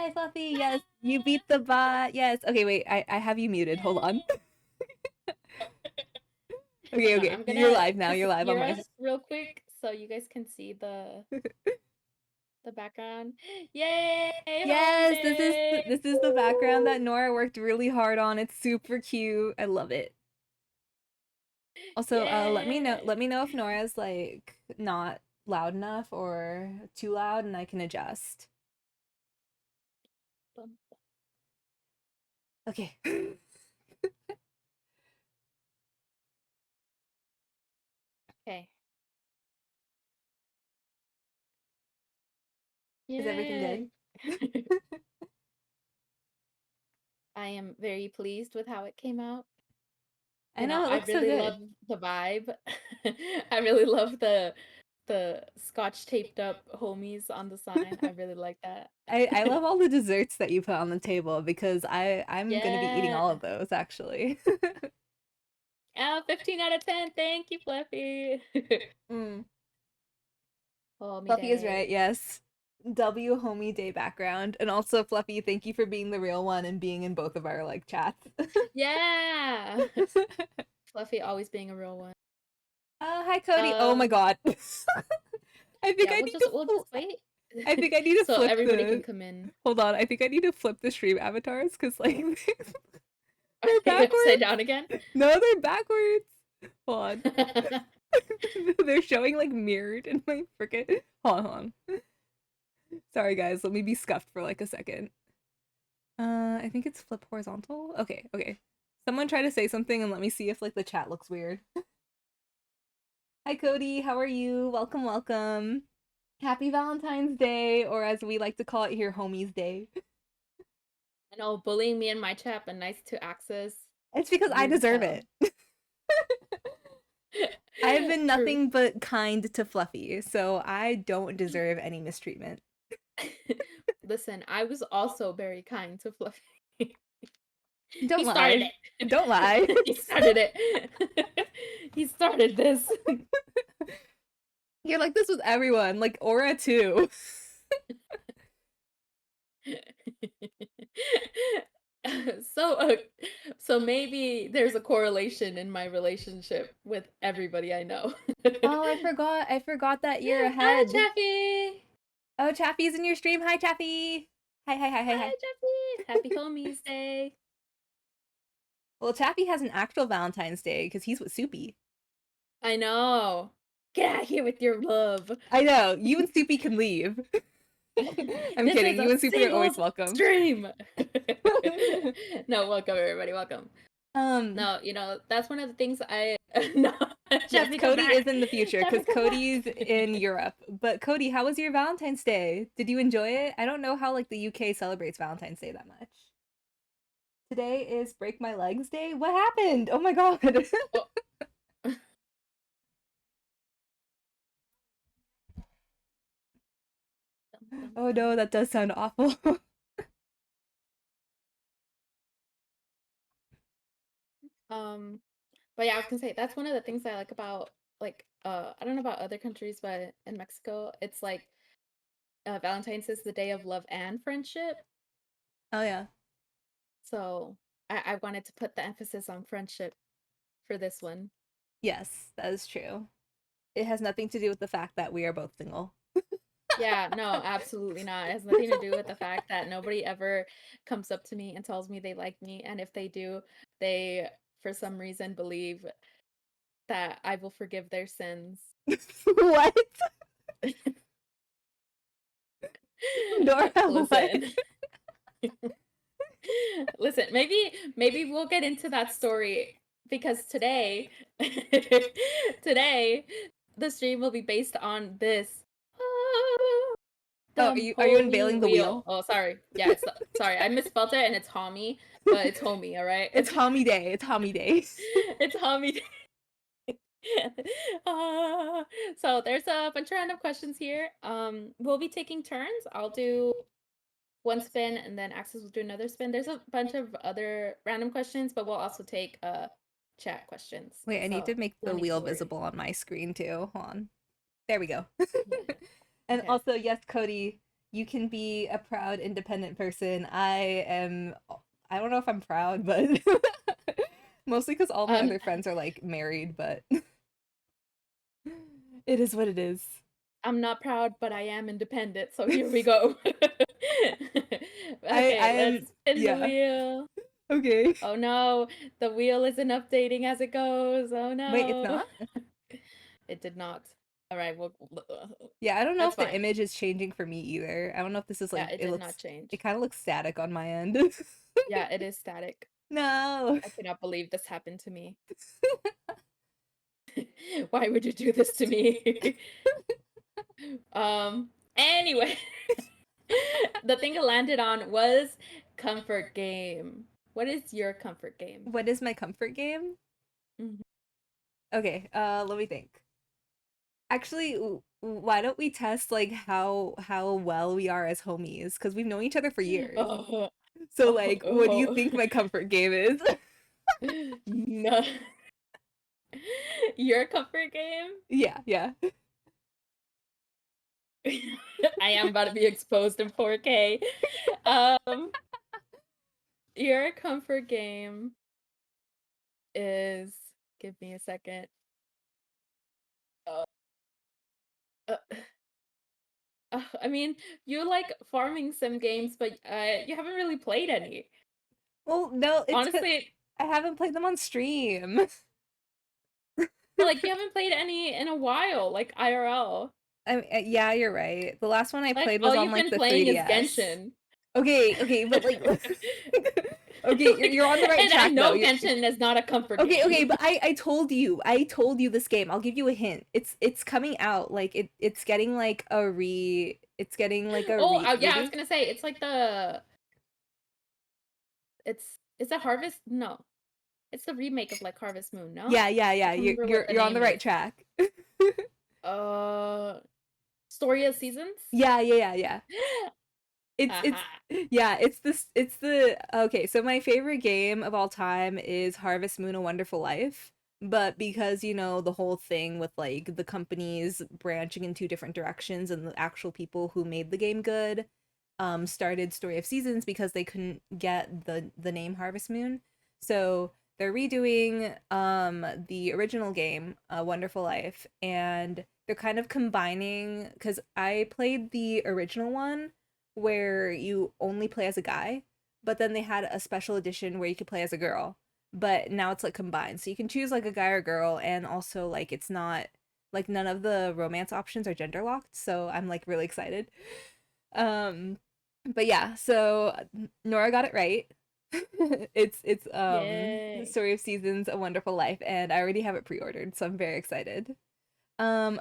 Hi, Fluffy. Yes, you beat the bot. Yes. Okay, wait. I have you muted. Hold on. Okay, Hold on, okay. I'm You're gonna live now. You're live on hear my. us real quick so you guys can see the background. Yay! Homie Yes, day! this is the background that Woo! Nora worked really hard on. It's super cute. I love it. Also, let Yay! me know if Nora's like not loud enough or too loud, and I can adjust. Bum. Okay. Okay. Is everything Yay! good? I am very pleased with how it came out. I You know, know it I looks so really love good. the vibe. I really love the scotch taped up homies on the sign. I really like that. I love all the desserts that you put on the table because I'm gonna be eating Yeah. all of those actually. 15 out of 10. Thank you, Fluffy. Mm. Homie Fluffy is right, day. yes. W homie day background. And also Fluffy, thank you for being the real one and being in both of our like chats. Yeah. Fluffy always being a real one. Hi Cody. Oh my Um, god. yeah, we'll just wait. I think I need to So flip everybody can the come in. hold on. I think I need to flip the stream avatars because like Are they're they upside backwards. down again? No, they're backwards. Hold on. They're showing like mirrored in my freaking. Hold on. Sorry guys, let me be scuffed for like a second. I think it's flip horizontal. Okay, okay. Someone try to say something and let me see if like the chat looks weird. Hi Cody, how are you? Welcome, welcome. Happy Valentine's Day, or as we like to call it here, Homies Day. I know bullying me in my chat, but nice to access. It's because I Rude as deserve hell. it. I have been True. nothing but kind to Fluffy, so I don't deserve any mistreatment. Listen, I was also very kind to Fluffy. Don't He started lie. Don't lie. it. He started it. He started this. You're like this with everyone, like Aura too. so uh, so maybe there's a correlation in my relationship with everybody I know. Oh, I forgot that you're Hi, ahead. Chaffee. Oh, Chaffee's in your stream. Hi, Chaffee. Hi, hi, hi, hi, Hi, hi. Chaffee. Happy Homies Day. Well, Chaffee has an actual Valentine's Day because he's with Soupy. I know. Get out of here with your love. I know. You and Soupy can leave. I'm This is kidding. a You and Soupy are always singles welcome. stream. No, welcome everybody. Welcome. um, No, that's one of the things I no, yes, Jeffy, come Cody is back. in the future Jeffy, because come Cody's back. in Europe. But Cody, how was your Valentine's Day? Did you enjoy it? I don't know how like the UK celebrates Valentine's Day that much. Today is Break My Legs Day. What happened? Oh my god. Oh. Dum, dum, Oh no, dum. that does sound awful. Um, but yeah, I was gonna say that's one of the things I like about like I don't know about other countries, but in Mexico, it's like Valentine's is the day of love and friendship. Oh yeah. So I wanted to put the emphasis on friendship for this one. Yes, that is true. It has nothing to do with the fact that we are both single. Yeah, no, absolutely not. It has nothing to do with the fact that nobody ever comes up to me and tells me they like me. And if they do, they, for some reason, believe that I will forgive their sins. What? Nora, what? Listen, listen, maybe we'll get into that story because today, today, the stream will be based on this. Oh, The are you homie unveiling the wheel. wheel? Oh, sorry. Yeah, it's sorry. I misspelled it and it's homie, but it's homie, all right? It's Homie Day. It's Homie Day. It's homie. Uh, so there's a bunch of random questions here. We'll be taking turns. I'll do one spin and then Axis will do another spin. There's a bunch of other random questions, but we'll also take chat questions. Wait, I need to So make no the need wheel to worry. visible on my screen too. Hold on. There we go. Yeah. And Okay. also, yes, Cody, You can be a proud, independent person. I don't know if I'm proud, but mostly because all my Um, other friends are like married, but it is what it is. I'm not proud, but I am independent. So here we go. I Okay, am, let's spin the yeah. wheel. Okay. Oh no, the wheel isn't updating as it goes. Oh Wait, it's no. not? It did not. All right, well, Yeah, I don't know that's if the fine. image is changing for me either. I don't know if this is Yeah, like it did not it change. kind of looks static on my end. Yeah, it is static. No. I cannot believe this happened to me. Why would you do this to me? Anyway, the thing it landed on was comfort game. What is your comfort game? What is my comfort game? Mhm. Okay, let me think. Actually, why don't we test like how well we are as homies? Because we've known each other for years. Oh, So oh, like, what do you oh. think my comfort game is? No. Your comfort game? Yeah, yeah. I am about to be exposed in 4K. Um, your comfort game is, give me a second. Uh, uh, I mean, you like farming sim games, but you haven't really played any. Well, no, it's 'cause Honestly, I haven't played them on stream. but like you haven't played any in a while, like IRL. Yeah, you're right. The last one I Like played was all on you've like been the playing is 3DS. Genshin. Okay, okay, but like, okay, Like, you're on the right and I track though. know Genshin is not a comfort Okay, okay, game. but I told you this game. I'll give you a hint. It's coming out. Like it's getting like it's getting like a Oh, yeah, I was release. gonna say it's like is it Harvest? No, it's the remake of like Harvest Moon. No, Yeah, yeah, I yeah. can't remember what the You're on the name right is. track. Uh, Story of Seasons. Yeah, yeah, yeah, yeah. It's Haha. yeah, it's the okay, so my favorite game of all time is Harvest Moon: A Wonderful Life. But because, the whole thing with like the companies branching in two different directions and the actual people who made the game good started Story of Seasons because they couldn't get the name Harvest Moon. So they're redoing the original game, Wonderful Life, and they're kind of combining because I played the original one where you only play as a guy, but then they had a special edition where you could play as a girl. But now it's like combined. So you can choose like a guy or girl, and also like it's not like none of the romance options are gender locked, so I'm like really excited. Um but yeah, so Nora got it right. It's The Yay! Story of Seasons: A Wonderful Life, and I already have it pre-ordered, so I'm very excited.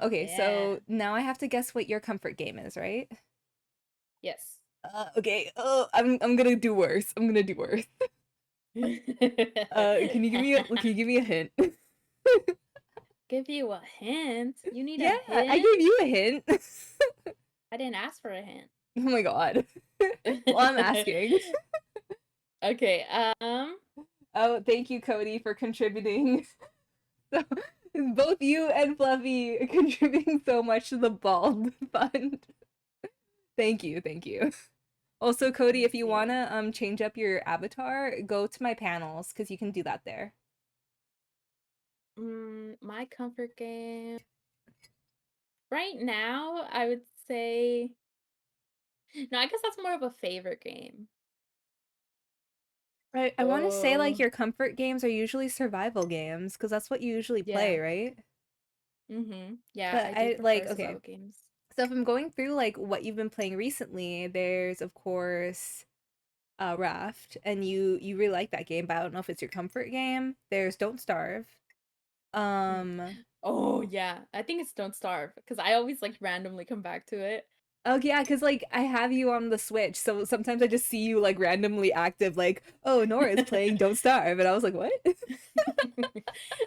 Okay, Yeah. so now I have to guess what your comfort game is, right? Yes. Okay. Oh, I'm gonna do worse. I'm gonna do worse. Can you give me a hint? Give you a hint. You need Yeah, a I hint? gave you a hint. I didn't ask for a hint. Oh my god. Well, I'm asking. Okay, Oh, thank you, Cody, for contributing. So, both you and Fluffy contributing so much to the bald fund. Thank you, thank you. Also, let Cody, me if you see. wanna change up your avatar, go to my panels because you can do that there. My comfort game. Right now, I would say no, I guess that's more of a favorite game. I want to say like Oh, your comfort games are usually survival games because that's what you usually play, yeah. right? Yeah, But I do I prefer like okay. survival games. So if I'm going through like what you've been playing recently, there's of course Raft, and you really like that game, but I don't know if it's your comfort game. There's Don't Starve. Mm. Um Oh, yeah. I think it's Don't Starve because I always like randomly come back to it. oh yeah, because like I have you on the Switch, so sometimes I just see you like randomly active, like, oh, Nora's playing Don't Starve, and I was like, what?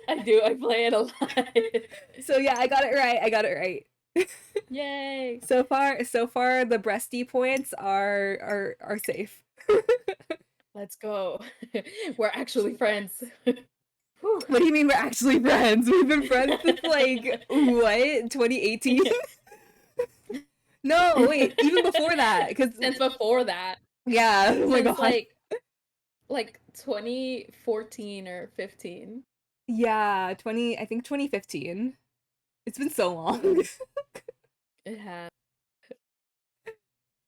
I do. I play it a lot. So yeah, I got it right. I got it right. Yay. So far the breasty points are safe. Let's go. We're actually friends. Whew. What do you mean we're actually friends? We've been friends since like what, 2018? No, wait, even before that, because Since before that. yeah, oh my Since god. like 2014 or 15. Yeah, 20, I think 2015. It's been so long. It has.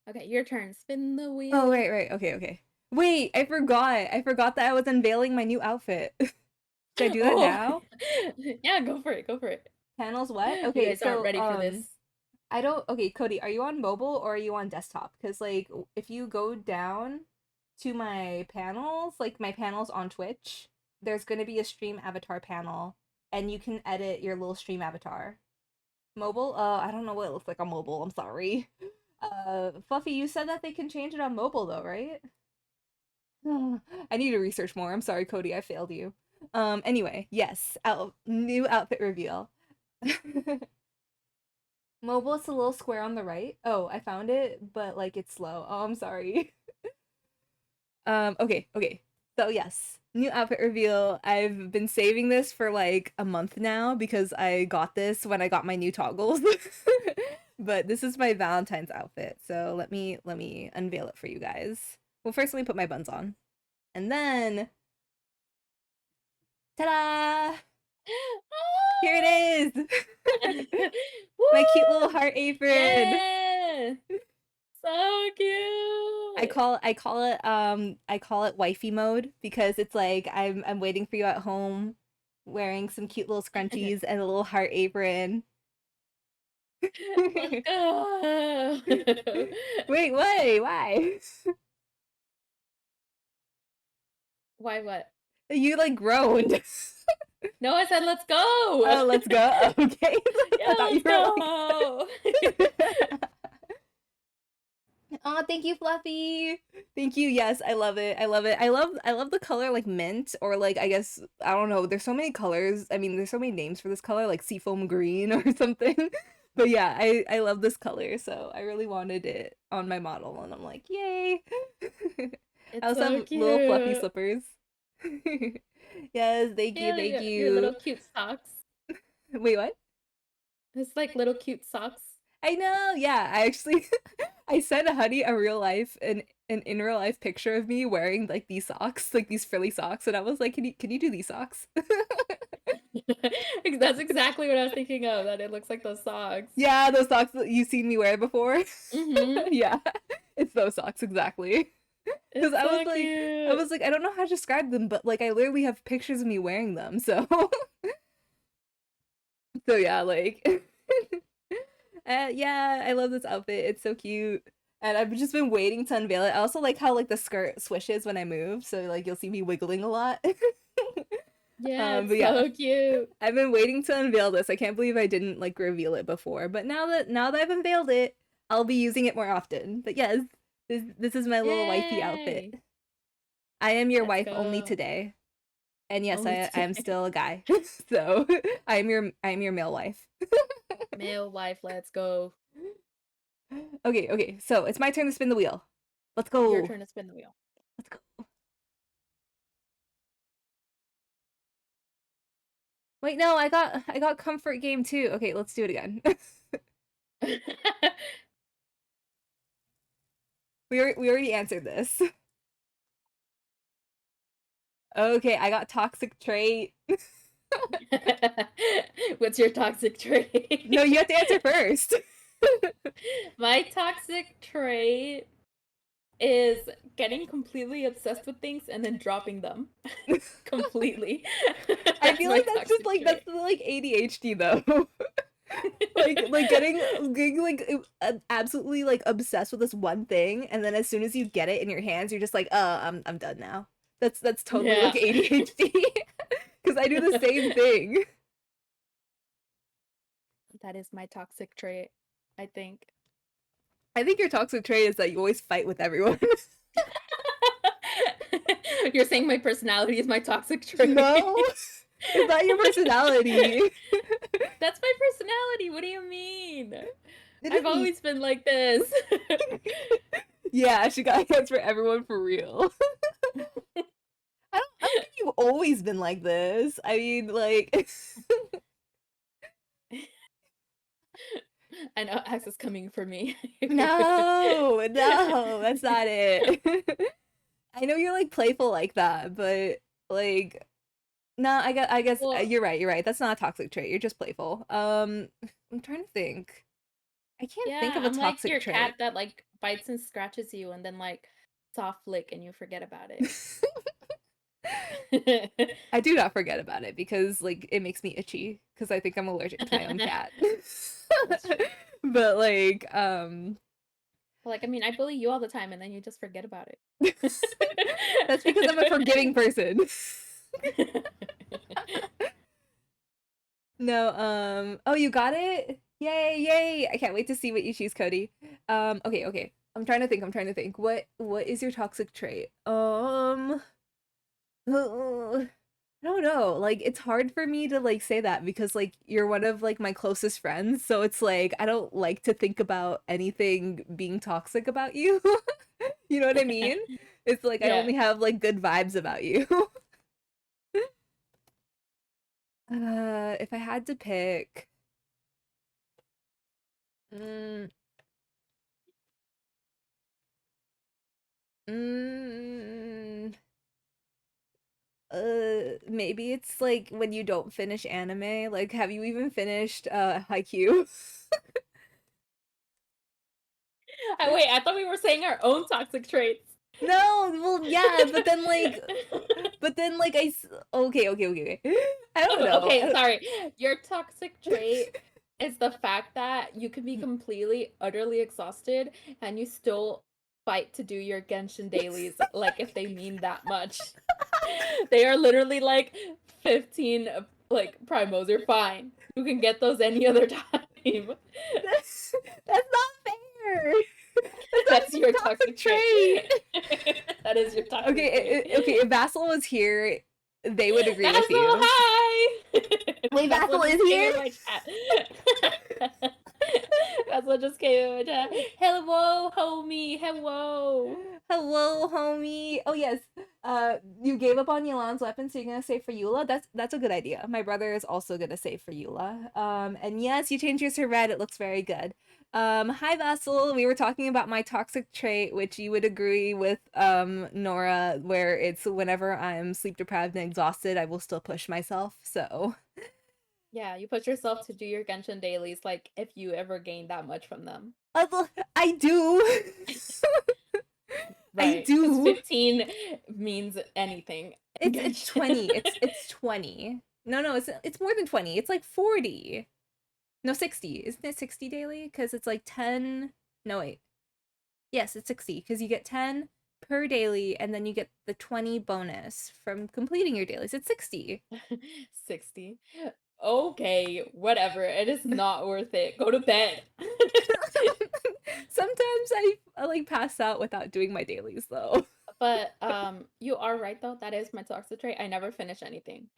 Okay, your turn. Spin the Oh, wheel. right. Okay, okay. Wait, I forgot. I forgot that I was unveiling my new outfit. Should I do that Oh, now? yeah, go for it. Go for it. Panels what? You Okay, guys aren't so ready for this. I don't okay, Cody, are you on mobile or are you on desktop? Because like if you go down to my panels, like my panels on Twitch, there's gonna be a stream avatar panel and you can edit your little stream avatar. Mobile? I don't know what it looks like on mobile, I'm sorry. Fluffy, you said that they can change it on mobile though, right? I need to research more. I'm sorry, Cody, I failed you. Anyway, yes, new outfit reveal. Mobile, it's a little square on the right. Oh, I found it, but like it's slow. Oh, I'm sorry. Okay, okay. So yes, new outfit reveal. I've been saving this for like a month now because I got this when I got my new toggles. But this is my Valentine's outfit. So let me unveil it for you guys. Well, first let me put my buns on. And then ta-da! Here it is. My cute little Woo! heart apron. Yeah! So cute. I call it wifey mode because it's like I'm waiting for you at home wearing some cute little scrunchies and a little heart apron. Let's go. Wait, wait, why? Why what? You like groaned. No, I said let's go. Oh, let's go. Okay. I Yeah, thought you let's were like go. Oh, thank you, Fluffy. Thank you. Yes, I love it. I love it. I love the color like mint or like I guess I don't know. There's so many colors. I mean, there's so many names for this color like seafoam green or something. But yeah, I love this color, so I really wanted it on my model and I'm like, "Yay." I It's also so have little fluffy cute. slippers. Yes, thank you. Yeah, Thank your little you. cute socks. Wait, what? It's like little cute socks. I know. Yeah, I actually I sent Honey a real life an in real life picture of me wearing like these socks, like these frilly socks, and I was like, can you do these socks?" That's exactly what I was thinking of, that it looks like those socks. Yeah, those socks that you've seen me wear before. Mm-hmm. Yeah, it's those socks exactly. Because It's so cute. I don't know how to describe them, but like I literally have pictures of me wearing them. So, so yeah, like, yeah, I love this outfit. It's so cute. And I've just been waiting to unveil it. I also like how like the skirt swishes when I move, so like you'll see me wiggling a lot. Yeah, it's But yeah, so cute. I've been waiting to unveil this. I can't believe I didn't like reveal it before. But now that I've unveiled it, I'll be using it more often. But yes, this is my little wifey outfit. Yay. I am your Let's wife only go. today. And yes, Only I am today. still a guy. So I am your male wife. Male wife, let's go. Okay, okay. So it's my turn to spin the wheel. Let's Your go. turn to spin the wheel. Let's go. Wait, no, I got comfort game too. Okay, let's do it again. We already answered this. Okay, I got toxic trait. What's your toxic No, you trait? have to answer first. My toxic trait is getting completely obsessed with things and then dropping them completely. I That's feel my like that's just toxic like trait. that's the like ADHD though. Like getting like absolutely like obsessed with this one thing, and then as soon as you get it in your hands, you're just like, I'm done now. That's totally like Yeah. ADHD. Because I do the same thing. That is my toxic trait, I think. I think your toxic trait is that you always fight with everyone. You're saying my personality is my toxic trait. No, it's not your personality. That's my personality. What do you mean? It I've is. always been like this. Yeah, she got hands for everyone for real. I don't think you've always been like this. I mean, like, I know Axe is coming for me. No, no, that's not it. I know you're like playful like that, but like no, I guess Well, you're right. You're right. That's not a toxic trait. You're just playful. I'm trying to think. I can't think yeah, of a I'm like toxic your cat trait. that like bites and scratches you and then like soft lick and you forget about it. I do not forget about it because like it makes me itchy because I think I'm allergic to my own cat. That's true. But like But, like, I mean, I bully you all the time and then you just forget about it. that's because I'm a forgiving person. No, oh, you got it? Yay, yay. I can't wait to see what you choose, Cody. Okay, okay. I'm trying to think. I'm trying to think. What is your toxic trait? I don't know. Like it's hard for me to like say that because like you're one of like my closest friends, so it's like I don't like to think about anything being toxic about you. You know what I mean? It's like I Yeah. only have like good vibes about you. If I had to pick, mm, mm, maybe it's like when you don't finish anime. Like, have you even finished Haikyuu? Wait, I thought we were saying our own toxic traits. No, well, yeah, but then like okay, okay, okay, okay. I don't know. Okay, sorry. Your toxic trait is the fact that you can be completely, utterly exhausted and you still fight to do your Genshin dailies, like if they mean that much. They are literally like 15 like primos. You're fine. You can get those any other time. That's not fair. That's not That's even your a toxic toxic trait. trait. That is your toxic trait. Okay, okay. If Vassal was here, they would agree with Basil, you. hi! Wait, Basil Vassal is just came here. in my chat. Basil just came in my chat. Hello, homie. Hello. Hello, homie. Oh yes. You gave up on Yolan's weapon, so you're gonna save for Eula. That's a good idea. My brother is also gonna save for Eula. And yes, you changed yours to red. It looks very good. Hi Vassal. We were talking about my toxic trait, which you would agree with, Nora, where it's whenever I'm sleep deprived and exhausted, I will still push myself. So Yeah, you put yourself to do your Genshin dailies like if you ever gained that much from them. I do. I Right. Because do. 15 means anything in It's Genshin. 20. It's 20. No, no, it's more than 20. It's like 40. No, 60. Isn't it 60 daily? Because it's like 10. No, wait. Yes, it's 60 because you get 10 per daily and then you get the 20 bonus from completing your dailies. It's 60. 60. Okay, whatever. It is not worth it. Go to bed. Sometimes I like pass out without doing my dailies though. But you are right though. That is my toxic trait. I never finish anything.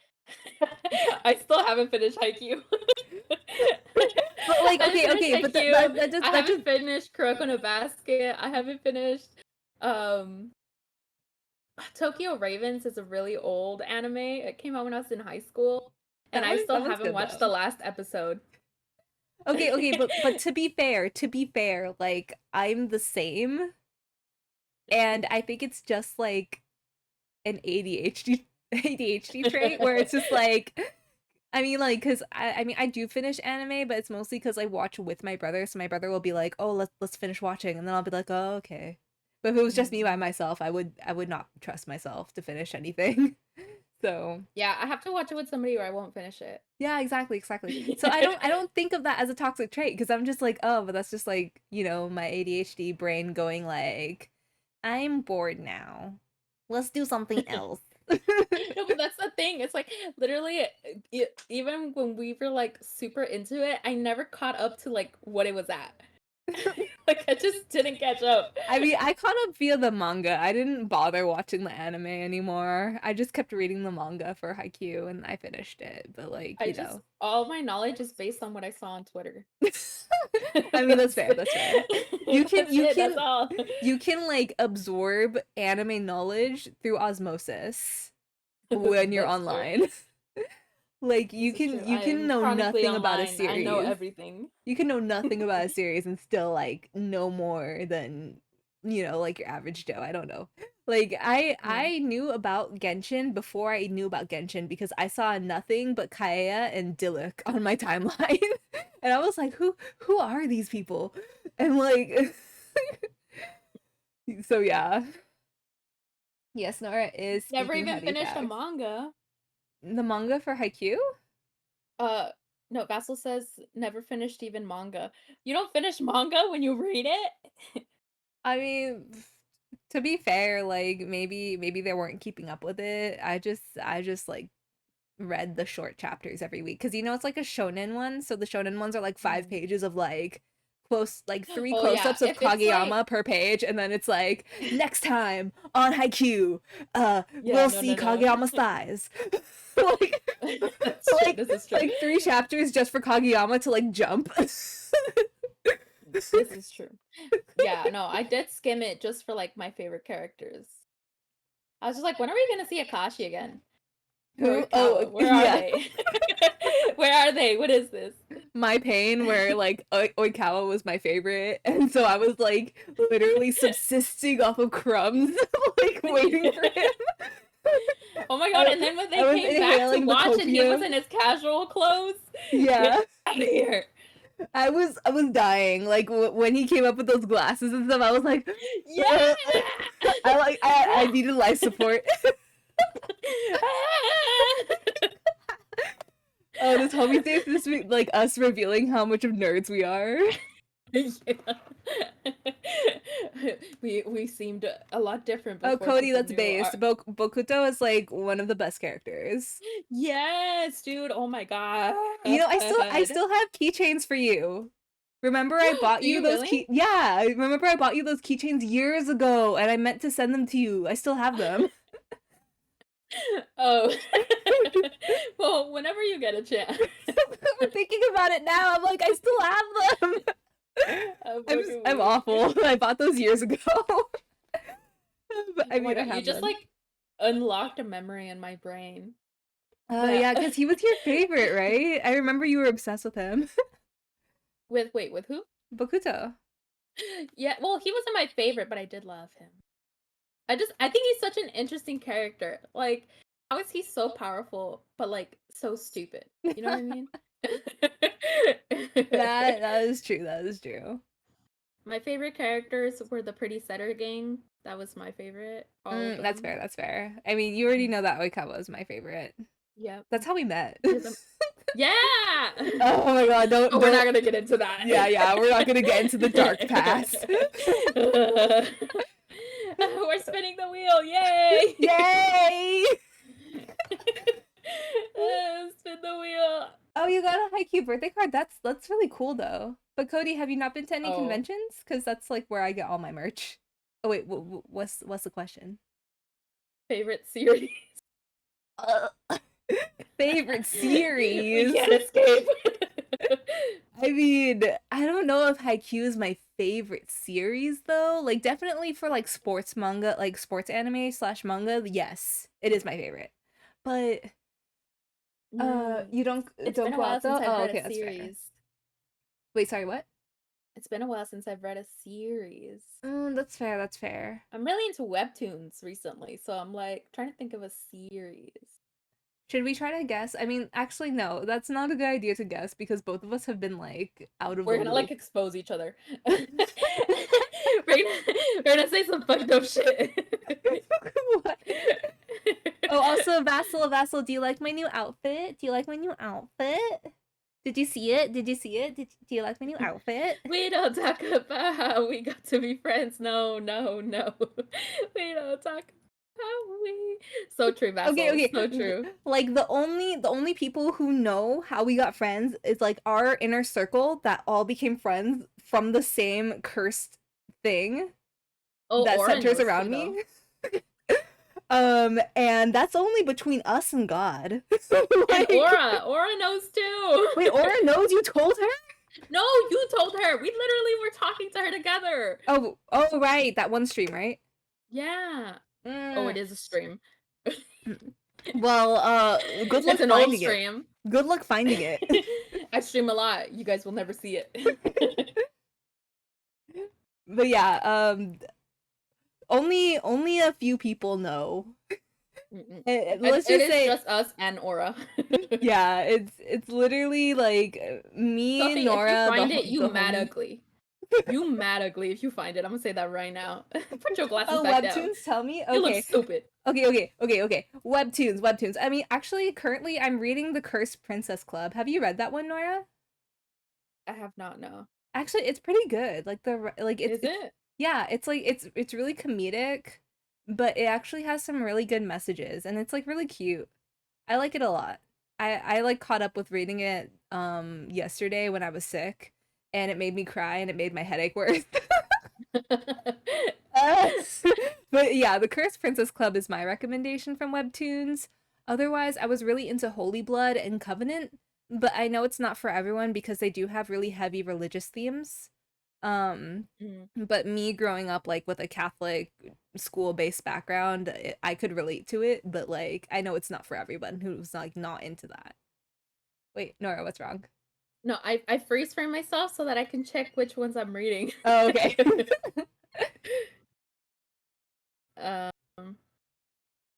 I still haven't finished Haikyuu. But like I haven't okay, finished okay, but Haikyuu. I that just haven't finished Kuroko no Basket. I haven't finished um Tokyo Ravens is a really old anime. It came out when I was in high school, and I still that one's haven't good watched though. the last episode. Okay, okay, but to be fair, like I'm the same and I think it's just like an ADHD trait where it's just like I mean like cuz I mean I do finish anime but it's mostly cuz I watch with my brother so my brother will be like, "Oh, let's finish watching." And then I'll be like, "Oh, okay." But if it was just me by Mm. myself, I would not trust myself to finish anything. So, Yeah, I have to watch it with somebody or I won't finish yeah, exactly, exactly. So I it. don't think of that as a toxic trait because I'm just like, "Oh, but that's just like, you know, my ADHD brain going like, I'm bored now. Let's do something else." No, but that's the thing. It's like literally, even when we were like super into it, I never caught up to like what it was at. Like I just didn't catch up. I mean, I caught up via the manga. I didn't bother watching the anime anymore. I just kept reading the manga for Haikyuu and I finished it. But like, I you just know. all my knowledge is based on what I saw on Twitter. I mean, that's That's fair. That's fair. You can that's you it. That's can all. you can like absorb anime knowledge through osmosis when you're That's true. online. Like This is true. you I can am know chronically nothing about a online. I know series. everything. You can know nothing about a series and still like know more than like your average Joe. I don't know. Like Yeah. I knew about Genshin before I knew about Genshin because I saw nothing but Kaeya and Diluc on my timeline. And I was like, who are these people? And like so yeah. Yes, Nora is Never speaking even Huddy finished a facts. manga. The manga for Haikyuu? Uh, no, Basil says never finished even manga. You don't finish manga when you read it? I mean, to be fair, like maybe they weren't keeping up with it. I just like read the short chapters every week because it's like a shonen one, so the shonen ones are like 5 pages of like three Oh yeah, close-ups of if it's like Kageyama per page, and then it's like next time on Haikyuu, yeah, we'll no, see no, no. Kageyama's thighs. like That's true. like This is true. 3 chapters just for Kageyama to like jump. This is true. Yeah, no, I did skim it just for like my favorite characters. I was just like, when are we gonna see Akashi again? Who? Oh, Morikawa, where are yeah. they? Where are they? What is this? My pain where like Oikawa was my favorite, and so I was like literally subsisting off of crumbs, like waiting for him. Oh my god, I, and then when I they was came back to inhaling the watch and he was copium. in his casual clothes, Yeah, get out of here. I was dying. Like when he came up with those glasses and stuff, I was like, Yeah! I needed life support. Oh, this homie safe this week, like us revealing how much of nerds we are. Yeah. We seemed a lot different Oh, before Cody, people that's knew based. our Bokuto is like one of the best characters. Yes, dude. Oh my god. I still have keychains for you. Remember I bought Do you you those really? key Yeah, I remember I bought you those keychains years ago and I meant to send them to you. I still have them. Oh. Well, whenever you get a chance. I'm thinking about it now. I'm like, I still have them. I'm Week. awful. I bought those years ago. But I Oh my mean, I god, you have just them. like unlocked a memory in my brain. Yeah, That because he was your favorite, right? I remember you were obsessed with him. with who? Bokuto. Yeah, well, he wasn't my favorite, but I did love him. I think he's such an interesting character. Like, how is he so powerful, but like so stupid? You know what I mean? That is true. That is true. My favorite characters were the Pretty Setter gang. That was my favorite. All of That's them. fair. That's fair. I mean, you already Mm. know that Oikawa was my favorite. Yep. That's how we met. Because I'm Yeah! Oh my god, But we're not gonna get into that. yeah, we're not gonna get into the dark past. We're spinning the wheel, yay! Yay! Spin the wheel. Oh, you got a Haikyuu birthday card? That's really cool though. But Cody, have you not been to any Oh, conventions? Because that's like where I get all my merch. Oh wait, what's the question? favorite series. Uh, favorite We series? can't escape. I mean, I don't know if Haikyuu is my favorite series though. Like definitely for like sports manga, like sports anime slash manga, yes, it is my favorite. But you It's don't been a go while out since though? I've Oh, read okay, a that's fair. series. Wait, sorry, what? It's been a while since I've read a series. That's fair, that's fair. I'm really into webtoons recently, so I'm like trying to think of a series. Should we try to guess? I mean, actually no, that's not a good idea to guess because both of us have been like out of the We're gonna like loop. expose each other. We're gonna say some fucked up shit. What? Oh, also, Vassal, do you like my new outfit? Do you like my new outfit? Did you see it? Did you see it? Do you like my new outfit? We don't talk about how we got to be friends. No, no, no. We don't talk about how we. So true, Okay, Vassal. okay. So true. Like the only people who know how we got friends is like our inner circle that all became friends from the same cursed thing Oh, that Aura centers knows too, around though. me. And that's only between us and God. And Like, Aura knows too. wait, Aura knows you told her? No, you told her. We literally were talking to her together. Oh, right, that one stream, right? Yeah. Oh, Mm, it is a stream. well, good It's luck an old finding it. stream. Good luck finding it. I stream a lot. You guys will never see it. But yeah, only a few people know. Mm-mm. Let's It just is say, just us and Aura. yeah, it's literally like me, Sophie, if you Nora, find it, the homie. You mad ugly if you find it. I'm gonna say that right now. Put your glasses Oh, back down. webtoons, tell me. You look Okay, stupid. okay. Webtoons. I mean, actually, currently, I'm reading The Cursed Princess Club. Have you read that one, Nora? I have not no. Actually, it's pretty good. Like like Is it's it? yeah, it's like it's really comedic, but it actually has some really good messages, and it's like really cute. I like it a lot. I like caught up with reading it yesterday when I was sick, and it made me cry and it made my headache worse. Uh, but yeah, The Cursed Princess Club is my recommendation from Webtoons. Otherwise, I was really into Holy Blood and Covenant, but I know it's not for everyone because they do have really heavy religious themes. Um, Mm. but me growing up like with a Catholic school-based background, I could relate to it, but like I know it's not for everyone who's like not into that. Wait, Nora, what's wrong? No, I freeze frame myself so that I can check which ones I'm reading. Oh, okay. um,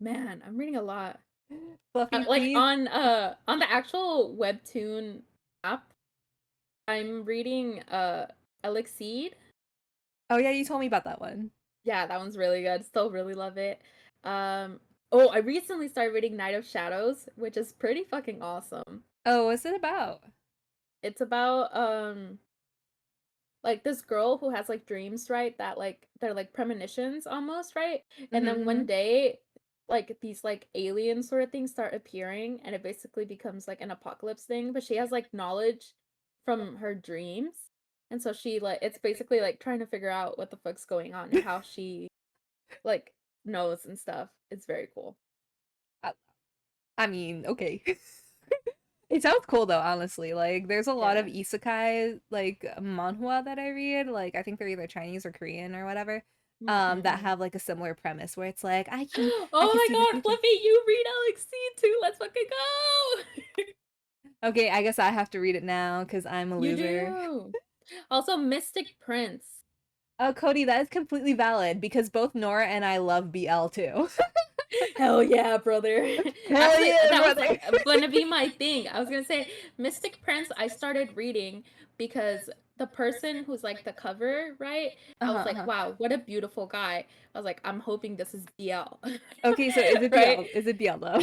man, I'm reading a lot. Fluffy, Like please. on the actual webtoon app, I'm reading Elixir. Oh yeah, you told me about that one. Yeah, that one's really good. Still really love it. Um, oh, I recently started reading Night of Shadows, which is pretty fucking awesome. Oh, what's it about? It's about like this girl who has like dreams, right? That like they're like premonitions almost, right? And then Mm-hmm. one day like these like alien sort of things start appearing and it basically becomes like an apocalypse thing, but she has like knowledge from her dreams. And so she like it's basically like trying to figure out what the fuck's going on and how she like knows and stuff. It's very cool. I, I mean, okay. It sounds cool though, honestly. Like there's a lot of Yeah. isekai like manhwa that I read, like I think they're either Chinese or Korean or whatever, that Mm-mm-mm. have like a similar premise where it's like Oh I can my see the god, future. Fluffy, you read Alexine too. Let's fucking go. Okay, I guess I have to read it now because I'm a You loser. do. Also, Mystic Prince. Oh, Cody, that is completely valid because both Nora and I love BL too. Hell yeah, brother. Hell Actually, yeah, that was brother. gonna be my thing. I was gonna say Mystic Prince, I started reading because the person who's like the cover, right? I Uh-huh, was like, uh-huh. wow, what a beautiful guy. I was like, I'm hoping this is BL. Okay, so is it Right? BL? Is it BL though?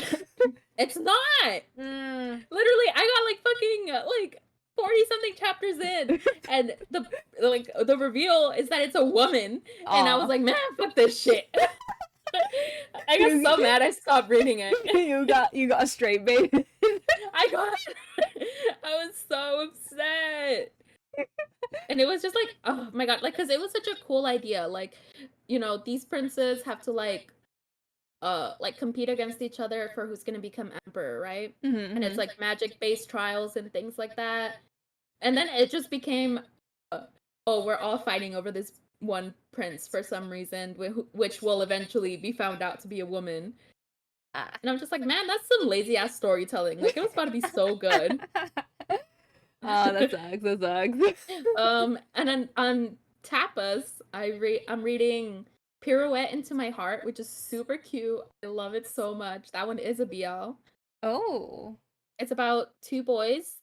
It's not. Mm. Literally, I got like fucking like 40 something chapters in and the reveal is that it's a woman and I was Aw. like, man, fuck this shit. I got You so mad I stopped reading it. you got straight bait. I got I was so upset. And it was just like, oh my god, like cuz it was such a cool idea. Like, these princes have to like compete against each other for who's going to become emperor, right? And it's Mm-hmm. like magic based trials and things like that. And then it just became oh, we're all fighting over this one prince for some reason, which will eventually be found out to be a woman. And I'm just like, man, that's some lazy ass storytelling. Like, it was about to be so good. Oh, that sucks. That sucks. And then on Tapas, I'm reading Pirouette into My Heart, which is super cute. I love it so much. That one is a BL. Oh. It's about two boys.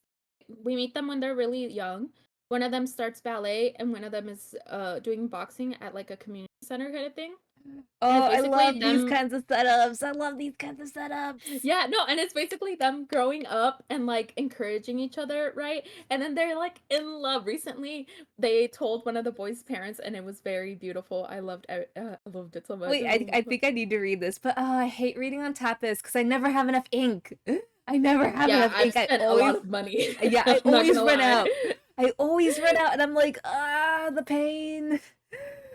We meet them when they're really young. One of them starts ballet, and one of them is doing boxing at like a community center kind of thing. And Oh, it's I basically love these them kinds of setups. I love these kinds of setups. yeah, no, and it's basically them growing up and like encouraging each other, right? And then they're like in love. Recently, they told one of the boys' parents, and it was very beautiful. I loved it so much. Wait, I think I need to read this, but oh, I hate reading on Tapas because I never have enough ink. I never have Yeah, enough I've ink. spent a lot of money. Yeah, I'm I not always gonna run lie. out. I always run out, and I'm like, the pain.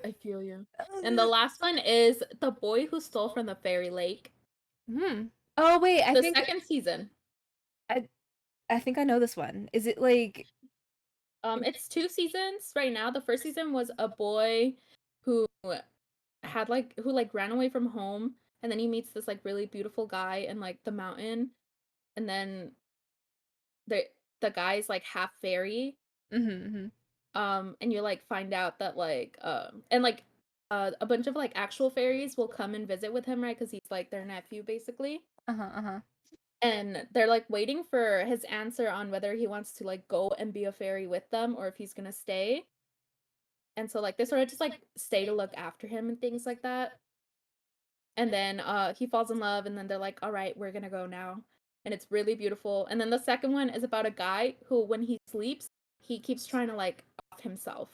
I feel you. And the last one is The Boy Who Stole from the Fairy Lake. Hmm. Oh wait, The second season. I I think I know this one. Is it like It's two seasons right now. The first season was a boy who who like ran away from home and then he meets this like really beautiful guy in like the mountain and then the guy's like half fairy, Mhm. and you like find out that like and like a bunch of like actual fairies will come and visit with him, right? Because he's like their nephew basically. Uh-huh, uh-huh. And they're like waiting for his answer on whether he wants to like go and be a fairy with them or if he's gonna stay. And so like they sort of just like stay to look after him and things like that. And then he falls in love and then they're like, "All right, we're going to go now." And it's really beautiful. And then the second one is about a guy who when he sleeps, he keeps trying to like off himself.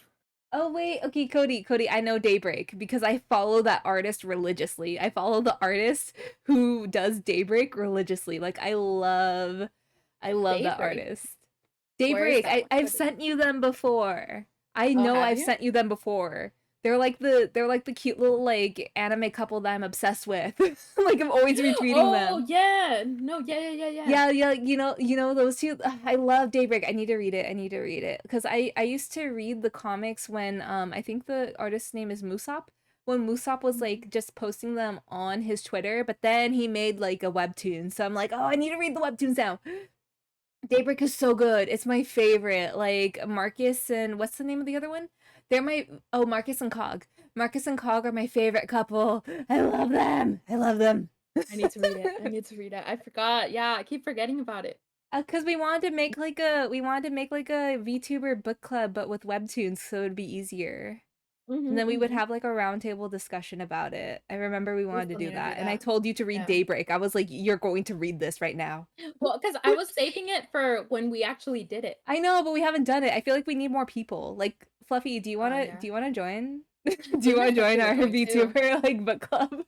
Oh wait, okay, Cody, I know Daybreak because I follow that artist religiously. I follow the artist who does Daybreak religiously. Like I love that Daybreak. artist. Where is Daybreak, that one? I've What is sent you them before. I Oh, know have I've you? sent you them before. They're like the cute little like anime couple that I'm obsessed with. Like I'm always retweeting Oh, them. yeah. No, yeah. Yeah, yeah, you know those two. Ugh, I love Daybreak. I need to read it. I need to read it because I used to read the comics when I think the artist's name is Musop. When Musop was like Mhm. just posting them on his Twitter, but then he made like a webtoon. So I'm like, "Oh, I need to read the webtoons now." Daybreak is so good. It's my favorite. Like Marcus and what's the name of the other one? They're my oh, Marcus and Cog. Marcus and Cog are my favorite couple. I love them. I love them. I need to read it. I need to read it. I forgot. Yeah, I keep forgetting about it. Cause we wanted to make like a VTuber book club, but with webtoons, so it'd be easier. And Mhm, then we would mhm. have like a roundtable discussion about it. I remember we We wanted to still do need to do that, and I that. told you to read Yeah. Daybreak. I was like, "You're going to read this right now." Well, because I was saving it for when we actually did it. I know, but we haven't done it. I feel like we need more people. Like Fluffy, Oh, yeah. do you wanna join? Do Me you and wanna Fluffy join will our join too. VTuber like book club?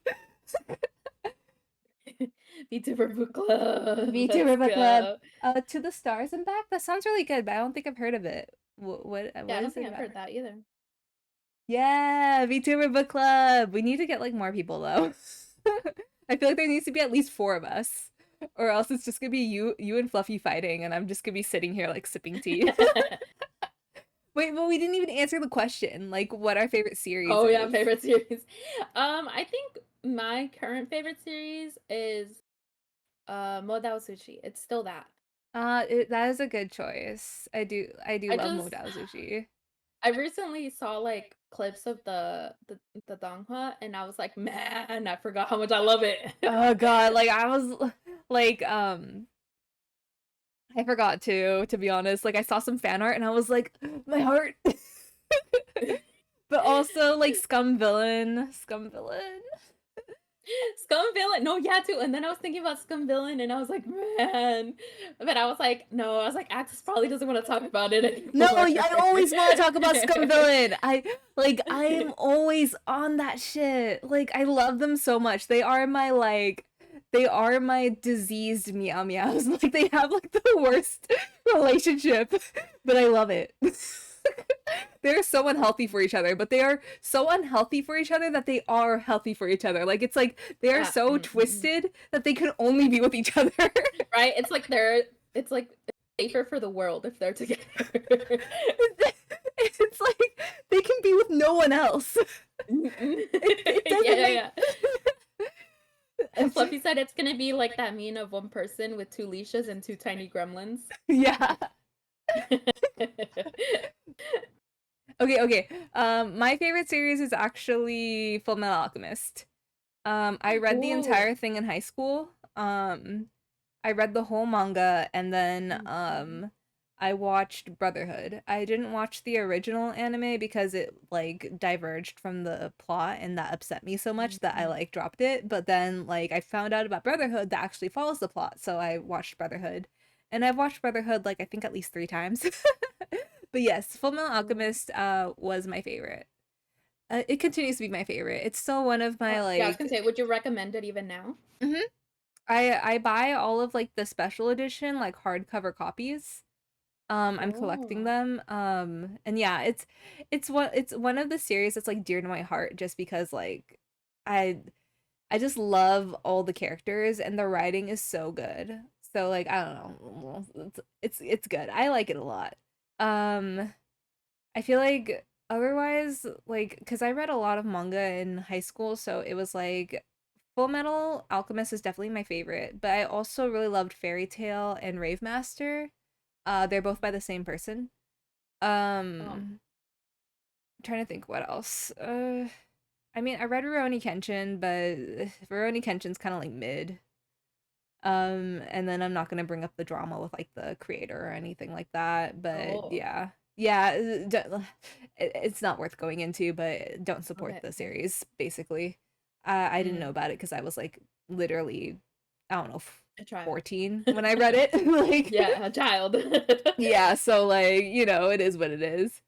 VTuber book club. Let's VTuber book club. go. To the Stars and Back. That sounds really good, but I don't think I've heard of it. Yeah, I What don't is think it I've about? heard that either. Yeah, VTuber book club. We need to get like more people though. I feel like there needs to be at least four of us, or else it's just gonna be you and Fluffy fighting, and I'm just gonna be sitting here like sipping tea. Wait, well, we didn't even answer the question, like what our favorite series Oh yeah, is. favorite series. I think my current favorite series is Modao Sushi. It's still that. That is a good choice. I do I love just Modao Sushi. I recently saw like clips of the donghua and I was like, man, I forgot how much I love it. Oh God, like I was like I forgot to be honest. Like I saw some fan art and I was like, my heart. But also like Scum Villain. Scum Villain. No, yeah, too. And then I was thinking about Scum Villain and I was like, man. But I was like, no, I was like, Axis probably doesn't want to talk about it No, anymore. I always want to talk about Scum Villain. I am always on that shit. Like I love them so much. They are my diseased meow meows. Like they have like the worst relationship, but I love it. They're so unhealthy for each other, but they are so unhealthy for each other that they are healthy for each other. Like it's like they are Yeah. so twisted that they can only be with each other. Right? It's like safer for the world if they're together. It's like they can be with no one else. Mm-mm. It doesn't Yeah, make yeah. And Fluffy said it's gonna be like that meme of one person with two leashes and two tiny gremlins. yeah. Okay. My favorite series is actually Full Metal Alchemist. I read the Ooh. entire thing in high school. I read the whole manga and then Mhm. I watched Brotherhood. I didn't watch the original anime because it like diverged from the plot and that upset me so much that I Mhm. like dropped it. But then like I found out about Brotherhood that actually follows the plot, so I watched Brotherhood. And I've watched Brotherhood like I think at least 3 times. But yes, Full Metal Ooh. Alchemist was my favorite. It continues to be my favorite. It's still one of my Yeah, I was like gonna say, would you recommend it even now? mhm. I buy all of like the special edition like hardcover copies. I'm collecting Oh. them. And yeah, it's one of the series that's like dear to my heart just because like I I just love all the characters and the writing is so good. So like I don't know. It's good. I like it a lot. Um I feel like otherwise like cuz I read a lot of manga in high school, so it was like Full Metal Alchemist is definitely my favorite, but I also really loved Fairy Tail and Rave Master. They're both by the same person. Oh. I'm trying to think what else. I mean, I read Rurouni Kenshin, but Rurouni Kenshin's kind of like mid. And then I'm not gonna bring up the drama with like the creator or anything like that. But Oh. yeah, yeah, it's not worth going into. But don't support Okay. the Okay. series. Basically, I didn't know Mm, about it because I was like literally, I don't know, a child. 14 when I read it. Like, Yeah, a child. yeah, so like it is what it is.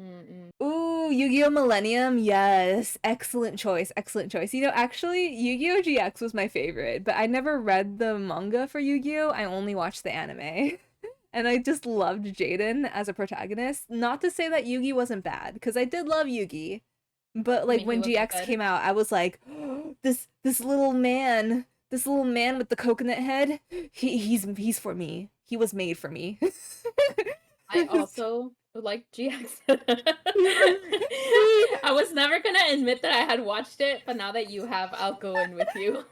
Mm-mm. Ooh, Yu-Gi-Oh! Millennium. Yes. Excellent choice. Excellent choice. Actually, Yu-Gi-Oh! GX was my favorite, but I never read the manga for Yu-Gi-Oh! I only watched the anime. And I just loved Jaden as a protagonist. Not to say that Yugi wasn't bad, because I did love Yugi. But You like mean he when wasn't GX good? came out, I was like, this little man with the coconut head, he's for me. He was made for me. I also like GX. See, I was never gonna admit that I had watched it, but now that you have, I'll go in with you.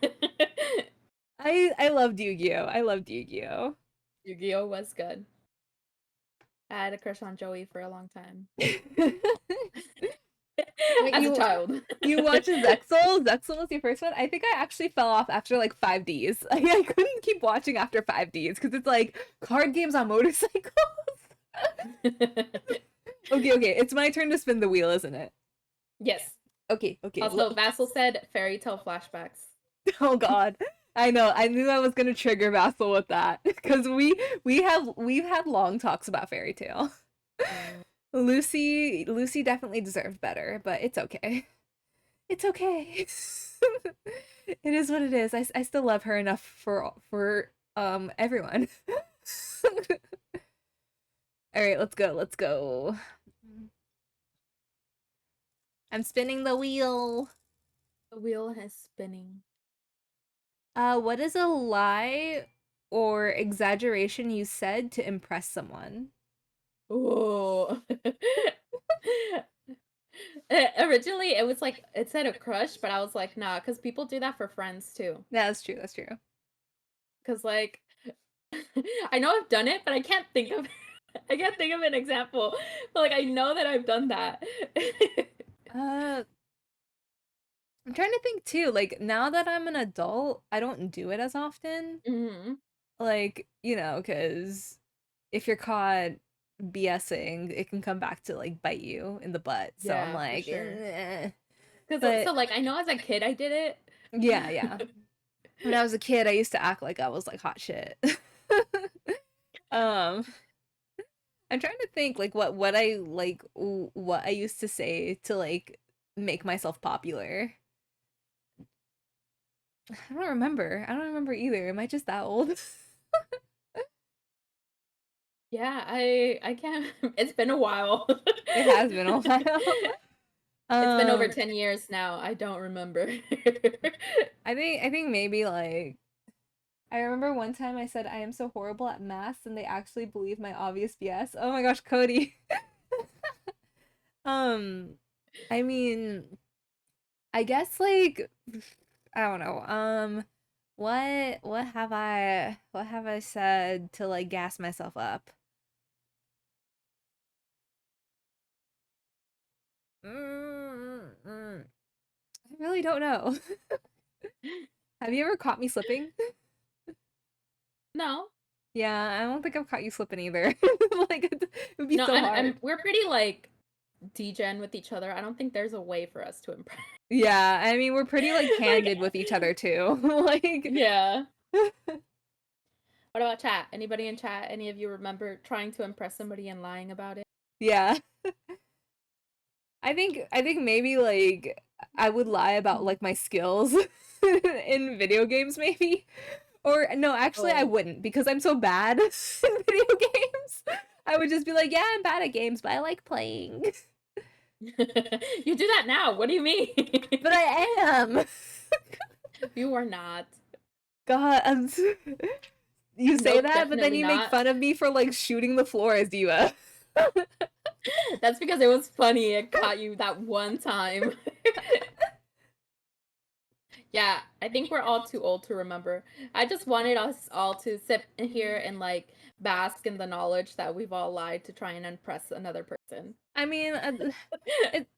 I loved Yu-Gi-Oh. I loved Yu-Gi-Oh. Yu-Gi-Oh was good. I had a crush on Joey for a long time. Wait, As a you child. you watched Zexal? Zexal was your first one? I think I actually fell off after like 5Ds. I couldn't keep watching after 5Ds because it's like card games on motorcycles. Okay, okay, it's my turn to spin the wheel, isn't it? Yes. Okay, okay. Also, Vassal said fairy tale flashbacks. Oh God. I know. I knew I was gonna trigger Vassal with that because we've had long talks about Fairy Tale. Mm. Lucy definitely deserved better, but it's okay. It's okay. It is what it is. I still love her enough for everyone. All right, let's go. Let's go. I'm spinning the wheel. The wheel is spinning. What is a lie or exaggeration you said to impress someone? Ooh. Originally, it was like it said a crush, but I was like, nah, because people do that for friends too. That's true. That's true. Because like, I know I've done it, but I can't think of, I can't think of an example. But like, I know that I've done that. Uh, I'm trying to think too. Like now that I'm an adult, I don't do it as often. Hmm. Like, because if you're caught BSing, it can come back to like bite you in the butt. So I'm Yeah, for like, sure. eh. Because But so like, I know as a kid I did yeah, it. yeah. When I was a kid, I used to act like I was like hot shit. um, I'm trying to think like what I used to say to like make myself popular. I don't remember. I don't remember either. Am I just that old? Yeah, I can't. It's been a while. It has been a while. It's been over Um, 10 years now. I don't remember. I think maybe like I remember one time I said I am so horrible at math and they actually believe my obvious BS. Oh my gosh, Cody. Um, I mean, I guess like I don't know. What have I said to like gas myself up? I really don't know. Have you ever caught me slipping? No. Yeah, I don't think I've caught you slipping either. Like it would be No, so I'm hard. we're pretty like degen with each other. I don't think there's a way for us to impress. Yeah, I mean we're pretty like Like, candid with each other too. Like yeah. What about chat? Anybody in chat? Any of you remember trying to impress somebody and lying about it? yeah. I think maybe like I would lie about like my skills in video games maybe. Or no, actually I Oh. wouldn't because I'm so bad in video games. I would just be like, yeah, I'm bad at games, but I like playing. You do that now. What do you mean? But I am. You are not. God, you say Nope, that, but then definitely you make not. fun of me for like shooting the floor as Diva. That's because it was funny. It caught you that one time. Yeah, I think we're all too old to remember. I just wanted us all to sit in here and like bask in the knowledge that we've all lied to try and impress another person. I mean,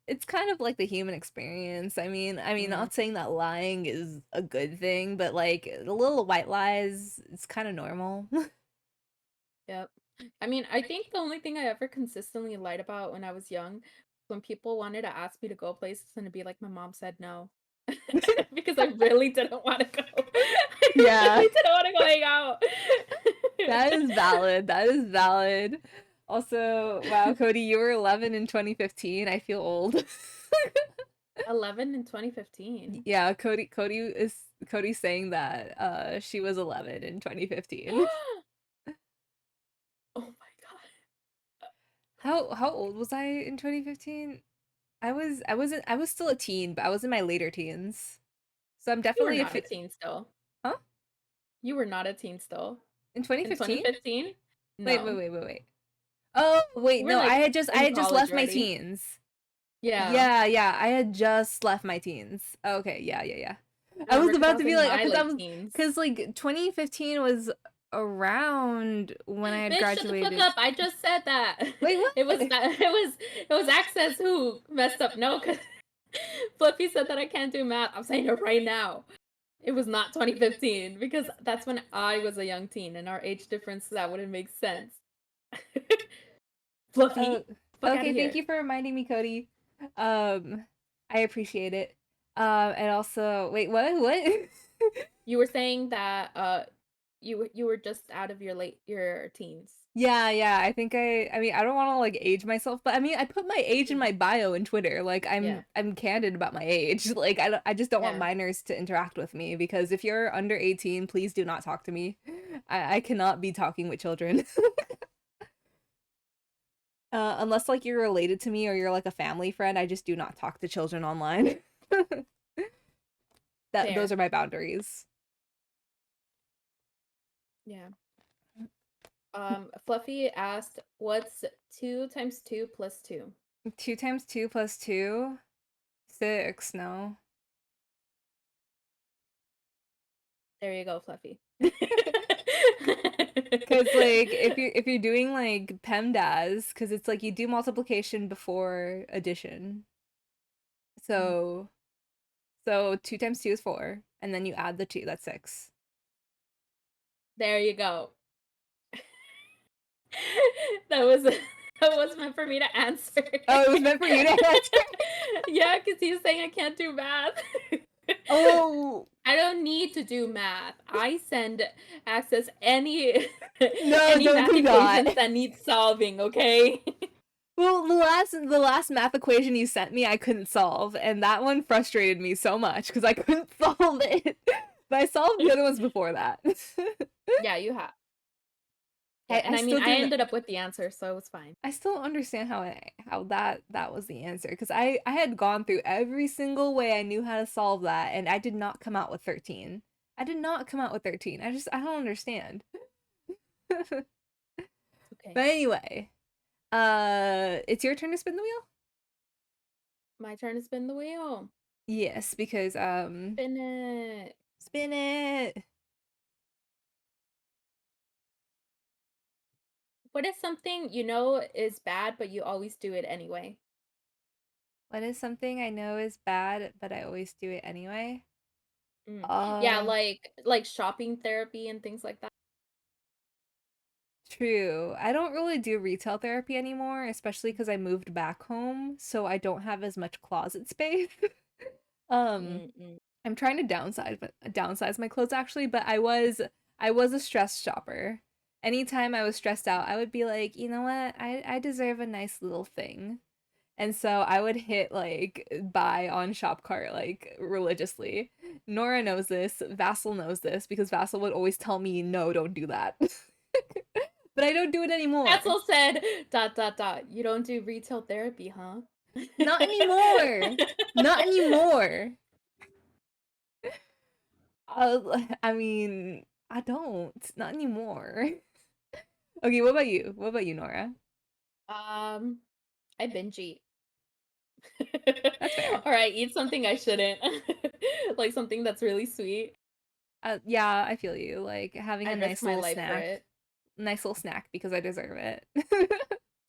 it's kind of like the human experience. I mean, Mm, not saying that lying is a good thing, but like the little white lies, it's kind of normal. yep. I mean, I think the only thing I ever consistently lied about when I was young, when people wanted to ask me to go places and to be like, my mom said no. Because I really didn't want to go. I Yeah, really didn't want to go hang out. that is valid. That is valid. Also, wow, Cody, you were 11 in 2015. I feel old. 11 in 2015. Yeah, Cody's saying that she was 11 in 2015. Oh my god. How old was I in 2015? I was still a teen, but I was in my later teens. So I'm You were definitely a not a fi teen still. huh? You were not a teen still. In In 2015? 2015? Wait, wait, No. wait, wait, wait. Oh, wait, You were no, like I in had just college left my already. teens. Yeah. Yeah, yeah, I had just left my teens. Okay, yeah, yeah, yeah. I was Remember, because I about was to be in like, my late teens. cause like 2015 was around when I had Bitch, shut the fuck graduated. up. I just said that. Wait, It was what? that it was Access who messed up. No, because Flippy said that I can't do math. I'm saying it right now. It was not 2015 because that's when I was a young teen and our age difference that wouldn't make sense. Oh, Fluffy, fuck out okay, of thank here. you for reminding me, Cody. Um, I appreciate it. And also, wait, what? You were saying that you were just out of your teens. Yeah, yeah. I mean, I don't want to like age myself, but I mean, I put my age in Mm. my bio in Twitter. Like Yeah. I'm candid about my age. Like I just don't want Yeah. minors to interact with me because if you're under 18, please do not talk to me. I cannot be talking with children. Unless like you're related to me or you're like a family friend, I just do not talk to children online. That those Fair. are my boundaries. Yeah. Fluffy asked, "What's 2 times 2 plus 2?" 2 times 2 plus 2, 6, no. There you go, Fluffy. Cause like if you're doing like PEMDAS, cause it's like you do multiplication before addition. Mm, So so 2 times 2 is 4, and then you add the 2, that's 6. there you go. That was that was meant for me to answer. Oh, it was meant for you to answer. Yeah, because he's saying I can't do math. Oh I don't need to do math. I send Access any no, any don't math do equations that. that need solving, okay? Well, the last math equation you sent me, I couldn't solve, and that one frustrated me so much because I couldn't solve it. But I solved the other ones before that. Yeah, you have. Yeah, I, and I I mean, still I didn't ended up with the answer, so it was fine. I still don't understand how that was the answer because I had gone through every single way I knew how to solve that, and I did not come out with 13. I did not come out with 13. I don't understand. But It's okay. anyway, it's your turn to spin the wheel. My turn to spin the wheel. Yes, because Spin it. spin it. What is something you know is bad, but you always do it anyway? What is something I know is bad, but I always do it anyway? Mm. Yeah, Uh, like shopping therapy and things like that. True. I don't really do retail therapy anymore, especially because I moved back home, so I don't have as much closet space. Um, Mm-mm. I'm trying to downsize my clothes actually, but I was a stress shopper. Anytime I was stressed out, I would be like, you know what? I deserve a nice little thing. And so I would hit like buy on Shopcart like religiously. Nora knows this, Vassal knows this because Vassal would always tell me, no, don't do that. But I don't do it anymore. Axel said, dot, dot, dot. You don't do retail therapy, huh? Not anymore. Not anymore. I mean, I don't. Not anymore. Okay, what about you? What about you, Nora? um, I binge eat. That's fair. Or I eat something I shouldn't. Like something that's really sweet. Yeah, I feel you. Like having a I'd risk my life for it. nice little snack because I deserve it.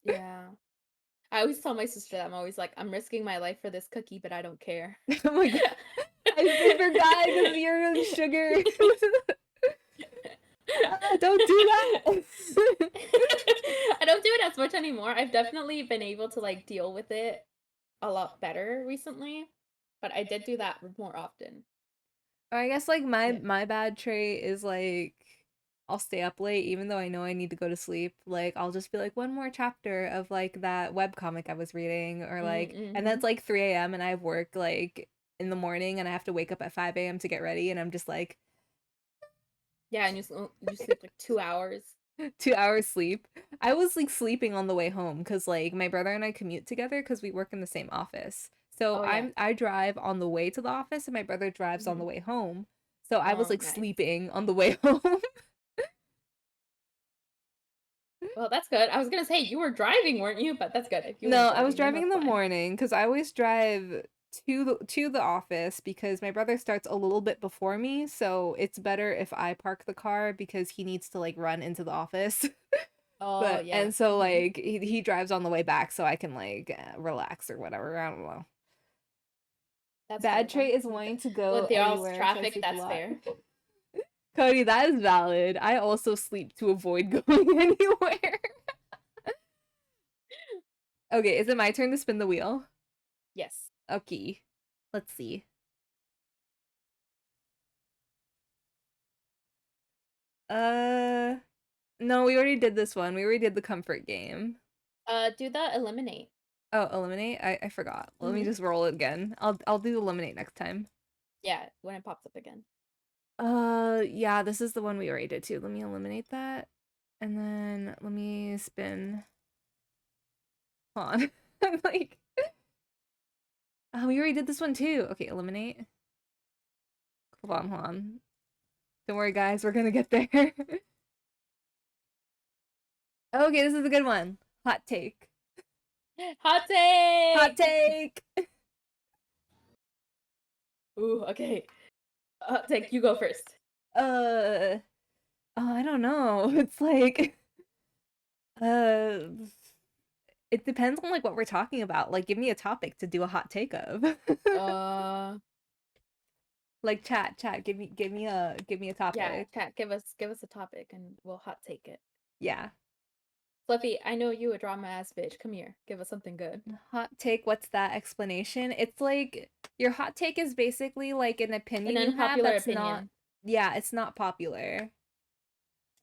Yeah. I always tell my sister that I'm always like, I'm risking my life for this cookie, but I don't care. Oh my god, I forgot because you're in sugar. Don't do that. I don't do it as much anymore. I've definitely been able to like deal with it a lot better recently, but I did do that more often. Or I guess like my Yeah. my bad trait is like I'll stay up late even though I know I need to go to sleep. Like I'll just be like one more chapter of like that web comic I was reading or like and Mm-hmm. that's like 3 a.m. and I have work like in the morning and I have to wake up at 5 a.m. to get ready and I'm just like Yeah, and you sleep like 2 hours. 2 hours sleep. I was like sleeping on the way home because like my brother and I commute together because we work in the same office. So Oh yeah. I drive on the way to the office and my brother drives on Hmm. the way home. So I was Oh, like nice. sleeping on the way home. Well, that's good. I was gonna say you were driving, weren't you? But that's good. If you No, weren't I was driving, then driving in that's the fine. morning because I always drive to the office because my brother starts a little bit before me, so it's better if I park the car because he needs to like run into the office. Oh But yeah. and so Hmm. like he drives on the way back so I can like relax or whatever. I don't know. That's fair Bad then. trait is wanting to go With y'all's anywhere. Should I traffic, sleep a that's lot? fair. Cody, that is valid. I also sleep to avoid going anywhere. Okay, is it my turn to spin the wheel? Yes. Okay. Let's see. Uh no, we already did this one. We already did the comfort game. Do the eliminate. Oh, eliminate? I forgot. Let me Hmm. just roll it again. I'll do eliminate next time. Yeah, when it pops up again. Yeah, this is the one we already did too. Let me eliminate that. And then let me spin. Hold on. I'm like, oh, we already did this one too. Okay, eliminate. Hold on. Don't worry, guys. We're gonna get there. Okay, this is a good one. Hot take. Hot Hot take. take. Ooh, okay. Hot take. You go first. Uh, oh, I don't know. It's like, uh, it depends on like what we're talking about. Like, give me a topic to do a hot take of. Uh, Like, chat. Give me a yeah. topic. Chat. Give us a topic, and we'll hot take it. Yeah. Fluffy, I know you a drama ass bitch. Come here. Give us something good. Hot take, what's that explanation? It's like your hot take is basically like an An opinion you have unpopular that's not, opinion. yeah, it's not popular.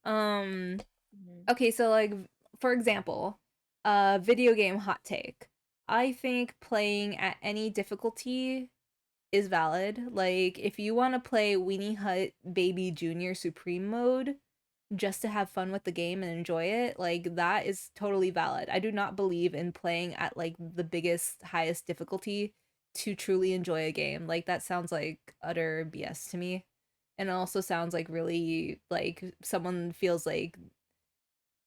Um, Mhm. okay, so like for example, video game hot take. I think playing at any difficulty is valid. Like if you want to play Weenie Hut Baby Junior Supreme mode just to have fun with the game and enjoy it, like that is totally valid. I do not believe in playing at like the biggest, highest difficulty to truly enjoy a game. Like that sounds like utter BS to me. And it also sounds like really like someone feels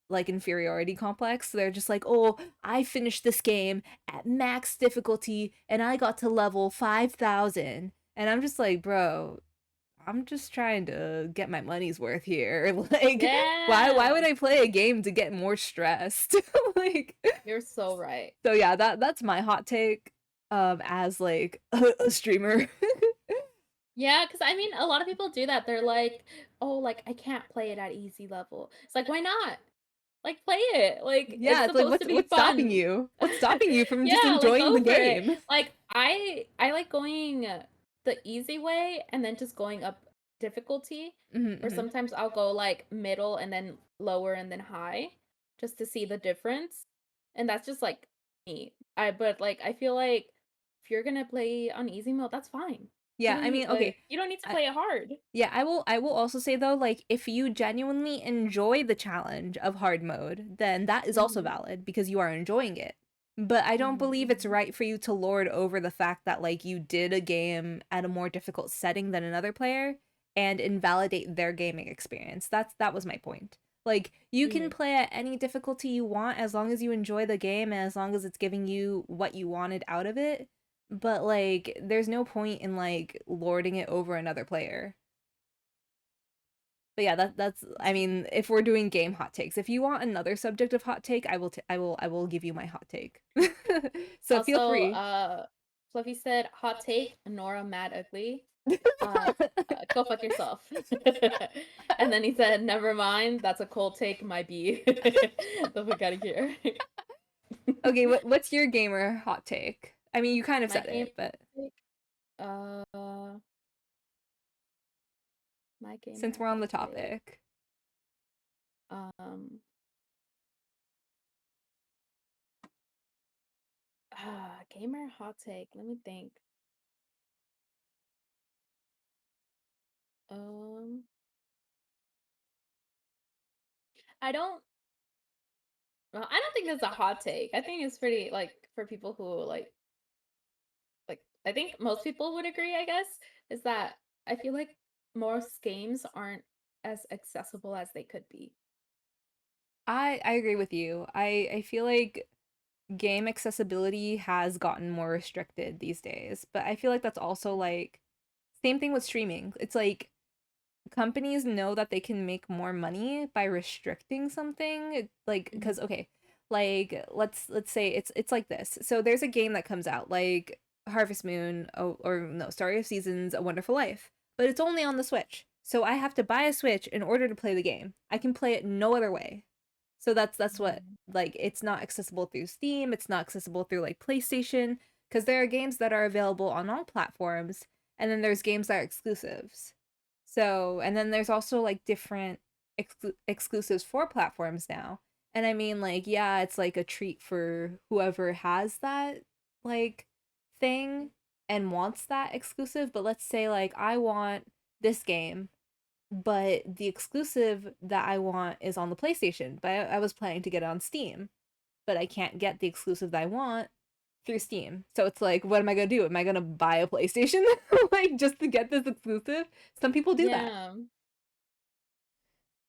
like inferiority complex. They're just like, "Oh, I finished this game at max difficulty and I got to level 5,000." And I'm just like, "Bro, I'm just trying to get my money's worth here. Like, why Yeah. would I play a game to get more stressed?" Like, You're so right. so yeah, that's my hot take as like a streamer. Yeah, because I mean, a lot of people do that. They're like, "Oh, like I can't play it at easy level." It's like, why not? Like, play it. Like, Yeah, it's it's like supposed to be what's stopping fun. you? What's stopping you from just Yeah, like enjoying the go for it. game? Like, I like going the easy way and then just going up difficulty. Hmm. Or Hmm. sometimes I'll go like middle and then lower and then high, just to see the difference. And that's just like me. But like I feel like if you're gonna play on easy mode, that's fine. You Yeah, don't I need mean, okay. you don't need to I, play it hard. yeah, I will also say though, like if you genuinely enjoy the challenge of hard mode, then that is also Mhm. valid because you are enjoying it. But I don't Mhm. believe it's Mhm. right for you to lord over the fact that like you did a game at a more difficult setting than another player and invalidate their gaming experience. That was my point. Like, you can Hmm. play at any difficulty you want as long as you enjoy the game and as long as it's giving you what you wanted out of it. But, like, there's no point in, like, lording it over another player. But yeah, that's I mean, if we're doing game hot takes, if you want another subject of hot take, I will give you my hot take. So feel Also, free. Fluffy said, "Hot take, Nora mad ugly." Uh, Go fuck yourself. And then he said, "Never mind, that's a cold take, might be." The fuck out of here. Okay, what's your gamer hot take? I mean, you kind of My said game it, but take, uh, my since gamer we're on hot the take. topic, Um, Gamer hot take. Let me think. Um, I don't. Well, I don't think that's a hot take. I think it's pretty like for people who like. I think most people would agree. I guess is that I feel like most games aren't as accessible as they could be. I agree with you. I feel like game accessibility has gotten more restricted these days, but I feel like that's also like same thing with streaming. It's like companies know that they can make more money by restricting something like Mm-hmm. because okay, like let's say it's like this. So there's a game that comes out like Harvest Moon, or no, Story of Seasons, A Wonderful Life, but it's only on the Switch, so I have to buy a Switch in order to play the game. I can play it no other way. So that's what, Mm-hmm. like, it's not accessible through Steam, it's not accessible through like PlayStation, because there are games that are available on all platforms, and then there's games that are exclusives. So, and then there's also like different exclusives for platforms now. And I mean, like, yeah, it's like a treat for whoever has that like thing and wants that exclusive, but let's say like I want this game, but the exclusive that I want is on the PlayStation, but I was planning to get it on Steam, but I can't get the exclusive that I want through Steam. So it's like, what am I gonna do? Am I gonna buy a PlayStation like just to get this exclusive? Some people do that. Yeah.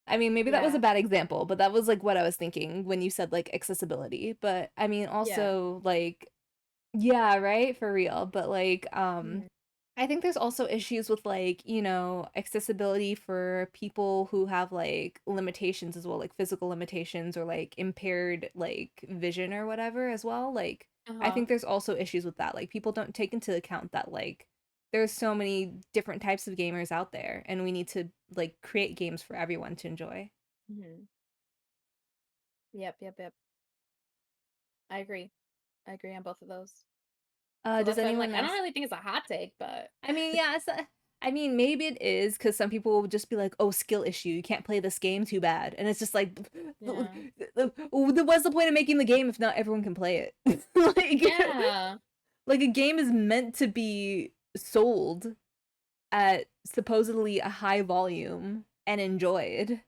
I mean, maybe that was a Yeah. bad example, but that was like what I was thinking when you said like accessibility. But I mean, Yeah. also like, yeah, right, for real. But like, Mhm. I think there's also issues with like, accessibility for people who have like limitations as well, like physical limitations or like impaired like vision or whatever as well. Like, I Uh-huh. think there's also issues with that. Like, people don't take into account that like there's so many different types of gamers out there and we need to like create games for everyone to enjoy. Mhm. Yep, yep, yep. I agree. I agree on both of those. So Does that's why I'm anyone like, I don't else? really think it's a hot take, but I mean, yeah, I mean, maybe it is because some people will just be like, "Oh, skill issue. You can't play this game. Too bad." And it's just like, yeah. what's the point of making the game if not everyone can play it? like, Yeah. like a game is meant to be sold at supposedly a high volume and enjoyed.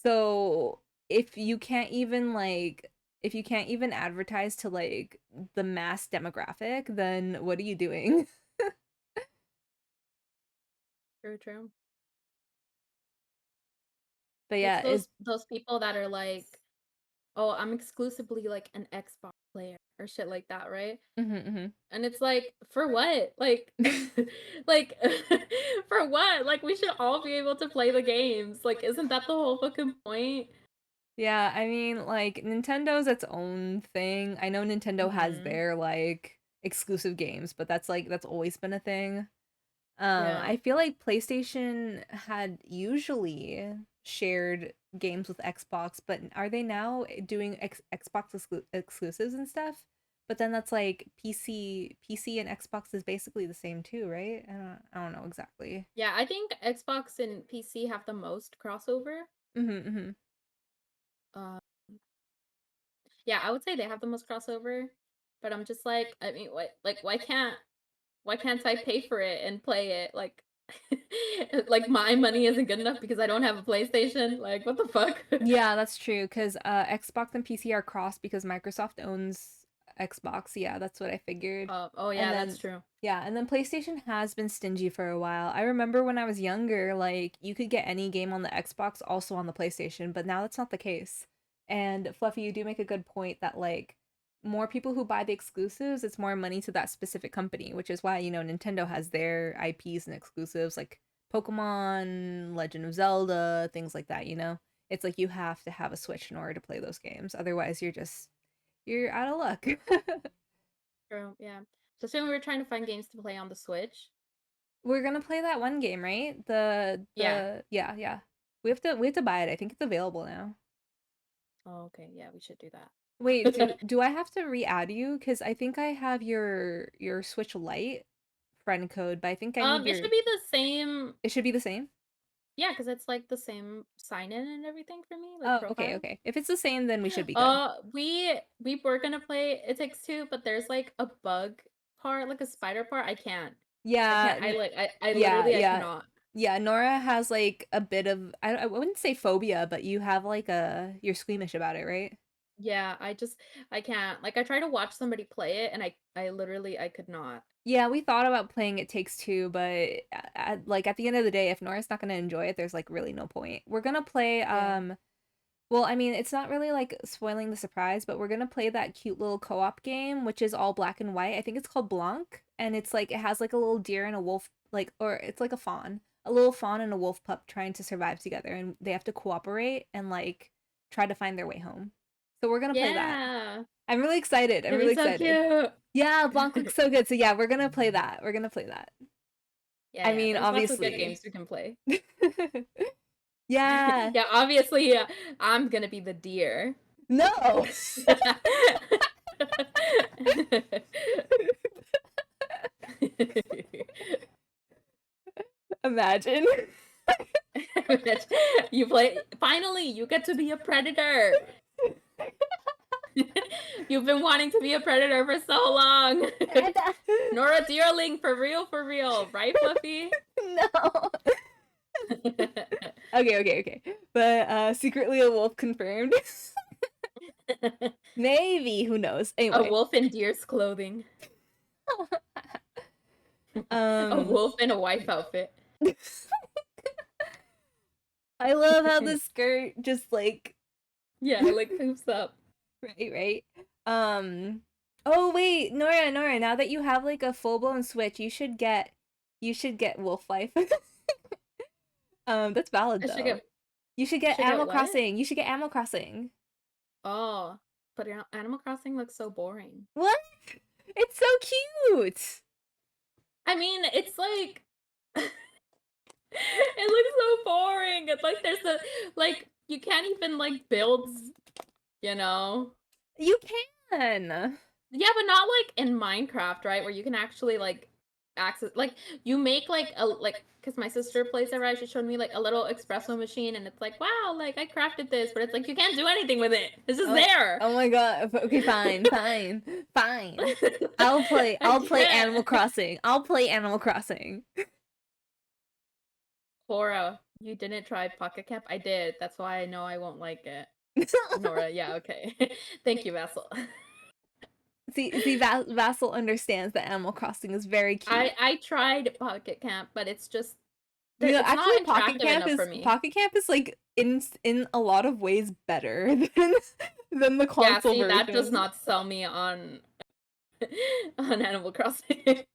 So if you can't even like, if you can't even advertise to like the mass demographic, then what are you doing? True, true. But It's yeah, is those people that are like, "Oh, I'm exclusively like an Xbox player" or shit like that, right? mm-hmm, And it's like, for what? Like mm-hmm. like for what? Like we should all be able to play the games. Like isn't that the whole fucking point? Yeah, I mean, like Nintendo's its own thing. I know Nintendo has Mhm. their like exclusive games, but that's always been a thing. Yeah. I feel like PlayStation had usually shared games with Xbox, but are they now doing Xbox exclusives and stuff? But then that's like PC and Xbox is basically the same too, right? I don't know exactly. Yeah, I think Xbox and PC have the most crossover. Mm-hmm, mm-hmm. Uh, yeah, I would say they have the most crossover, but I'm just like, I mean, what like why can't I pay for it and play it? Like like my money isn't good enough because I don't have a PlayStation. Like what the fuck? Yeah, that's true. Because Xbox and PC are crossed because Microsoft owns. Xbox. Yeah, that's what I figured. Oh And yeah, that's then true. yeah, and then PlayStation has been stingy for a while. I remember when I was younger, like you could get any game on the Xbox also on the PlayStation, but now that's not the case. And Fluffy, you do make a good point that like more people who buy the exclusives, it's more money to that specific company, which is why, Nintendo has their IPs and exclusives like Pokemon, Legend of Zelda, things like that. It's like you have to have a Switch in order to play those games. Otherwise, you're out of luck. True, yeah. So soon we were trying to find games to play on the Switch. We're gonna play that one game, right? Yeah. Yeah, yeah. We have to buy it. I think it's available now. Oh, okay. Yeah, we should do Wait, do that. do I have to re-add you? Because I think I have your Switch Lite friend code, but I think I need It your. should be the same. It should be the same. Yeah, because it's like the same sign in and everything for me, like Oh, okay, profile. okay. If it's the same, then we should be good. We were gonna play It Takes Two, but there's like a bug part, like a spider part. I can't. I Yeah, can't. I yeah, literally I yeah, cannot. yeah. Nora has like a bit of I wouldn't say phobia, but you have like you're squeamish about it, right? Yeah, I can't. Like I try to watch somebody play it and I literally I could not. Yeah, we thought about playing It Takes Two, but like at the end of the day, if Nora's not gonna enjoy it, there's like really no point. We're gonna play Yeah. well, I mean, it's not really like spoiling the surprise, but we're gonna play that cute little co-op game, which is all black and white. I think it's called Blanc, and it's like it has like a little deer and a wolf, like or it's like a little fawn and a wolf pup trying to survive together, and they have to cooperate and like try to find their way home. So we're gonna play that. Yeah. I'm really excited. I'm It'd really be so excited. cute. Yeah, Blanc looks so good. So yeah, we're gonna play that. We're gonna play that. Yeah, I yeah. mean, There's lots of good obviously. games we can play. Yeah. Yeah, obviously, yeah, I'm gonna be the deer. No. Imagine. You play finally you get to be a predator. You've been wanting to be a predator for so long. Nora Deerling for real, right, Fluffy? No. Okay, okay, okay. But secretly a wolf confirmed. Maybe, who knows? A Anyway. wolf in deer's clothing. A um wolf in a wife outfit. I love how the skirt just like Yeah, like hoops up. right, right. Oh wait, Nora, now that you have like a full-blown Switch, you should get Wolf Life. That's valid I should though. get You should get should get Animal what? Crossing. You should get Animal Crossing. Oh, but Animal Crossing looks so boring. What? It's so cute. I mean, it's like it looks so boring. It's like there's a like you can't even like build, you know. You can. Yeah, but not like in Minecraft, right? Where you can actually like access like you make like a like because my sister plays it, right? She showed me like a little espresso machine and it's like, wow, like I crafted this, but it's like you can't do anything with it. It's just Oh, there. oh my god. Okay, fine, fine, fine. I'll play. I I'll play can't. Animal Crossing. I'll play Animal Crossing. Cora, you didn't try Pocket Camp? I did. That's why I know I won't like it. Nora, yeah, okay. Thank you, Vassal. See, Vassal understands that Animal Crossing is very cute. I tried Pocket Camp, but it's just it's Actually, not interactive enough for me. Pocket Camp is like in a lot of ways better than the Yeah, console see, that does version. not sell me on on Animal Crossing.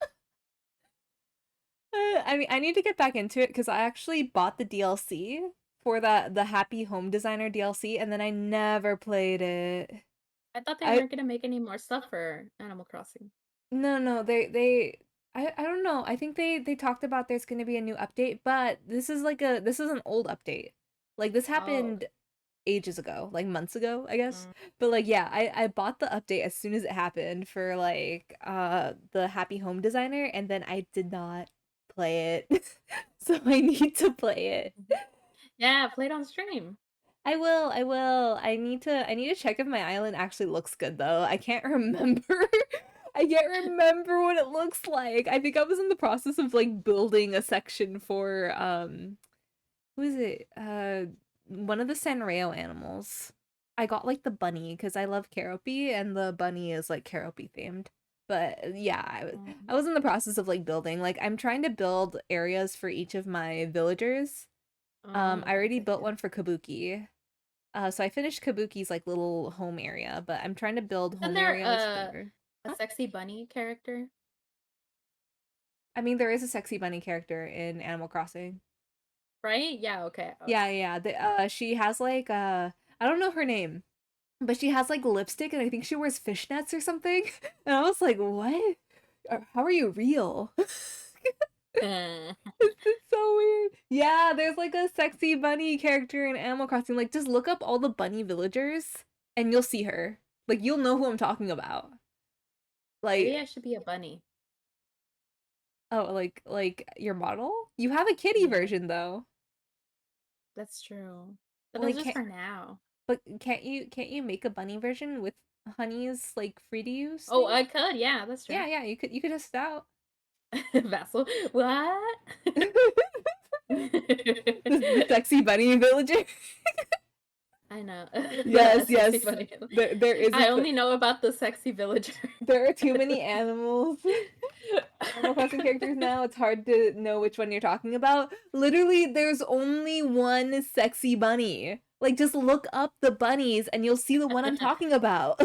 I mean, I need to get back into it because I actually bought the DLC for the Happy Home Designer DLC, and then I never played it. I thought they I weren't gonna make any more stuff for Animal Crossing. No, they I don't know. I think they talked about there's going to be a new update, but this is an old update. Like this Oh, happened okay. ages ago, like months ago, I guess. Mm. But like yeah, I bought the update as soon as it happened for like the Happy Home Designer, and then I did not play it. So I need to play it. Mhm. Yeah, play it on stream. I will. I need to check if my island actually looks good though. I can't remember. I can't remember what it looks like. I think I was in the process of like building a section for who is it? One of the Sanrio animals. I got like the bunny because I love Keroppi and the bunny is like Keroppi themed. But yeah, I was in the process of like building. Like I'm trying to build areas for each of my villagers. I Okay, already okay, built okay. one for Kabuki. So I finished Kabuki's like little home area, but I'm trying to build Isn't home there areas for. a Huh? sexy bunny character? I mean, there is a sexy bunny character in Animal Crossing. Right? Yeah, okay. I was Yeah, yeah. She has like I don't know her name, but she has like lipstick, and I think she wears fishnets or something. And I was like, what? How are you real? It's so weird. Yeah, there's like a sexy bunny character in Animal Crossing. Like, just look up all the bunny villagers, and you'll see her. Like, you'll know who I'm talking about. Maybe Like, I should be a bunny. oh, like your model? You have a kitty Yeah, version though. that's true. But that's Like, just can't for now. but can't you make a bunny version with Honey's like free to use Oh, thing? I could. Yeah, that's true. Yeah, yeah, you could test it out. Vassal. What? The sexy bunny villager. I know. Yes, The sexy yes. bunny. There is I only know about the sexy villager. there are too many animals. Animal Crossing characters now. It's hard to know which one you're talking about. Literally, there's only one sexy bunny. Like, just look up the bunnies and you'll see the one I'm talking about.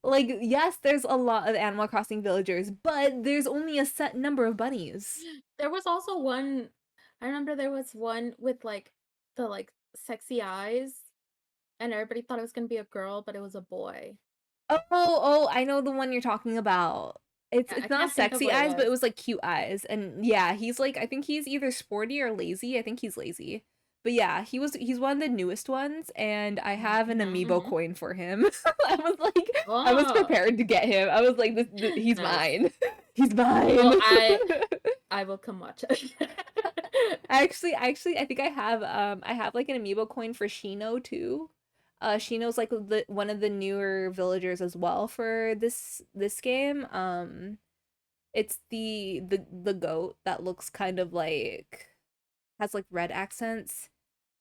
Like, yes, there's a lot of Animal Crossing villagers, but there's only a set number of bunnies. There was also one. I remember there was one with like the like sexy eyes, and everybody thought it was gonna be a girl, but it was a boy. Oh, I know the one you're talking about. It's Yeah, I it's not can't think of sexy what it eyes, but it was. was like cute eyes. And yeah, he's like I think he's either sporty or lazy. I think he's lazy. But yeah, he's one of the newest ones and I have an Mm-hmm, amiibo mm-hmm. coin for him. I was Oh, prepared to get him. I was like this he's nice. mine. He's mine. Well, I will come watch it. I think I have like an amiibo coin for Shino too. Shino's like one of the newer villagers as well for this game. It's the goat that looks kind of like has like red accents.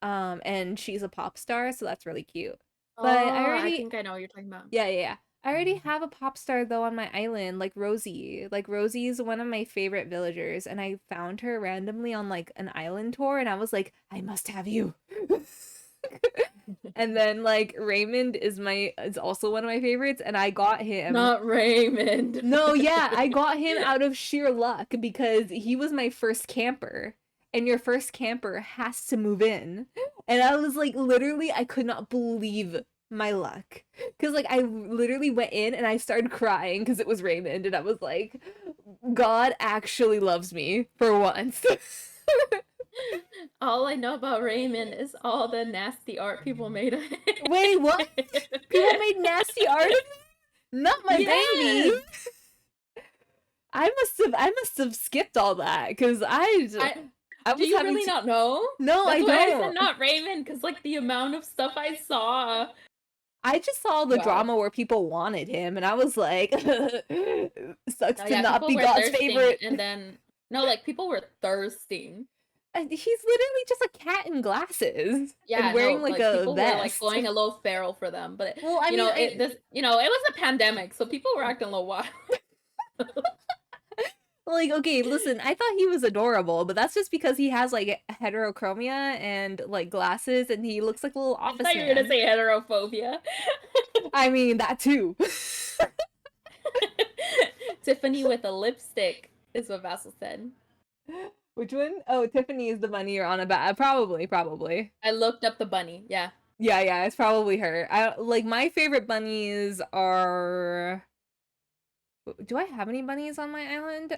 And she's a pop star, so that's really cute. But I Oh, I already think I know what you're talking about. yeah, yeah, yeah. I already have a pop star though on my island, like Rosie. Like Rosie is one of my favorite villagers, and I found her randomly on like an island tour, and I was like, I must have you. And then like Raymond is also one of my favorites, and I got him. Not Raymond. No, yeah, I got him out of sheer luck because he was my first camper. And your first camper has to move in. And I was like, literally, I could not believe my luck. Because, like, I literally went in and I started crying because it was Raymond. And I was like, God actually loves me for once. All I know about Raymond is all the nasty art people made of Wait, what? People made nasty art of me? Not my baby. Yes. I must have skipped all that because I I do was you having really not know? no, I That's why I said don't. not Raymond, because like the amount of stuff I saw. I just saw the Wow. drama where people wanted him, and I was like, sucks Oh to yeah, not people be were God's thirsting, favorite. and then no, like people were thirsting. And he's literally just a cat in glasses and Yeah, wearing no, like like a people were like vest. going a little feral for them, but Well, I you mean, know, it was a pandemic, so people were acting a little wild. like, okay, listen, I thought he was adorable, but that's just because he has like heterochromia and like glasses, and he looks like a little I office thought you were gonna man. say heterophobia. I mean, that too. Tiffany with a lipstick is what Vassal said. Which one? Oh, Tiffany is the bunny you're on about. Probably, probably. I looked up the bunny. Yeah. Yeah, yeah, it's probably her. I like my favorite bunnies are. Do I have any bunnies on my island?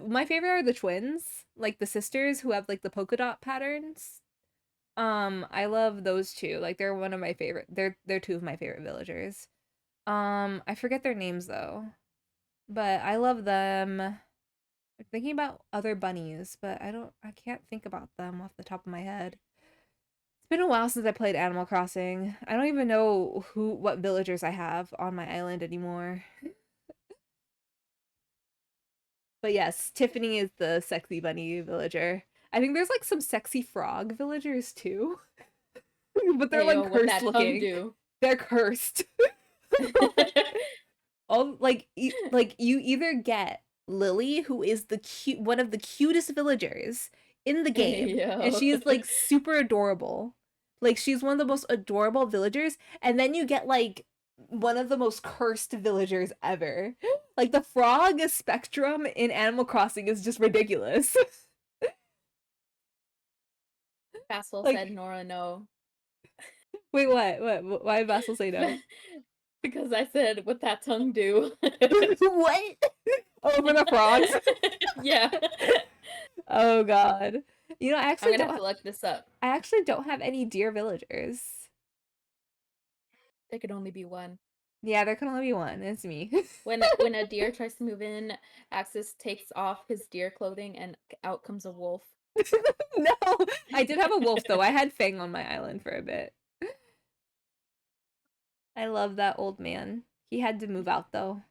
My favorite are the twins, like the sisters who have like the polka dot patterns. I love those two. Like they're one of my favorite. They're two of my favorite villagers. I forget their names though, but I love them. I'm thinking about other bunnies, but I can't think about them off the top of my head. It's been a while since I played Animal Crossing. I don't even know what villagers I have on my island anymore. But yes, Tiffany is the sexy bunny villager. I think there's like some sexy frog villagers too. But they're Hey, like yo, what cursed that tongue looking. do? They're cursed. All like you either get Lily, who is the cute one of the cutest villagers in the game, and Yo. she is like super adorable. Like she's one of the most adorable villagers, and then you get like one of the most cursed villagers ever. Like the frog spectrum in Animal Crossing is just ridiculous. Castle said Like, Nora no. wait, what? What? Why did Vassal say no? Because I said what that tongue do. What? Oh, for the frogs? Yeah. Oh God. You know, I'm gonna have to look this up. I actually don't have any deer villagers. There could only be one. Yeah, there can only be one. It's me. When a deer tries to move in, Axis takes off his deer clothing and out comes a wolf. No, I did have a wolf though. I had Fang on my island for a bit. I love that old man. He had to move out though.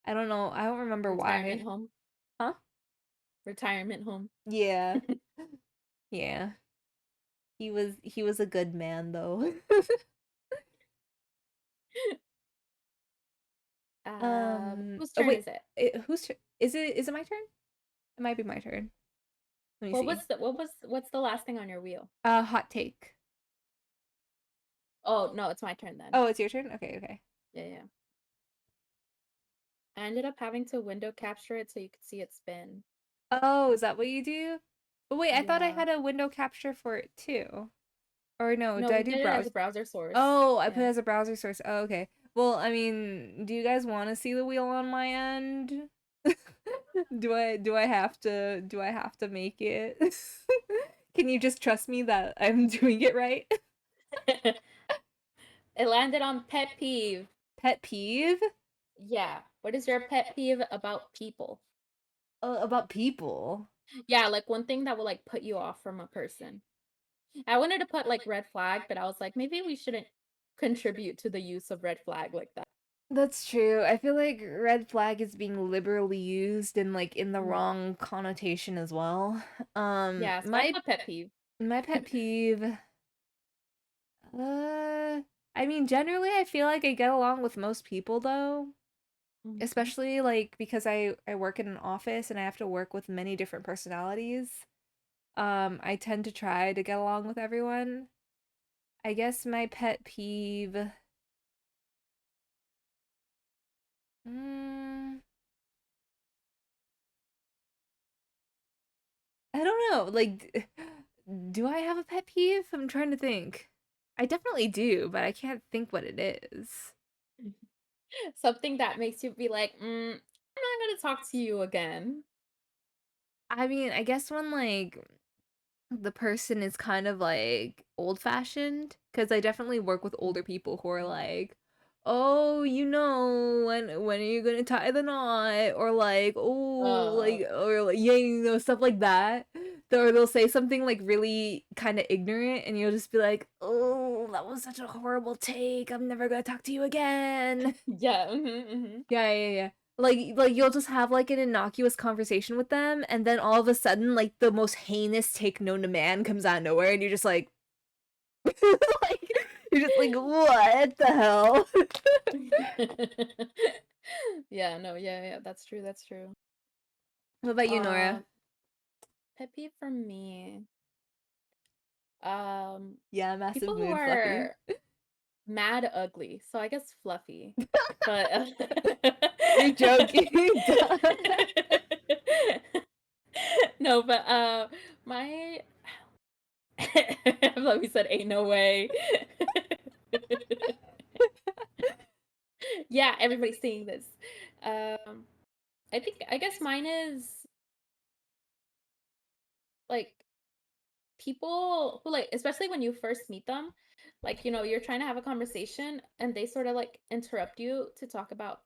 I don't know. I don't remember Retirement why. home. Huh? Retirement home. Yeah. Yeah. He was a good man though. Whose Oh turn wait. is it? Is it my turn? It might be my turn. Let me see. What's the last thing on your wheel? Hot take. Oh no, it's my turn then. Oh, it's your turn? Okay, okay. Yeah, yeah. I ended up having to window capture it so you could see it spin. Oh, is that what you do? But wait, I thought I Yeah. had a window capture for it too. Or no, No, did I we do did it as browse? a browser source. Oh, I put Yeah. it as a browser source. Oh, okay. Well, I mean, do you guys want to see the wheel on my end? Do I have to make it? Can you just trust me that I'm doing it right? It landed on pet peeve. Pet peeve? Yeah. What is your pet peeve about people? About people. Yeah, like one thing that will like put you off from a person. I wanted to put like red flag, but I was like, maybe we shouldn't contribute to the use of red flag like that. That's true. I feel like red flag is being liberally used and like in the Mm. wrong connotation as well. Yeah, so that's My a pet peeve. my pet peeve, uh I mean generally I feel like I get along with most people though, Mhm. especially like because I work in an office and I have to work with many different personalities. I tend to try to get along with everyone. I guess my pet peeve, mm, I don't know. Like, do I have a pet peeve? I'm trying to think. I definitely do, but I can't think what it is. Something that makes you be like, I'm not gonna talk to you again. I mean, I guess when like the person is kind of like old fashioned, because I definitely work with older people who are like, oh, when are you gonna tie the knot? Or like, oh, Uh, like, or like, yeah, stuff like that. Or they'll say something like really kind of ignorant, and you'll just be like, oh, that was such a horrible take. I'm never gonna talk to you again. yeah. Mhm. Yeah, yeah, yeah. Like you'll just have like an innocuous conversation with them, and then all of a sudden, like the most heinous take known to man comes out of nowhere, and you're just like, like you're just like, what the hell? Yeah, no, yeah, yeah, that's true, that's true. What about you, Nora? Um, Pet peeve for me. Um, Yeah, People massive who mood, Fluffy. are mad ugly. So I guess fluffy. But You're joking. Duh. no, but my like we said, ain't no way. Yeah, everybody's seeing this. Um, I guess mine is like people who like, especially when you first meet them, like you're trying to have a conversation and they sort of like interrupt you to talk about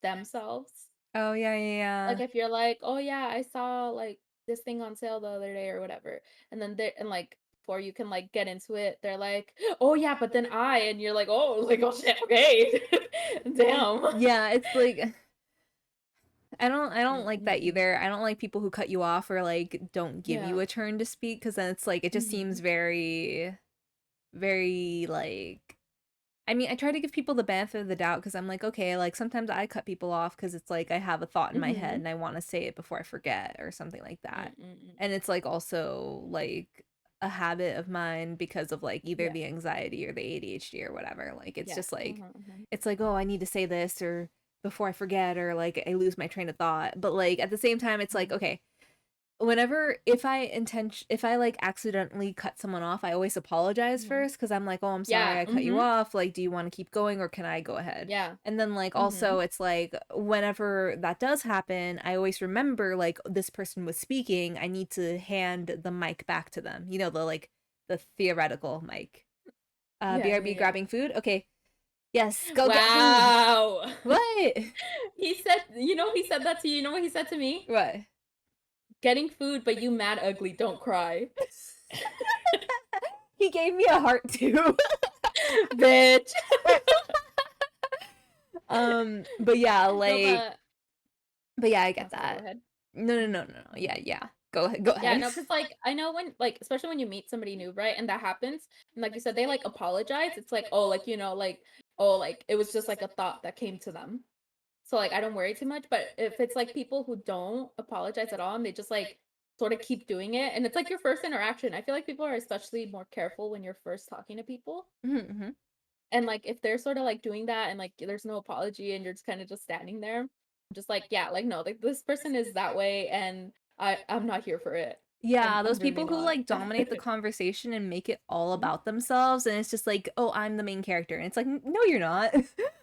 themselves. Oh yeah, yeah, Like yeah. if you're like, "Oh yeah, I saw like this thing on sale the other day or whatever." And then like before you can like get into it, they're like, "Oh yeah, but then I," and you're like, "Oh shit, okay." Damn. Yeah, it's like I don't like that Mm-mm-mm. either. I don't like people who cut you off or like don't give Yeah. you a turn to speak because then it's like it just seems Hmm. very very like I mean, I try to give people the benefit of the doubt because I'm like, okay, like sometimes I cut people off because it's like I have a thought in my head Mhm. and I want to say it before I forget or something like Mm, that. mm, mm. And it's like also like a habit of mine because of like either Yeah. the anxiety or the ADHD or whatever. Like it's Yeah. just like, Mhm, mhm. it's like, oh, I need to say this or before I forget or like I lose my train of thought. But like at the same time, it's like, Mhm. okay, whenever if I like accidentally cut someone off, I always apologize Mhm. first because I'm like, oh, I'm sorry Yeah. I cut you Mhm. off, like do you want to keep going or can I go ahead? Yeah. And then like also Mhm. it's like whenever that does happen, I always remember like this person was speaking, I need to hand the mic back to them, the theoretical mic. Yeah, yeah, BRB yeah. grabbing food. Okay, yes, go get food. Wow. What? He said, he said that to you. You know what he said to me? What? Getting food, but you mad ugly. Don't cry. He gave me a heart too. Bitch. But yeah, No, like, but but yeah, I I'm get sorry, go that. ahead. No, no, no, no, no. Yeah, yeah. Go ahead. Go Yeah, ahead. no, because like I know when like especially when you meet somebody new, right? And that happens, and like you said, they like apologize. It's like, oh, like oh, like it was just like a thought that came to them. So like I don't worry too much. But if it's like people who don't apologize at all and they just like sort of keep doing it, and it's like your first interaction, I feel like people are especially more careful when you're first talking to people. Mm-hmm. And like if they're sort of like doing that and like there's no apology and you're just kind of just standing there, I'm just like, yeah, like no, like this person is that way and I'm not here for it. Yeah, I'm those really people who not. like dominate the conversation and make it all about themselves, and it's just like, oh, I'm the main character, and it's like, no, you're not.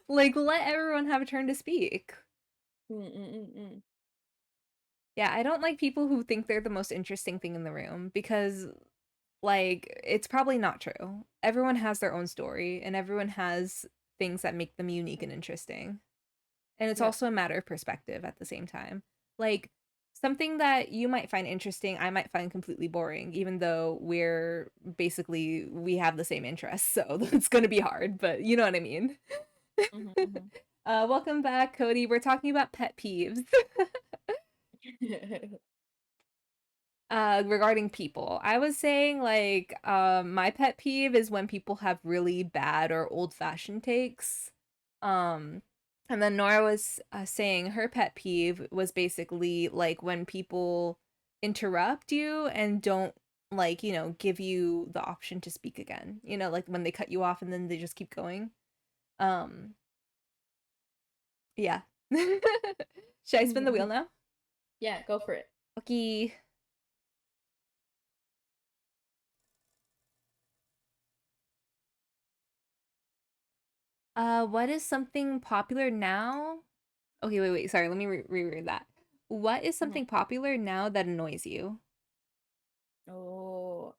Like, let everyone have a turn to speak. Mm, mm, mm, mm. Yeah, I don't like people who think they're the most interesting thing in the room because, like, it's probably not true. Everyone has their own story, and everyone has things that make them unique and interesting. And it's Yeah. also a matter of perspective at the same time. Like something that you might find interesting, I might find completely boring, even though we have the same interests. So it's going to be hard, but you know what I mean. Mhm, mhm. Welcome back, Cody. We're talking about pet peeves regarding people. I was saying like my pet peeve is when people have really bad or old-fashioned takes. Um and then Nora was saying her pet peeve was basically like when people interrupt you and don't like, give you the option to speak again. Like when they cut you off and then they just keep going. Um yeah. Should I spin the wheel now? Yeah, go for it. Okay. What is something popular now? Okay, wait, wait. Sorry, let me reread that. What is Mhm. something popular now that annoys you? Oh,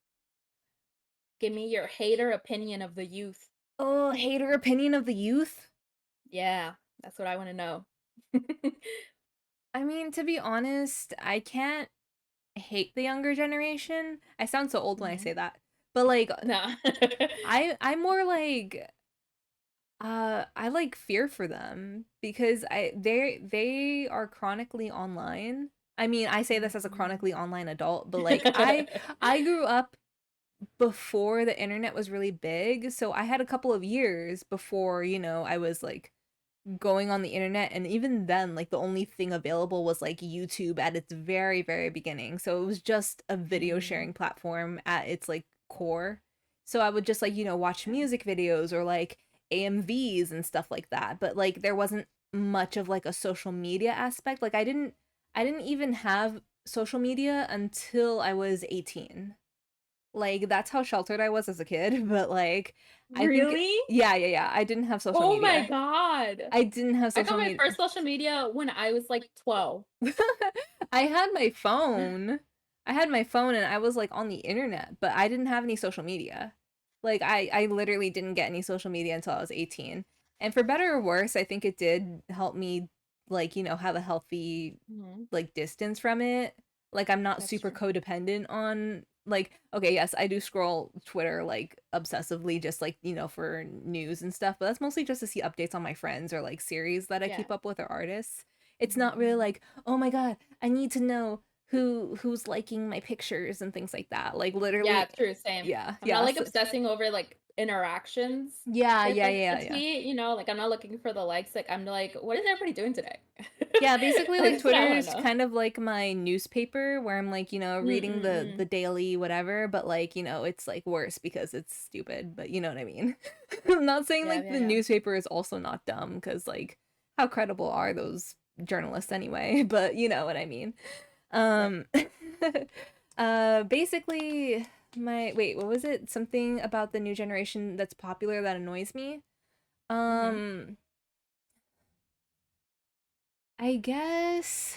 give me your hater opinion of the youth. Oh, hater opinion of the youth? Yeah, that's what I want to know. I mean, to be honest, I can't hate the younger generation. I sound so old when I Mhm. say that. But like Nah. I'm more like I like fear for them because they are chronically online. I mean, I say this as a Mhm. chronically online adult, but like I grew up before the internet was really big. So I had a couple of years before, I was like going on the internet. And even then, like the only thing available was like YouTube at its very, very beginning. So it was just a video Mm, sharing platform at its like core. So I would just like, watch okay. music videos or like AMVs and stuff like that. But like there wasn't much of like a social media aspect. Like I didn't even have social media until I was 18. Like that's how sheltered I was as a kid, but like I think Really? yeah, yeah, yeah. I didn't have social Oh my media. god. I didn't have I got social my media. first social media when I was like 12. I had my phone. I had my phone and I was like on the internet, but I didn't have any social media. Like I literally didn't get any social media until I was 18. And for better or worse, I think it did help me like, have a healthy Mhm. like distance from it. Like I'm not That's super true. codependent on like okay, yes, I do scroll Twitter like obsessively just like, for news and stuff, but that's mostly just to see updates on my friends or like series that I Yeah. keep up with or artists. It's Mhm, not really mhm. like, "Oh my god, I need to know who's liking my pictures and things like that." Like Yeah, literally true, same. yeah, I'm not yeah. like So, obsessing over like interactions Yeah, with yeah, like yeah, a yeah. tweet, you know, like I'm not looking for the likes, like I'm like, what is everybody doing today? Yeah, basically Like like that's what I want to Twitter's know. kind of like my newspaper where I'm like, reading the Mm-mm-mm. daily whatever, but like, it's like worse because it's stupid, but you know what I mean. I'm not saying Yeah, like yeah, the yeah. newspaper is also not dumb because like how credible are those journalists anyway, but you know what I mean. Right. Um basically my wait, what was it? Something about the new generation that's popular that annoys me? Mm-hmm. Um I guess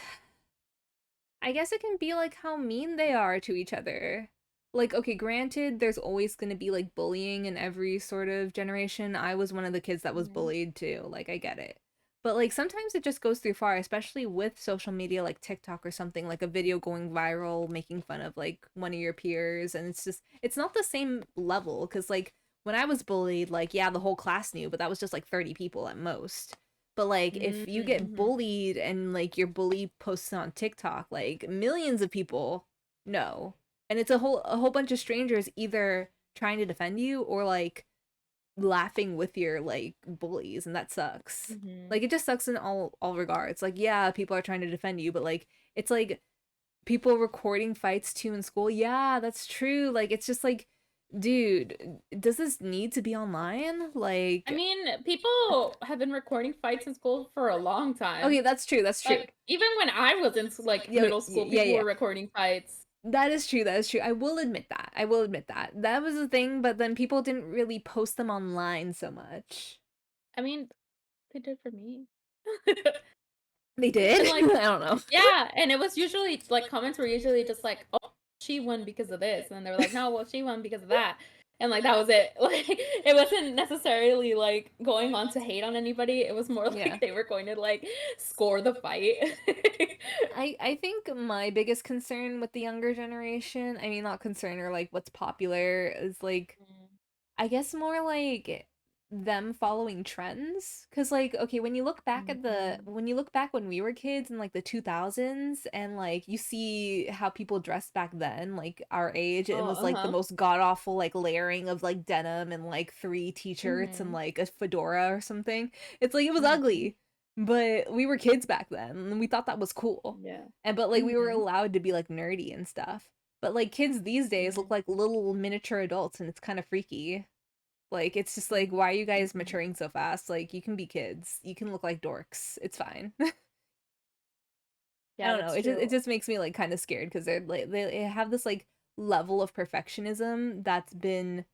I guess it can be like how mean they are to each other. Like, okay, granted, there's always going to be like bullying in every sort of generation. I was one of the kids that was Mm-hmm. bullied too. Like, I get it. But like sometimes it just goes too far, especially with social media like TikTok or something, like a video going viral making fun of like one of your peers. And it's not the same level. Cause like when I was bullied, like, yeah, the whole class knew, but that was just like 30 people at most. But like if you get Mm-hmm. bullied and like your bully posts on TikTok, like millions of people know. And it's a whole bunch of strangers either trying to defend you or like laughing with your like bullies, and that sucks. Mm-hmm. Like it just sucks in all regards. Like yeah, people are trying to defend you, but like it's like people recording fights too in school. Yeah, that's true. Like it's just like dude, does this need to be online? I Like mean, people have been recording fights in school for a long time. okay, that's true. That's true. Like even when I was in like Yeah, middle school, yeah, people yeah. were recording fights. That is true. That is true. I will admit that. I will admit that. That was a thing, but then people didn't really post them online so much. I mean, they did for me. They did? And I like, don't know. yeah, and it was usually like comments were usually just like, "Oh, she won because of this," and they were like, "No, well, she won because of that," and like that was it. Like, it wasn't necessarily like going on to hate on anybody. It was more Yeah. like they were going to like score the fight. I think my biggest concern with the younger generation, I mean not concern or like what's popular is like Mm. I guess more like them following trends cuz like okay Mhm. when you look back when we were kids in like the 2000s and like you see how people dressed back then like our age it Oh, was like the uh-huh. most god awful like layering of like denim and like three t-shirts and Mhm. like a fedora or something. It's like it was Mhm. ugly, but we were kids back then and we thought that was cool. Yeah. And but like we were Mhm. allowed to be like nerdy and stuff. But like kids these days look Mhm. like little miniature adults and it's kind of freaky. Like it's just like Mhm. why are you guys Mhm. maturing so fast? Like you can be kids. You can look like dorks. It's fine. I Yeah, don't know. that's It true. just makes me like kind of scared because they're like they have this like level of perfectionism that's been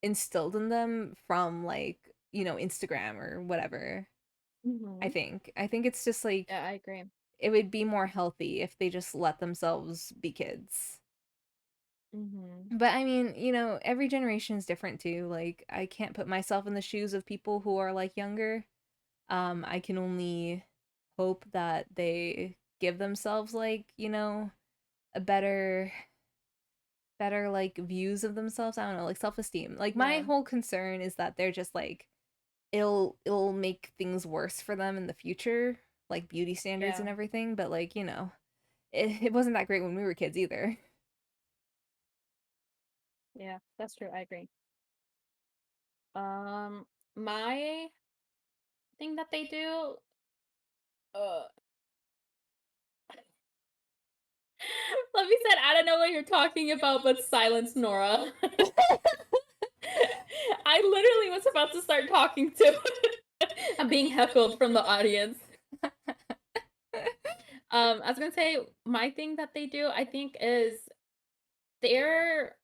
instilled in them from like, Instagram or whatever. I Mhm. think. I think it's just like Yeah, I agree. it would be more healthy if they just let themselves be kids. Mhm. But I mean, every generation is different too. Like I can't put myself in the shoes of people who are like younger. I can only hope that they give themselves like, a better like views of themselves. I don't know, like self-esteem. Like my Yeah. whole concern is that they're just like it'll make things worse for them in the future, like beauty standards Yeah. and everything, but like, it wasn't that great when we were kids either. Yeah, that's true. I agree. Um, my thing that they do, uh, Lovey said, I don't know what you're talking about, but silence Nora. I literally was about to start talking too. I'm being heckled from the audience. I was gonna say my thing that they do, I think, is they're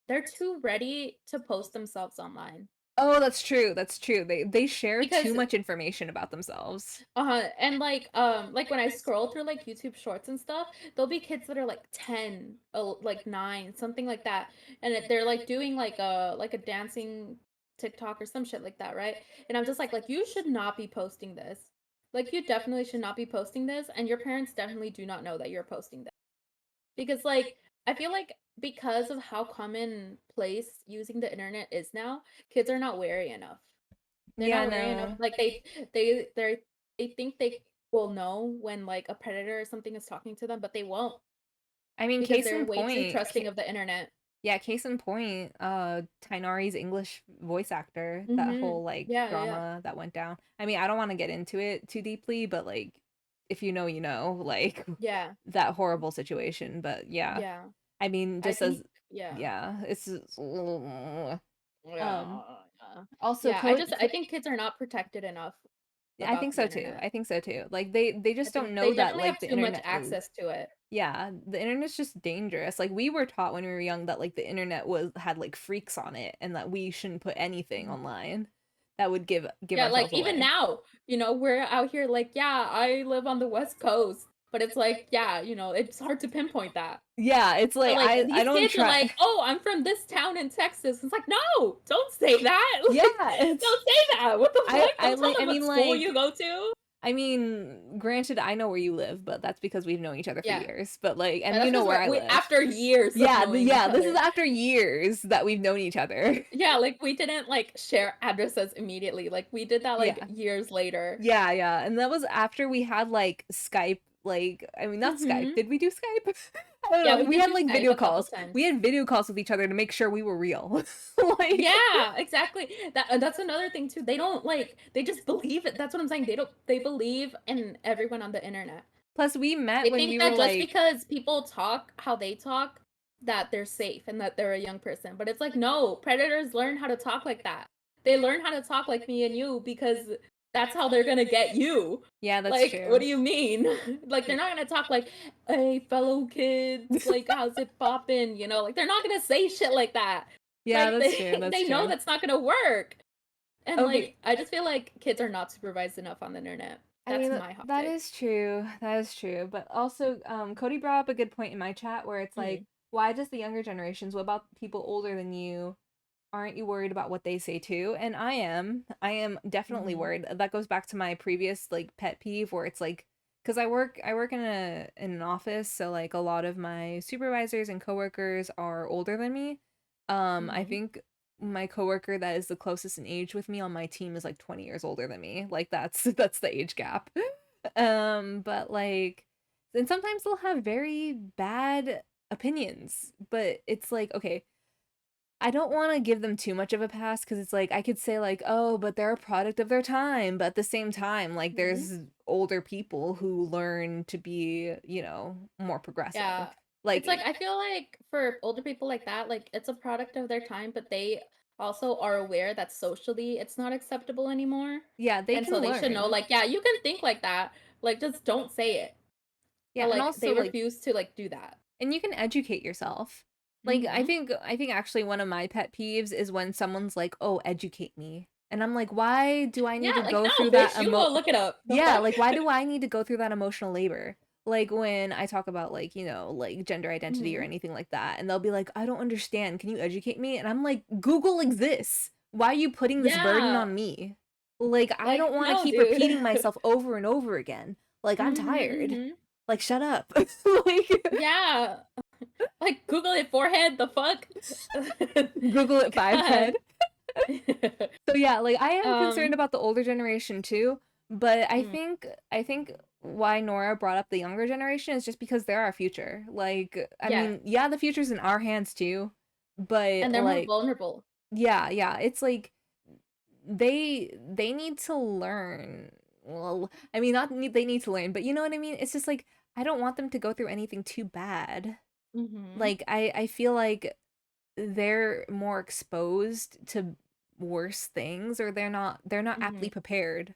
they're too ready to post themselves online. Oh, that's true. That's true. They share too Because much information about themselves. and like when I scroll through like YouTube Shorts and stuff, there'll be kids that are like 10, like 9, something like that, and they're like doing like a dancing TikTok or some shit like that, right? And I'm just like you should not be posting this. Like you definitely should not be posting this, and your parents definitely do not know that you're posting this because like I feel like because of how commonplace using the internet is now, kids are not wary enough. They're Yeah, not wary enough. no. Like they think they will know when like a predator or something is talking to them, but they won't I mean, because case they're in way too point, trusting of the internet. Yeah, case in point, Tainari's English voice actor, that Mhm. whole like Yeah, yeah, yeah. drama that went down. I mean, I don't want to get into it too deeply, but like if you know, you know, like Yeah. that horrible situation. But yeah, Yeah. I mean, I just as think yeah. yeah, it's um Yeah. Yeah. also Yeah, I think kids are not protected enough I about think the so too. internet. I think so too. Like they I just don't think know they that definitely like have the too much internet is access to it. yeah, the internet's just dangerous. Like we were taught when we were young that like the internet was had like freaks on it and that we shouldn't put anything Mhm. online that would give Yeah, like ourselves even away. now, we're out here like, yeah, I live on the West Coast, but it's like, yeah, it's hard to pinpoint that. Yeah, it's But like like I these don't kids are try. like, "Oh, I'm from this town in Texas." It's like, "No, don't say that." Yeah, Like, it's don't say that. What the fuck? I Don't tell like them what school you go to. I mean, granted I know where you live, but that's because we've known each other for Yeah. years. But like And and you that's know because where I we live. after years of Yeah, knowing each yeah, this is other. after years that we've known each other. Yeah, like we didn't like share addresses immediately. Like we did that like Yeah. years later. Yeah, yeah. And that was after we had like Skype, like I mean not Skype. Mhm. Did we do Skype? I don't Yeah, know. we We did had do like Skype video a couple calls. We times. had video calls with each other to make sure we were real. Like Yeah, exactly. That's another thing too. They don't like they just believe it. That's what I'm saying. They believe in everyone on the internet. plus we met They when think we were that just like because people talk how they talk, that they're safe and that they're a young person. But it's like, no, predators learn how to talk like that. They learn how to talk like me and you because that's how they're gonna get you. yeah, that's Like, what true. do you mean? Like, they're not gonna talk like, hey, fellow kids, like, how's it poppin'? Like, they're not gonna say shit like that. Yeah, Like, that's true. they That's know true. that's not gonna work. And, Okay. like, I just feel like kids are not supervised enough on the internet. I That's mean my hot that take. is true. That is true. But also Cody brought up a good point in my chat where it's like Mm, why does the younger generations, what about people older than you, aren't you worried about what they say too? And I am. I am definitely mhm, worried. That goes back to my previous like pet peeve where it's like cuz I work in an office, so like a lot of my supervisors and coworkers are older than me. I mhm. think my coworker that is the closest in age with me on my team is like 20 years older than me. Like that's the age gap. But like and sometimes they'll have very bad opinions, but it's like okay, I don't want to give them too much of a pass because it's like I could say like, oh, but they're a product of their time, but at the same time, like Mhm. there's older people who learn to be, more progressive. Yeah. It's like Like, I feel like for older people like that, like it's a product of their time, but they also are aware that socially it's not acceptable anymore. yeah, they And so can they should know, learn. like, yeah, you can think like that. Like, just don't say it. Yeah, But and like they also like refuse to like do that. and you can educate yourself. Like Hmm. I think actually one of my pet peeves is when someone's like, "Oh, educate me." And I'm like, "Why do I need Yeah, to like go through no, that bitch, you go look it up. The Yeah, fuck? like why do I need to go through that emotional labor? Like when I talk about like, like gender identity or Hmm. anything like that, and they'll be like, "I don't understand. Can you educate me?" And I'm like, "Google exists. Why are you putting this burden Yeah. on me?" Like I Like, don't want to no, keep repeating dude. myself over and over again. Like I'm Hmm. tired. Hmm. Like shut up. Like Yeah. Like Google it forehead, the fuck? Google it five God. head. So yeah, like I am concerned um, about the older generation too, but I mm, think I think why Nora brought up the younger generation is just because they're our future. Like, I yeah, mean, yeah, the future's in our hands too, but and they're more like vulnerable. yeah, yeah, it's like they need to learn. Well, I mean, not need, they need to learn, but you know what I mean? It's just like I don't want them to go through anything too bad. Mhm. Like I feel like they're more exposed to worse things or they're not aptly Mhm. prepared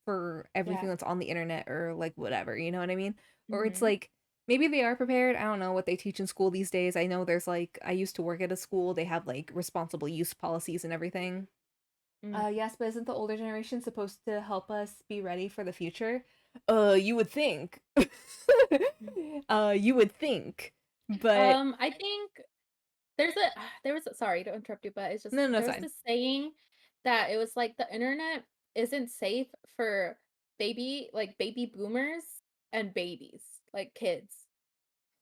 for everything Yeah. that's on the internet or like whatever, you know what I mean? Or it's Mhm. like maybe they are prepared. I don't know what they teach in school these days. I know there's like I used to work at a school, they have like responsible use policies and everything. Mm. Yes, but isn't the older generation supposed to help us be ready for the future? You would think. Mm. You would think. But I think there's a there was a sorry to interrupt you, but it's just no, no, there it's was fine. this saying that it was like the internet isn't safe for baby boomers and babies, like kids,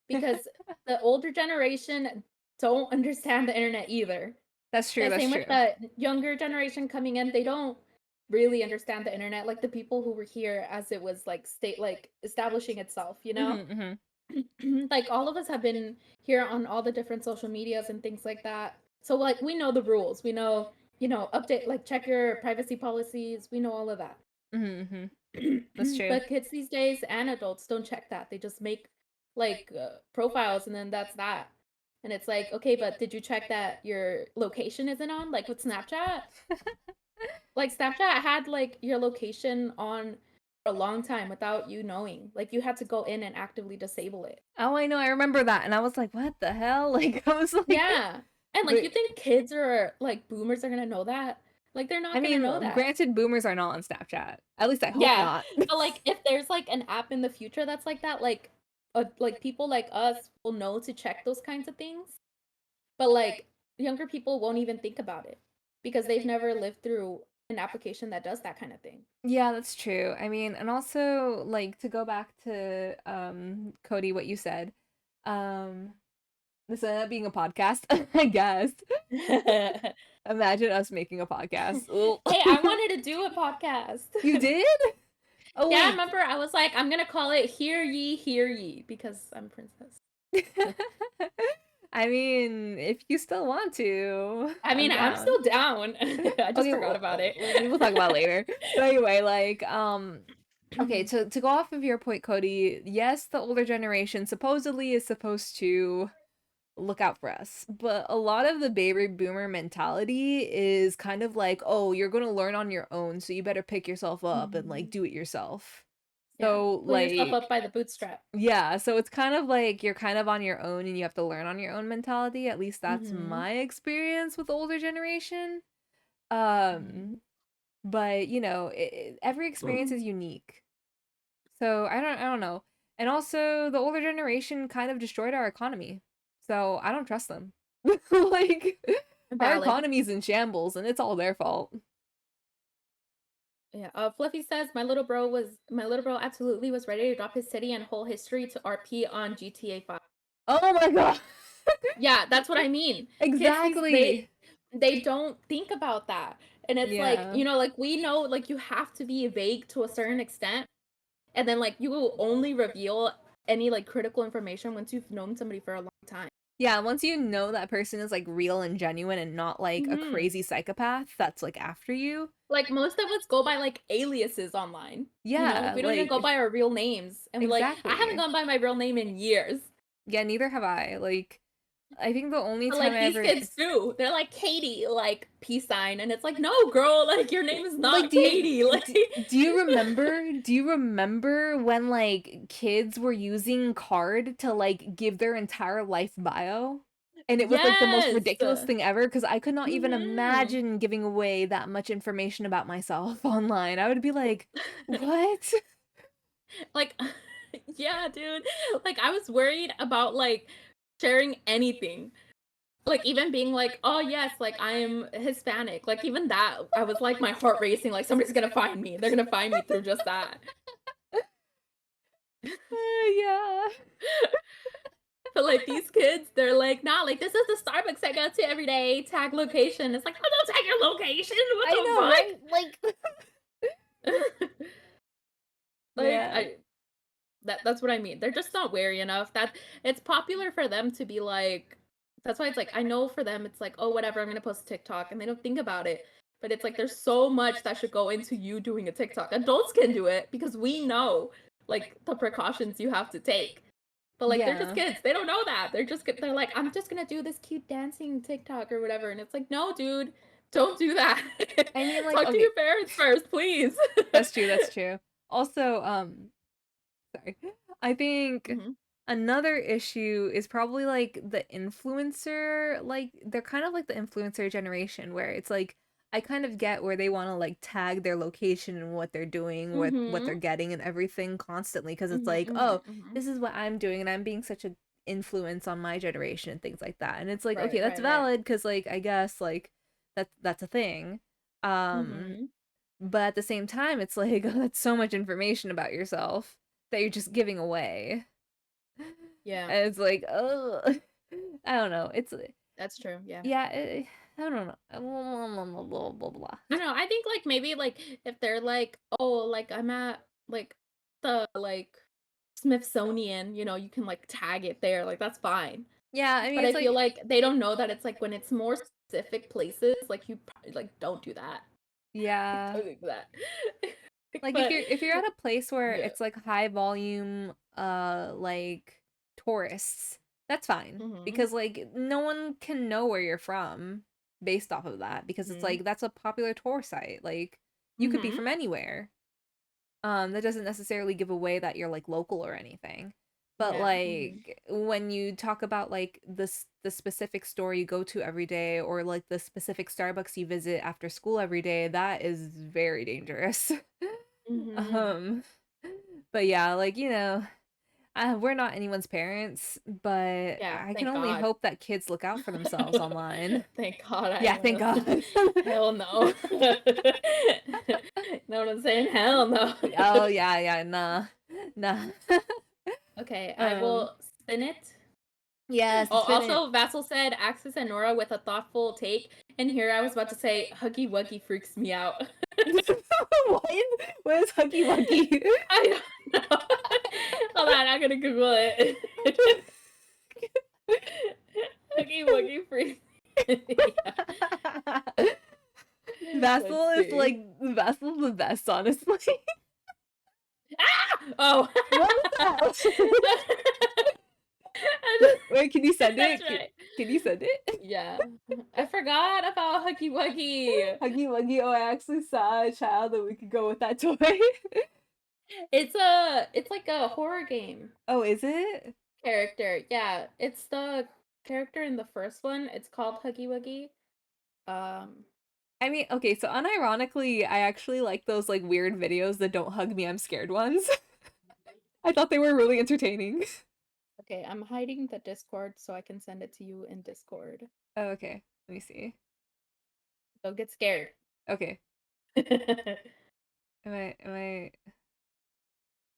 because the older generation don't understand the internet either. That's true, And that's same with true. the younger generation coming in, they don't really understand the internet like the people who were here as it was like state like establishing itself, you know? Mhm, mhm. like all of us have been here on all the different social medias and things like that. So like we know the rules. We know, update like check your privacy policies. We know all of that. Mm-hmm. That's true. But kids these days and adults don't check that. They just make like profiles and then that's that. And it's like, okay, but did you check that your location isn't on? Like with Snapchat? Like Snapchat had like your location on for a long time without you knowing. Like you had to go in and actively disable it. Oh, I know. I remember that, and I was like, "What the hell?" Like, I was like, Yeah. And like you but think kids or like boomers are gonna know that? Like they're I not gonna know mean, that. granted, boomers are not on Snapchat. At least I hope Yeah. not. But like if there's like an app in the future that's like that, like people like us will know to check those kinds of things. But like younger people won't even think about it because they've never lived through an application that does that kind of thing. Yeah, that's true. I mean, and also like to go back to Cody, what you said. Um, this ended up being a podcast, I guess. Hey, Imagine us making a podcast. I wanted to do a podcast. You did? Oh Yeah, I wait. remember I was like, I'm gonna call it Hear Ye, because I'm a princess. I mean, if you still want to, I I'm mean, I'm down. still down. I just Okay, forgot about it. we'll talk about it later. But anyway, like, okay, to go off of your point, Cody, yes, the older generation supposedly is supposed to look out for us, but a lot of the baby boomer mentality is kind of like, oh, you're gonna learn on your own, so you better pick yourself up and like Mhm. do it yourself. Yeah, So pull yourself like, up by the bootstrap. yeah, so it's kind of like you're kind of on your own and you have to learn on your own mentality. At least that's Mhm. my experience with the older generation. Mhm. Um, but every experience Mm. is unique. So I don't know. And also the older generation kind of destroyed our economy. So I don't trust them. Like our Valid. economy's in shambles and it's all their fault. Yeah. Fluffy says my little bro absolutely was ready to drop his city and whole history to RP on GTA 5. Oh my god. Yeah, that's what I mean. Kids these Exactly. they don't think about that. And it's like, Yeah. like we know like you have to be vague to a certain extent. And then like you will only reveal any like critical information once you've known somebody for a long time. Yeah, once you know that person is like real and genuine and not like a Mhm. crazy psychopath that's like after you. Like most of us go by like aliases online. Yeah, We don't even go like by our real names. And like I haven't exactly. gone by my real name in years. Yeah, neither have I. Like I think the only But time like I these ever kids do. They're like Katie, like peace sign, and it's like, no, girl, like your name is like not Katie. Like do you remember when like kids were using card to like give their entire life bio? And it was like the most yes. ridiculous thing ever because I could not even Mhm. imagine giving away that much information about myself online. I would be like, "What?" Like yeah, dude. Like I was worried about like sharing anything. Like even being like, "Oh yes, like I am Hispanic." Like even that I was like my heart racing like somebody's going to find me. They're going to find me through just that. Yeah. But like these kids, they're like, "Nah, like this is the Starbucks I go to every day. Tag location." It's like, "Oh, don't tag your location. I know, What right? Like the fuck?" Like yeah. I that's what I mean. They're just not wary enough. That it's popular for them to be like that's why it's like I know for them it's like, "Oh, whatever, I'm going to post a TikTok." And they don't think about it. But it's like there's so much that should go into you doing a TikTok. Adults can do it because we know like the precautions you have to take. But like they're just Yeah. kids. They don't know that. They're like, I'm just gonna do this cute dancing TikTok or whatever. And it's like, no, dude, don't do that. I mean like Talk to okay, your parents first, please. that's true, that's true. Also, sorry. I think hmm another issue is probably like the influencer, like they're kind of like the influencer generation where it's like I kind of get where they want to like tag their location and what they're doing, what they're hmm getting and everything constantly because it's hmm like, hmm "Oh, hmm this is what I'm doing and I'm being such a influence on my generation and things like that." And it's like, Right, "Okay, that's right, right. valid because like I guess like that's a thing." Um hmm but at the same time, it's like that's so much information about yourself that you're just giving away. Yeah, And it's like, oh, I don't know. It's that's true. Yeah. yeah, I don't know. Blah, blah, blah. I don't know. I think like maybe like if they're like, oh, like I'm at like the like Smithsonian, you can like tag it there, like that's fine. Yeah, I mean But I it's feel like like they don't know that it's like when it's more specific places, like you probably like don't do that. Like, yeah. don't do that. Like But if you're at a place where yeah. it's like high volume like tourists, that's fine Mhm. because like no one can know where you're from based off of that because it's Mhm. like that's a popular tour site. Like you could be Mhm. from anywhere. That doesn't necessarily give away that you're like local or anything. But Yeah. Mhm. like when you talk about like the specific store you go to every day or like the specific Starbucks you visit after school every day, that is very dangerous. Mhm. Um, but yeah, like we're not anyone's parents, but Yeah, I can thank only God. hope that kids look out for themselves online. Thank God I Yeah, am one thank of them. God. Hell no. Know what I'm saying? Hell no. Oh yeah, yeah, nah, nah. Okay, I Um, will spin it. yes, Oh, it's been it. also, Vassal said Axis and Nora with a thoughtful take. And here I was about to say, Huggy Wuggy freaks me out. What? What is Huggy Wuggy? I don't know. Hold on, I'm gonna Google it. Huggy Wuggy freaks me out. Let's see. Vassel's the best, honestly. Ah! Oh. What was that? Wait, can you send That's it? right. Can you send it? Yeah. I forgot about Huggy Wuggy. Huggy Wuggy. Oh, I actually saw a child that we could go with that toy. It's like a horror game Oh, is it? character. Yeah, it's the character in the first one. It's called Huggy Wuggy. Um, I mean, okay, so unironically, I actually like those like weird videos that don't hug me, I'm scared ones. I thought they were really entertaining. okay, I'm hiding the Discord so I can send it to you in Discord. Oh, okay. Let me see. Don't get scared. Okay. Am I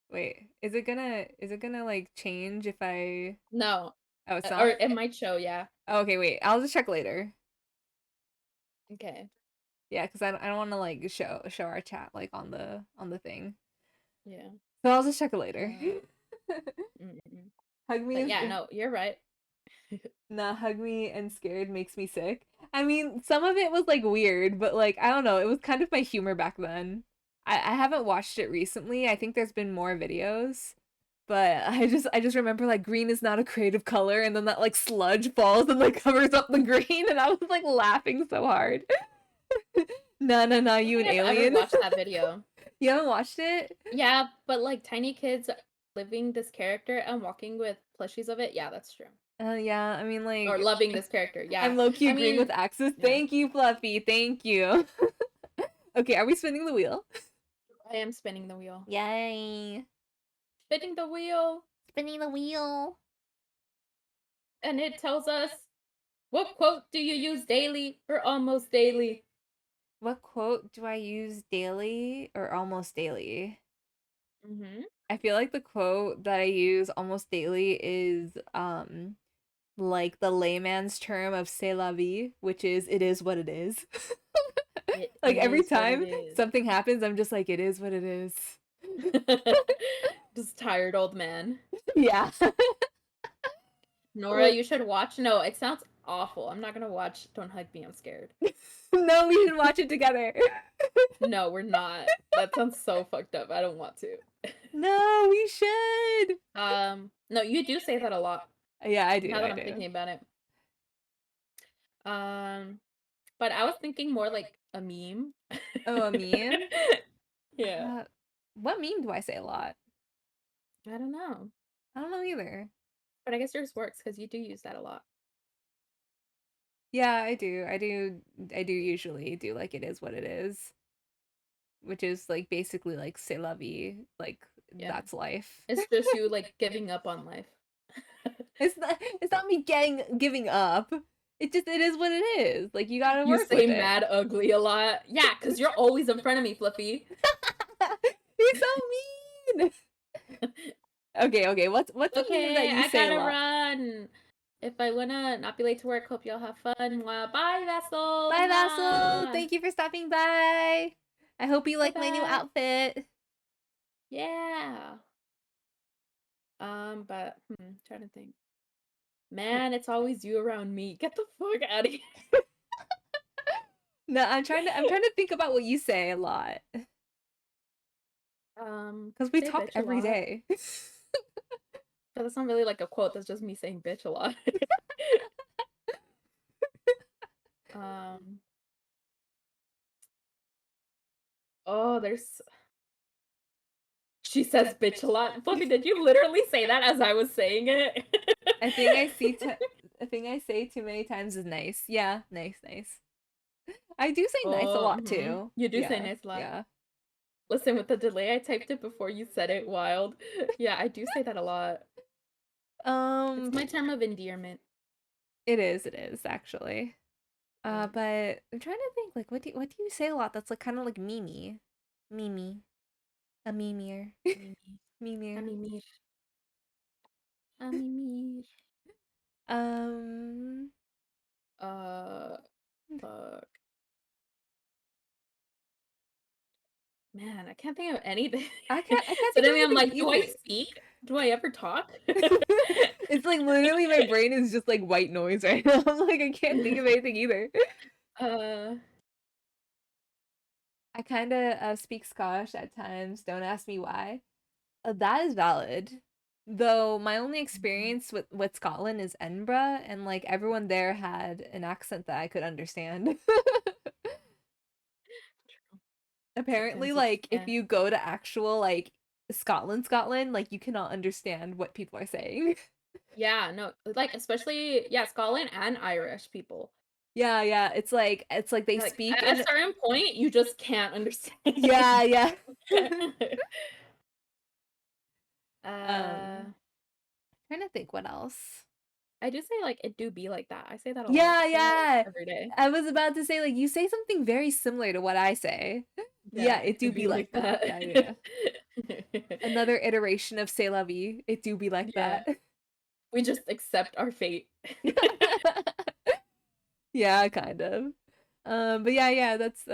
wait, is it gonna like change if I No, Oh, it's or not? it might show. Yeah. Oh, okay, wait. I'll just check later. Okay. Yeah, because I don't want to like show our chat like on the thing. Yeah. So I'll just check it later. Uh, mm-mm. Hug me But is yeah, no, you're right. Nah, hug me and scared makes me sick. I mean, some of it was like weird, but like I don't know, it was kind of my humor back then. I haven't watched it recently. I think there's been more videos. But I just remember like green is not a creative color and then that like sludge falls and like covers up the green and I was like laughing so hard. No, no, no, I don't you an think I've ever alien? watched that video. You haven't watched it? Yeah, but like tiny kids living this character and walking with plushies of it. Yeah, that's true. Yeah, I mean Or like loving this character. I'm Yeah. low-key I agreeing with mean, Axis. yeah. Thank you, Fluffy. Thank you. Okay, are we spinning the wheel? I am spinning the wheel. Yay. Spinning the wheel. Spinning the wheel. And it tells us, what quote do you use daily or almost daily? What quote do I use daily or almost daily? Mm-hmm. I feel like the quote that I use almost daily is like the layman's term of c'est la vie, which is it is what it is. It Like every is what it time is. something happens, I'm just like it is what it is. Just tired old man. Yeah. Nora, Well, you should watch. No, it sounds awful. I'm not gonna watch Don't Hug Me, I'm scared. no, we should watch it together. No, we're not. That sounds so fucked up. I don't want to. No, we should. No, you do say that a lot. Yeah, I do. Now that I I'm do. thinking about it. Um, but I was thinking more like a meme. Oh, a meme? Yeah. Uh, what meme do I say a lot? I don't know. I don't know either. But I guess yours works because you do use that a lot. Yeah, I do. I do usually do like it is what it is, which is like basically like c'est la vie, like Yeah. that's life. It's just you like giving up on life. It's not me giving up. It is what it is. Like you gotta You work say with it. mad ugly a lot. Yeah, because you're always in front of me, Fluffy. You're so mean. Okay, okay. What's a meme that Okay, you I say a gotta lot? run. If I wanna not be late to work, hope y'all have fun. Mwah. Bye, Vessel. Bye, Vassal. Mwah. Thank you for stopping by. I hope you Bye like my new bye. outfit. Yeah. But trying to think. Man, it's always you around me. Get the fuck out of here. No, I'm trying to think about what you say a lot because we Say talk bitch a every lot. day. But that's not really like a quote, that's just me saying bitch a lot. Um, oh, there's she says bitch a lot. Fluffy, did you literally say that as I was saying it? I think I see a thing I say too many times is nice. Yeah, nice, nice. I do say nice a Oh, lot too. you do say Yeah, nice a lot. yeah. Listen, with the delay, I typed it before you said it. Wild. Yeah, I do say that a lot. It's Um, my term of endearment. it is actually. Yeah. But I'm trying to think like what do you say a lot that's like kind of like memey, meme, a memeier, Mimi. A memeier. mimir. A mimir. Um, Uh, fuck. Man, I can't think of anything. I can't think of Suddenly I'm anything like, do I either. speak? Do I ever talk? It's like literally my brain is just like white noise right now. I'm like I can't think of anything either. Uh, I kind of speak Scottish at times. Don't ask me why. That is valid. Though my only Mhm. experience with Scotland is Edinburgh, and like everyone there had an accent that I could understand. Apparently, Sometimes you just like if can't. you go to actual like Scotland, like you cannot understand what people are saying. Yeah, no, like especially yeah, Scotland and Irish people. Yeah, yeah. It's like they Like speak at a in certain point, you just can't yeah, understand. yeah. uh, Trying to think what else. I do say like it do be like that. I say that a lot. Yeah, I say that like yeah. every day. I was about to say like you say something very similar to what I say. Yeah, Yeah, it it do do be be like like that. that. Yeah, yeah. Another iteration of C'est la vie. It do be like Yeah, that. we just accept our fate. Yeah, kind of. But yeah, yeah, that's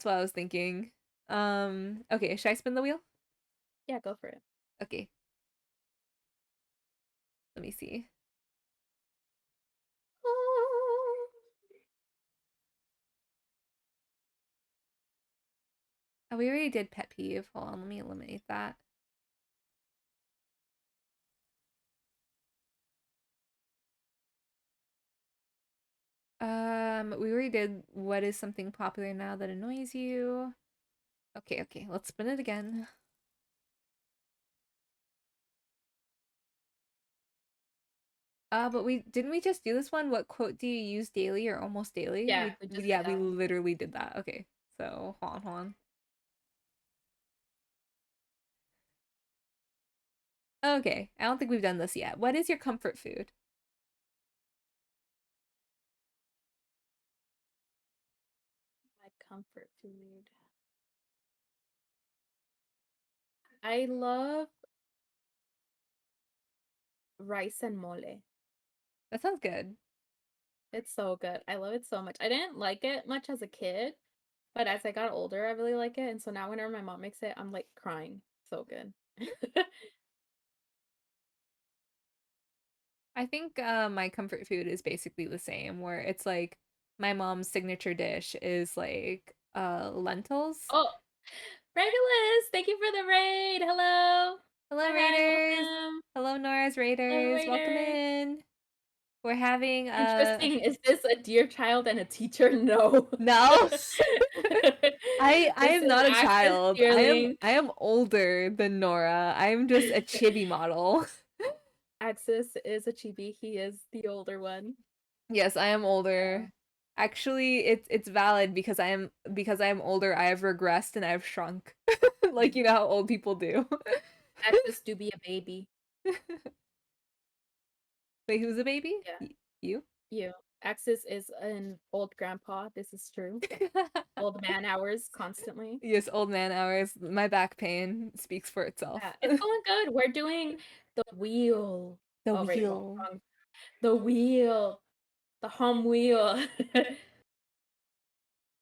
what I was thinking. Okay, should I spin the wheel? Yeah, go for it. Okay, let me see. Oh, we already did pet peeve. Hold on, let me eliminate that. We already did what is something popular now that annoys you. Okay, okay, let's spin it again. But we didn't we just do this one? What quote do you use daily or almost daily? Yeah, we just did Yeah, we that. literally did that. Okay. So, hold on, hold on. Okay, I don't think we've done this yet. What is your comfort food? My comfort food. I love rice and mole. That sounds good. It's so good. I love it so much. I didn't like it much as a kid, but as I got older, I really like it. And so now whenever my mom makes it, I'm like crying. So good. I think my comfort food is basically the same, where it's like my mom's signature dish is like lentils. Oh, Regulus, thank you for the raid. Hello. Hello, Hi, hi, Raiders. welcome. Hello, Nora's Hello, Raiders. Welcome Raiders. in. We're having Interesting. Is this a dear child and a teacher? No. no. I This am is not a Axis child. Dearling. I am older than Nora. I am just a chibi model. Axis is a chibi. He is the older one. Yes, I am older. Actually, it's valid because I am older. I have regressed and I've shrunk. Like you know how old people do. Axis do be a baby. Wait, who's a baby? Yeah, You? you. Axis is an old grandpa. This is true. Old man hours constantly. Yes, old man hours. My back pain speaks for itself. Yeah, it's going good. We're doing the wheel. The Oh, wait, wheel. wrong. The wheel. The hum wheel.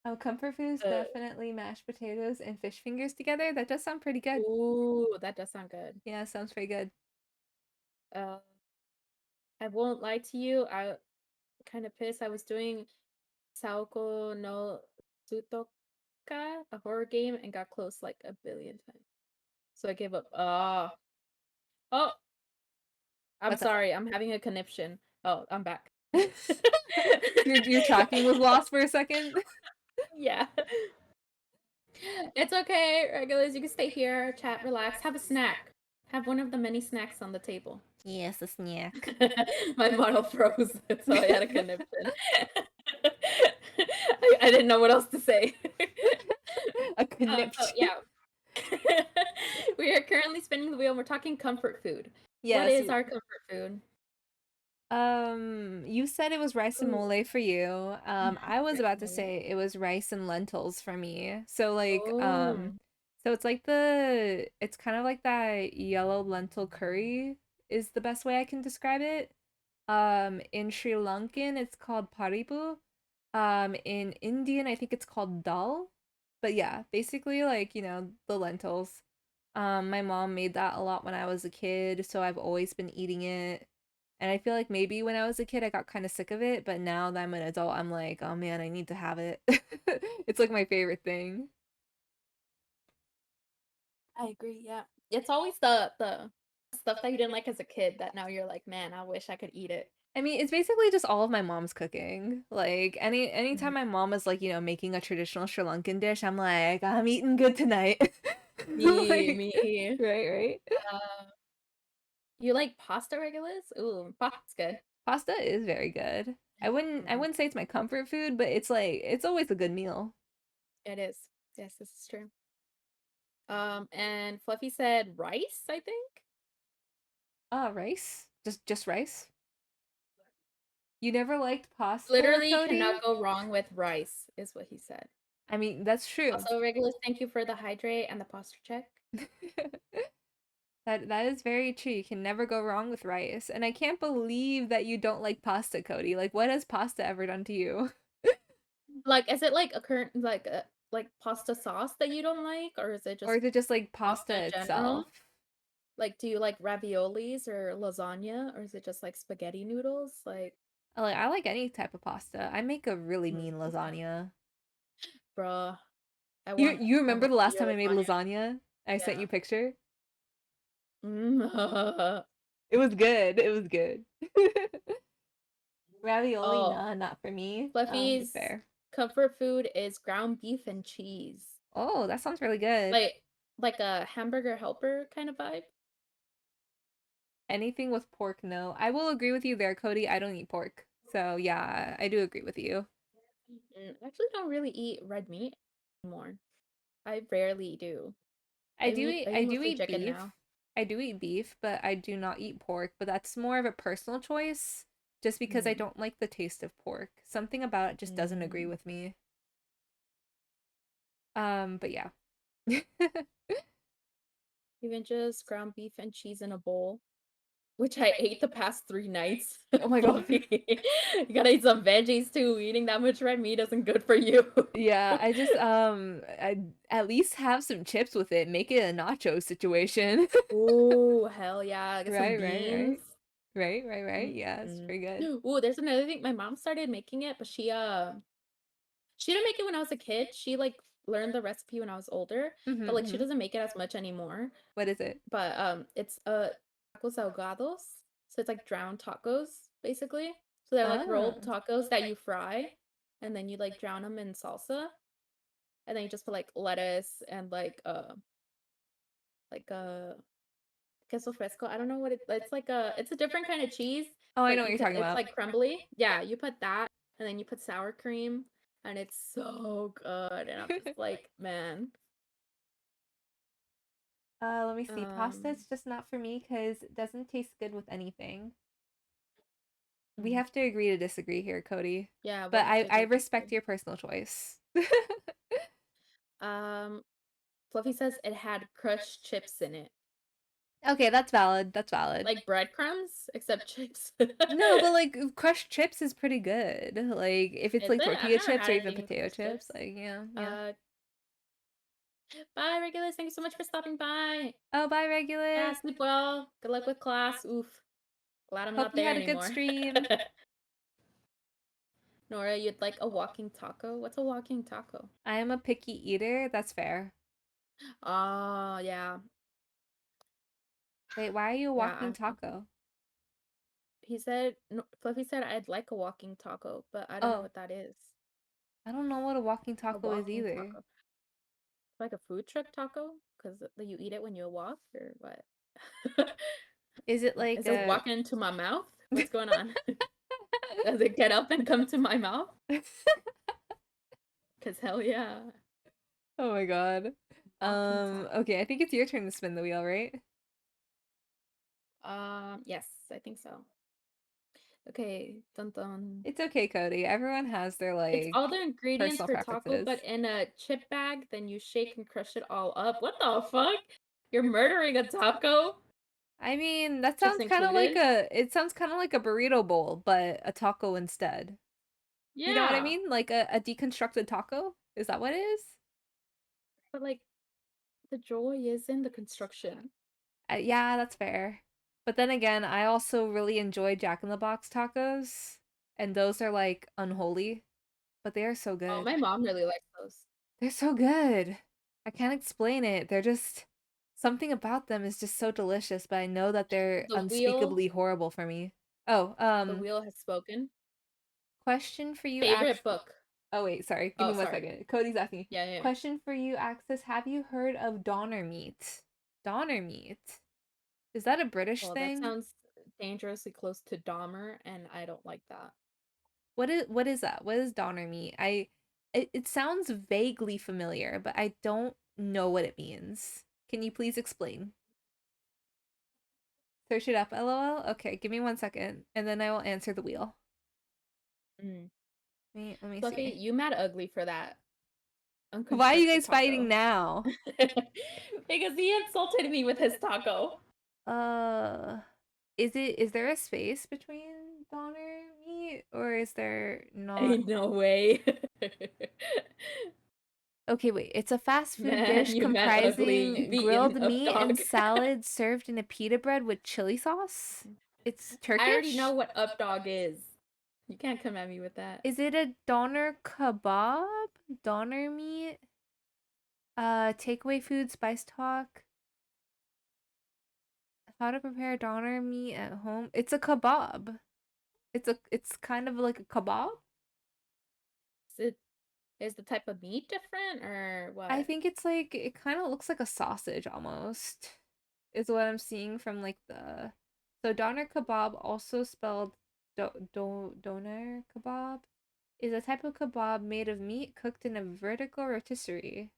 Oh, comfort foods Uh, definitely mashed potatoes and fish fingers together. That does sound pretty good. ooh, that does sound good. Yeah, sounds pretty good. Uh, I won't lie to you. I kind of pissed. I was doing Saoko no Tsutoka, a horror game, and got close like a billion times. So I gave up. Oh, I'm What's up? sorry. I'm having a conniption. Oh, I'm back. Your tracking was lost for a second. Yeah. It's okay, regulars. You can stay here, chat, relax, have a snack. Have one of the many snacks on the table. Yes, a snack. My model froze, so I had a conniption. I didn't know what else to say. A So conniption. yeah, we are currently spinning the wheel. And we're talking comfort food. What Yes. is our comfort food? You said it was rice and Ooh, mole for you. I was rice about and to mole. say it was rice and lentils for me. So like, Oh, so it's kind of like that yellow lentil curry is the best way I can describe it. In Sri Lankan, it's called paripu. In Indian, I think it's called dal. But yeah, basically like, the lentils. My mom made that a lot when I was a kid, so I've always been eating it. And I feel like maybe when I was a kid, I got kind of sick of it, but now that I'm an adult, I'm like, oh man, I need to have it. It's like my favorite thing. I agree. Yeah, it's always the stuff that you didn't like as a kid that now you're like, man, I wish I could eat it. I mean, it's basically just all of my mom's cooking. Like anytime Mhm. my mom is like, making a traditional Sri Lankan dish, I'm like, I'm eating good tonight. Like, Me. right, right. Uh, you like pasta regulars? Ooh, pasta's good. Pasta is very good. I Mm, wouldn't say it's my comfort food, but it's like it's always a good meal. it is. Yes, this is true. And Fluffy said rice, I think. Rice? Just rice? You never liked pasta, Literally cannot Cody? go wrong with rice, is what he said. I mean, that's true. Also, regulars, thank you for the hydrate and the posture check. That is very true. You can never go wrong with rice. And I can't believe that you don't like pasta, Cody. Like, what has pasta ever done to you? Like, is it like a current like pasta sauce that you don't like, or is it Or just is it just like pasta pasta in general? itself? Like, do you like raviolis or lasagna, or is it just like spaghetti noodles? Like, I like any type of pasta. I make a really mean okay, lasagna. bruh, I You want you some remember of the last your time I made lasagna. lasagna? I sent you Yeah. a picture. Mm. It was good. It was good. Ravioli, Oh, nah, not for me. But Fluffy's fair. comfort food is ground beef and cheese. Oh, that sounds really good. Like like a hamburger helper kind of vibe. Anything with pork, no. I will agree with you there, Cody. I don't eat pork. So yeah, I do agree with you. I actually don't really eat red meat anymore. I rarely do. I I eat do mostly eat chicken beef. now. I do eat beef, but I do not eat pork, but that's more of a personal choice just because I Mm. don't like the taste of pork. Something about it just doesn't agree Mm. with me. But yeah. Even just ground beef and cheese in a bowl, which I ate the past 3 nights. Oh my god. Fluffy, you gotta eat some veggies too. Eating that much red meat isn't good for you. Yeah, I at least have some chips with it. Make it a nacho situation. Ooh, hell yeah! Get some Right, right, beans. right. Right, right, right. Yeah, it's Mm-mm. pretty good. Ooh, there's another thing. My mom started making it, but she didn't make it when I was a kid. She like learned the recipe when I was older, but like she Mm-hmm. doesn't make it as much anymore. What is it? But it's tacos ahogados. So it's like drowned tacos basically. So they're like Ah. rolled tacos that you fry and then you like drown them in salsa and then you just put like lettuce and like queso fresco. I don't know what it's like it's a different kind of cheese, Oh, I know but what you you're could talking it's about. like crumbly. Yeah, you put that and then you put sour cream and it's so good and I'm just like, man. Let me see. Pasta Um is just not for me because it doesn't taste good with anything. We mm, have to agree to disagree here, Cody. yeah, we'll But have to I agree to respect disagree. your personal choice. Um Fluffy says it had crushed chips in it. Okay, that's valid. That's valid. Like breadcrumbs, except chips. No, but like crushed chips is pretty good. Like if it's Is like it? I've tortilla never chips or had even anything with potato crushed chips, chips. like yeah, yeah. Uh, bye, regulars. Thank you so much for stopping by. Oh, bye, Yeah, regulus. sleep well. Good luck with class. Oof. Glad I'm Hope not you there had a good anymore. stream. Nora, you'd like a walking taco? What's a walking taco? I am a picky eater. That's fair. Oh, yeah. Wait, why are you a Yeah, walking taco? he said, no, Fluffy said I'd like a walking taco, but I don't know Oh, what that is. I don't know what a walking A taco is walking either. taco. Like a food truck taco? Because you eat it when you walk, or what? Is it like Is it a walking into my mouth? What's going on? Does it get up and come to my mouth? Because hell yeah. Oh my god. Walking taco. Okay, I think it's your turn to spin the wheel, right? Yes, I think so. Okay, dun dun. It's okay, Cody. Everyone has their It's all like the ingredients personal for taco, preferences. but in a chip bag, then you shake and crush it all up. What the fuck? You're murdering a taco? I mean, that Chips sounds kind of like included? a burrito bowl, but a taco instead. You know what I Yeah. mean? Like a deconstructed taco? Is that what it is? But like the joy is in the construction. Yeah, that's fair. But then again, I also really enjoy Jack in the Box tacos, and those are like unholy, but they are so Oh, good. my mom really likes those. They're so good. I can't explain it. They're just something about them is just so delicious, but I know that they're The wheel, unspeakably horrible for me. Oh, the wheel has spoken. question for you, Favorite actually. book. Oh, wait, sorry. Give Oh, me one sorry. second. Cody's asking me. Yeah, yeah, yeah. Question for you, Axis. Have you heard of Donner meat? Donner meat. Is that a British Well, that thing? sounds dangerously close to Dahmer, and I don't like that. What is that? What is Donner meat? It sounds vaguely familiar, but I don't know what it means. Can you please explain? Search it up, lol. Okay, give me one second, and then I will answer the wheel. Mm. Let me Fluffy, see. you mad ugly for that Why are you unconstructed guys fighting taco. now? Because he insulted me with his taco. Uh, is there a space between Donner meat, or is there not? Ain't no way. Okay, wait. It's a fast food Man, dish you mad ugly comprising vegan grilled up meat and dog. salad served in a pita bread with chili sauce. It's I already know Turkish? what up dog is. You can't come at me with that. Is it a doner kebab? Doner meat? Takeaway food, spice talk. How to prepare doner meat at home? It's a kebab. It's kind of like a kebab. Is the type of meat different or I what? think it's like it kind of looks like a sausage almost. Is what I'm seeing from like the so doner kebab, also spelled doner kebab, is a type of kebab made of meat cooked in a vertical rotisserie.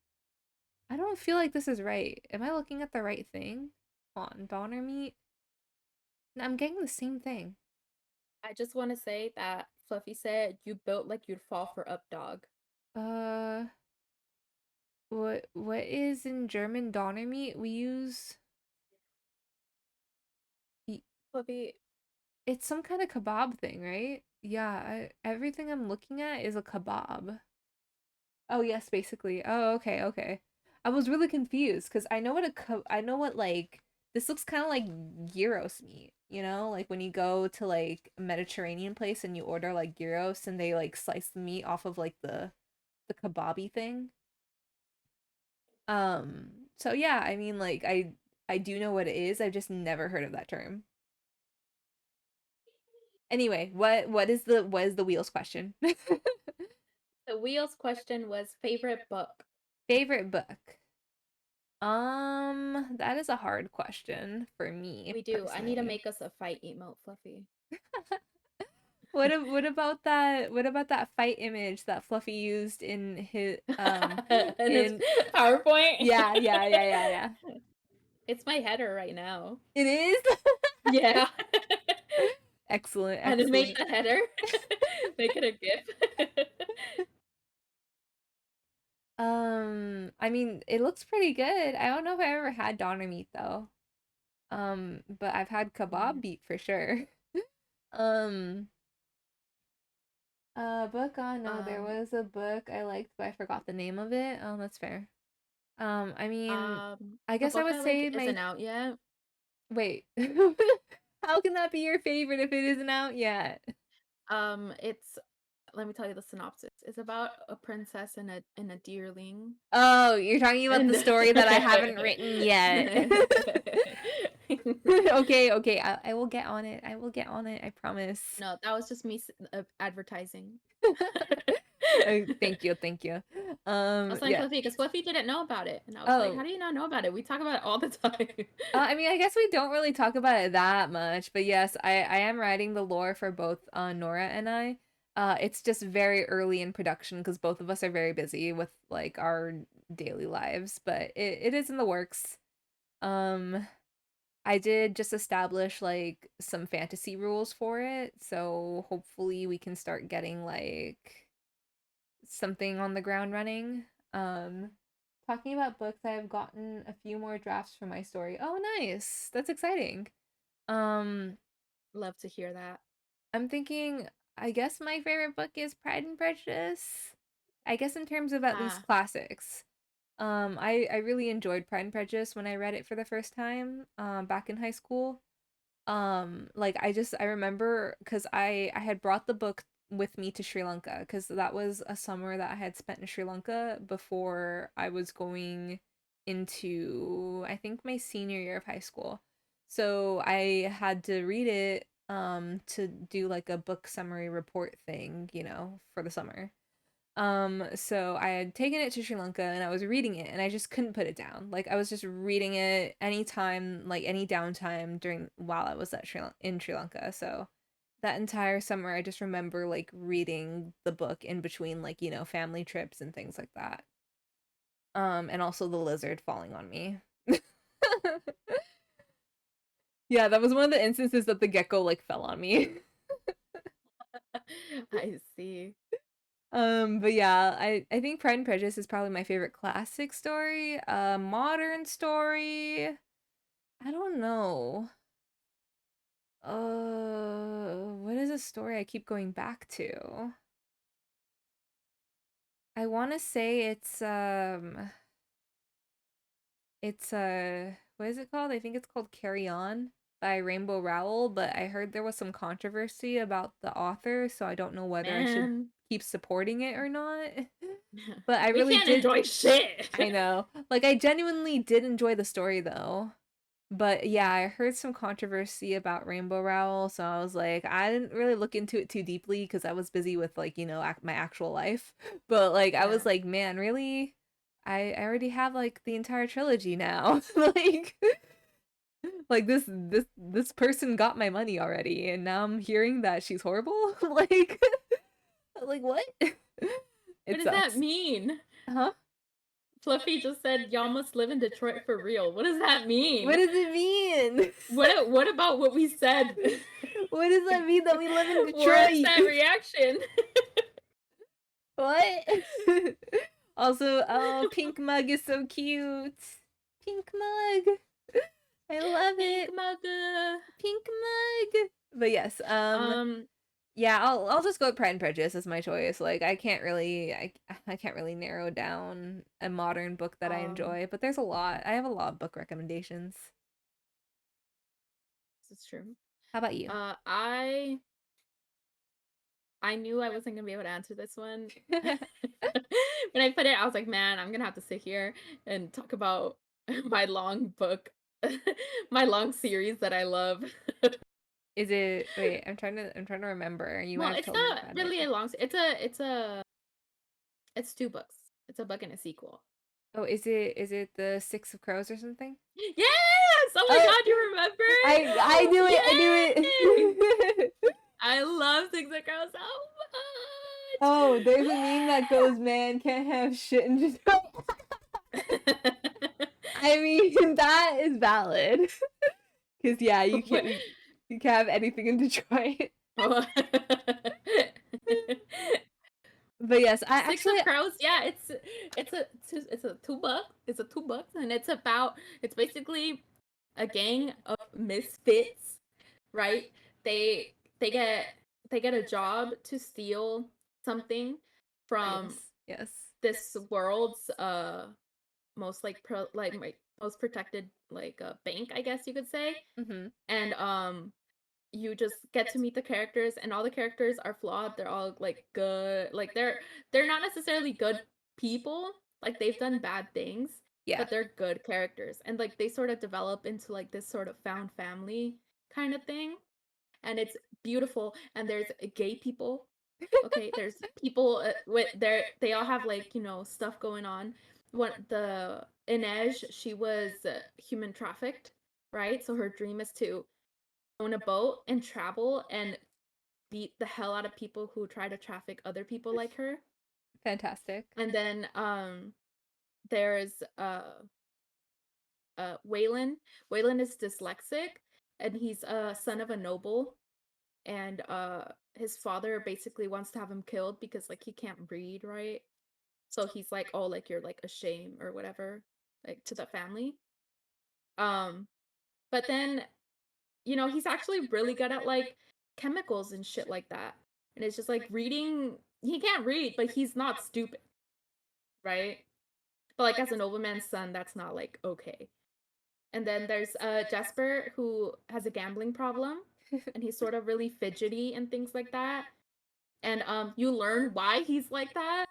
I don't feel like this is right. Am I looking at the right thing? Hold on, doner meat. No, I'm getting the same thing. I just want to say that Fluffy said you built like you'd fall for up dog. Uh, what is in German doner meat? We use Fluffy, it's some kind of kebab thing, right? Yeah, everything I'm looking at is a kebab. Oh yes, basically. Oh, okay, okay. I was really confused because I know what like this looks kind of like gyros meat, you know? Like when you go to like a Mediterranean place and you order like gyros and they like slice the meat off of like the kebabi thing. So yeah, I mean like I do know what it is. I've just never heard of that term. Anyway, what is the wheels question? the wheels question was favorite book. Favorite book? That is a hard question for me We do. I need to personally. make us a fight emote, Fluffy. What about that fight image that Fluffy used in his And it's in PowerPoint. yeah. It's my header right now. It is Yeah. excellent, And to make excellent. the header, make it a GIF. I mean, it looks pretty good. I don't know if I ever had doner meat though. But I've had kebab Mm. meat for sure. Um, book on no, there Um, was a book I liked, but I forgot the name of it. That's fair. I mean, I the guess I book would I like say isn't my out yet. wait. How can that be your favorite if it isn't out yet? It's let me tell you the synopsis. It's about a princess and a deerling. Oh, you're talking about the And story that I haven't written yet. Okay, okay, I will get on it. I will get on it. I promise. No, that was just me advertising. Thank you, thank you. I was telling Yeah. Fluffy because Fluffy didn't know about it, and I was like, "How Oh, do you not know about it? We talk about it all the time." I mean, I guess we don't really talk about it that much, but yes, I am writing the lore for both Nora and I. It's just very early in production because both of us are very busy with like our daily lives, but it is in the works. Um, I did just establish like some fantasy rules for it, so hopefully we can start getting like something on the ground running. Um, Talking about books, I have gotten a few more drafts for my story. Oh, nice. That's exciting. Um, Love to hear that. I'm thinking, I guess my favorite book is Pride and Prejudice. I guess in terms of at least Ah, classics. I really enjoyed Pride and Prejudice when I read it for the first time, back in high school. Like I remember because I had brought the book with me to Sri Lanka because that was a summer that I had spent in Sri Lanka before I was going into, I think, my senior year of high school. So I had to read it to do like a book summary report thing, for the summer. So I had taken it to Sri Lanka and I was reading it and I just couldn't put it down. Like I was just reading it anytime, like any downtime during while I was in Sri Lanka. So that entire summer I just remember like reading the book in between like, family trips and things like that. And also the lizard falling on me. Yeah, that was one of the instances that the gecko like fell on me. I see. But yeah, I think Pride and Prejudice is probably my favorite classic story. Modern story, I don't know. What is a story I keep going back to? I want to say it's what is it called? I think it's called Carry On by Rainbow Rowell, but I heard there was some controversy about the author, so I don't know whether I should Man, keep supporting it or not. But I we really can't did. enjoy shit. I know. Like I genuinely did enjoy the story though. But yeah, I heard some controversy about Rainbow Rowell, so I was like, I didn't really look into it too deeply because I was busy with like, my actual life. But like I Yeah. was like, man, really? I already have like the entire trilogy now. Like this person got my money already and now I'm hearing that she's horrible? Like what? What It does that sucks. mean? Huh? Fluffy just said y'all must live in Detroit for real. What does that What mean? does it mean? What about what we said? What does that mean that we live in Where's Detroit? that reaction? What? Also, oh, pink mug is so cute. Pink mug. I love Pink it. mugga. Pink mug. But yes, Um, yeah, I'll just go with Pride and Prejudice as my choice. Like I can't really narrow down a modern book that I um, enjoy, but there's a lot. I have a lot of book recommendations. this is true. How about you? Uh, I I knew I wasn't gonna be able to answer this one. When I put it, I was like, man, I'm gonna have to sit here and talk about my long book, my long series that I love. Is it wait, I'm trying to remember. You might Well, have it's told me not about it. really a long. It's two books. It's a book and a sequel. Oh, is it the Six of Crows or something? Yes! Oh my Oh, god, you remember? I knew it. I Yay! knew it. I love Six of Crows so much. Oh, there's a meme that goes, "Man can't have shit in Detroit." I mean, that is valid. Cause yeah, you What? can't you can't have anything in Detroit. But yes, I Six actually of Crows, yeah, it's a two bucks, and it's basically a gang of misfits, right? They they get they get a job to steal something from yes, yes. this world's most most protected bank, I guess you could say. Mm-hmm. And you just get to meet the characters, and all the characters are flawed. They're all like good. Like they're not necessarily good people. Like they've done bad things, Yeah, but they're good characters. And like they sort of develop into like this sort of found family kind of thing. And it's beautiful. And there's gay people. Okay, there's people with they all have like, stuff going on. What the Inej, she was human trafficked, right? So her dream is to own a boat and travel and beat the hell out of people who try to traffic other people like her. fantastic. And then there's Waylon. Waylon is dyslexic and he's a son of a noble, and his father basically wants to have him killed because like he can't read, right? So he's like, "Oh, like you're like a shame or whatever," like to the family. Um but then he's actually really good at like chemicals and shit like that. And it's just like reading, he can't read, but he's not stupid, right? But like as a nobleman's son, that's not like okay. And then there's Jasper who has a gambling problem and he's sort of really fidgety and things like that. And you learn why he's like that.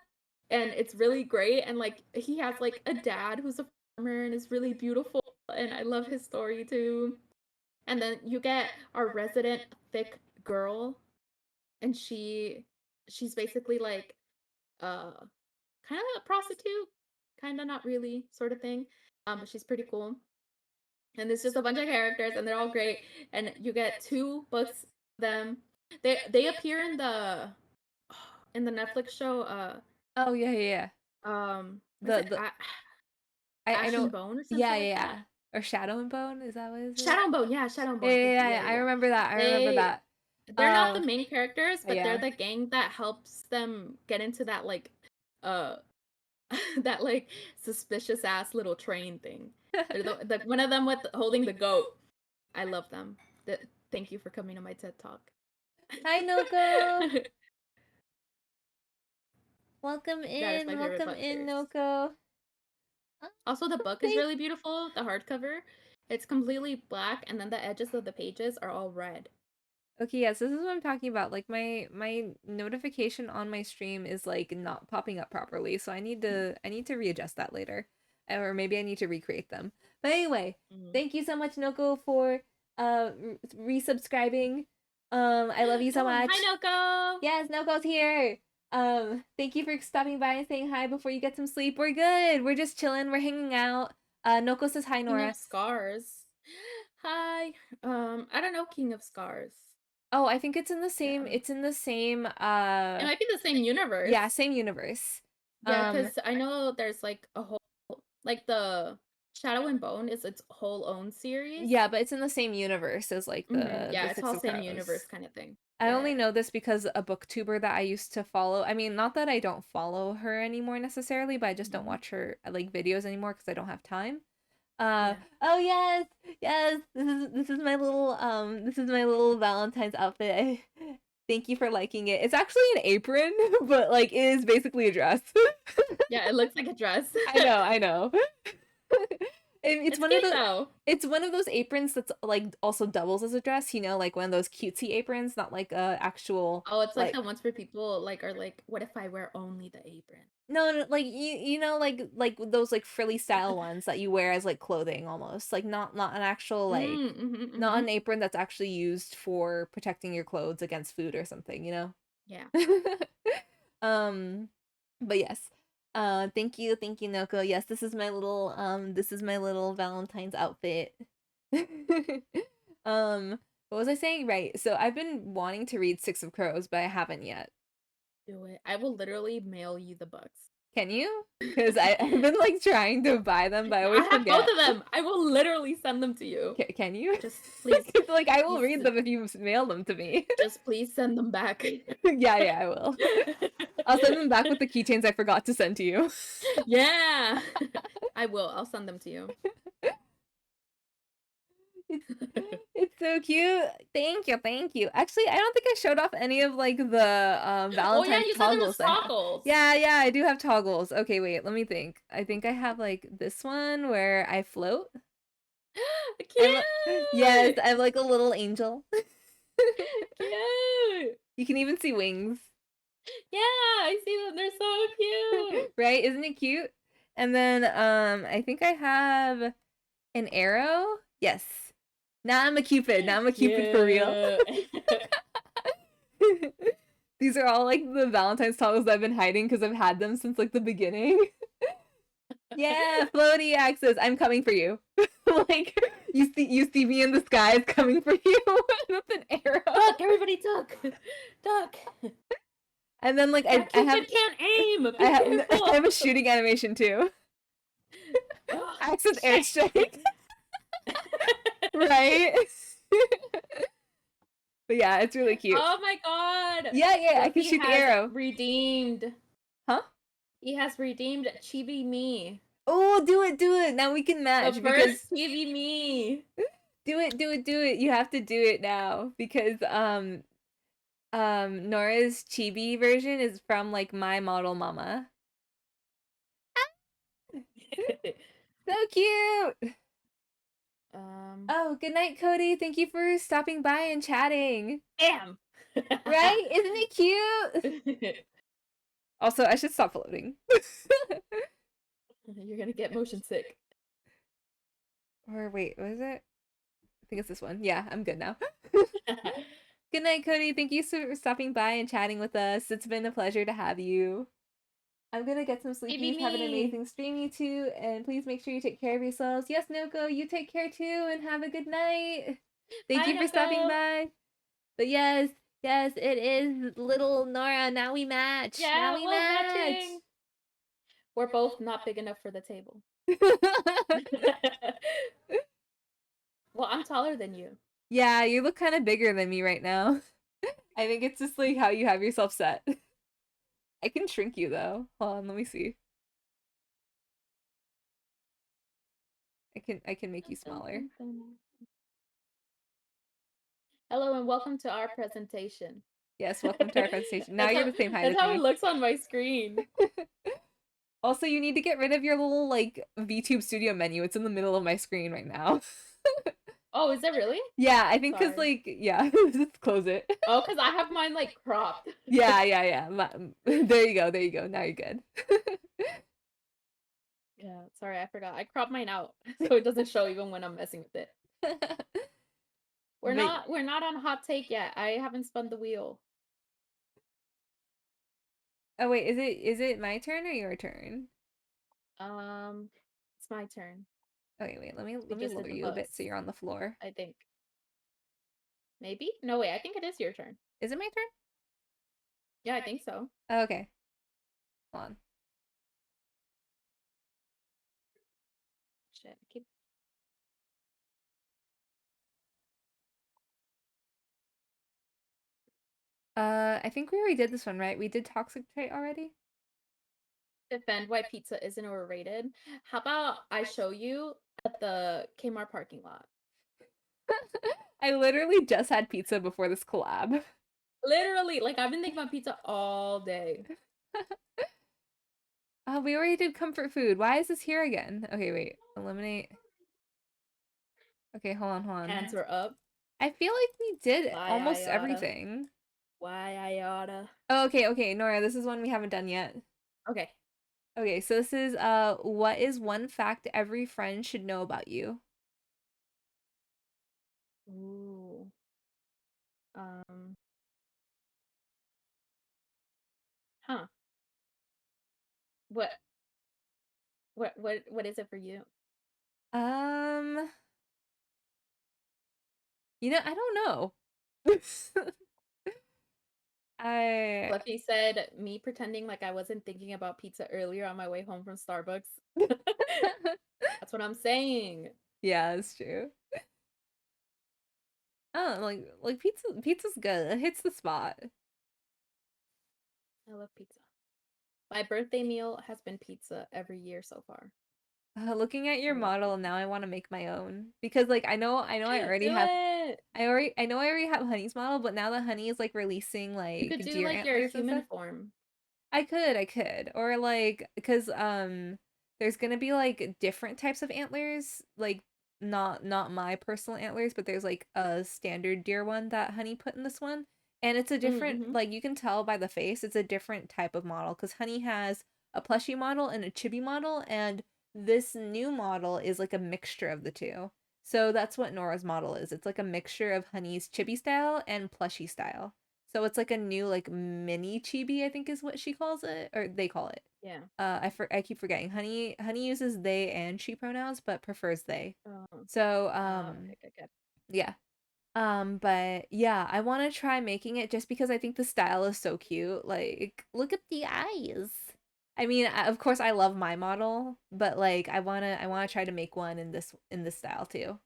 And it's really great. And like he has like a dad who's a farmer and is really beautiful. And I love his story too. And then you get our resident thick girl, and she's basically like uh kind of a prostitute, kind of not really sort of thing. But she's pretty cool. And there's just a bunch of characters and they're all great. And you get two books them. They appear in the Netflix show Oh yeah, yeah, yeah. what is it? The I Ash know. and Bone or Yeah, something yeah, like yeah. that. Or Shadow and Bone, is that what it is? Shadow and Bone, yeah, Shadow and Yeah, Bone. yeah, Thank you. yeah, Yeah, yeah. I yeah, yeah. remember that. I remember They that. they're not the main characters, but they're Yeah. the gang that helps them get into that like uh that like suspicious ass little train thing. They're the one of them with holding the goat. I love them. Thank you for coming to my TED Talk. Hi, Noko. That is my favorite Welcome book in, series. Noko. Oh, Also, the book is thank. really beautiful. The hardcover, it's completely black, and then the edges of the pages are all red. Okay, yes, this is what I'm talking about. Like my notification on my stream is like not popping up properly, so I need to readjust that later, or maybe I need to recreate them. But anyway, Mm-hmm. thank you so much, Noko, for resubscribing. I love you so Oh, much. hi, Noko. Yes, Noko's here. Thank you for stopping by and saying hi before you get some sleep. We're good. We're just chilling. We're hanging out. Noko says hi, King Nora. of Scars. Hi. I don't know King of Scars. Oh, I think it's in the Yeah, same. It's in the same. it might be the same universe. Yeah, same universe. Yeah, because I know there's like a whole like the Shadow and Bone is its whole own series. Yeah, but it's in the same universe as like Yeah, the it's Six all of same universe Crows. kind of thing. I Yeah, only yeah. know this because a booktuber that I used to follow. I mean, not that I don't follow her anymore necessarily, but I just don't Mhm. watch her like videos anymore because I don't have time. Yeah. Oh yes, yes. This is my little Valentine's outfit. Thank you for liking it. It's actually an apron, but like it is basically a dress. Yeah, it looks like a dress. I know, I know. It's It's one of cute the though. it's one of those aprons that's like also doubles as a dress, you know, like one of those cutesy aprons, not like a actual Oh, it's like like the ones for people like are like, what if I wear only the apron? no, no, like you know like those like frilly style ones that you wear as like clothing almost. Like not an actual like not Mm-hmm. an apron that's actually used for protecting your clothes against food or something, you know? Yeah. um but yes. Thank you, Noko. Yes, this is my little Valentine's outfit. What was I saying? Right. So I've been wanting to read Six of Crows, but I haven't yet. Do it. I will literally mail you the books. Can you? Because I've been like trying to buy them, but I always I have both forget. of them. I will literally send them to you. Can you? Just please, Like I will please, read them if you mail them to me. just please send them back. Yeah, yeah, I will. I'll send them back with the keychains I forgot to send to you. Yeah. I will. I'll send them to you. It's it's so cute. Thank you, thank you. Actually, I don't think I showed off any of like the Oh yeah, Valentine's you said there was toggles I have. toggles. Yeah, yeah, I do have toggles. Okay, wait, let me think. I think I have like this one where I float. I'm yes, Cute. I'm like a little angel. Cute. You can even see wings. Yeah, I see them. They're so cute. Right? Isn't it cute? And then I think I have an arrow. Yes. Now I'm a cupid. Now I'm a cupid for real. Cute. These are all like the Valentine's titles I've been hiding because I've had them since like the beginning. Yeah, floaty axes. I'm coming for you. Like you see me in the skies coming for you with an arrow. Duck, everybody duck. Duck. And then like That I have Cupid can't aim. I Be have I careful. have a shooting animation too. Oh, Axe with shit. airstrike. Right? But yeah, it's really cute. Oh my god. Yeah, yeah, I can Fluffy shoot the has arrow. redeemed. Huh? He has redeemed Chibi Me. Oh, do it, do it. Now we can The match because first Chibi Me. do it, do it, do it. You have to do it now because Nora's chibi version is from like my model mama. So cute. um, Oh, good night, Cody. Thank you for stopping by and chatting. Damn. Right? Isn't it cute? Also, I should stop floating. You're gonna get motion sick. Or wait, what is it? I think it's this one. Yeah, I'm good now. Good night, Cody. Thank you for stopping by and chatting with us. It's been a pleasure to have you. I'm gonna get some Chibi sleepies. Have an Me. amazing stream, you two, and please make sure you take care of yourselves. Yes, Noko, you take care too, and have a good night. Thank Bye, you for stopping Noko. by. But yes, yes, it is little Nora. Now we match. Now Yeah, we love match. matching. We're both not big enough for the table. Well, I'm taller than you. Yeah, you look kind of bigger than me right now. I think it's just like how you have yourself set. I can shrink you though. Hold on, let me see. I can make you smaller. Hello and welcome to our presentation. Yes, welcome to our presentation. Now you're the same height That's as how it me. looks on my screen. Also, you need to get rid of your little like VTube Studio menu. It's in the middle of my screen right now. Oh, is it really? Yeah, I think because Sorry. like yeah, just close it. Oh, because I have mine like cropped. Yeah, yeah, yeah. There you go. There you go. Now you're good. Yeah, sorry, I forgot. I cropped mine out so it doesn't show even when I'm messing with it. We're But not on hot take yet. I haven't spun the wheel. oh wait, is it my turn or your turn? It's my turn. Okay, wait. Let We me just did lower the you a bit bus, so you're on the floor. I think. Maybe? No, wait, I think it is your turn. Is it my turn? Yeah, I think so. Oh, okay. Hold on. Shit, I keep I think we already did this one, right? We did toxic trait already. defend why pizza isn't overrated. How about I show you at the Kmart parking lot? I literally just had pizza before this collab. Literally, like I've been thinking about pizza all day. We already did comfort food. Why is this here again? Okay, wait. Eliminate. Okay, hold on, hold on. Hands were up. I feel like we did Why almost I oughta. everything. Why I oughta. Oh, okay, okay, Nora, this is one we haven't done yet. Okay. Okay, so this is what is one fact every friend should know about you? Ooh. Huh. What what is it for you? Um, I don't know. I Fluffy said me pretending like I wasn't thinking about pizza earlier on my way home from Starbucks. That's what I'm saying. Yeah, it's true. Oh, like pizza's good. It hits the spot. I love pizza. My birthday meal has been pizza every year so far. Looking at I your love model pizza. now, I want to make my own because like I already Do have it. I know I already have Honey's model, but now that Honey is like releasing You like could do deer like your antlers and human stuff, form. I could, or like because there's gonna be like different types of antlers like not my personal antlers, but there's like a standard deer one that Honey put in this one. And it's a different, Mm-hmm. like you can tell by the face, it's a different type of model because Honey has a plushie model and a chibi model, and this new model is like a mixture of the two. So that's what Nora's model is. It's like a mixture of Honey's chibi style and plushie style. So it's like a new like mini chibi, I think is what she calls it, or they call it. Yeah. I keep forgetting. Honey uses they and she pronouns, but prefers they. Oh. So Okay, good, good. yeah. But yeah, I want to try making it just because I think the style is so cute. Like, look at the eyes. I mean, of course I love my model, but like I wanna try to make one in this style too.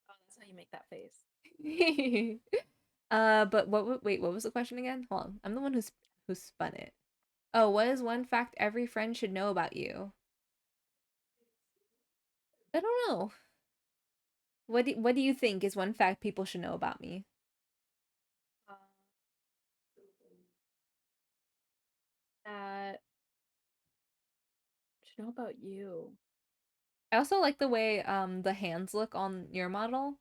Oh, that's how you make that face. But wait, what was the question again? Hold on. I'm the one who spun it. Oh, what is one fact every friend should know about you? I don't know. What do you think is one fact people should know about me? Uh, that should know about you. I also like the way the hands look on your model.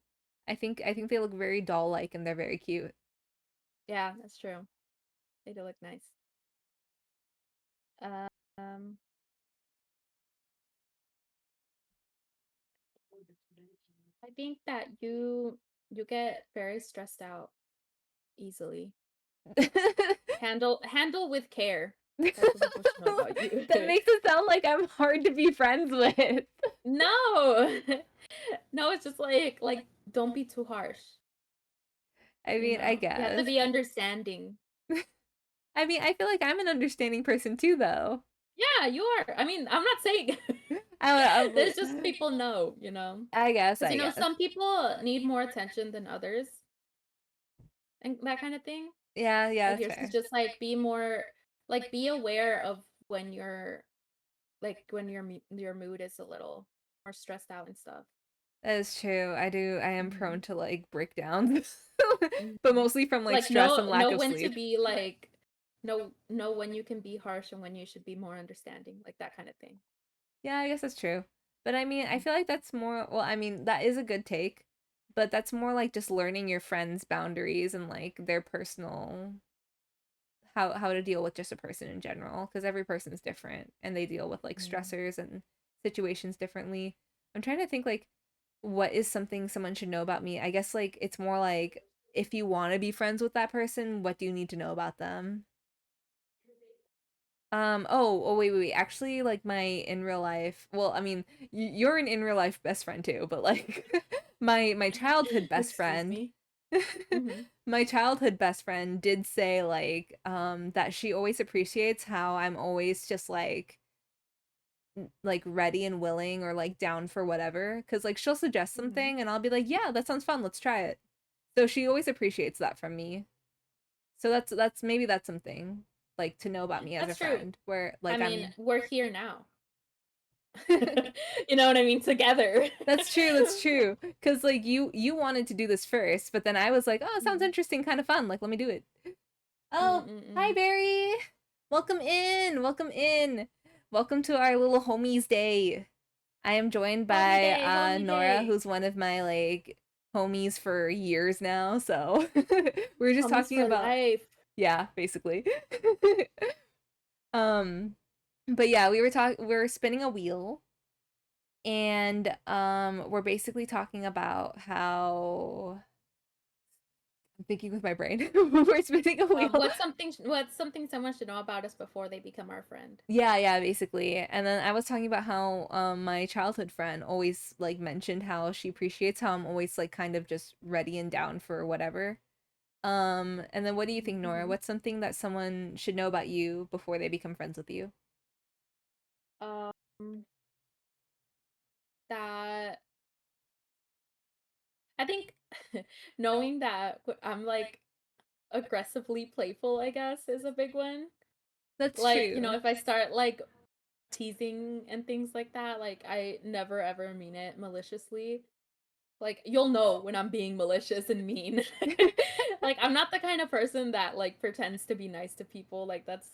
I think they look very doll-like and they're very cute. Yeah, that's true. They do look nice. Um, I think that you get very stressed out easily. Handle with care. That's what people should know about you. That makes it sound like I'm hard to be friends with. No. No, it's just like don't be too harsh, I you mean, I know. You have to guess. be understanding. I mean, I feel like I'm an understanding person too, though. Yeah, you are. I mean, I'm not saying I, there's just people know, you know. I guess, Because I you know, guess. some people need more attention than others and that kind of thing. Yeah, yeah, Like that's yours is fair. just like be more like be aware of when you're like when your mood is a little more stressed out and stuff. That is true. I am Hmm. prone to like breakdowns. But Hmm. mostly from like Like stress and lack know of when to sleep. be like know when you can be harsh and when you should be more understanding, like that kind of thing. Yeah, I guess that's true. But I mean, I feel like that's more, well, I mean, that is a good take, but that's more like just learning your friends' boundaries and like their personal how to deal with just a person in general because every person's different and they deal with like Mm. stressors and situations differently. I'm trying to think like what is something someone should know about me? I guess like it's more like if you want to be friends with that person, what do you need to know about them? Wait. Actually, like my in real life, well, I mean, you're an in real life best friend too, but like my childhood best Excuse friend, me. Hmm. my childhood best friend did say like that she always appreciates how I'm always just like ready and willing or like down for whatever, cuz like she'll suggest Hmm. something and I'll be like, "Yeah, that sounds fun. Let's try it." So she always appreciates that from me. So that's maybe that's something like to know about me as a That's true. friend where I like mean, I'm we're here now. You know what I mean? Together. That's true. That's true. Cause like you wanted to do this first, but then I was like, oh, it sounds Mm. interesting, kind of fun. Like, let me do it. Oh, hi Mm-mm-mm. Barry. Welcome in. Welcome in. Welcome to our little homies day. I am joined Homie by day, homie Nora, day. who's one of my like homies for years now. So we were just Homies talking for about, life. yeah, basically. um, but yeah, we were spinning a wheel and we're basically talking about how I'm thinking with my brain. We're spinning a wheel. What's something someone should know about us before they become our friend? Yeah, yeah, basically. And then I was talking about how my childhood friend always like mentioned how she appreciates how I'm always like kind of just ready and down for whatever. And then what do you think, Nora? Mm-hmm. What's something that someone should know about you before they become friends with you? Um, that I think knowing that I'm like aggressively playful, I guess, is a big one. That's Like, you know, true. if I start like teasing and things like that, like I never ever mean it maliciously. Like you'll know when I'm being malicious and mean. Like I'm not the kind of person that like pretends to be nice to people. Like that's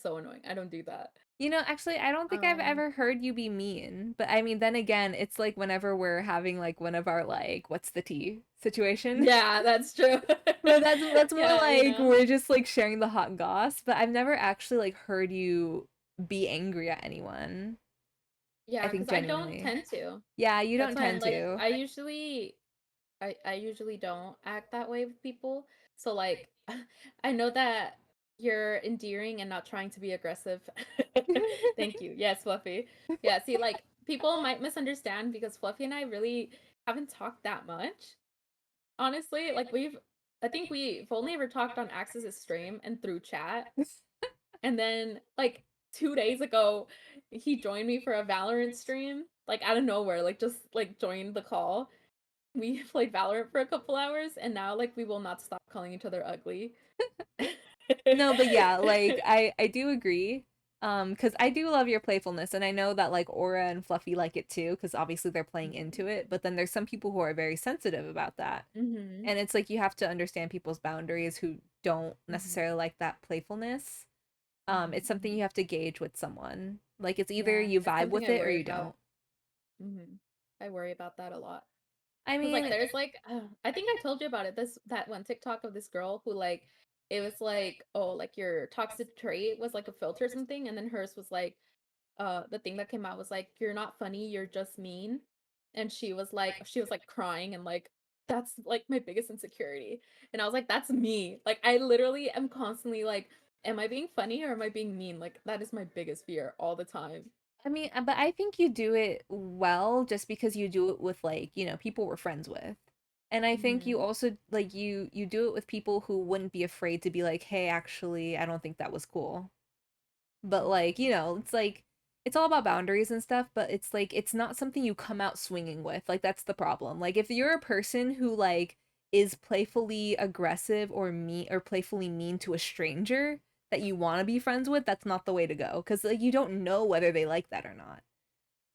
so annoying. I don't do that. Actually, I don't think I've Um, ever heard you be mean. But I mean, then again, it's like whenever we're having like one of our like, what's the tea situation. yeah, that's true. But that's more Yeah, like we're just like sharing the hot goss. But I've never actually like heard you be angry at anyone. I yeah, think because I don't genuinely. tend to. Yeah, you That's don't why, tend like, to. I usually don't act that way with people. So like I know that you're endearing and not trying to be aggressive. Thank you. Yes, Fluffy. Yeah, see, like people might misunderstand because Fluffy and I really haven't talked that much. Honestly, like I think we've only ever talked on Axis's stream and through chat. And then like 2 days ago, he joined me for a Valorant stream, like out of nowhere, like just like joined the call. We played Valorant for a couple hours, and now like we will not stop calling each other ugly. No, but yeah, like I do agree. Because I do love your playfulness, and I know that like Aura and Fluffy like it too, because obviously they're playing into it. But then there's some people who are very sensitive about that. Mhm. And it's like you have to understand people's boundaries who don't Mhm. necessarily like that playfulness. It's Mhm. something you have to gauge with someone. Like it's either Yeah, you it's vibe something with I it or worry you about. don't. Mhm. I worry about that a lot. I 'Cause, like, mean, there's, like I think I told you about it, that one TikTok of this girl who, like it was like, "Oh, like, your toxic trait was, like, a filter or something," and then hers was, like, the thing that came out was, like, "You're not funny, you're just mean." And she was, like, crying and, like, "That's, like, my biggest insecurity." And I was like, "That's me." Like, I literally am constantly like, "Am I being funny or am I being mean?" Like, that is my biggest fear all the time. but I think you do it well just because you do it with like, people we're friends with. And I think you Mhm. also like you do it with people who wouldn't be afraid to be like, "Hey, actually, I don't think that was cool." But like, Mhm. it's like it's all about boundaries and stuff, but it's like it's not something you come out swinging with. Like that's the problem. Like if you're a person who like is playfully aggressive or mean or playfully mean to a stranger that you want to be friends with, that's not the way to go cuz like you don't know whether they like that or not.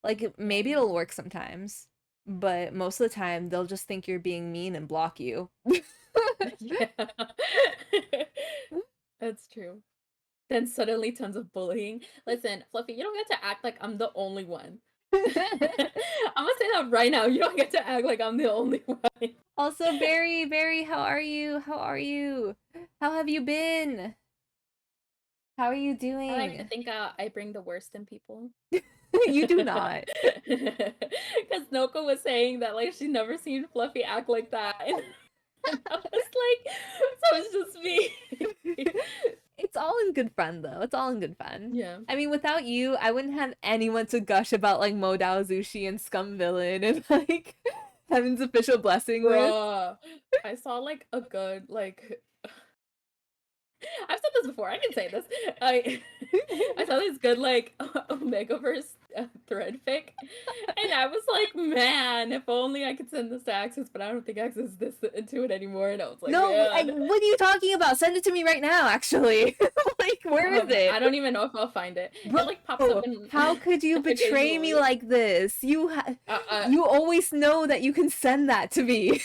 Like Yeah, maybe yeah. it'll work sometimes, but most of the time they'll just think you're being mean and block you. Yeah. That's true. Then suddenly tons of bullying. Listen, Fluffy, you don't get to act like I'm the only one. I'm gonna say that right now. You don't get to act like I'm the only one. Also, Barry, how are you? How are you? How have you been? How are you I like to doing? think I bring the worst in people. You do Because not. Noko was saying that like she'd never seen Fluffy act like that. And I was like, so it's just me. It's all in good fun though. It's all in good fun. Yeah. I mean, without you, I wouldn't have anyone to gush about like Modao Zushi and Scum Villain and like Heaven's official blessing with. Bruh. I saw like a good like I've said this before. I can say this. I I saw this good like Omegaverse thread fic, and I was like, man, if only I could send this to Access, but I don't think Access is this into it anymore. And I was like, No, man, what are you talking about? Send it to me right now, actually. Like, where is I it? don't even know if I'll find it. Bro, It like pops up in how could you betray me occasionally. like this? Uh, uh, You always know that you can send that to me.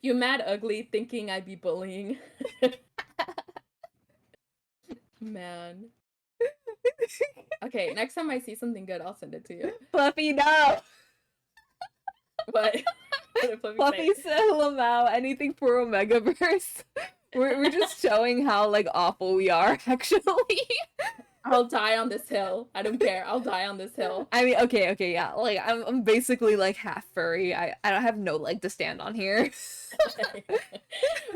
you mad ugly thinking I'd be bullying, man. Okay, next time I see something good, I'll send it to you. Fluffy, no. What? What did Fluffy say? Fluffy Lamau, anything for Omegaverse. We're just showing how like awful we are, actually. I'll die on this hill. I don't care. I'll die on this hill. I mean, okay, yeah. Like I'm basically like half furry. I don't have no leg to stand on here.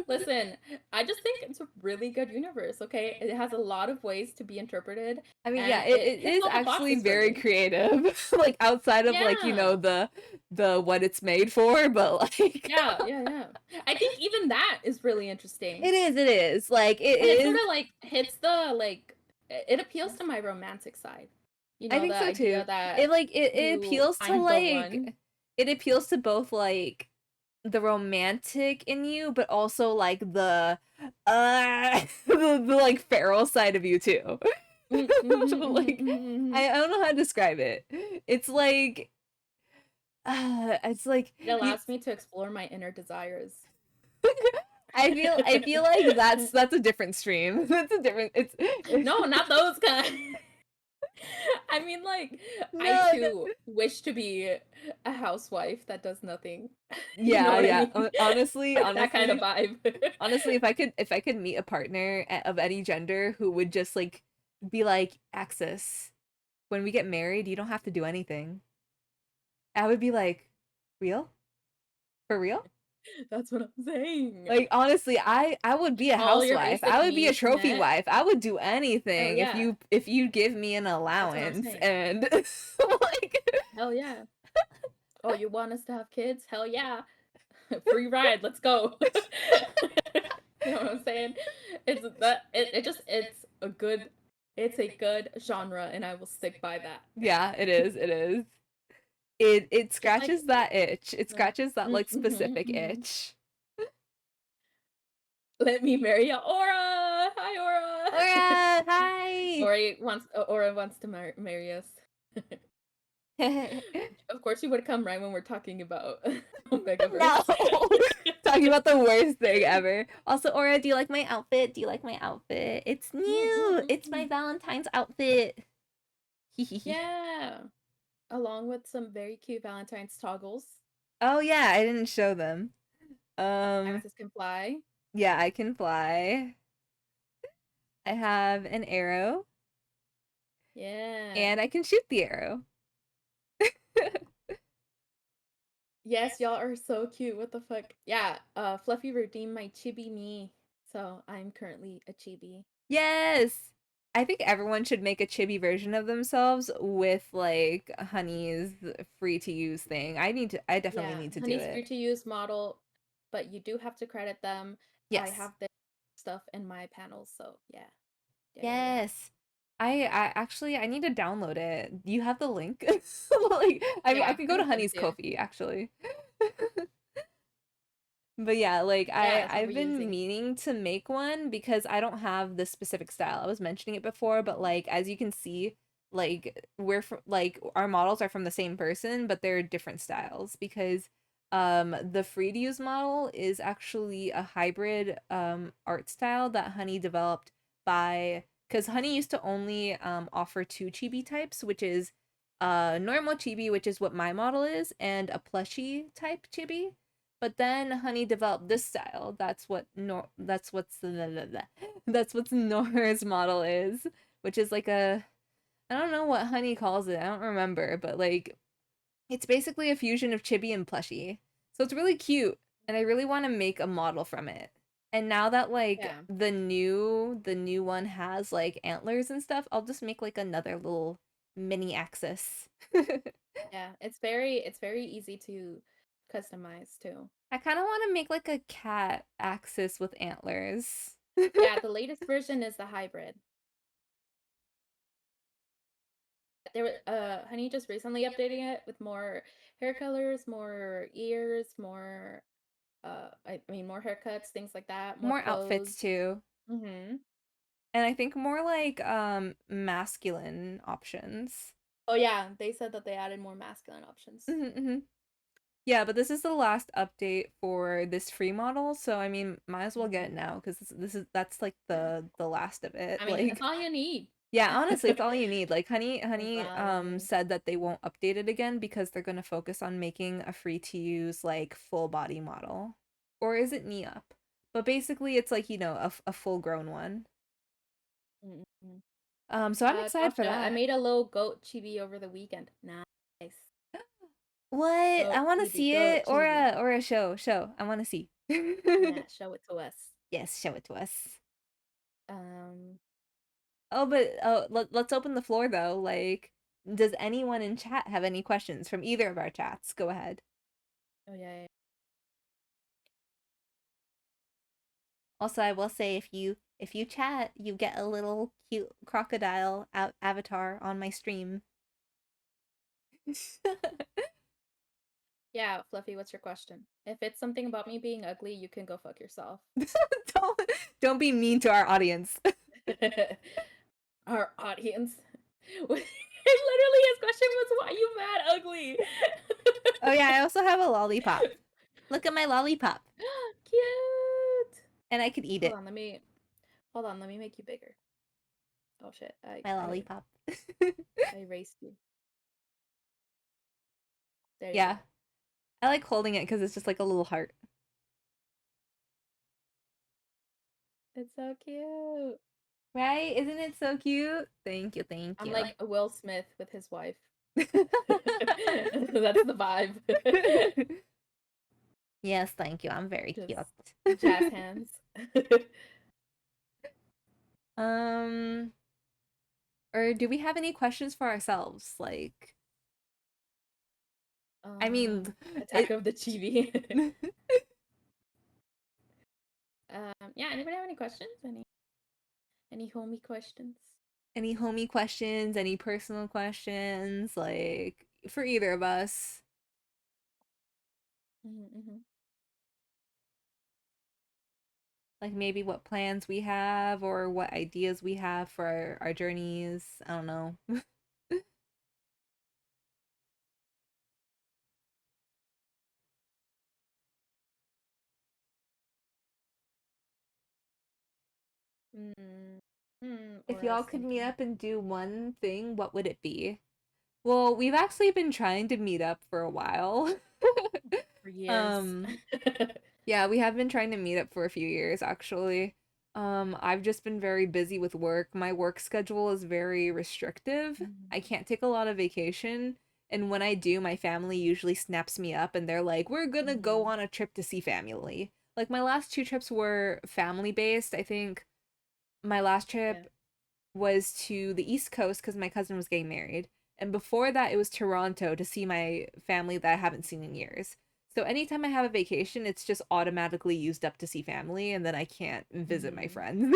Listen, I just think it's a really good universe, okay? It has a lot of ways to be interpreted I mean, yeah, and it it hits is all the actually boxes for very me. creative. Like outside of like, Yeah. the what it's made for, but like Yeah, yeah, yeah. I think even that is really interesting. it is. Like it And it sort is. of like hits the like it appeals to my romantic side. You I know, think the so too. idea that It you appeals to find the one. like it appeals to both like the romantic in you, but also like the like feral side of you too. Mm, mhm, mhm, Like mhm, mhm. I don't know how to describe it. It's like it's like It you allows me to explore my inner desires. I feel like that's a different stream. That's a different it's No, not those kind. I mean, like, I No, no. too wish to be a housewife that does nothing. You know Yeah, what I yeah. mean? Honestly, Like that kind of honestly, vibe. honestly, if I could meet a partner of any gender who would just like be like, Axis, when we get married, you don't have to do anything. I would be like, real? For real? That's what I'm saying. Like honestly, I would be a All your housewife. I basic would be a needs trophy met. wife. I would do Hell anything yeah. if you give me an That's what I'm allowance saying. and like Hell yeah. Oh, you want us to have kids? Hell yeah. Free ride, let's go. You know what I'm saying? It's that it just it's a good genre and I will stick by that. yeah, it is. It is. It Just like scratches that itch. It yeah. scratches that like Mhm, specific mhm. itch. Let me marry ya, Aura. Hi, Aura. Aura, hi. Aura wants to marry us. Of course, you would come right when we're talking about No. Omegaverse. Talking about the worst thing ever. Also, Aura, do you like my outfit? Do you like my outfit? It's new. It's my Valentine's outfit. Yeah, along with some very cute Valentine's toggles. Oh yeah, I didn't show them. Um, Axis can fly. yeah, I can fly. I have an arrow, Yeah. and I can shoot the arrow. Yes, y'all are so cute. What the fuck? Yeah, Fluffy redeemed my chibi me. So I'm currently a chibi. Yes! I think everyone should make a chibi version of themselves with like Honey's free to use thing. I definitely Yeah, need to do Honey's free it. to use model, but you do have to credit them. I Yes. have their stuff in my panels, so yeah. Yeah, yeah, yeah. Yes. I actually I need to download it. Do you have the link? Like I mean I Yeah, can I go to can send it Honey's to you. Ko-fi actually. But yeah, like Yeah, it's I've worth been reusing. meaning to make one because I don't have this specific style. I was mentioning it before, but like as you can see, like we're from like our models are from the same person, but they're different styles because the free to use model is actually a hybrid art style that Honey developed by because Honey used to only offer two chibi types, which is normal chibi, which is what my model is, and a plushie type chibi. But then Honey developed this style. That's what's Nora's model is, which is like a I don't know what Honey calls it. I don't remember, but like it's basically a fusion of chibi and plushie. So it's really cute, and I really want to make a model from it. And now that like Yeah. the new one has like antlers and stuff, I'll just make like another little mini axis. Yeah, it's very easy to customize too. I kind of want to make like a cat axis with antlers. Yeah, the latest version is the hybrid. Honey just recently updating it with more hair colors, more ears, more I mean more haircuts, things like that, more More outfits clothes. too. Mhm. And I think more like masculine options. Oh yeah, they said that they added more masculine options. Hmm. Yeah, but this is the last update for this free model, so I mean, might as well get it Mhm. now because this is that's like Yeah. the last of it. I mean, it's Like, all you need. yeah, honestly, it's all you need. Like, It's Honey all you need. said that they won't update it again because they're gonna focus on making a free to use like full body model, or is it knee up? But basically, it's like a full grown one. Mhm. So I'm excited for Gotcha. I that. made a little goat chibi over the weekend. Nice. What? I Goat want to chibi, see goat it, chibi. or a show. I want to see. Yeah, show it to us. Yes, show it to us. Um, Oh, but let's open the floor though. Like, does anyone in chat have any questions from either of our chats? Go ahead. oh yeah, yeah. Also, I will say if you chat, you get a little cute crocodile avatar on my stream. Yeah, Fluffy, what's your question? If it's something about me being ugly, you can go fuck yourself. don't don't be mean to our audience. Our audience. Literally, his question was, "Why you mad ugly?" Oh yeah, I also have a lollipop. Look at my lollipop, Cute. and I could eat Hold it. on, let me hold on. Let me make you bigger. Oh shit! My I lollipop. I erased you. There you Yeah, go. I like holding it because it's just like a little heart. It's so cute. Right? Isn't it so cute? Thank you, thank I'm you. like a Will Smith with his wife. That's the vibe. Yes, thank you. I'm very Just cute. jazz hands. Um, or do we have any questions for ourselves? Like, I mean, Attack it of the Chibi. Yeah, anybody have any questions? Any homie questions? any homie questions, any personal questions, like for either of us? Mm-hmm. Like maybe what plans we have or what ideas we have for our journeys. I don't know. Mm. If Aura's y'all could meet thinking up and do one thing, what would it be? Well, we've actually been trying to meet up for a while. for years. um, yeah, we have been trying to meet up for a few years actually. I've just been very busy with work. My work schedule is very restrictive. I Mhm. can't take a lot of vacation, and when I do, my family usually snaps me up and they're like, "We're gonna go Mhm. on a trip to see family." Like my last two trips were family based. I think my last Yeah. trip was to the East Coast because my cousin was getting married. And before that, it was Toronto to see my family that I haven't seen in years. So anytime I have a vacation, it's just automatically used up to see family, and then I can't visit my Mhm. friends.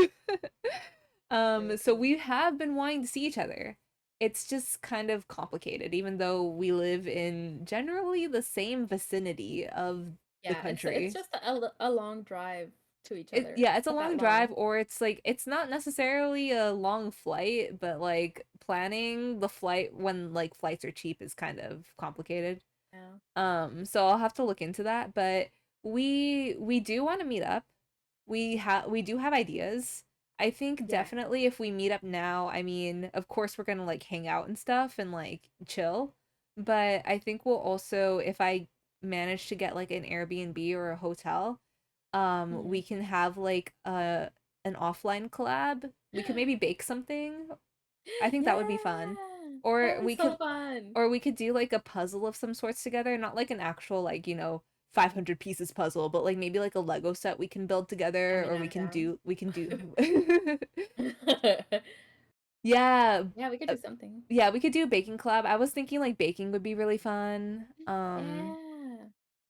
True, So true. we have been wanting to see each other. It's just kind of complicated, even though we live in generally the same vicinity of the Yeah, it's country. just a long drive to each It, other. yeah, it's a Not that long drive, long. or it's like it's not necessarily a long flight, but like planning the flight when like flights are cheap is kind of complicated. Yeah. So I'll have to look into that, but we do want to meet up. We do have ideas. I think Yeah. definitely if we meet up now, I mean, of course we're gonna like hang out and stuff and like chill, but I think we'll also if I manage to get like an Airbnb or a hotel, we Mhm. can have like an offline collab. We could maybe bake something. I think that would be fun. Yeah. Or That was we so could fun. or we could do like a puzzle of some sorts together, not like an actual like, 500 pieces puzzle, but like maybe like a Lego set we can build I together mean, or I'm down. we can do Yeah. Yeah, we could uh, do something. yeah, we could do a baking collab. I was thinking like baking would be really fun. Yeah.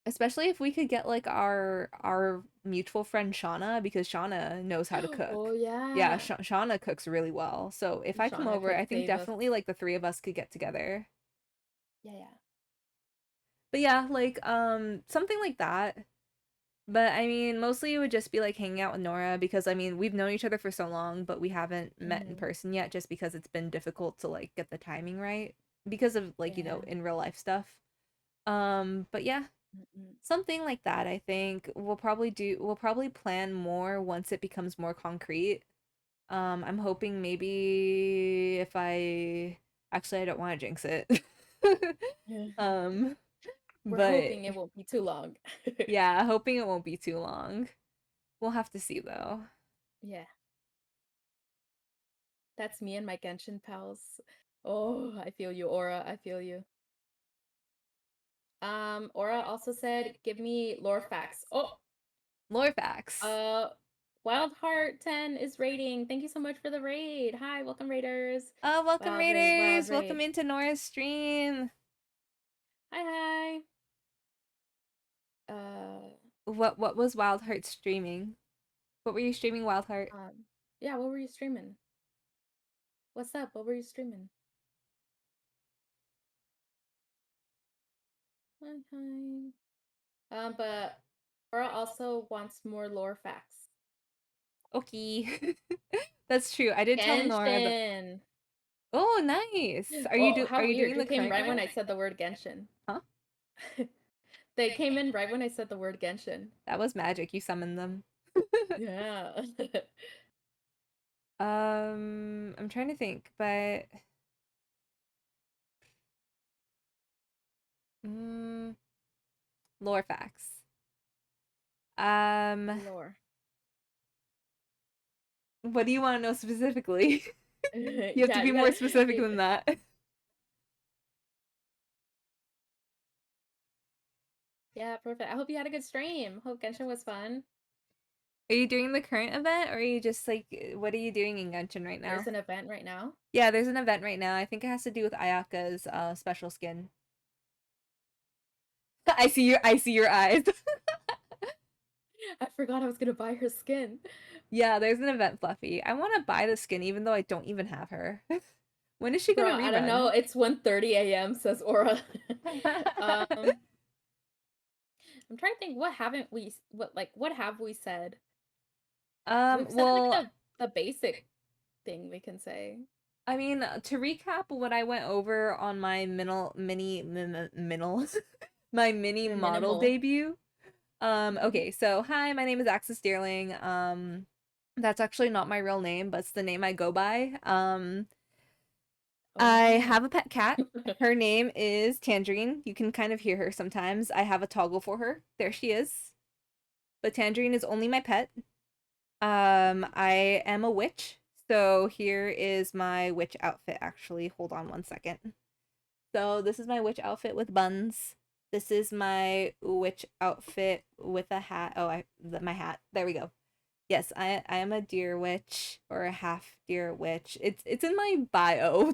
Especially if we could get like our mutual friend Shauna because Shauna knows how to Oh cook. Yeah, yeah. Shauna cooks really well. So if I come Shauna over, could I think save us. definitely like the three of us could get together. Yeah, yeah. But yeah, like something like that. But I mean, mostly it would just be like hanging out with Nora because I mean, we've known each other for so long, but we haven't met in Mhm. person yet just because it's been difficult to like get the timing right because of like, Yeah. in real life stuff. But yeah, Mm-mm. something like that, I think. We'll probably plan more once it becomes more concrete. I'm hoping maybe if I actually I don't want to jinx it. Um, We're but hoping it won't be too long. yeah, hoping it won't be too long. We'll have to see though. Yeah. That's me and my Genshin pals. Oh, I feel you, Aura. I feel you. Aura also said, give me lore facts. Oh, Lore facts. uh, Wild Heart 10 is raiding. Thank you so much for the raid. Hi, welcome raiders. Welcome Wild raid, wild Raiders. Welcome raid. into Nora's stream. Hi, hi. Uh, What was Wild Heart streaming? What were you streaming, Wild Heart? yeah, what were you streaming? What's up? What were you streaming? Hi, hi. But Aura also wants more lore facts. Okay. That's true. I did tell Nora that. Genshin. Oh, nice. Oh, Are how you weird. doing You the came current right when one? I said the word Genshin. Huh? They came in right when I said the word Genshin. That was magic. You summoned them. Yeah. I'm trying to think, but Mm, lore facts. Um, Lore. what do you want to know specifically? You have to Yeah, be you more gotta. specific than that. Yeah, perfect. I hope you had a good stream. Hope Genshin was fun. Are you doing the current event, or are you just like, what are you doing in Genshin right There's now? an event right now. Yeah, there's an event right now. I think it has to do with Ayaka's special skin. I see your eyes. I forgot I was gonna buy her skin. Yeah, there's an event, Fluffy. I want to buy the skin even though I don't even have her. When is she Bro, gonna I don't know. rerun? It's 1:30 a.m. says Aura. um, I'm trying to think what have we said? We've said like Well, the basic thing we can say. I mean, to recap what I went over on my my mini They're model minimal. debut. Hmm. Okay, so hi, my name is Axis Deerling. That's actually not my real name, but it's the name I go by. Oh I no. have a pet cat. Her name is Tangerine. You can kind of hear her sometimes. I have a toggle for her. There she is. But Tangerine is only my pet. I am a witch. So here is my witch outfit actually. Hold on one second. So this is my witch outfit with buns. This is my witch outfit with a hat. Oh, my hat. There we go. Yes, I am a deer witch or a half deer witch. It's in my bio.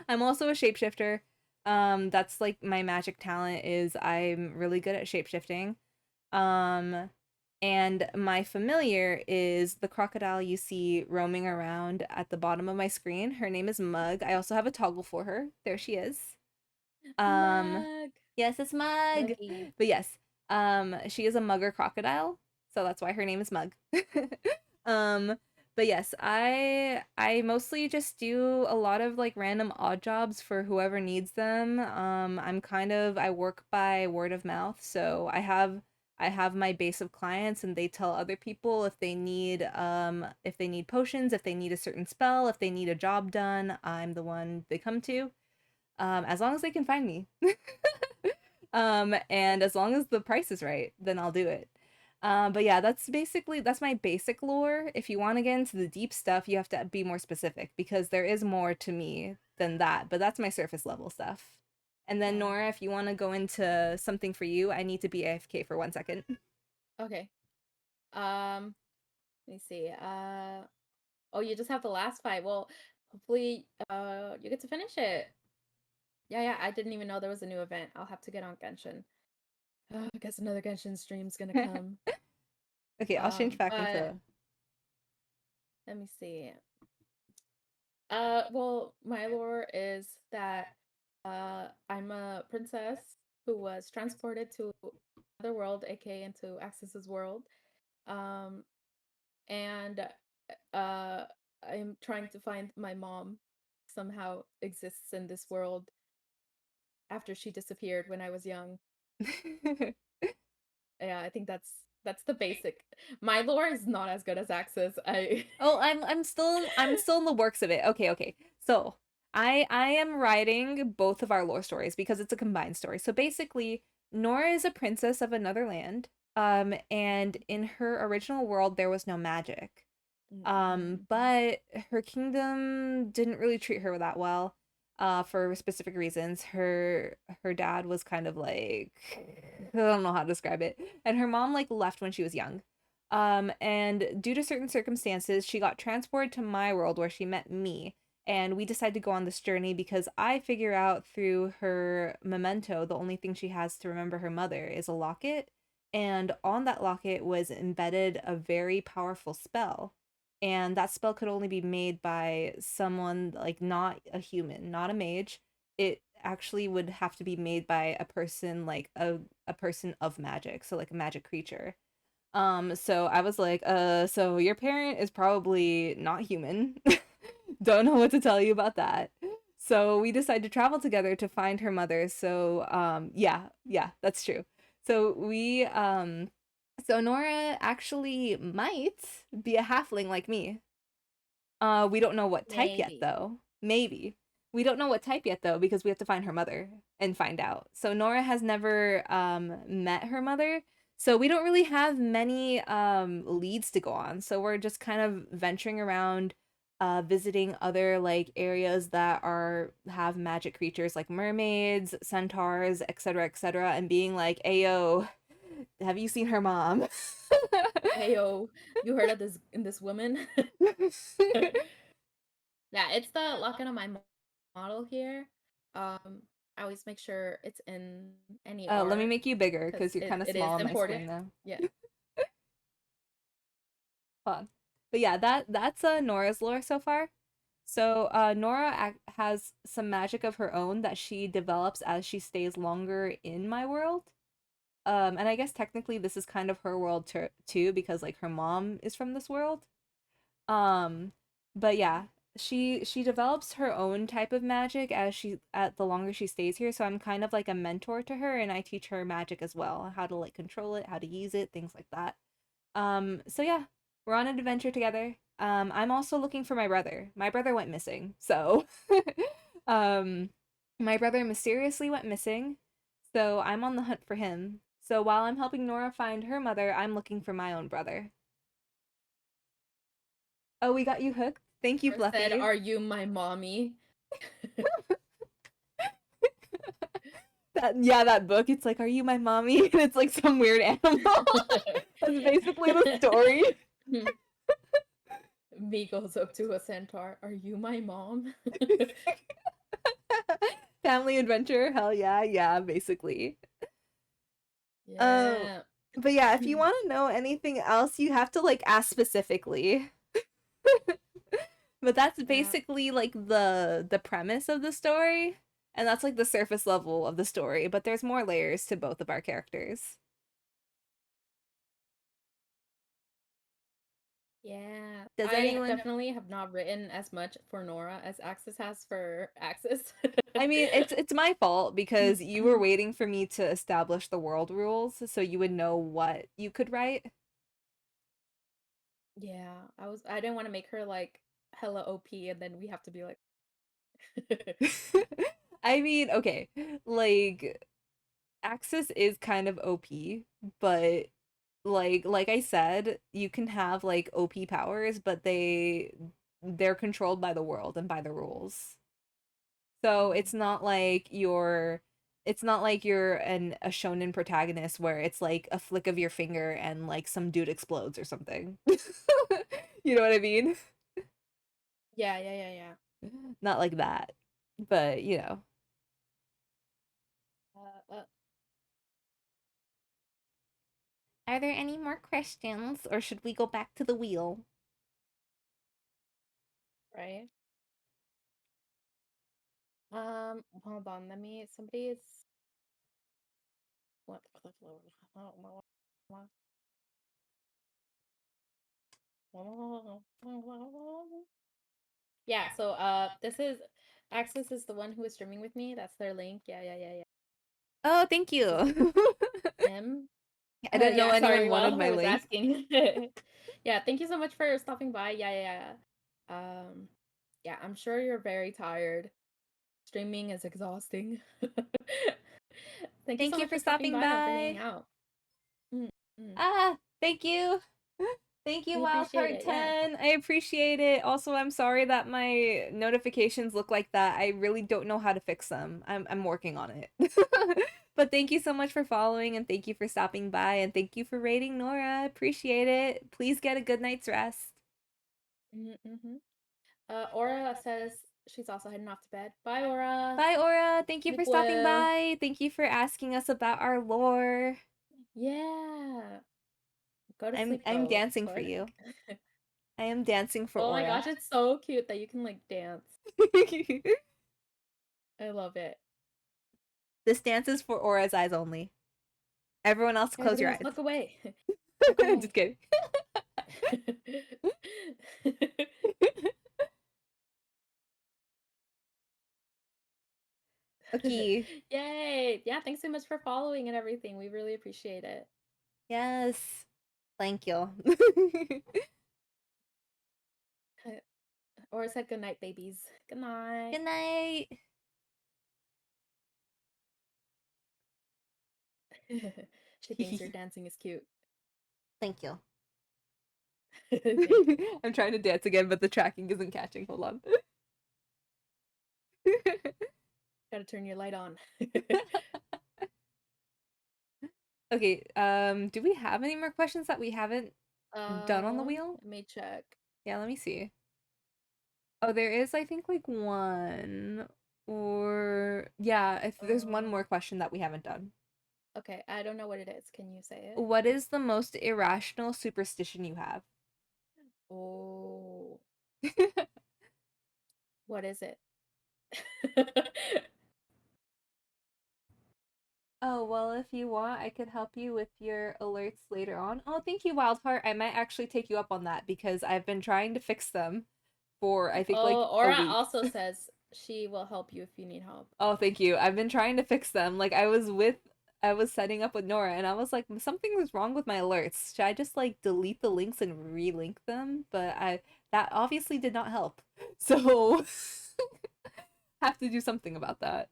I'm also a shapeshifter. That's like my magic talent is I'm really good at shapeshifting. Um and my familiar is the crocodile you see roaming around at the bottom of my screen. Her name is Mug. I also have a toggle for her. There she is. Um, Mug. yes, it's Mug. Muggy. But yes, she is a mugger crocodile, so that's why her name is Mug. um, but yes, I mostly just do a lot of like random odd jobs for whoever needs them. I work by word of mouth, so I have my base of clients and they tell other people if they need potions, if they need a certain spell, if they need a job done, I'm the one they come to as long as they can find me. And as long as the price is right, then I'll do it. But yeah, that's my basic lore. If you want to get into the deep stuff, you have to be more specific because there is more to me than that. But that's my surface level stuff. And then Yeah. Nora, if you want to go into something for you, I need to be AFK for 1 second. Okay. Um, let me see. Oh, you just have the last fight. Well, hopefully, you get to finish it. Yeah, yeah. I didn't even know there was a new event. I'll have to get on Genshin. I guess another Genshin stream's gonna come. Okay, I'll change back But into. let me see. Well, my lore is that I'm a princess who was transported to another world, aka into Axis's world. Um, and uh I'm trying to find my mom somehow exists in this world after she disappeared when I was young. Yeah, I think that's the basic. My lore is not as good as Axis. I Oh, I'm still in the works of it. Okay, okay. So I am writing both of our lore stories because it's a combined story. So basically, Nora is a princess of another land. And in her original world there was no magic. Mhm. But her kingdom didn't really treat her that well, for specific reasons. Her dad was kind of like I don't know how to describe it. And her mom like left when she was young. And due to certain circumstances, she got transported to my world where she met me. And we decided to go on this journey because I figure out through her memento, the only thing she has to remember her mother is a locket. And on that locket was embedded a very powerful spell, and that spell could only be made by someone like not a human, not a mage. It actually would have to be made by a person like a person of magic, so like a magic creature. So I was like, so your parent is probably not human. Don't know what to tell you about that. So we decided to travel together to find her mother. So yeah, yeah, that's true. So so Nora actually might be a halfling like me. We don't know what type yet Maybe. though. Maybe. We don't know what type yet though because we have to find her mother and find out. So Nora has never met her mother. So we don't really have many leads to go on. So we're just kind of venturing around visiting other like areas that are have magic creatures like mermaids, centaurs, etc., and being like, "Ayo, have you seen her mom?" Hey yo, you heard of this woman? Yeah, it's the lock in on my model here. I always make sure it's in any Let me order make you bigger because because you're kind of it is small on my important. screen now. Yeah. Fun. But yeah, that's Nora's lore so far. So Nora has some magic of her own that she develops as she stays longer in my world. And I guess technically this is kind of her world too because like her mom is from this world. Um, but yeah, she develops her own type of magic as she at the longer she stays here. So I'm kind of like a mentor to her, and I teach her magic as well, how to like control it, how to use it, things like that. So yeah, we're on an adventure together. I'm also looking for my brother. My brother went missing, so um, my brother mysteriously went missing, so I'm on the hunt for him. So while I'm helping Nora find her mother, I'm looking for my own brother. Oh, we got you hooked. Thank you, Or said, Fluffy. "Are you my mommy?" That book. It's like, are you my mommy? And it's like some weird animal. That's basically the story. Me goes up to a centaur. Are you my mom? Family adventure. Hell yeah, yeah, basically. Um, Yeah. but yeah, if you want to know anything else, you have to like ask specifically. But that's Yeah. basically like the premise of the story, and that's like the surface level of the story, but there's more layers to both of our characters. Yeah. Does I anyone definitely have not written as much for Nora as Axis has for Axis. I mean, it's my fault because you were waiting for me to establish the world rules so you would know what you could write. Yeah, I didn't want to make her like hella OP and then we have to be like I mean, okay, like Axis is kind of OP, but like I said, you can have like OP powers, but they're controlled by the world and by the rules. So Mhm. it's not like you're a shonen protagonist where it's like a flick of your finger and like some dude explodes or something. You know what I mean? Yeah, yeah, yeah, yeah. Not like that. But, you know. Uh, uh, Are there any more questions or should we go back to the wheel? right. Hold on. Let me. Somebody is. What? Yeah. So, this is Axis is the one who is streaming with me. That's their link. Yeah, yeah, yeah, yeah. Oh, thank This is you. him. I didn't know Yeah. anyone Sorry. wanted Well, I my was link. asking. Yeah. Thank you so much for stopping by. Yeah, yeah, yeah. Yeah. I'm sure you're very tired. Streaming is exhausting. Thank you Thank so you much for for stopping stopping by and for by. hanging out. Mm, mm. Ah, thank you. Thank you, We appreciate it. Yeah. Wildcard10. I appreciate it. Also, I'm sorry that my notifications look like that. I really don't know how to fix them. I'm working on it. But thank you so much for following and thank you for stopping by and thank you for rating Nora. Appreciate it. Please get a good night's rest. Mm-hmm. Aura says she's also heading off to bed. Bye, Aura. Bye, Aura. Thank you Sleep for stopping well. by. Thank you for asking us about our lore. Yeah. Go to sleep I'm though. dancing for But you. I am dancing for oh my Aura. gosh, it's so cute that you can like dance. I love it. This dance is for Aura's eyes only. Everyone else, close Everybody your else, eyes. look away. Look Just away. kidding. Okay. Yay. Yeah, thanks so much for following and everything. We really appreciate it. Yes. Thank you. Or it said good night, babies. Good night. Good night. She thinks your dancing is cute. Thank you. Thank you. I'm trying to dance again, but the tracking isn't catching. Hold on. Gotta turn your light on. Okay, do we have any more questions that we haven't done on the wheel? Let me check. Yeah, let me see. Oh, there is, I think, like one or yeah, if there's one Um, more question that we haven't done. okay, I don't know what it is. Can you say it? What is the most irrational superstition you have? Oh, what is it? Oh, well, if you want, I could help you with your alerts later on. Oh, thank you, Wildheart. I might actually take you up on that because I've been trying to fix them for I think like Oh, a Aura week. also says she will help you if you need help. Oh, thank you. I've been trying to fix them. Like I was setting up with Nora and I was like something was wrong with my alerts. Should I just like delete the links and relink them? But I that obviously did not help. So have to do something about that.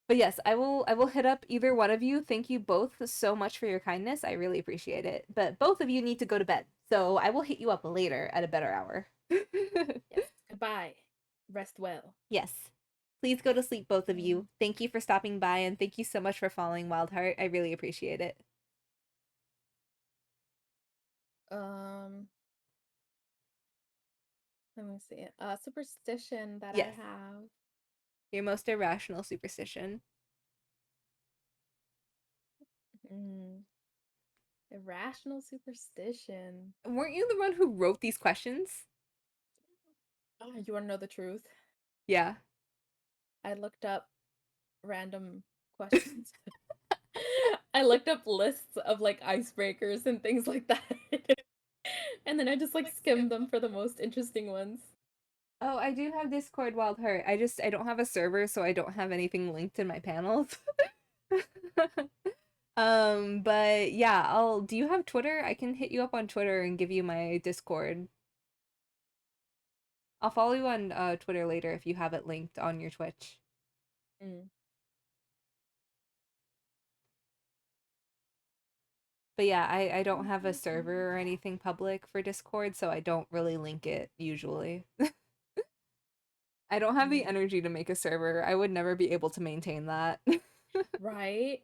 But yes, I will hit up either one of you. Thank you both so much for your kindness. I really appreciate it. But both of you need to go to bed. So I will hit you up later at a better hour. Yes. Goodbye. Rest well. Yes. Please go to sleep, both of Um, you. Thank you for stopping by and thank you so much for following Wildheart. I really appreciate it. um, let me see. Superstition that I Yes. have. Your most irrational superstition. Mm, irrational superstition. Weren't you the one who wrote these questions? Oh, you want to know the truth? Yeah. I looked up random questions. I looked up lists of like icebreakers and things like that. And then I just like skimmed them for the most interesting ones. Oh, I do have Discord Wildheart. I don't have a server, so I don't have anything linked in my panels. But yeah, I'll do you have Twitter? I can hit you up on Twitter and give you my Discord. I'll follow you on Twitter later if you have it linked on your Twitch. Mm. But yeah, I don't have a server or anything public for Discord, so I don't really link it usually. I don't have the Mm. energy to make a server. I would never be able to maintain that. Right?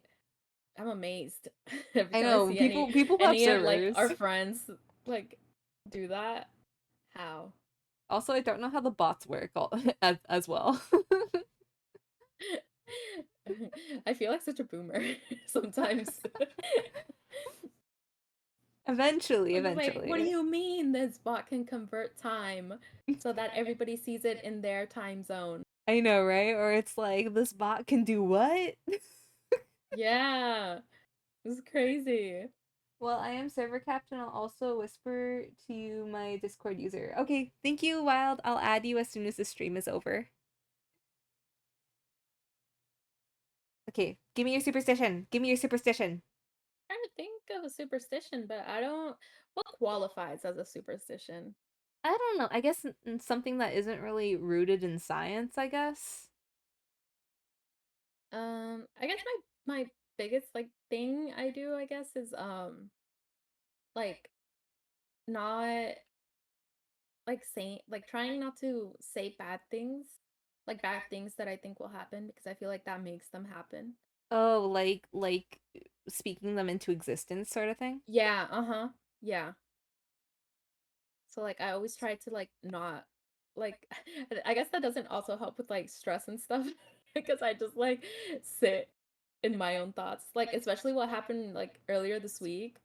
I'm amazed every I time I know see people have any of like our servers. friends like do that. How? Also, I don't know how the bots work as well. I feel like such a boomer sometimes. Eventually, Like, wait, what do eventually. you mean this bot can convert time so that everybody sees it in their time zone? I know, right? Or it's like this bot can do what? Yeah, this is crazy. Well, I am server captain. I'll also whisper to you my Discord user. Okay, thank you, Wild. I'll add you as soon as the stream is over. Okay, give me your superstition. Give me your superstition. Trying to think of a superstition, but I don't. What qualifies as a superstition? I don't know. I guess something that isn't really rooted in science, I guess. I guess my biggest like thing I do, I guess, is like not like saying like trying not to say bad things, like bad things that I think will happen because I feel like that makes them happen. Oh, like speaking them into existence sort of thing. Yeah, uh-huh. Yeah. So like I always try to like not like I guess that doesn't also help with like stress and stuff because I just like sit in my own thoughts. Like especially what happened like earlier this week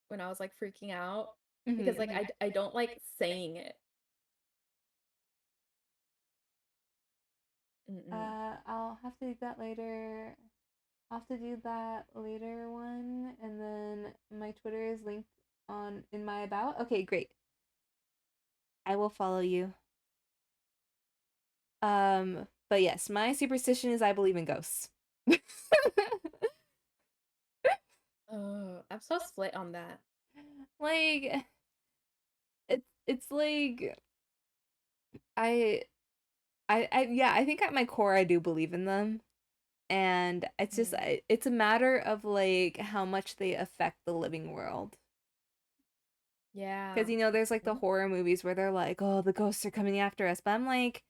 when I was like freaking out because like Mm-hmm. I don't like saying it. Mm-mm. I'll have to do that later. I'll have to do that later one, and then my Twitter is linked on in my about. Okay, great. I will follow you. But yes, my superstition is I believe in ghosts. Oh, I'm so split on that. Like it's like I yeah, I think at my core I do believe in them. And it's just Mm. it's a matter of like how much they affect the living world. Because Yeah. there's like the Mhm. horror movies where they're like, "Oh, the ghosts are coming after us," but I'm like,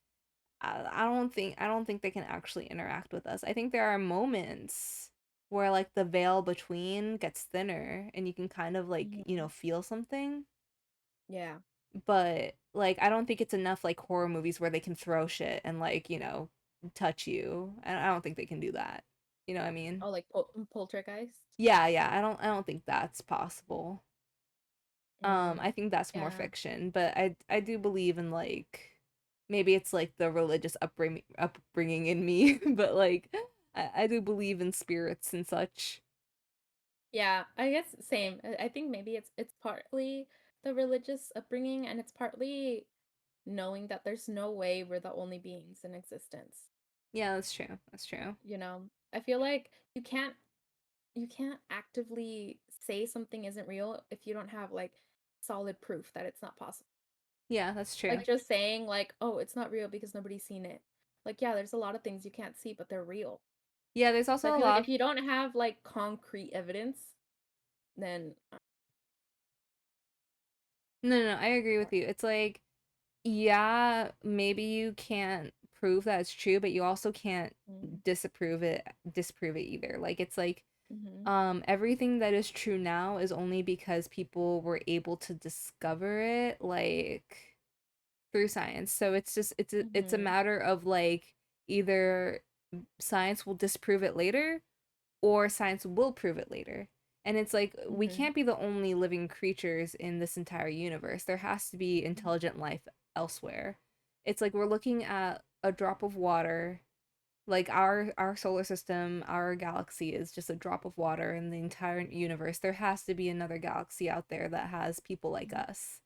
I don't think they can actually interact with us. I think there are moments where like the veil between gets thinner and you can kind of like Mhm. feel something, Yeah. but like I don't think it's enough like horror movies where they can throw shit and like touch you. I don't think they can do that. You know what I mean? Oh, like poltergeist. Yeah, yeah. I don't think that's possible. Mm. I think that's more Yeah. fiction, but I do believe in like maybe it's like the religious upbringing in me, but like I do believe in spirits and such. Yeah, I guess same. I think maybe it's partly the religious upbringing and it's partly knowing that there's no way we're the only beings in existence. Yeah, that's true. That's true. You know, I feel like you can't actively say something isn't real if you don't have like solid proof that it's not possible. Yeah, that's true. Like just saying like, "Oh, it's not real because nobody's seen it." Like, yeah, there's a lot of things you can't see, but they're real. Yeah, there's So I also a feel like lot. if you don't have like concrete evidence, then No, no, no, I agree with sorry. you. It's like, yeah, maybe you can't prove that it's true, but you also can't Mm, disprove it either. Like it's like mhm, everything that is true now is only because people were able to discover it like through science. So it's just it's a mhm, matter of like either science will disprove it later or science will prove it later. And it's like we mhm, can't be the only living creatures in this entire universe. There has to be mhm, intelligent life elsewhere. It's like we're looking at a drop of water. Like our solar system, our galaxy is just a drop of water in the entire universe. There has to be another galaxy out there that has people like mhm, us.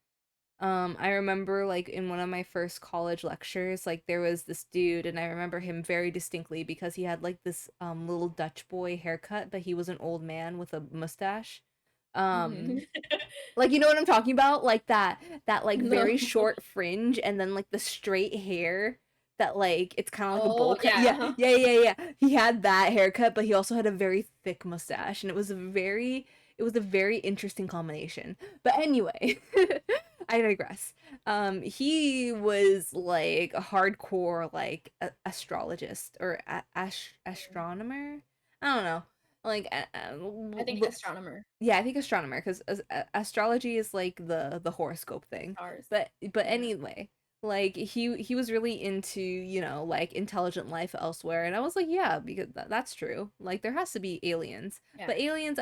I remember like in one of my first college lectures, like there was this dude, and I remember him very distinctly because he had like this little Dutch boy haircut, but he was an old man with a mustache. mhm. Um, like you know what I'm talking about? Like that like No. very short fringe and then like the straight hair that like it's kind of like a bowl Oh, cut. yeah, Yeah, uh-huh. yeah, yeah, yeah. He had that haircut, but he also had a very thick mustache and it was a very interesting combination. But anyway, I digress. He was like a hardcore like astrologist or Mm. astronomer. I don't know. Like I think astronomer, yeah, I think astronomer because astrology is like the horoscope thing. stars. But Yeah. anyway, like he was really into, like intelligent life elsewhere and I was like, yeah, because that's true. Like there has to be aliens. Yeah. But aliens,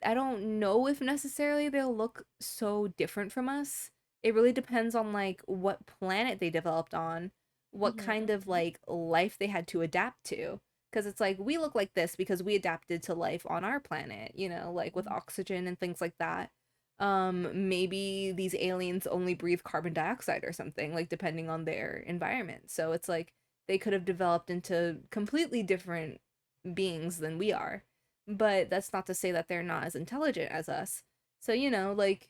I don't know if necessarily they'll look so different from us. It really depends on like what planet they developed on, what kind Mhm, of mhm, like life they had to adapt to. Because it's like we look like this because we adapted to life on our planet, like with mhm, oxygen and things like that. Maybe these aliens only breathe carbon dioxide or something, like depending on their environment. So it's like they could have developed into completely different beings than we are, but that's not to say that they're not as intelligent as us. So, like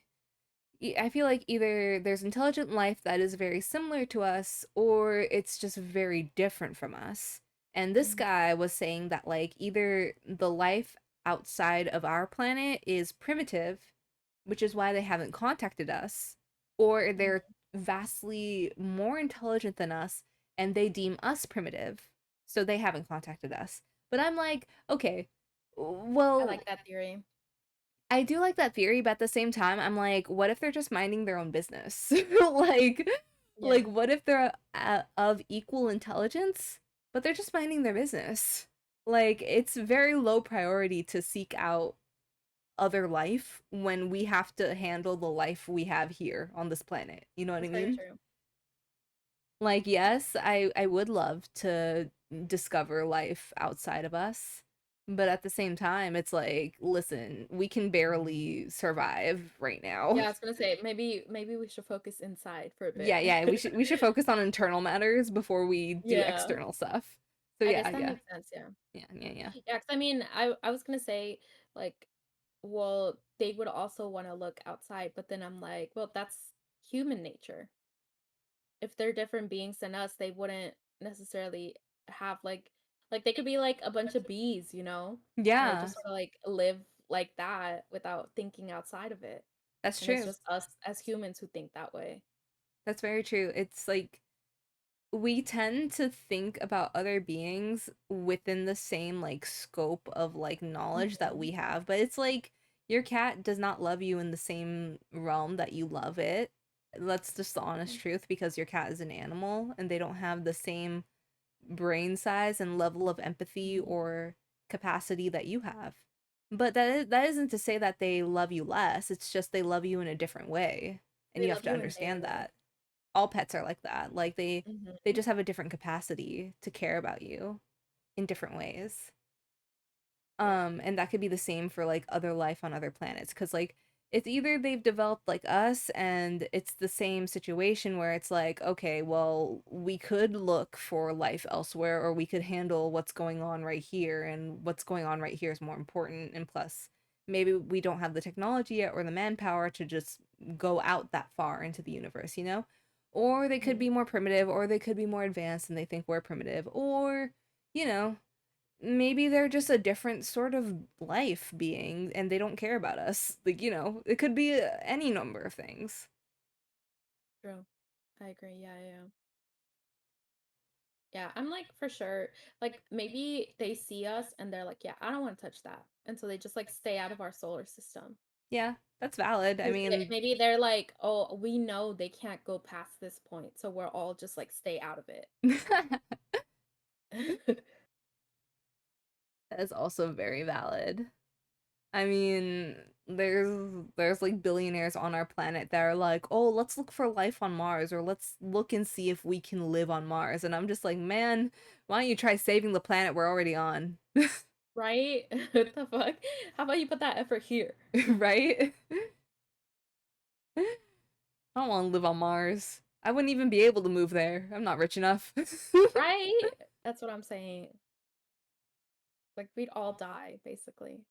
I feel like either there's intelligent life that is very similar to us or it's just very different from us. And this mhm, guy was saying that like either the life outside of our planet is primitive, which is why they haven't contacted us, or they're mhm. vastly more intelligent than us and they deem us primitive, so they haven't contacted us. But I'm like, okay, I well, like that theory. I do like that theory, but at the same time, I'm like, what if they're just minding their own business? like, Yeah. what if they're of equal intelligence, but they're just minding their business? Like, it's very low priority to seek out other life when we have to handle the life we have here on this planet. You know what I That's very mean? true. Like, yes, I would love to discover life outside of us, but at the same time, it's like, listen, we can barely survive right now. Yeah, I was gonna say, maybe we should focus inside for a bit. Yeah, yeah, we should focus on internal matters before we do Yeah. external stuff. So I guess yeah, that yeah. makes sense, yeah. Yeah, yeah, yeah. Yeah, 'cause I mean, I was gonna say, like, well, they would also wanna look outside, but then I'm like, well, that's human nature. If they're different beings than us, they wouldn't necessarily have like they could be like a bunch of bees, and they Yeah, just sort of like live like that without thinking outside of it. that's And it's true. just us as humans who think that way. That's very true. It's like we tend to think about other beings within the same like scope of like knowledge that Hmm. we have, but it's like your cat does not love you in the same realm that you love it. That's just the honest truth because your cat is an animal and they don't have the same brain size and level of empathy Hmm. or capacity that you have. But that isn't to say that they love you less. It's just they love you in a different way, and They you have love to you in their understand way. that. All pets are like that. Like they Hmm. just have a different capacity to care about you in different ways. Yeah. And that could be the same for like other life on other planets cuz like it's either they've developed like us and it's the same situation where it's like okay, well, we could look for life elsewhere or we could handle what's going on right here and what's going on right here is more important and plus maybe we don't have the technology yet or the manpower to just go out that far into the universe, you know? Or they could Hmm. be more primitive or they could be more advanced and they think we're primitive or you know, maybe they're just a different sort of life being and they don't care about us. Like, it could be any number of things. True. I agree. Yeah, yeah. Yeah. Yeah, I'm like for sure. Like maybe they see us and they're like, yeah, I don't want to touch that. And so they just like stay out of our solar system. Yeah, that's valid. I 'Cause mean, maybe they're like, oh, we know they can't go past this point. So we're all just like stay out of it. that is also very valid. I mean, there's like billionaires on our planet that are like, "Oh, let's look for life on Mars or let's look and see if we can live on Mars." And I'm just like, "Man, why don't you try saving the planet we're already on?" Right? What the fuck? How about you put that effort here? Right? I don't want to live on Mars. I wouldn't even be able to move there. I'm not rich enough. Right? That's what I'm saying. Like we'd all die, basically.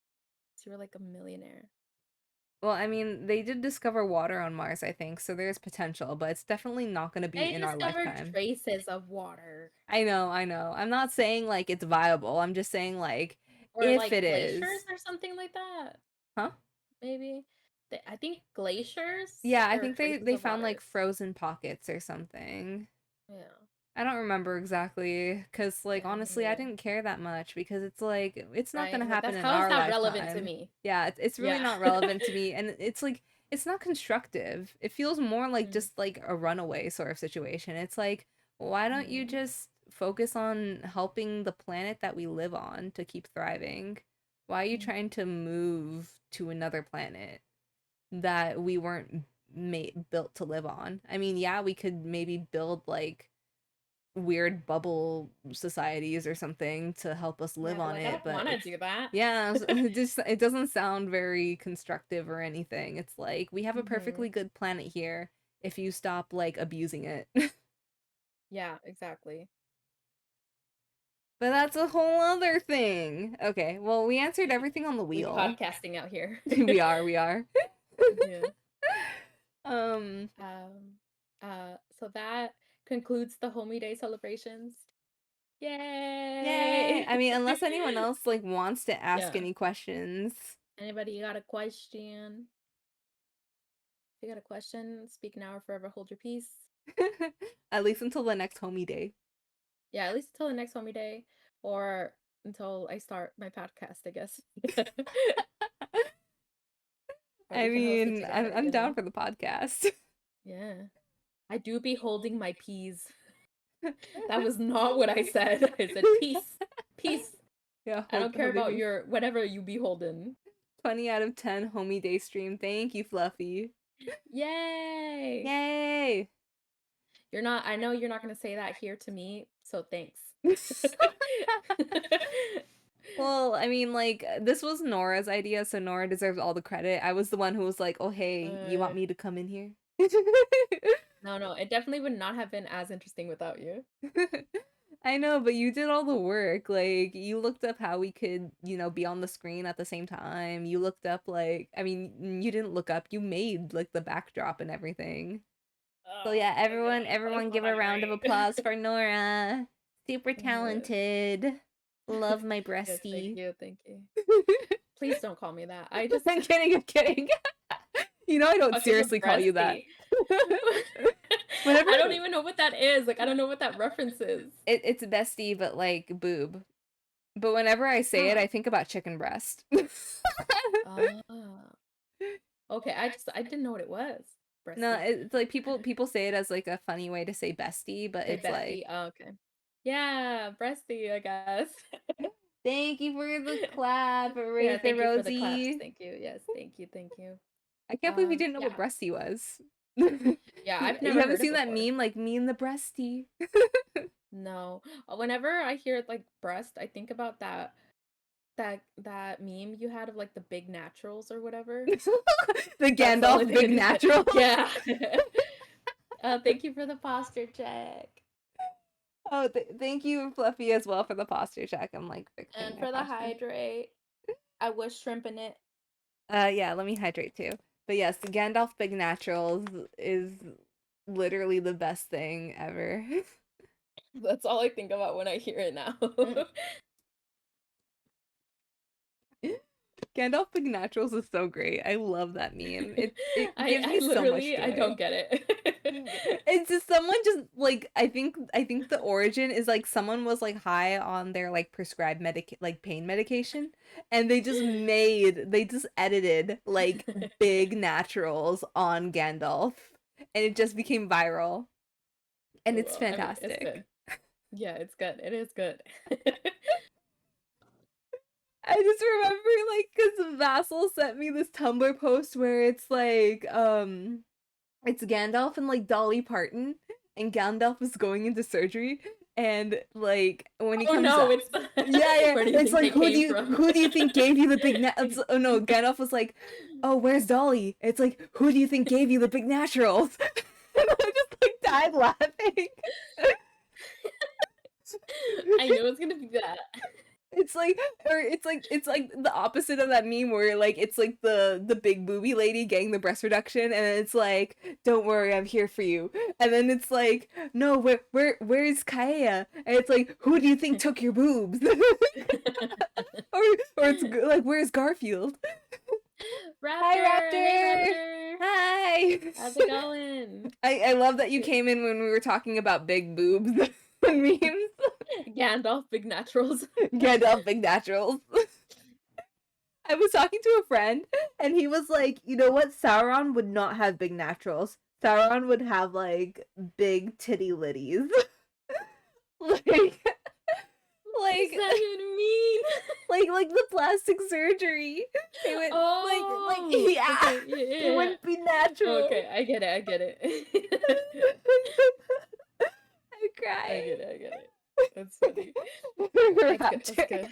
So you're like a millionaire. Well, I mean, they did discover water on Mars, I think, so there's potential, but it's definitely not going to be They in our discovered lifetime. traces of water. I know, I know. I'm not saying like it's viable. I'm just saying like Or if like it glaciers is. or something like that. Huh? Maybe. I think glaciers Yeah, I are think they traces they of found like water. frozen pockets or something. Yeah. I don't remember exactly cuz like Yeah, me honestly, I neither. didn't care that much because it's like it's not going Right? to Like happen that's in how is our that relevant to lifetime. me? Yeah, it's really Yeah. not relevant to me and it's not constructive. It feels more like Mm, just like a runaway sort of situation. It's like why don't you mhm, just focus on helping the planet that we live on to keep thriving? Why are you mhm, trying to move to another planet that we weren't made built to live on? I mean, yeah, we could maybe build like weird bubble societies or something to help us live yeah, but on like I it, don't but wanna it's do that. yeah, it doesn't sound very constructive or anything. It's like we have a perfectly Mhm. good planet here if you stop like abusing it. Yeah, exactly. But that's a whole other thing. Okay, well, we answered everything on the We wheel. podcasting out here. We are. Yeah. um Um, so that concludes the Homie Day celebrations. Yay. Yay! I mean, unless anyone else like wants to ask Yeah. any questions. Anybody got a question? If you got a question, speak now or forever hold your peace. At least until the next homie day. Yeah, at least until the next Homie Day or until I start my podcast, I guess. Or I we can host it mean, I'm together, I'm down for the podcast. Yeah. I do be holding my peas. That was not what I said. I said peace. Peace. Yeah, I don't care holding about these your whatever you be holding. 20 out of 10 homie day stream. Thank you, Fluffy. Yay! Yay! I know you're not gonna say that here to me, so thanks. Well, I mean, like, this was Nora's idea, so Nora deserves all the credit. I was the one who was like, oh, hey, you uh, want me to come in here? no, no, it definitely would not have been as interesting without you. I know, but you did all the work. Like, you looked up how we could, be on the screen at the same time. You looked up, like, I mean, you didn't look up, you made, like, the backdrop and everything. So yeah, Oh my god, that's everyone give a not round of right. applause for Nora. Super Yes. talented. Love my Yes, thank breasty. you, thank you. Please don't call me that. I just I'm kidding, I'm kidding. You know I don't oh, she's a seriously call you that. breastie. Whenever I don't even know what that is. Like, I don't know what that reference is. it's bestie, but like boob. But whenever I say it, Huh. I think about chicken breast. Ah. Okay, I didn't know what it was. No, Breasty. it's like people say it as like a funny way to say bestie, but Say it's like bestie. Oh, okay. Yeah, breasty, I guess. thank you for the clap, Yeah, Razor thank you for the claps. Rosie. Thank you. Yes, thank you, thank you. I can't believe you didn't know what Yeah. breastie was. Yeah, You I've never haven't heard it seen that before. meme like me and the breastie. No. Whenever I hear like breast, I think about that meme you had of like the big naturals or whatever. The That's the only Gandalf thing I Big can think. Naturals. Yeah. Thank you for the posture check. Oh, thank you, Fluffy, as well for the posture check. I'm like fixing And my for the posture. hydrate, I was shrimping it. Yeah, let me hydrate too. But yes, the Gandalf Big Naturals is literally the best thing ever. That's all I think about when I hear it now. Gandalf Big Naturals is so great. I love that meme. It gives I me so much literally I joy. don't get it. It's just someone just like I think the origin is like someone was like high on their like prescribed like pain medication and they just edited like big naturals on Gandalf and it just became viral and it's Well, I mean, it's fantastic. good. Yeah, it's good. It is good. I just remember like cuz Vassal sent me this Tumblr post where it's Gandalf and like Dolly Parton, and Gandalf is going into surgery, and like when he Oh comes no, out, it's yeah, where do you it's think like it came from? who do you think gave you the oh no, Gandalf was like, oh where's Dolly? It's like who do you think gave you the big naturals? And I just like died laughing. I knew it was gonna be that. It's like, or it's like the opposite of that meme where like it's like the big booby lady getting the breast reduction, and then it's like, "Don't worry, I'm here for you." And then it's like, "No, where's Kaea?" And it's like, "Who do you think took your boobs?" or it's like, "Where's Garfield?" Hi, Raptor! Hey, Raptor. Raptor! Hi. How's it going? I love that you came in when we were talking about big boobs memes. Gandalf, big naturals. Gandalf big naturals. I was talking to a friend, and he was like, "You know what? Sauron would not have big naturals. Sauron would have like big titty litties, like, What does like, that even mean? like the plastic surgery. They would like, Oh, yeah, okay, yeah, it yeah, yeah. wouldn't be natural." Okay, I get it, I get it. I'm I crying. get it, I get it. That's funny. That's good, that's Raptor. good.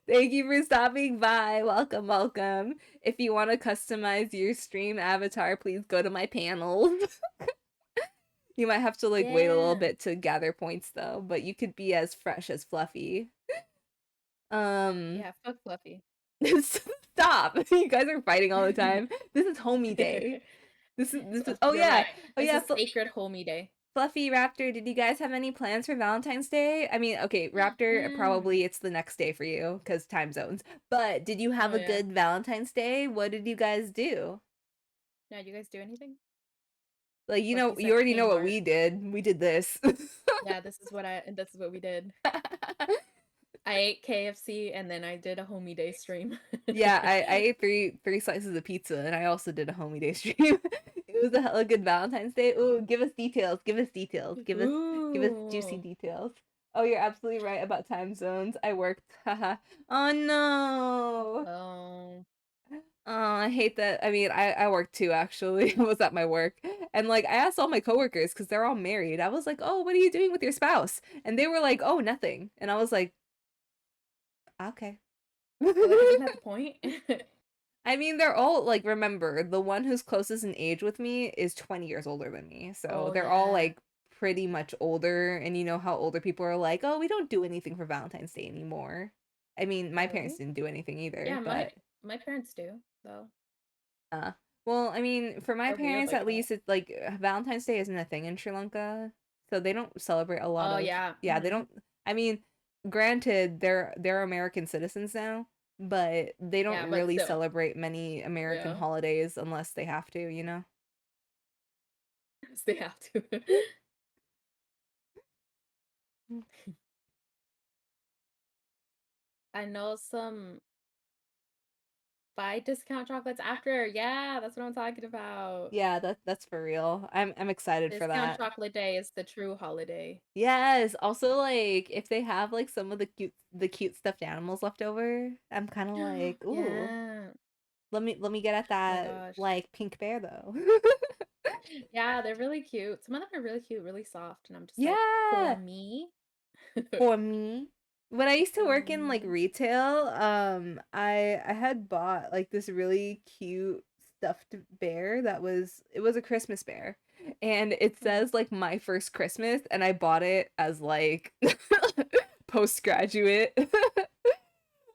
Thank you for stopping by. Welcome, welcome. If you want to customize your stream avatar, please go to my panels. You might have to like wait a little Yeah. bit to gather points though, but you could be as fresh as Fluffy. Um Yeah, fuck Fluffy. Stop. You guys are fighting all the time. This is homie day. Oh You're yeah. right. Oh This yeah, is sacred homie day. Fluffy Raptor, did you guys have any plans for Valentine's Day? I mean, okay, Raptor, Mm. probably it's the next day for you because time zones. But did you have Oh a yeah. good Valentine's Day? What did you guys do? Now, you guys do anything? Like, Fluffy you said already know what Kmart. we did. We did this. Yeah, this is what we did. I ate KFC and then I did a homie day stream. Yeah, I ate three slices of pizza and I also did a homie day stream. It was a hella good Valentine's Day. Ooh, give us details. Give us details. Give us juicy Ooh. details. Oh, you're absolutely right about time zones. I worked. Haha. Oh no. Oh. Oh, I hate that. I mean, I worked too actually. I was at my work. And like I asked all my coworkers because they're all married. I was like, "Oh, what are you doing with your spouse?" And they were like, "Oh, nothing." And I was like, "Okay." Well, like, isn't that the point? I mean, they're all like, remember, the one who's closest in age with me is 20 years older than me. So Oh they're all yeah. like pretty much older. And you know how older people are like, oh, we don't do anything for Valentine's Day anymore. I mean, my Oh parents really? didn't do anything either, Yeah, my but my parents do though. uh Well, I mean, for my They're weird parents like at that. least, it's like Valentine's Day isn't a thing in Sri Lanka, so they don't celebrate a lot Oh of. yeah. Yeah, they don't. I mean, granted, they're American citizens now, but they don't Yeah, but really still. celebrate many American Yeah. holidays unless they have to, you know? They have to. I know some buy discount chocolates after. Yeah, that's what I'm talking about. Yeah, that's for real. I'm excited for Discount that. chocolate day is the true holiday. Yes. Also, like if they have like some of the cute stuffed animals left over, I'm kind of like, ooh, Yeah. let me get at Oh my that gosh. like pink bear though. Yeah, they're really cute. Some of them are really cute, really soft, and I'm just like, for Yeah, me? for me. When I used to For work in like me. retail, I had bought like this really cute stuffed bear that was a Christmas bear. And it Mhm. says like my first Christmas and I bought it as like postgraduate.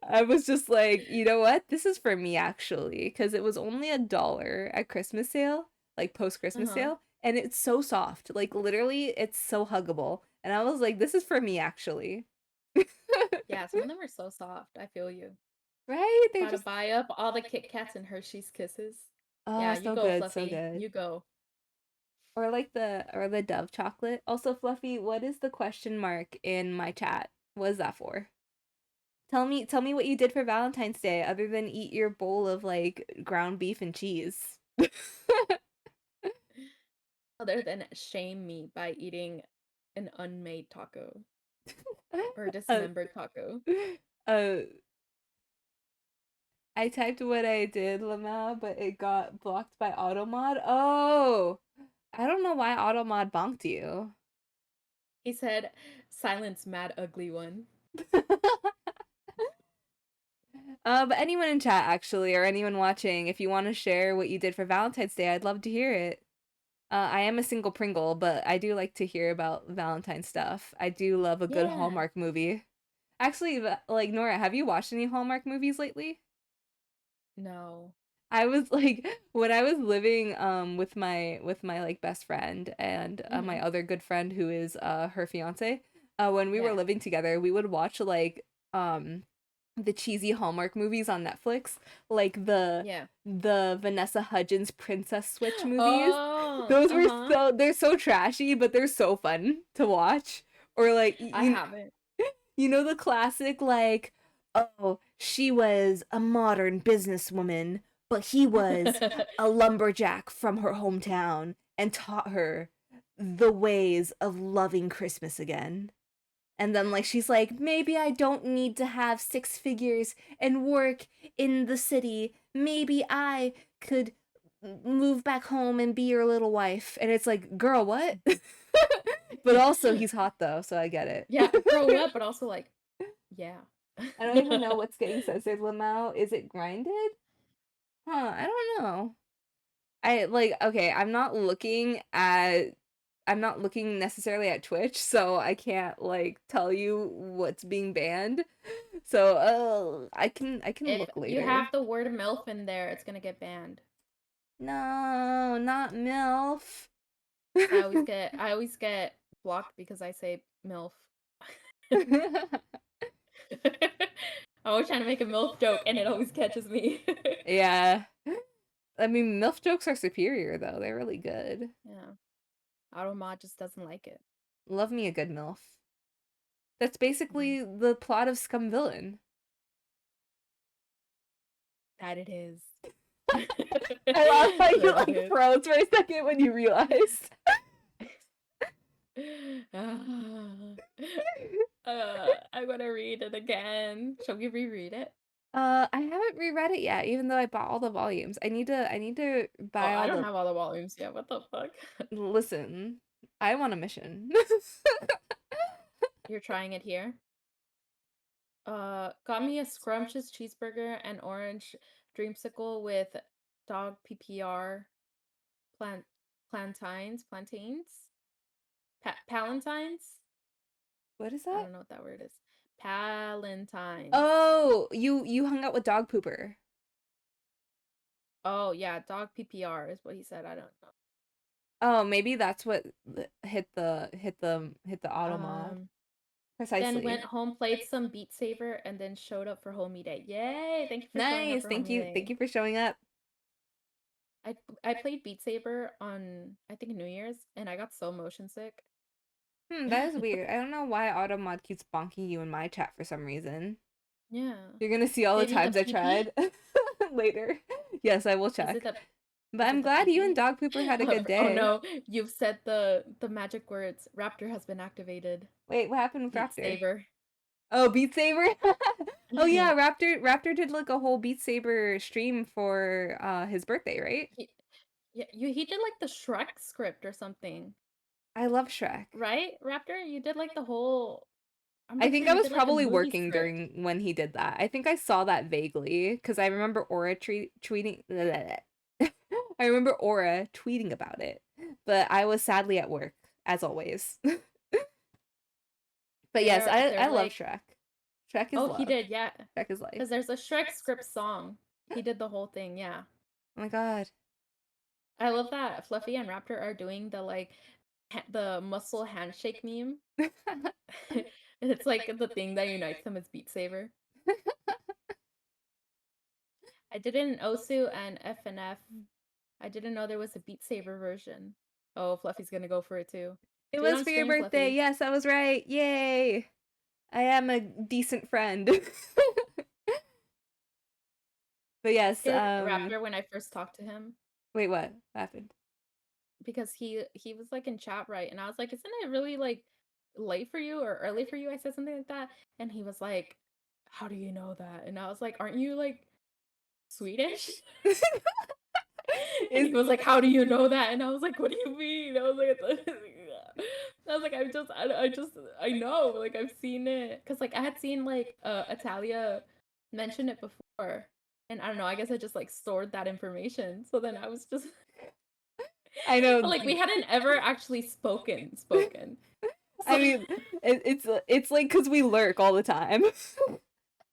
I was just like, you know what? This is for me actually, because it was only $1 at Christmas sale, like post Christmas Uh-huh. sale, and it's so soft. Like literally, it's so huggable. And I was like, this is for me actually. Yeah, some of them are so soft. I feel you. Right? They're About to just buy up all the Kit Kats and Hershey's Kisses. oh, Yeah, you so go, good, so Fluffy. good. You go. Or the Dove chocolate. Also, Fluffy, what is the question mark in my chat? What is that for? Tell me what you did for Valentine's Day other than eat your bowl of like ground beef and cheese. Other than shame me by eating an unmade taco or uh, dismembered taco. uh, I typed what I did, Lama, but it got blocked by Automod. Oh, I don't know why Automod bonked you. He said, silence, mad ugly one. But anyone in chat, actually, or anyone watching, if you want to share what you did for Valentine's Day, I'd love to hear it. I am a single Pringle, but I do like to hear about Valentine stuff. I do love a good Yeah. Hallmark movie. Actually, like Nora, have you watched any Hallmark movies lately? No. I was like when I was living with my like best friend and Hmm. my other good friend who is her fiance. When we were Yeah. living together, we would watch like the cheesy Hallmark movies on Netflix, like the Yeah. the Vanessa Hudgens Princess Switch movies. Oh, Those were uh-huh. they're so trashy, but they're so fun to watch. Or like I haven't. you know the classic like, oh, she was a modern businesswoman, but he was a lumberjack from her hometown and taught her the ways of loving Christmas again. And then like she's like, maybe I don't need to have six figures and work in the city. Maybe I could move back home and be your little wife. And it's like, girl, what? But also he's hot though, so I get Yeah, grow it. up, but also like, yeah. I don't even know what's getting censored, Lamau. Is it grinded? Huh, I don't know. I like okay, I'm not looking necessarily at Twitch, so I can't like tell you what's being banned. So, I can If look you later. have the word MILF in there, it's gonna get banned. No, not MILF. I always get blocked because I say MILF. I'm always trying to make a MILF joke and it always catches me. Yeah. I mean, MILF jokes are superior though. They're really good. Yeah. Automod just doesn't like it. Love me a good MILF. That's Mhm. basically the plot of Scum Villain. That it is. I love how you That it like is. froze for a second when you realized. Ah. I'm gonna read it again. Shall we reread it? I haven't reread it yet, even though I bought all the volumes. I need to Oh, buy I all don't the have all the volumes yet. What the fuck? listen. I want a mission. You're trying it here? Got me a scrumptious cheeseburger and orange dreamsicle with dog PPR plant plantains? Palantines? What is I that? don't know what that word is. Palantines. Oh, you hung out with Dog Pooper. Oh yeah, dog PPR is what he said. I don't know. Oh, maybe that's what hit the auto mod. Um, then went Precisely. home, played some Beat Saber, and then showed up for homie day. Yay! Thank you for showing up Nice. for Thank homie you. Thank day. you for showing up. I played Beat Saber on I think New Year's, and I got so motion sick. That is weird. I don't know why Automod keeps bonking you in my chat for some reason. Yeah. You're gonna see all the Maybe the times I PP? tried later. Yes, I will Is it check. the But is I'm it the glad you and PP? Dog Pooper had a good Oh day. no, you've said the magic words. Raptor has been activated. Wait, what happened with Beat Raptor? Saber. Oh, Beat Saber? Oh yeah, Raptor did like a whole Beat Saber stream for his birthday, right? He, yeah, he did like the Shrek script or something, I love Shrek. right? Raptor, you did like the whole. I'm I pretty think sure I you was did like a probably movie working script. during when he did that. I think I saw that vaguely because I remember Aura tweeting. I remember Aura tweeting about it, but I was sadly at work as always. But yes, I They're love like, Shrek. Shrek is oh, he love. did, yeah, Shrek is life. because there's a Shrek script song. He did the whole thing, yeah. Oh my god. I love that Fluffy and Raptor are doing the like the muscle handshake meme. It's like the thing that unites them is Beat Saber. I did it in Osu and FNF. I didn't know there was a Beat Saber version. Oh, Fluffy's gonna go for it too. It Do it was on for your stream, birthday. Fluffy. Yes, I was right. Yay. I am a decent friend. But yes, Scared Raptor when I first talked to him wait, what happened? because he was like in chat, right, and I was like, "Isn't it really like late for you or early for you?" I said something like that, and he was like, "How do you know that?" And I was like, "Aren't you like Swedish?" And Is he was like, "How do you know that?" And I was like, "What do you mean?" I was like, I was like, I know, like I've seen it, cause like I had seen like Italia mention it before, and I don't know, I guess I just like stored that information. So then I was just, I but know. like we hadn't ever actually spoken. I So mean, it's like because we lurk all the time.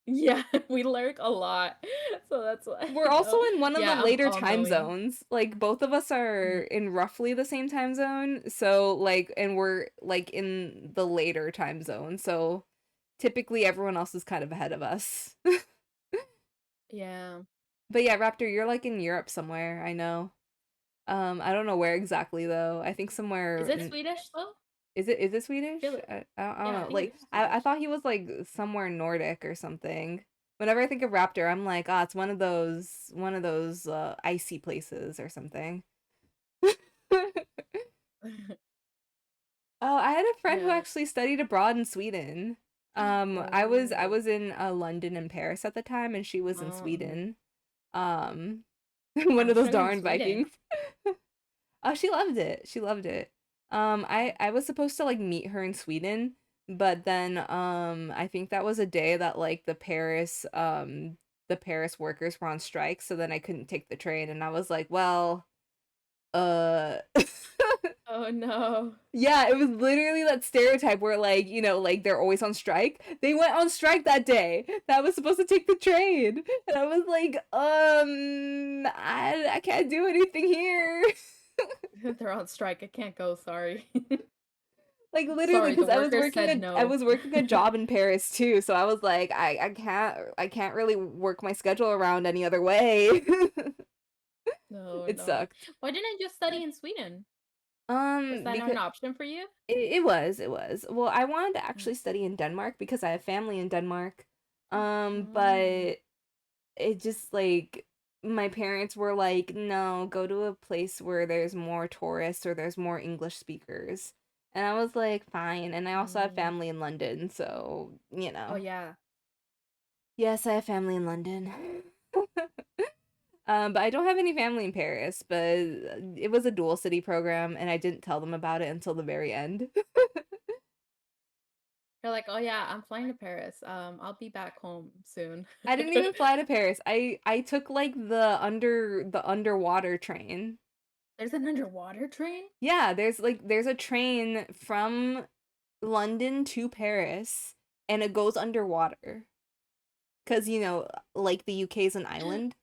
yeah, we lurk a lot, so that's why We're you also know. in one of the Yeah, I'm later all time knowing. zones. Like both of us are Mhm. in roughly the same time zone. So like and we're like in the later time zone. So typically everyone else is kind of ahead of us. Yeah, But yeah, Raptor, you're like in Europe somewhere, I know. I don't know where exactly though. I think is somewhere it Swedish though? is it I feel Swedish? it. I don't Yeah, I know. think Like it's I Swedish. thought he was like somewhere Nordic or something. Whenever I think of Raptor, I'm like, oh, it's one of those icy places or something. Oh, I had a friend who Yeah. actually studied abroad in Sweden. I Oh. was in London and Paris at the time, and she was in Um, Sweden. Um, one How'd of you those study in darn Sweden? Vikings. Oh, she loved it. She loved it. I was supposed to like meet her in Sweden, but then I think that was a day that like the Paris workers were on strike, so then I couldn't take the train, and I was like, well, uh Oh no. yeah, it was literally that stereotype where like, like they're always on strike. They went on strike that day. That was supposed to take the train. And I was like, I can't do anything here. They're on strike. I can't go, sorry. Like literally Sorry, the because workers said I no. was working a job in Paris too, so I was like I can't really work my schedule around any other way. No, It no. sucked. Why didn't you study in Sweden? Was that not Because an option for you? it was. Well, I wanted to Mm. actually study in Denmark because I have family in Denmark. Mm. But it just like my parents were like, "No, go to a place where there's more tourists or there's more English speakers." And I was like, "Fine." And I also have Mm. family in London, so, Oh yeah. Yes, I have family in London. But I don't have any family in Paris, but it was a dual city program and I didn't tell them about it until the very end. You're like, oh yeah, I'm flying to Paris. I'll be back home soon. I didn't even fly to Paris. I took like the underwater train. There's an underwater train? Yeah, there's a train from London to Paris and it goes underwater. 'Cause like the UK is an island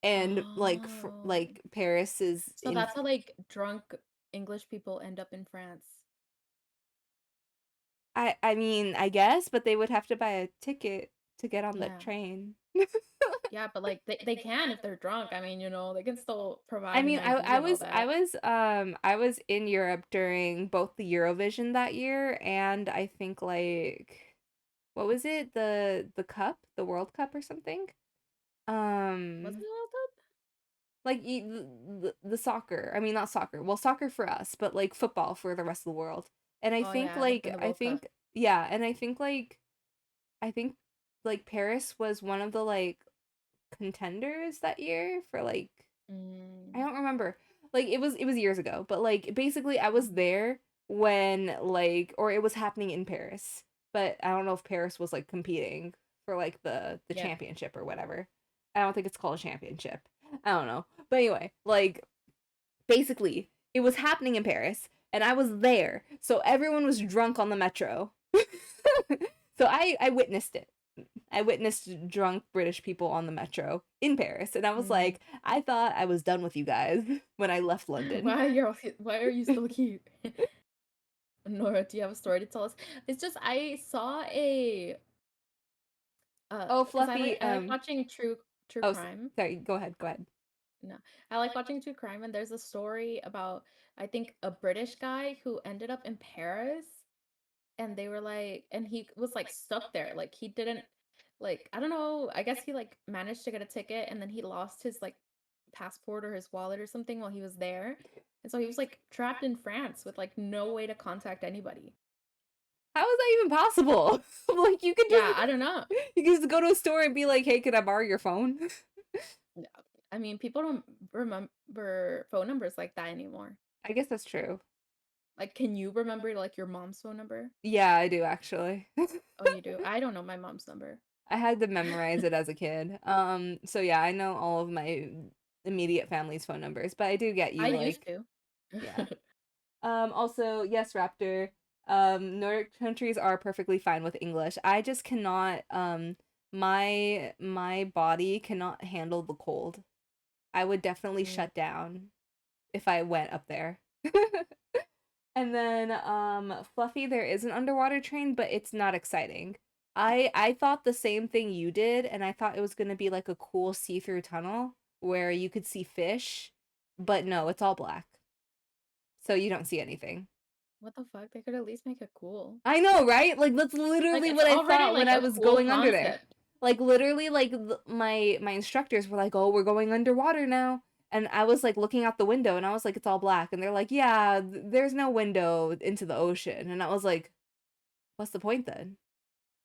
and Oh. like Paris is So in. that's how like drunk English people end up in France. I mean, I guess, but they would have to buy a ticket to get on the Yeah. train. Yeah, but like they can if they're drunk. I mean, they can still I provide an mean, ID and all that. I was in Europe during both the Eurovision that year and I think like what was it? The cup, the World Cup or something? Was it Um World Cup? like the soccer. I mean, not soccer. Well, soccer for us, but like football for the rest of the world. And Oh yeah, it would have been the I World Cup. think yeah, and I think like Paris was one of the like contenders that year for like I Mm. don't remember. Like it was years ago, but like basically I was Mhm. there when like or it was happening in Paris. But I don't know if Paris was like competing for like the Yeah. championship or whatever. I don't think it's called a championship. I don't know. But anyway, like basically it was happening in Paris and I was there. So everyone was drunk on the metro. So I witnessed it. I witnessed drunk British people on the metro in Paris, and I was Mm. like, I thought I was done with you guys when I left London. Why are you still here? Nora, do you have a story to tell us? It's just I saw a Oh, because Fluffy. I like watching true Oh, crime. sorry. Go ahead. Go ahead. No. I like watching true crime and there's a story about I think a British guy who ended up in Paris and they were like and he was like stuck there. Like he didn't like I don't know, I guess he like managed to get a ticket and then he lost his like passport or his wallet or something while he was there. And so he was like trapped in France with like no way to contact anybody. How is that even possible? Like Yeah, I don't know. you can just go to a store and be like, "Hey, can I borrow your phone?" Yeah. I mean, people don't remember phone numbers like that anymore. I guess that's true. Like, can you remember like your mom's phone number? Yeah, I do actually. Oh, you do? I don't know my mom's number. I had to memorize it as a kid. So yeah, I know all of my immediate family's phone numbers, but I do get I you used like, to. yeah. Also, yes, Raptor. Nordic countries are perfectly fine with English. I just cannot, my body cannot handle the cold. I would definitely Mm. shut down if I went up there. And then, Fluffy, there is an underwater train, but it's not exciting. I thought the same thing you did, and I thought it was gonna be like a cool see-through tunnel where you could see fish, but no, it's all black. So you don't see anything. What the fuck? They could at least make it cool. I know, right? Like that's Like, literally it's what I already thought when like I a was cool going under there. concept. Like literally like my instructors were like, "Oh, we're going underwater now." And I was like looking out the window and I was like, "It's all black." And they're like, "Yeah, there's no window into the ocean." And I was like, "What's the point then?"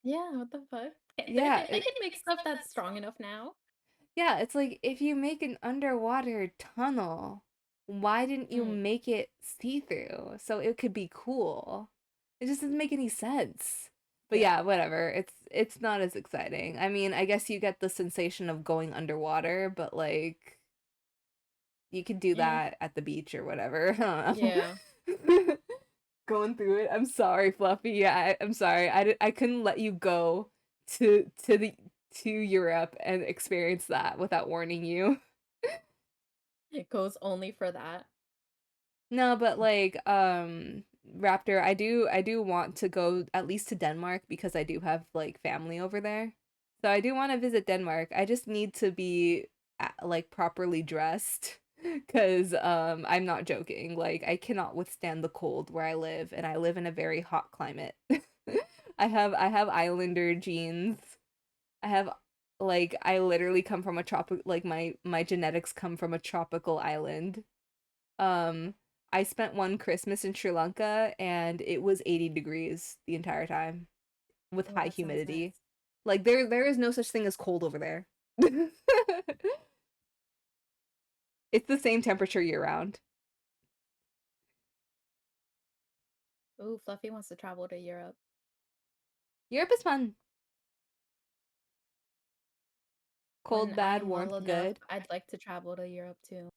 Yeah, what the fuck? Yeah, They can make stuff that's strong enough now. yeah, it's like if you make an underwater tunnel, why didn't you Mm, make it see-through so it could be cool? It just doesn't make any sense. But yeah. yeah, whatever. It's not as exciting. I mean, I guess you get the sensation of going underwater, but like you could do Eh, that at the beach or whatever. I don't yeah. know. Going through it. I'm sorry, Fluffy. Yeah, I'm sorry. I couldn't let you go to the to Europe and experience that without warning you. It goes only for that. No, but like Raptor, I do want to go at least to Denmark because I do have like family over there. So I do want to visit Denmark. I just need to be like properly dressed cuz I'm not joking. Like I cannot withstand the cold where I live and I live in a very hot climate. I have islander jeans. I have like I literally come from a tropic like my genetics come from a tropical island. um, I spent one Christmas in Sri Lanka and it was 80 degrees the entire time with Oh, high that sounds humidity. nice. Like there is no such thing as cold over there. It's the same temperature year round. Ooh, Fluffy wants to travel to Europe. Europe is fun. When Cold, I bad, am well warmth, enough, good. I'd like to travel to Europe too.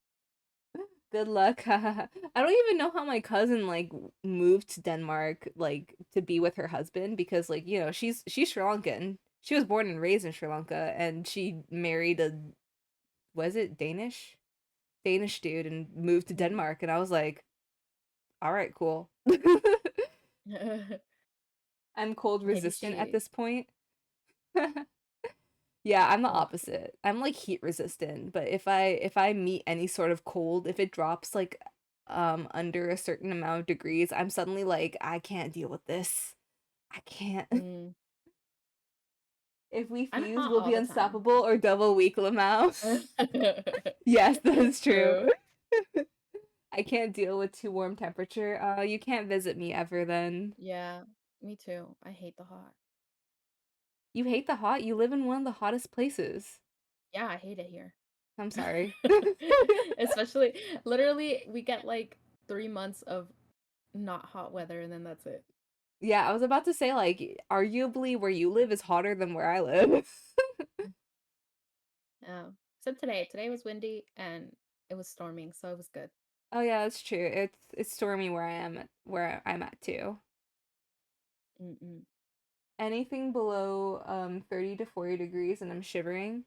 Good luck. I don't even know how my cousin like moved to Denmark like to be with her husband because like, you know, she's Sri Lankan. She was born and raised in Sri Lanka and she married was it Danish dude and moved to Mhm. Denmark, and I was like, all right, cool. I'm cold Maybe resistant at she. this point. Yeah, I'm the Well, opposite. I'm like heat resistant, but if I meet any sort of cold, if it drops like under a certain amount of degrees, I'm suddenly like I can't deal with this. I can't. mm, If we I'm fuse, hot we'll all be the time. unstoppable or double weak, Lamau. Yes, that is true. True. I can't deal with too warm temperature. You can't visit me ever then. Yeah, me too. I hate the hot. You hate the hot? You live in one of the hottest places. Yeah, I hate it here. I'm sorry. Especially, literally, we get like 3 months of not hot weather, and then that's it. Yeah, I was about to say, like, arguably where you live is hotter than where I live. Yeah. Except today. Today was windy and it was storming, so it was good. Oh yeah, that's true. It's stormy where I'm at too. Mm-mm. Anything below 30 to 40 degrees and I'm shivering.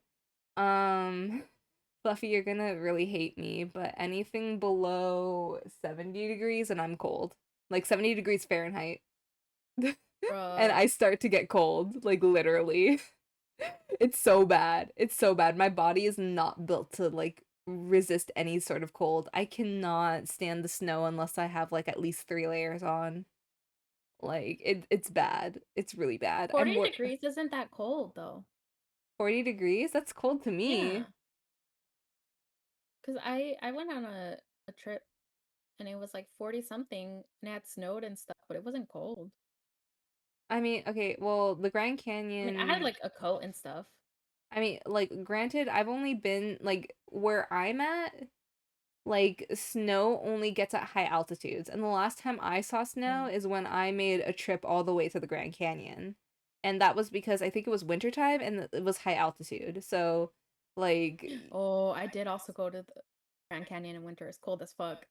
Um Fluffy, you're gonna really hate me, but anything below 70 degrees and I'm cold. Like 70 degrees Fahrenheit. And Bruh. I start to get cold, like literally. It's so bad. It's so bad. My body is not built to like resist any sort of cold. I cannot stand the snow unless I have like at least 3 layers on. Like it's bad. It's really bad. 40 degrees isn't that cold though. 40 degrees? That's cold to me. Yeah. Because I went on a trip and it was like 40 something and it had snowed and stuff, but it wasn't cold. I mean, okay, well, the Grand I mean, I had Canyon, like a coat and stuff. I mean, like granted, I've only been like where I'm at, like snow only gets at high altitudes. And the last time I saw snow Mm. is when I made a trip all the way to the Grand Canyon. And that was because I think it was wintertime and it was high altitude. So, like, Oh, I did also go to the Grand Canyon in winter. It's cold as fuck.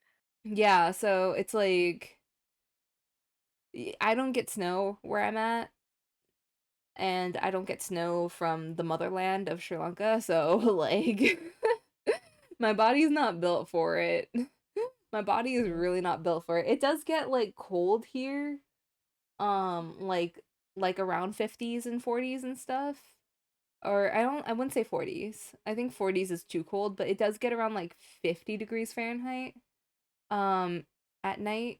yeah, so it's like I don't get snow where I'm at, and I don't get snow from the motherland of Sri Lanka. So, like, my body's not built for it. My body is Mm. really not built for it. It does get like cold here, um like like around 50s and 40s and stuff, or I wouldn't say 40s. I think 40s is too cold, but it does get around like 50 degrees Fahrenheit um at night,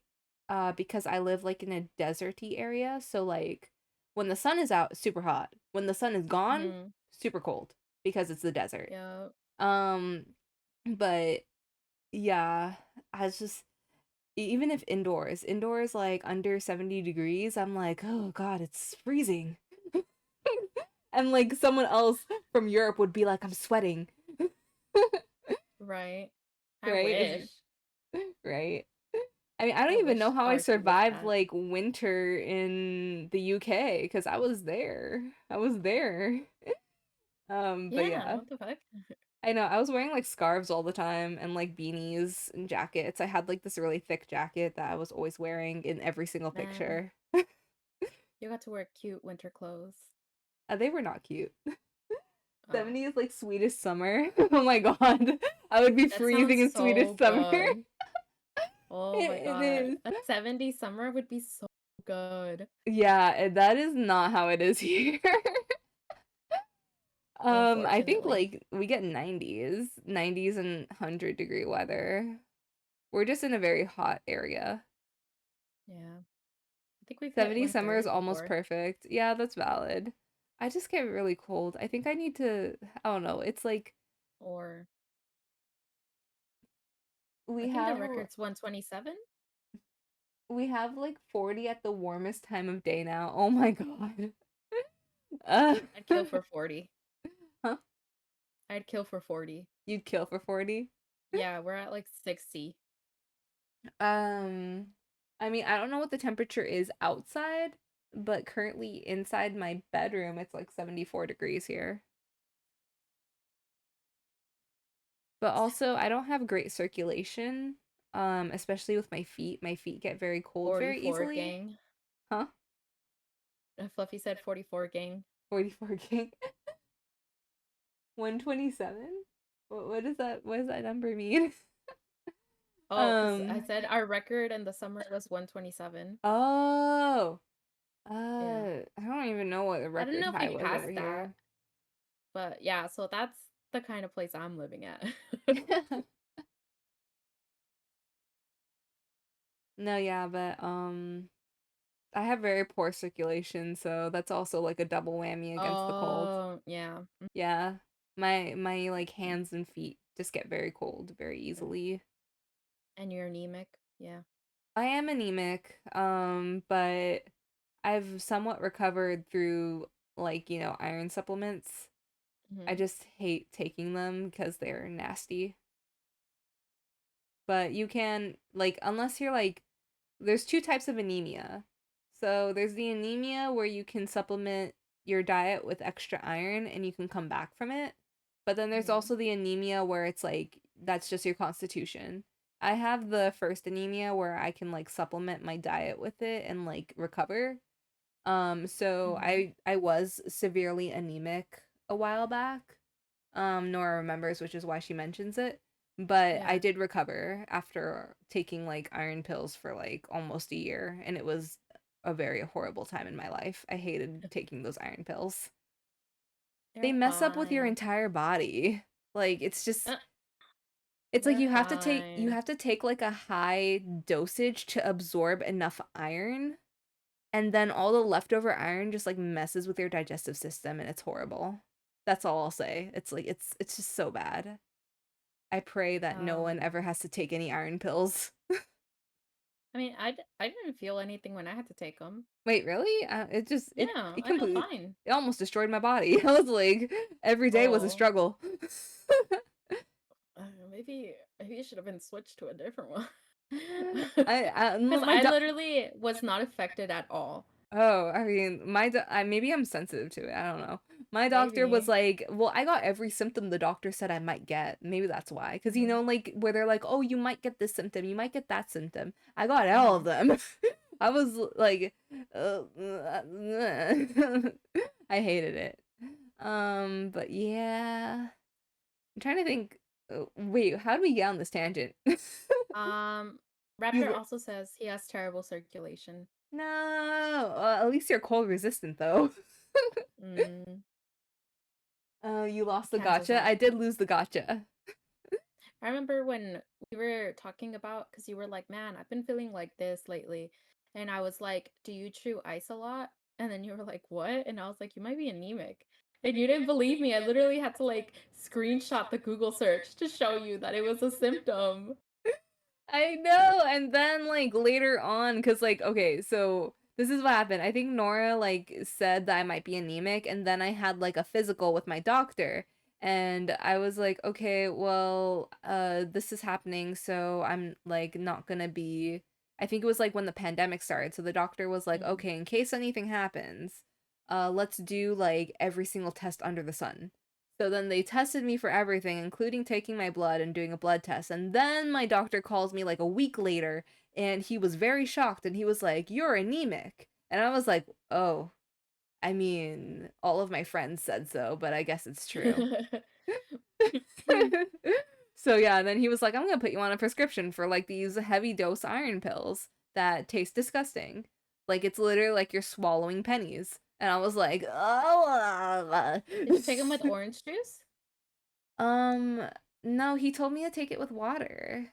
because I live like in a deserty area, so like when the sun is out it's super hot, when the sun is gone Mm. super cold because it's the desert. Yeah. um but yeah, I was just even if indoors like under 70 degrees, I'm like, oh god, it's freezing. And like someone else from Europe would be like, I'm sweating. Right. I Right? wish. Right? I mean, I I don't even know wish how I our heat was survived that. like winter in the UK because I was there. I was there. But Yeah, yeah. what the fuck? I know, I was wearing like scarves all the time and like beanies and jackets. I had like this really thick jacket that I was always wearing in every single Man, picture. you got to wear cute winter clothes. They were not cute. Oh, 70s like Swedish summer. Oh my god. I would be that sounds freezing in Swedish so summer. good. Oh my It God. is. A 70 summer would be so good. Yeah, that is not how it is here. I think Unfortunately. like we get 90s and 100-degree weather. We're just in a very hot area. Yeah. I think we've hit 70 summer is 130 almost before. perfect. Yeah, that's valid. I just get really cold. I think I need to, I don't know. It's like Or I we think the have record's 127. we have like 40 at the warmest time of day now. Oh my god. Uh, I'd kill for 40. huh? I'd kill for 40. You'd kill for 40? Yeah, we're at like 60. Um, I mean, I don't know what the temperature is outside, but currently inside my bedroom, it's like 74 degrees here. But also, I don't have great circulation, especially with my feet. My feet get very cold very 44 easily. gang. Huh? Fluffy said 44 gang. 44 king. 127? What does that? What does that number mean? Oh, because I Um. said our record in the summer was 127. Oh. Yeah. I don't even know what the I don't record know if high we was over passed that, here. but yeah, so that's the kind of place I'm living at. No, yeah, but I have very poor circulation, so that's also like a double whammy against the cold. Oh, yeah. Yeah. My like hands and feet just get very cold very Mhm. easily. And you're anemic. Yeah. I am anemic, but I've somewhat recovered through like, iron supplements. I Hmm. just hate taking them because they're nasty. But you can like unless you're like there's two types of anemia. So there's the anemia where you can supplement your diet with extra iron and you can come back from it. But then there's Hmm. also the anemia where it's like that's just your constitution. I have the first anemia where I can like supplement my diet with it and like recover. So Hmm. I was severely anemic a while back. Nora remembers, which is why she mentions it. But I Yeah. did recover after taking like iron pills for like almost a year, and it was a very horrible time in my life. I hated taking those iron pills. They They're mess up with your fine. entire body. Like Uh, it's like they're you fine. have to take like a high dosage to absorb enough iron, and then all the leftover iron just like messes with your digestive system and it's horrible. That's all I'll say. It's like it's just so bad. I pray that no one ever Um, has to take any iron pills. I mean, I didn't feel anything when I had to take them. Wait, really? It just Yeah, it I feel completely fine. it almost destroyed my body. I was like every day was a Oh, struggle. maybe it should have been switched to a different one. No, Because I literally was not affected at all. Oh, I mean, maybe I'm sensitive to it. I don't know. My doctor was Maybe. like, "Well, I got every symptom the doctor said I might get. Maybe that's why. Because Mm-hmm. like where they're like, "Oh, you might get this symptom. You might get that symptom." I got all Mm-hmm. of them. I was like, I hated it. But yeah, I'm trying to think. Wait, how do we get on this tangent? Raptor You also says he has terrible circulation. no, at least you're cold resistant though. Mm, Oh, you lost the cancels gotcha? out. I did lose the gotcha. I remember when we were talking about, because you were like, man, I've been feeling like this lately. And I was like, do you chew ice a lot? And then you were like, what? And I was like, you might be anemic. And you didn't believe me. I literally had to like screenshot the Google search to show you that it was a symptom. I know. And then like later on, cause like okay, so this is what happened. I think Nora like said that I might be anemic, and then I had like a physical with my doctor, and I was like, okay, well, this is happening, so I'm like not gonna be. I think it was like when the pandemic started, so the doctor was like, Hmm. okay, in case anything happens, let's do like every single test under the sun. So then they tested me for everything, including taking my blood and doing a blood test. And then my doctor calls me like a week later and he was very shocked and he was like, "You're anemic." And I was like, "Oh, I mean, all of my friends said so, but I guess it's true." So yeah, and then he was like, "I'm gonna put you on a prescription for like these heavy dose iron pills that taste disgusting. Like it's literally like you're swallowing pennies." And I was like, "Oh." Did you take them with orange juice? Um, no, he told me to take it with water.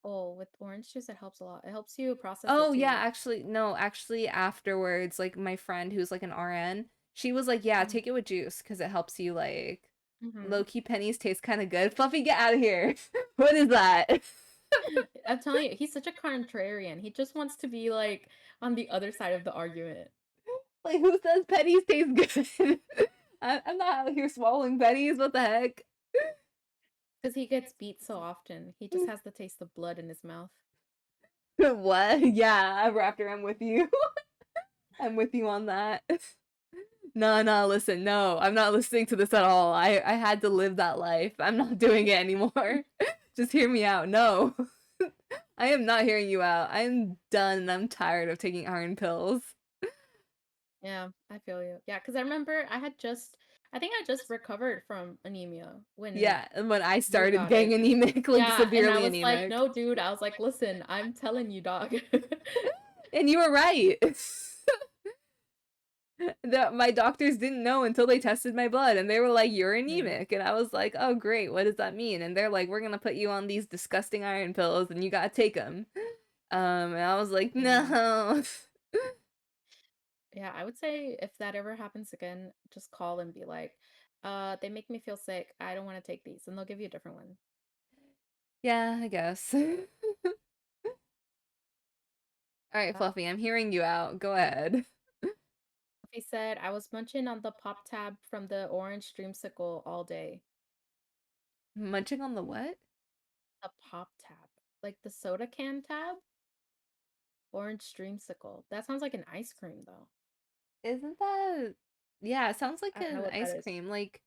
Oh, with orange juice, it helps a lot. It helps you process it Oh yeah, too. actually no, actually afterwards, like my friend who's like an RN, she was like, "Yeah, take it with juice because it helps you like Mm-hmm. low-key pennies taste kind of good." Fluffy, get out of here. What is that? I'm telling you, he's such a contrarian. He just wants to be like on the other side of the argument Like who says pennies taste good? I'm not out here swallowing pennies. What the heck? because he gets beat so often. He just has the taste of blood in his mouth. What? Yeah, Raptor, I'm with you. I'm with you on that. No, no, listen, no, I'm not listening to this at all. I had to live that life. I'm not doing it anymore. Just hear me out. No. I am not hearing you out. I'm done and I'm tired of taking iron pills. Yeah, I feel you. Yeah, because I remember I think I just recovered from anemia when Yeah, and when I you started got it. getting anemic, like Yeah, and I severely was like, anemic. "No, dude." I was like, "Listen, I'm telling you, dog." And you were right. My doctors didn't know until they tested my blood and they were like, "You're Mm, anemic." And I was like, "Oh, great. What does that mean?" And they're like, "We're going to put you on these disgusting iron pills and you got to take them." And I was like, yeah. "No." Yeah, I would say if that ever happens again, just call and be like, they make me feel sick. I don't want to take these." And they'll give you a different one. Yeah, I guess. All right, Uh, Fluffy, I'm hearing you out. Go ahead. he said, "I was munching on the pop tab from the orange dreamsicle all day." Munching on the what? A pop tab. Like the soda can tab? Orange dreamsicle. That sounds like an ice cream, though. Isn't that Yeah, it sounds like I don't know an what that ice is. cream. Like,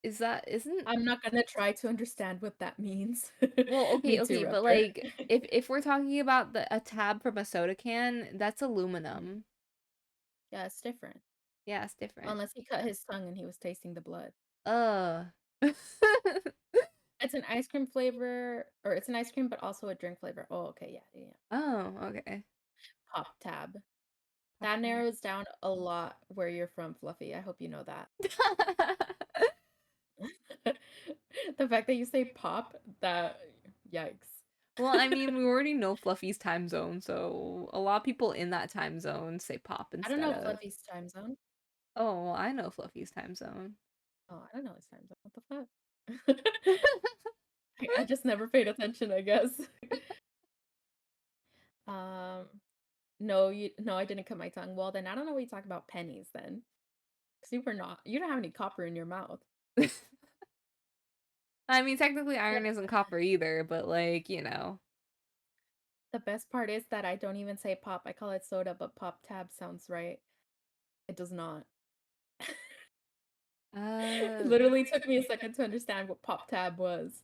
is that isn't I'm not gonna try to understand what that means. well, Me okay, too, okay, but Raptor. like if we're talking about a tab from a soda can, that's aluminum. Yeah, it's different. Yeah, it's different. Unless he cut his tongue and he was tasting the blood. Ugh. It's an ice cream flavor, or it's an ice cream, but also a drink flavor. Oh, okay, yeah, yeah, yeah. Oh, okay. Pop tab. Pop That tab. narrows down a lot where you're from, Fluffy. I hope you know that. The fact that you say pop, that yikes. Well, I mean, we already know Fluffy's time zone, so a lot of people in that time zone say pop I don't instead know of. Fluffy's time zone. Oh, well, I know Fluffy's time zone. Oh, I don't know his time zone. What the fuck? I just never paid attention, I guess. Um, no, I didn't cut my tongue. Well, then I don't know what you talk about pennies then. 'Cause you don't have any copper in your mouth. I mean, technically, Yeah. iron isn't copper either, but like, you know. The best part is that I don't even say pop. I call it soda, but pop tab sounds right. It does not. It Uh, literally took me a second to understand what pop tab was.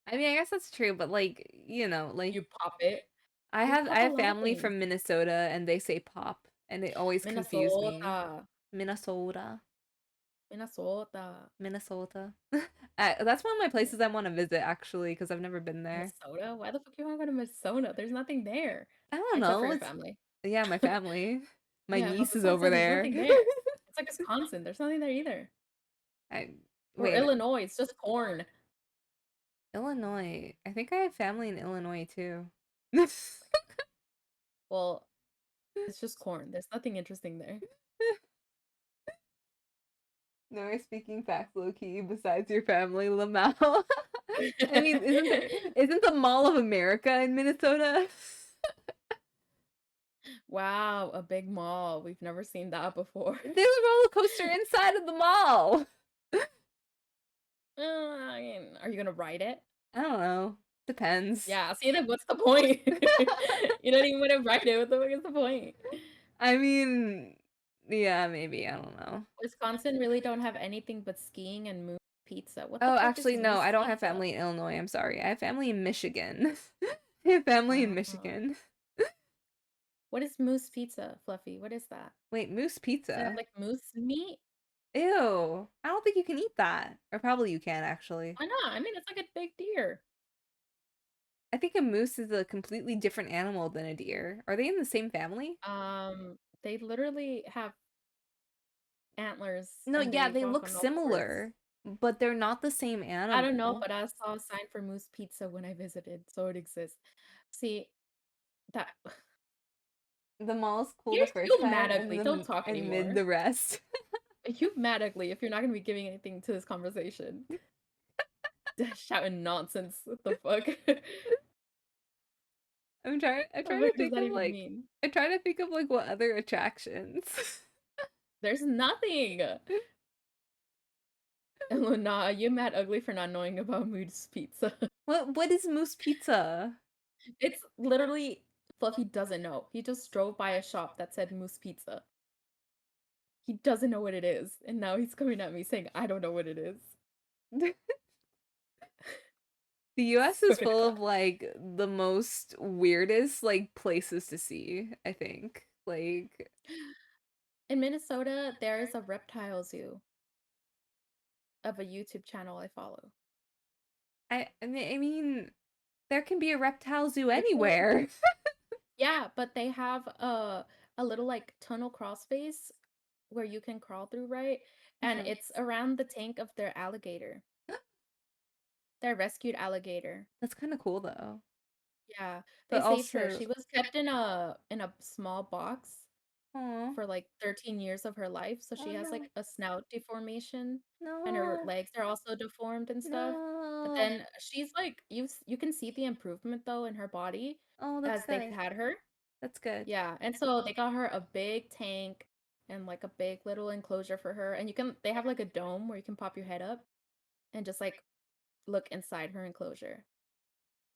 I mean, I guess that's true, but like, like You pop it. I You have I pop a have lot of family things. from Minnesota and they say pop and they always confuse me. Minnesota. Minnesota, Minnesota. Minnesota. That's one of my places I want to visit actually because I've never been there. Minnesota? Why the fuck you wanna go to Minnesota? There's nothing there. I don't Except for know. your It's family. Yeah, my family. My Yeah, niece that's is what I over said, there's there. nothing there. It's like Wisconsin, there's nothing there either. I Or Wait, Illinois, it's just corn. Illinois. I think I have family in Illinois too. Well, it's just corn. There's nothing interesting there. No, we're speaking facts, low key. Besides your family, Lamau. I mean, isn't the Mall of America in Minnesota? Wow, a big mall. We've never seen that before. There's a roller coaster inside of the mall. I mean, are you gonna ride it? I don't know. Depends. Yeah, see, then what's the point? You don't even wanna ride it, what the fuck is the point? I mean, yeah, maybe. I don't know. Wisconsin really don't have anything but skiing and moose pizza. What the Oh, fuck is actually, no. moose I don't have pizza? family in Illinois. I'm sorry. I have family in Michigan. I have family in Oh. Michigan. What is moose pizza, Fluffy? What is that? Wait, moose Does it have, pizza? like, moose meat? Ew. I don't think you can eat that. Or probably you can, actually. Why not? I mean, it's like a big deer. I think a moose is a completely different animal than a deer. Are they in the same family? They literally have antlers No, and yeah, they they walk look on all fours. similar, but they're not the same I don't know, animal. but I saw a sign for moose pizza when I visited, so it exists. See, that The mall's cool you're the first you time mad and ugly. Don't the talk and mid anymore. the rest. You mad ugly if you're not gonna be giving anything to this conversation. Shouting nonsense. What the fuck? I What try the to fuck does think that of even mean? what other attractions. There's nothing. And nah, you mad ugly for not knowing about Moose Pizza. What is moose pizza? It's literally Fluffy doesn't know. He just drove by a shop that said Moose Pizza. He doesn't know what it is, and now he's coming at me saying I don't know what it is. The US Swear is to full God. of like the most weirdest like places to see, I think. Like In Minnesota, there is a reptile zoo. of a YouTube channel I follow. I mean, there can be a reptile zoo They're cool. anywhere. Yeah, but they have a little like tunnel crawl space where you can crawl through, right? And Mhm. it's around the tank of their alligator, their rescued alligator. That's kind of cool though. Yeah, they But saved her. also, She was kept in a small box oh, for like 13 years of her life, so oh she has no, like a snout deformation and her no, legs are also deformed and stuff. But no. then she's like you can see the improvement though in her body Oh, that's as they've good. had her. That's good. Yeah, and so they got her a big tank and like a big little enclosure for her and they have like a dome where you can pop your head up and just like look inside her enclosure.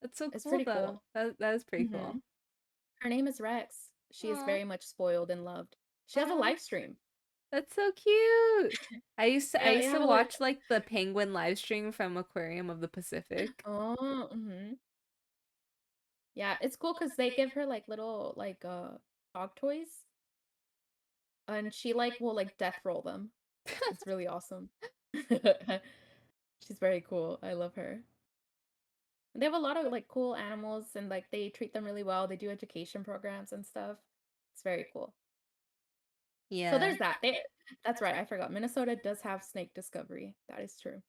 That's so It's cool pretty cool. though. That is pretty cool. Mhm. Her name is Rex. She is Oh, very much spoiled and loved. She has a oh, live stream. that's so cute. I Yeah, they used to have a little. watch like the penguin live stream from Aquarium of the Pacific. Oh, yeah, it's cool because they give her like little like dog toys and she like will like death roll them. It's really awesome. She's very cool. I love her. And they have a lot of like cool animals and like they treat them really well. They do education programs and stuff. It's very cool. So Yeah. there's that. That's right. I forgot. Minnesota does have snake discovery. That is true.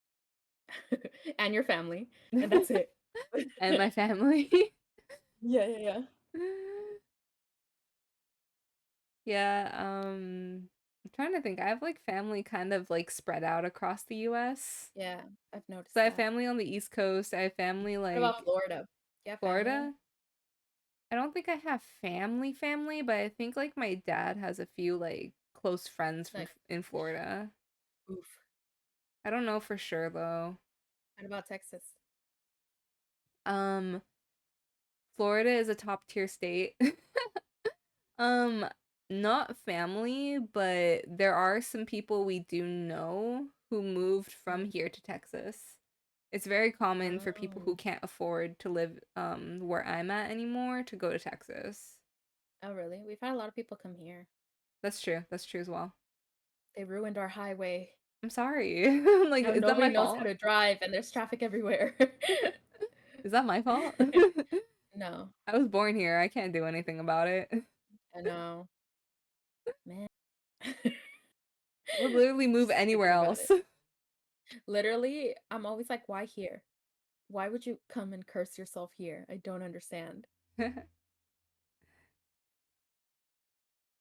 And your family. And that's it. And my family. Yeah, yeah, yeah. Yeah, I'm trying to think. I have like family kind of like spread out across the US. Yeah, I've So noticed I have that. family on the East Coast. I have family What about like Florida? Do you have family? Florida. I don't think I have family, but I think like my dad has a few like close friends from Like, in Florida. oof. I don't know for sure though. What about Texas? Um, Florida is a top tier state. Um, not family, but there are some people we do know who moved from Mhm. here to Texas. It's very common for people who Oh. can't afford to live where I'm at anymore to go to Texas. Oh, really? We've had a lot of people come here. That's true. That's true as well. They ruined our highway. I'm sorry. Like, Now is that my nobody knows how fault? to drive and there's traffic everywhere. Is that my fault? No, I was born here. I can't do anything about it. I know. Man. I would literally move Just anywhere thinking about it. else. Literally, I'm always like, why here? Why would you come and curse yourself here? I don't understand.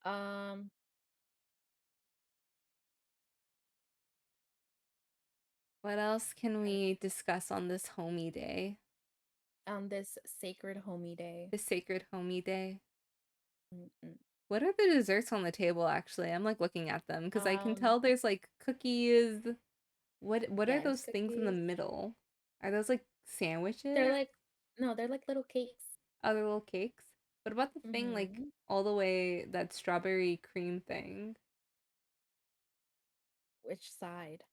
Um, What else can we discuss on this homie day? on this sacred homie day. This sacred homie day? Mm-mm. What are the desserts on the table actually? I'm like looking at them because I can Um, tell there's like cookies. What are yeah, there's those things in the cookies. middle? Are those like They're sandwiches? like, no, they're like little cakes. Other little cakes? What about the thing like Mm-hmm. all the way that strawberry cream thing? Which side?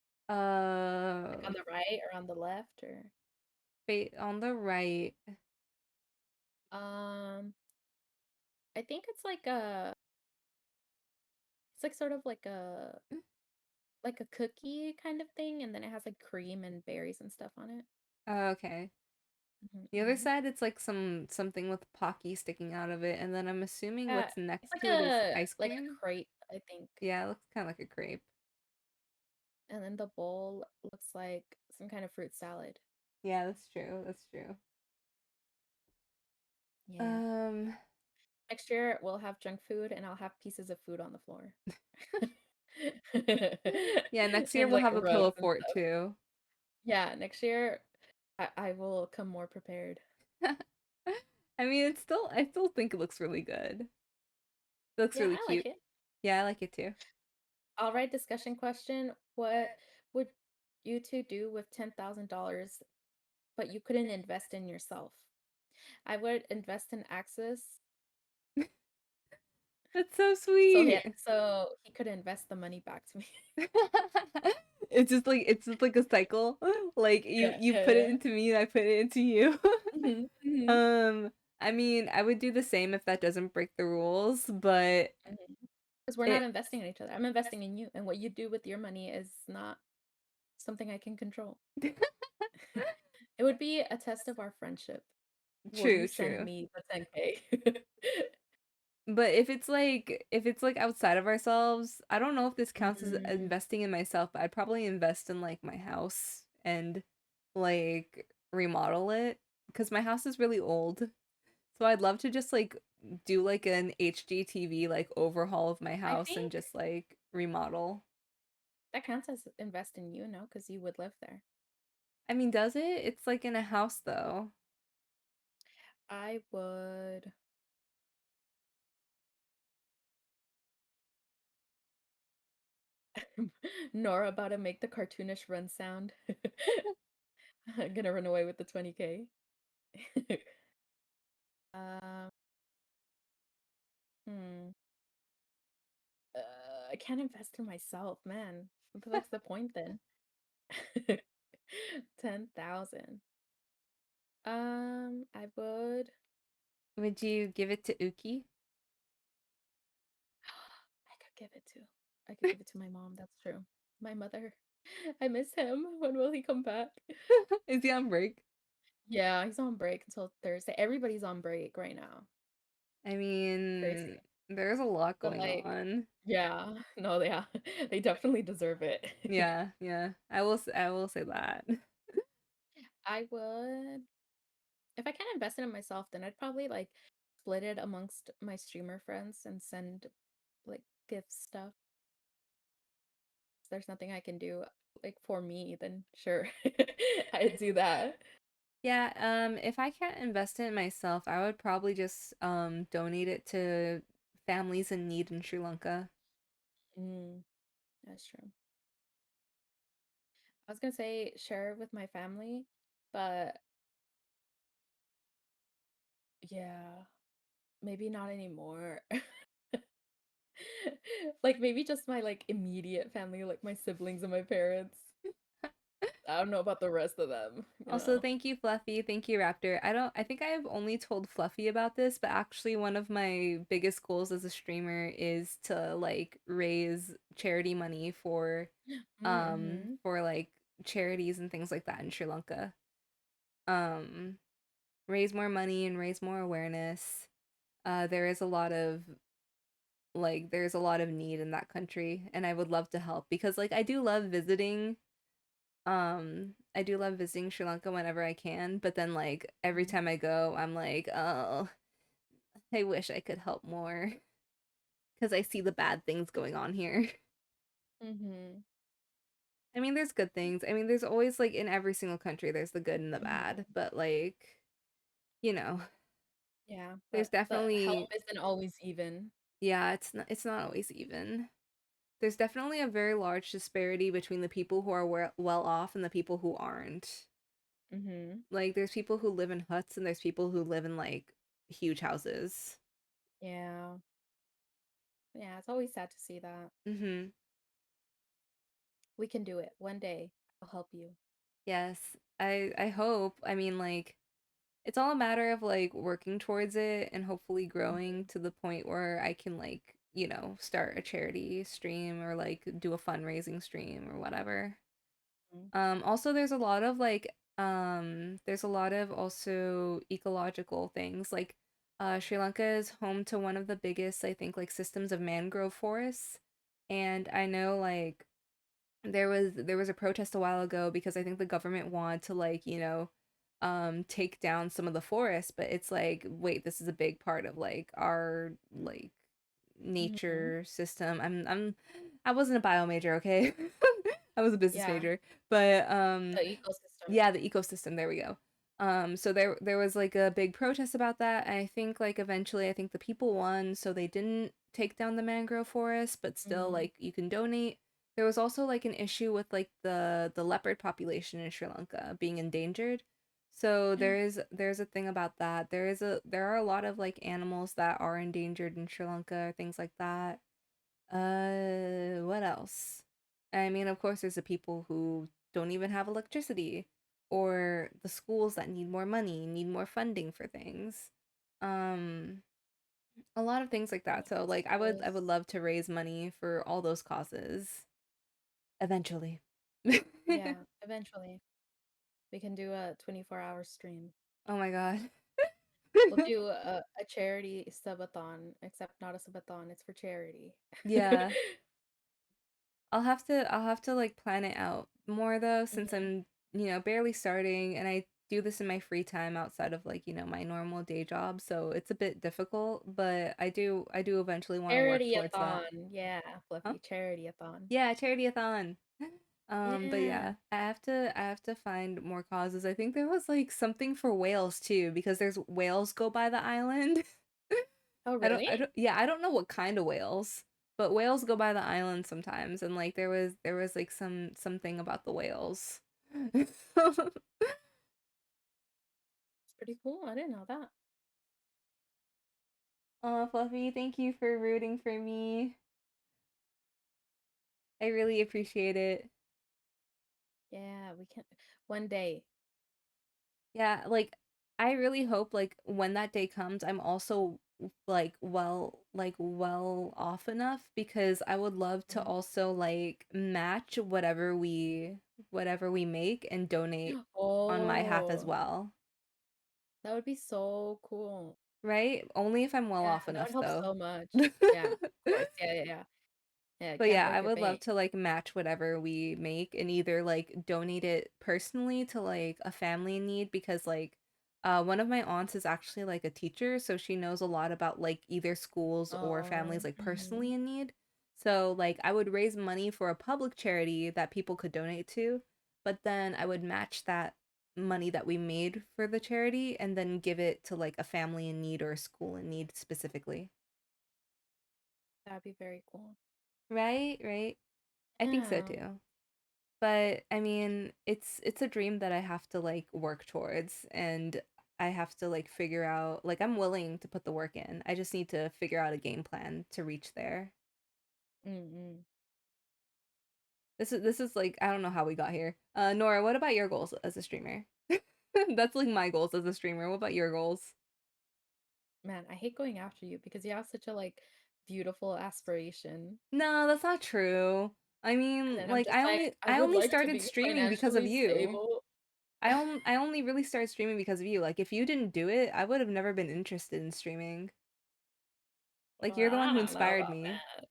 Like Uh, on the right or on the left or on the right. um I think it's like sort of like a cookie kind of thing and then it has like cream and berries and stuff on it. Okay. Hmm, The other hmm. side, it's like something with Pocky sticking out of it, and then I'm assuming Yeah, what's it's next like to it is a ice like a cream. crepe, I think. Yeah, it looks kind of like a crepe. And then the bowl looks like some kind of fruit salad. Yeah, that's true. That's true. Yeah. Um, Next year we'll have junk food and I'll have pieces of food on the floor. yeah, next year And we'll like have a pillow rugs and fort stuff. too. Yeah, next year I will come more prepared. I mean, I still think it looks really good. It looks Yeah, really I like cute. it. Yeah, I like it too. All right, discussion question. What would you two do with $10,000, but you couldn't invest in yourself? I would invest in Axis That's so sweet. so he could invest the money back to me. It's just like a cycle. Like Yeah, you yeah, put it yeah. into me and I put it into you. Mhm, mhm, Um, I mean, I would do the same if that doesn't break the rules, but mhm. 'Cause we're not it investing in each other. I'm investing in you, and what you do with your money is not something I can control. It would be a test of our friendship. Will you True, send true. me the 10K? But if it's like outside of ourselves, I don't know if this counts as Mm, investing in myself, but I'd probably invest in like my house and like remodel it because my house is really old. So I'd love to just like do like an HGTV like overhaul of my I house and think just like remodel. that counts as invest in you, no? Because you would live there. I mean, does it? It's like in a house though. I would Nora about to make the cartoonish run sound. I'm gonna run away with the 20K. Um, hmm. I can't invest in myself, man. What the fuck's the point then? 10,000. I would Would you give it to Uki? I could give it to my mom, that's true. My mother. I miss him. When will he come back? Is he on break? Yeah, he's on break until Thursday. Everybody's on break right now. I mean, Crazy. there's a lot But going like, on. yeah, no, yeah, they definitely deserve it. Yeah, yeah. I will say that. I would, if I can't invest it in myself, then I'd probably like split it amongst my streamer friends and send like gift stuff. If there's nothing I can do like for me, then sure, I'd do that. Yeah, if I can't invest in it myself, I would probably just donate it to families in need in Sri Lanka. Mm, that's true. I was gonna say share with my family, but yeah, maybe not anymore. Like maybe just my like immediate family, like my siblings and my parents. I don't know about the rest of them, you Also, know. thank you, Fluffy. Thank you, Raptor. I think I've only told Fluffy about this, but actually one of my biggest goals as a streamer is to like raise charity money Mm-hmm. for like charities and things like that in Sri Lanka. Um raise more money and raise more awareness. There is a lot of there's a lot of need in that country and I would love to help because like I do love visiting Sri Lanka whenever I can, but then like every time I go I'm like, "Oh, I wish I could help more because I see the bad things going on here." Mm-hmm. I mean, there's good things. I mean, there's always like in every single country there's the good and the bad, Hmm. but like, you know, Yeah, there's but the help definitely isn't always even. yeah, it's not always even. There's definitely a very large disparity between the people who are well off and the people who aren't. Mm-hmm. Like, there's people who live in huts and there's people who live in like huge houses. Yeah. Yeah, it's always sad to see that. Mm-hmm. We can do it. One day, I'll help you. Yes. I hope. I mean, like, it's all a matter of like working towards it and hopefully growing to the point where I can like, start a charity stream or like do a fundraising stream or whatever. Mm-hmm. Also there's a lot of also ecological things. Like Sri Lanka is home to one of the biggest, I think, like systems of mangrove forests. And I know like there was a protest a while ago because I think the government wanted to like, take down some of the forests, but it's like, wait, this is a big part of like our like Mm-hmm. nature system. I wasn't a bio major, okay? I was a business Yeah, major. But the ecosystem. yeah, the ecosystem, there we go. So there was like a big protest about that, and I think like eventually I think the people won, so they didn't take down the mangrove forest, but still Mm-hmm. like you can donate. There was also like an issue with like the leopard population in Sri Lanka being endangered. So there's a thing about that. There are a lot of like animals that are endangered in Sri Lanka, things like that. What else? I mean, of course, there's the people who don't even have electricity, or the schools that need more money, need more funding for things. Um, a lot of things like that. So, like, I would Schools. love to raise money for all those causes eventually. Yeah, eventually we can do a 24-hour stream. Oh my god. We'll do a charity subathon, except not a subathon, it's for charity. Yeah. I'll have to like plan it out more though since Mhm. I'm, barely starting and I do this in my free time outside of like, my normal day job, so it's a bit difficult, but I do eventually want to work towards that. Charity-a-thon, yeah, Huh? Fluffy, charity-a-thon. Yeah, charity-a-thon. But Yeah. yeah, I have to find more causes. I think there was like something for whales too because there's whales go by the island. Oh, I don't really? I don't yeah, I don't know what kind of whales, but whales go by the island sometimes and like there was like something about the whales. It's pretty cool, I didn't know that. Oh, Fluffy, thank you for rooting for me. I really appreciate it. Yeah, we can one day. Yeah, like I really hope like when that day comes, I'm also like well off enough because I would love to Mhm. also like match whatever we make and donate on my half as Oh, well. that would be so cool. Right? Only if I'm well Yeah, off that would enough help though. so much. Yeah, of course. Yeah, yeah, yeah. Yeah, But can't yeah, break I your would love bank. to like match whatever we make and either like donate it personally to like a family in need because like one of my aunts is actually like a teacher, so she knows a lot about like either schools or families Oh, like personally mhm. in need. So like I would raise money for a public charity that people could donate to, but then I would match that money that we made for the charity and then give it to like a family in need or a school in need specifically. That'd be very cool. Right? Right? I think so Yeah. too. But I mean, it's a dream that I have to like work towards and I have to like figure out like I'm willing to put the work in. I just need to figure out a game plan to reach there. Mm-mm. This is like I don't know how we got here. Nora, what about your goals as a streamer? That's like my goals as a streamer. What about your goals? Man, I hate going after you because you have such a like beautiful aspiration. No, that's not true. I And mean, then I'm like just like, I I would only like to started be streaming because of financially you. stable. I only really started streaming because of you. Like if you didn't do it, I would have never been interested in streaming. Like Well, you're the one I who don't know inspired about me. that.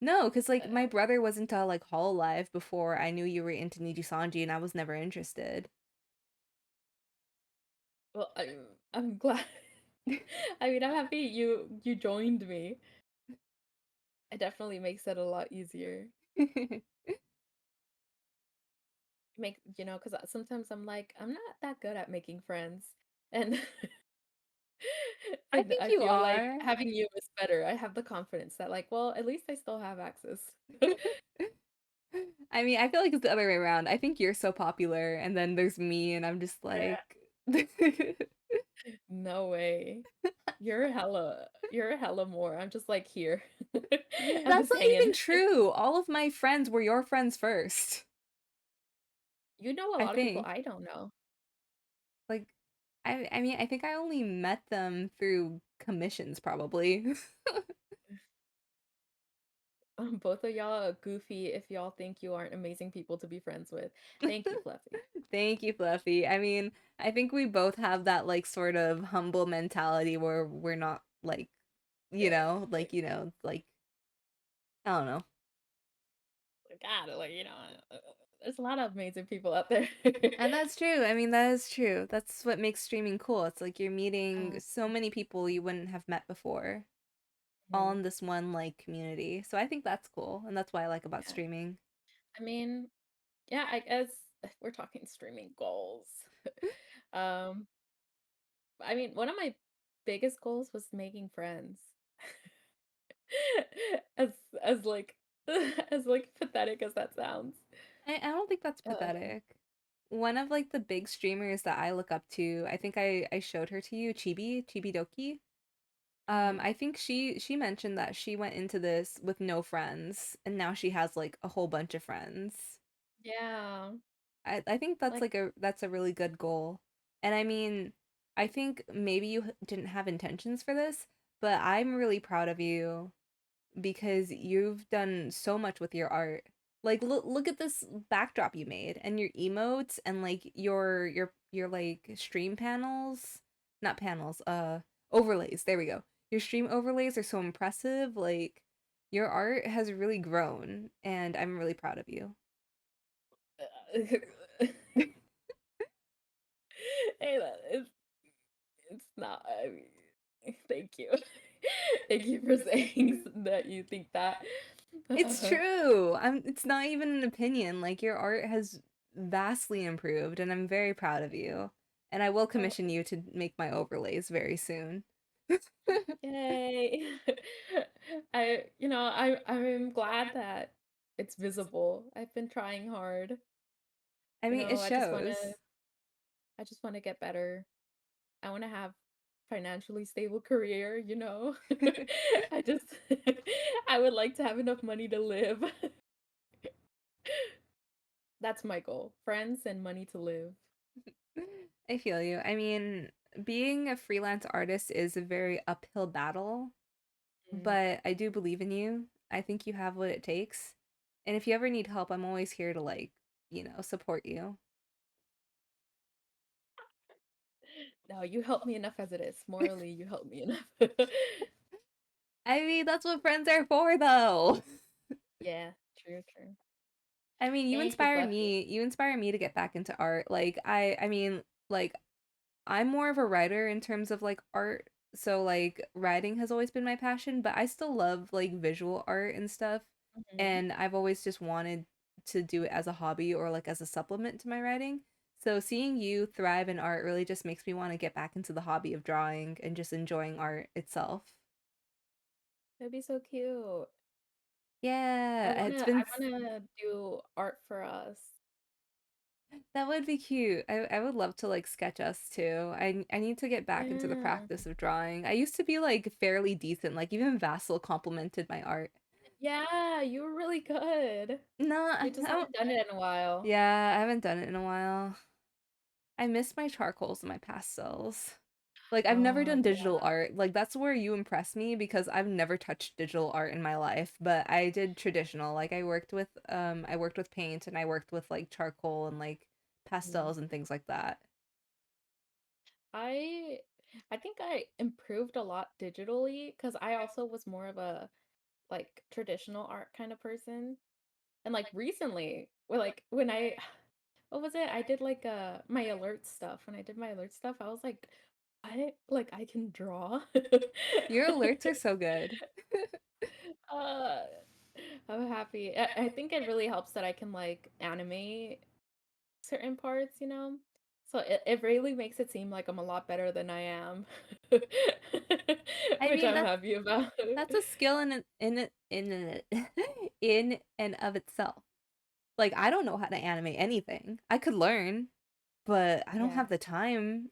No, because like my Uh, brother was into like Hololive before I knew you were into Nijisanji and I was never interested. well, I'm glad. I mean, I'm happy you joined me. It definitely makes it a lot easier. Make because sometimes I'm like, I'm not that good at making friends, and I and think I you feel like are. having you is better. I have the confidence that like, well, at least I still have access. I mean, I feel like it's the other way around. I think you're so popular and then there's me and I'm just Yeah. like No way. You're hella more. I'm just like here. I'm That's just not even hanging. true. All of my friends were your friends first. You know a I lot of people think. I don't know. Like I mean, I think I only met them through commissions probably. Both of y'all are goofy if y'all think you aren't amazing people to be friends with. Thank you, Fluffy. Thank you, Fluffy. I mean, I think we both have that like sort of humble mentality where we're not like, like I don't know. God, like, there's a lot of amazing people out there. And that's true. I mean, that is true. That's what makes streaming cool. It's like you're meeting Um, so many people you wouldn't have met before, all mhm, in this one like community. So I think that's cool, and that's what I like about yeah. streaming. I mean, yeah, I guess if we're talking streaming goals. Um, I mean, one of my biggest goals was making friends. As as like as like pathetic as that sounds. I don't think that's Um, pathetic. One of like the big streamers that I look up to, I think I showed her to you, Chibi Doki. mhm. I think she mentioned that she went into this with no friends and now she has like a whole bunch of friends. Yeah. I think Like, that's a really good goal. And I mean, I think maybe you didn't have intentions for this, but I'm really proud of you because you've done so much with your art. Like look at this backdrop you made and your emotes and like your like stream panels, not panels, overlays. There we go. Your stream overlays are so impressive. Like your art has really grown and I'm really proud of you. Hey, it's not. I mean, thank you. Thank you for saying that you think that. It's true. It's not even an opinion. Like your art has vastly improved and I'm very proud of you. And I will Oh, commission you to make my overlays very soon. yay. I'm glad that it's visible. I've been trying hard. I You mean, it know, shows. I just want to get better. I want to have financially stable career, you know. I just I would like to have enough money to live. That's my goal. Friends and money to live. I feel you. I mean, being a freelance artist is a very uphill battle, Mm. but I do believe in you. I think you have what it takes. And if you ever need help, I'm always here to like, support you. No, you help me enough as it is. Morally, you help me enough. I mean, that's what friends are for, though. Yeah, true, true. I mean, you Thank you, inspire Fluffy. me. You inspire me to get back into art. Like I mean, like I'm more of a writer in terms of like art. So like writing has always been my passion, but I still love like visual art and stuff. Mhm. And I've always just wanted to do it as a hobby or like as a supplement to my writing. So seeing you thrive in art really just makes me want to get back into the hobby of drawing and just enjoying art itself. That'd be so cute. Yeah, it's been I wanna do art for us. that would be cute. I would love to like sketch us too. I need to get back into the Yeah. practice of drawing. I used to be like fairly decent. Like even Vassal complimented my art. Yeah, you were really good. No, You just don't. haven't done it in a while. Yeah, I haven't done it in a while. I miss my charcoals and my pastels. Like I've never Oh, done digital yeah. art. Like that's where you impress me because I've never touched digital art in my life, but I did traditional. Like I worked with paint and I worked with like charcoal and like Mhm. pastels and things like that. I I think I improved a lot digitally because I also was more of a like traditional art kind of person. And like recently, when I what was it? I did like my alert stuff. When I did my alert stuff, I was like, I can draw. Your alerts are so good. uh I'm happy. I think it really helps that I can like animate certain parts, you know? So it really makes it seem like I'm a lot better than I am. I Which mean, I'm happy about. that's a skill in and of itself. Like I don't know how to animate anything. I could learn, but I don't Yeah. have the time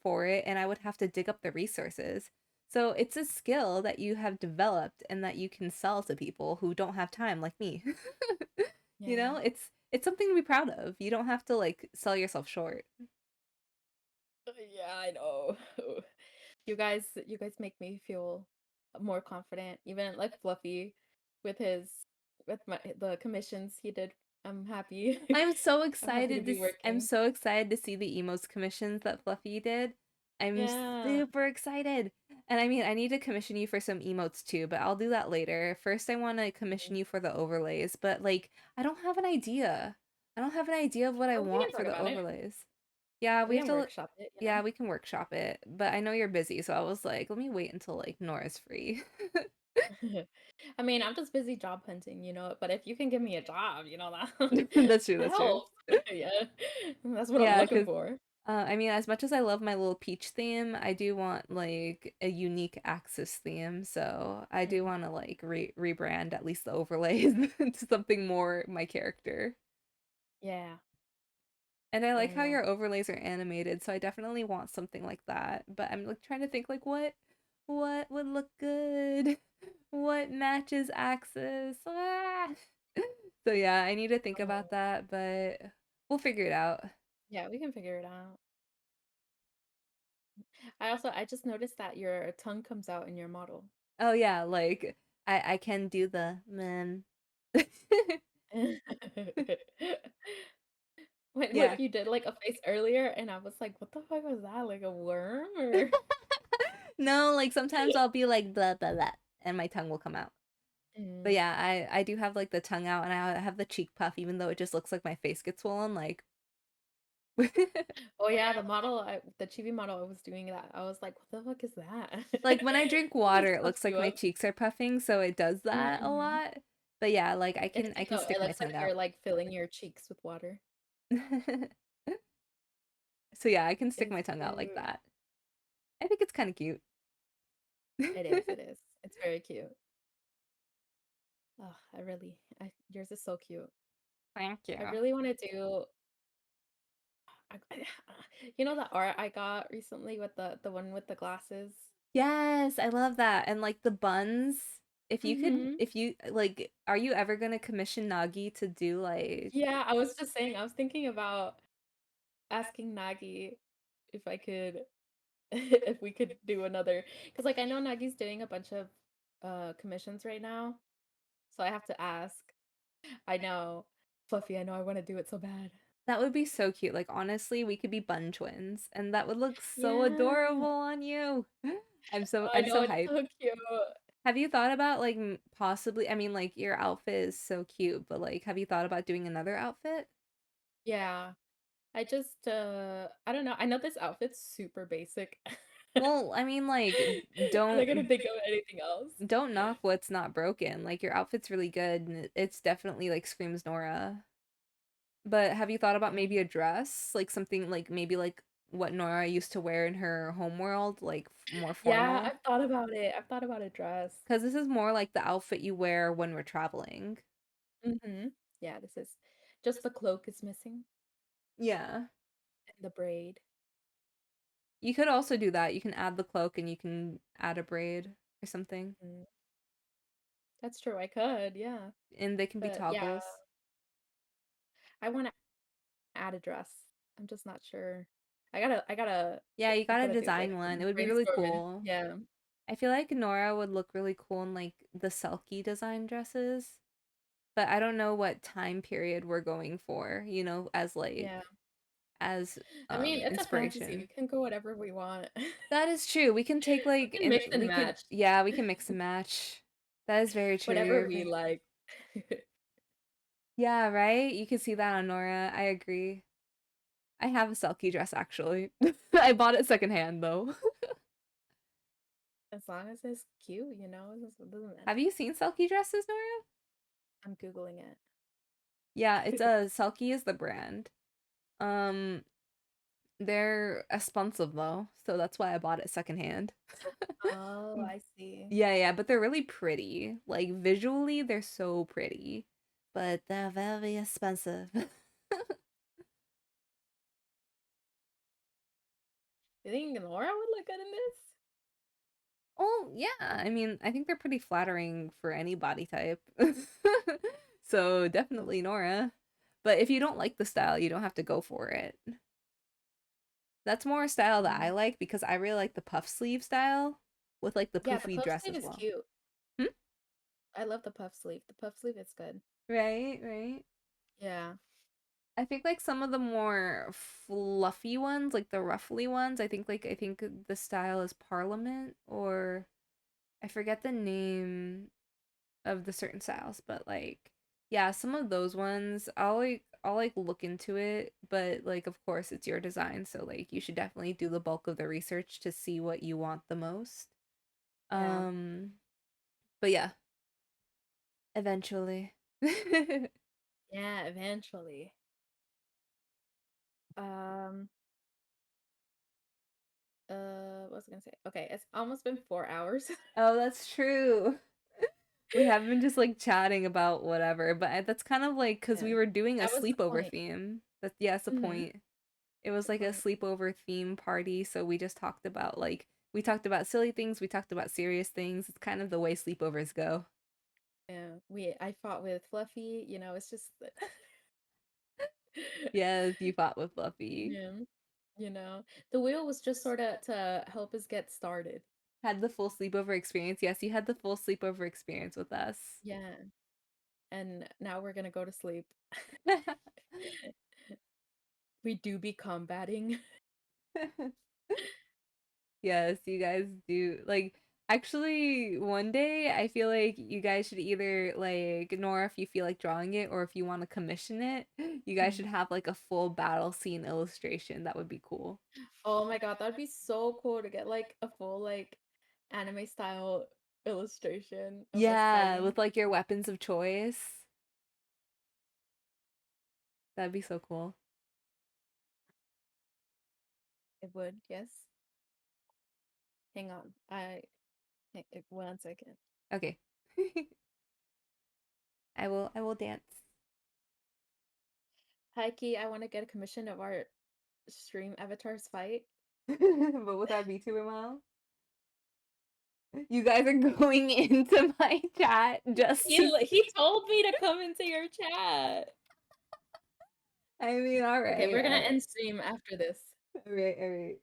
for it and I would have to dig up the resources. So it's a skill that you have developed and that you can sell to people who don't have time like me. You Yeah. know, it's something to be proud of. You don't have to like sell yourself short. Yeah, I know. You guys make me feel more confident. Even like Fluffy with his with my the commissions he did. I'm happy. I'm so I'm happy to excited be I'm working. so excited to see the emos commissions that Fluffy did. I'm Yeah. super excited. And I mean, I need to commission you for some emotes too, but I'll do that later. First, I want to commission Mhm. you for the overlays, but like, I don't have an idea. I don't have an idea of what I Oh, we can want for talk the about it. overlays. Yeah, we We have can to, workshop it, you yeah, know? we can workshop it, but I know you're busy, so I was like, let me wait until like Nora's free. I mean, I'm just busy job hunting, you know, but if you can give me a job, you know, that That's true, that that's true. helps. Yeah. That's what I'm Yeah, looking because for. I mean, as much as I love my little peach theme, I do want like a unique Axis theme. So I do Mm. want to like rebrand at least the overlays into something more my character. Yeah. And I like Yeah, how yeah. your overlays are animated, so I definitely want something like that. But I'm like trying to think like what would look good? What matches Axis? Ah. So yeah, I need to think about Oh, that, but we'll figure it out. yeah, we can figure it out. I just noticed that your tongue comes out in your model. Oh yeah, like I can do the man. When Yeah. you did, like, a face earlier, and I was like, "What the fuck was that? Like a worm or" No, like sometimes I'll be like blah blah blah and my tongue will come out. But Mm. yeah, I do have like the tongue out and I have the cheek puff even though it just looks like my face gets swollen like Oh, yeah, the chibi model, I was doing that. I was like, "What the fuck is that?" like when I drink It water it puffs looks like you my up. cheeks are puffing, so it does that a Mhm. lot. But yeah, like It's I cute can though, stick it my looks like tongue out. you're, like, filling your cheeks with water. So yeah, I can stick It's my tongue out like cute. that. I think it's kind of cute. It is. It's very cute. Oh, I yours is so cute. Thank I you. really wanna do I you know the art I got recently with the one with the glasses? Yes, I love that. And like the buns, Mhm. if you like, are you ever gonna commission Nagi to do like, Yeah, I was just saying, I was thinking about asking Nagi if I could if we could do another, because like, I know Nagi's doing a bunch of, commissions right now, so I have to ask. I know. Fluffy, I know I wanna do it so bad. that would be so cute. Like honestly, we could be bun twins and that would look so Yeah. adorable on you. I I'm know, so it's hyped. so cute. Have you thought about like possibly, I mean like your outfit is so cute, but like have you thought about doing another outfit? Yeah. I don't know, I know this outfit's super basic. Well, I mean like I'm not gonna think of anything else. don't knock what's not broken. Like your outfit's really good and it's definitely like screams Nora. But have you thought about maybe Mm. a dress? Like something like maybe like what Nora used to wear in her homeworld, like more Yeah, formal? I've thought about it. I've thought about a dress. Because this is more like the outfit you wear when we're traveling. Mhm. Yeah, this is just the cloak is missing Yeah. and the braid. You could also do that. You can add the cloak and you can add a braid or something. Mm. That's true, I could, yeah. And they can be But yeah, toggles. I wanna add a dress. I'm just not sure. I gotta Yeah, you I gotta gotta do like design one. some It would be really brainstorming. cool. Yeah. I feel like Nora would look really cool in like the Selkie design dresses. But I don't know what time period we're going for, as like Yeah. as I mean, it's a fantasy. We inspiration. can go whatever we want. That is true. We can take We like can and mix and we can match yeah, we can mix and match. That is very true. whatever we like. Yeah, right? You can see that on Nora. I agree. I have a Selkie dress actually. I bought it secondhand though. As long as it's cute, it doesn't Have matter. you seen Selkie dresses, Nora? I'm Googling Yeah, it's it. a Selkie is the brand. Um, they're expensive though, so that's why I bought it secondhand. Oh, I see. Yeah, yeah, but they're really pretty. Like visually, they're so pretty, but they're very expensive. You think Laura would look good in this? Oh, yeah. I mean, I think they're pretty flattering for any body type. So definitely Nora. But if you don't like the style, you don't have to go for it. That's more a style that I Mm. like because I really like the puff sleeve style with like the Yeah, the poofy puff dress sleeve as is well. cute. Hmm? I love the puff sleeve. The puff sleeve is good. Right, right. Yeah. I think like some of the more fluffy ones, like the ruffly ones, I think the style is Parliament or I forget the name of the certain styles, but like yeah, some of those ones I'll like look into it, but like of course it's your design, so like you should definitely do the bulk of the research to see what you want the most. Yeah. Um but yeah, eventually. Yeah, eventually. Um, what was I gonna say? Okay, it's almost been 4 hours. Oh, that's true. We have been just like chatting about whatever, but that's kind of like because Yeah. we were doing a That was the sleepover point. theme. That's yeah, that's the Mhm. point. It was The like a point. sleepover theme party, so we just talked about like we talked about silly things, we talked about serious things. It's kind of the way sleepovers go. Yeah. I fought with Fluffy, it's just Yes, you fought with Fluffy. yeah, you know. The wheel was just sort of to help us get started. Had the full sleepover experience. Yes, you had the full sleepover experience with us. Yeah. and now we're gonna go to sleep. We do be combating. Yes, you guys do. Like, actually, one day I feel like you guys should either, like, Nora, if you feel like drawing it, or if you want to commission it, you guys Mhm. should have like a full battle scene illustration. That would be cool. Oh my god, that'd be so cool to get like a full like anime style illustration of us Yeah, fighting. with like your weapons of choice. That'd be so cool. It would, yes. Hang on. One second. Okay. I will dance. Heike, I want to get a commission of our stream avatars fight. But would that be too miles? You guys are going into my chat just to He told me to come into your chat. I mean, all Okay, right, we're gonna all right. end stream after this. All right, all right.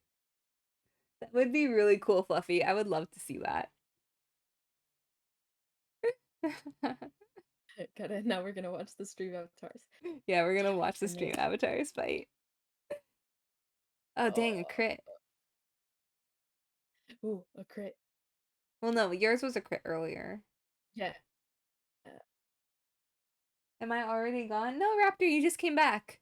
That would be really cool, Fluffy. I would love to see that. Got it. Now we're gonna watch the stream avatars. Yeah, we're gonna watch the stream Goodness. avatars fight. Oh, dang, a Oh, crit. ooh, a crit. Well, no, yours was a crit earlier. Yeah. Am I already gone? No, Raptor, you just came back.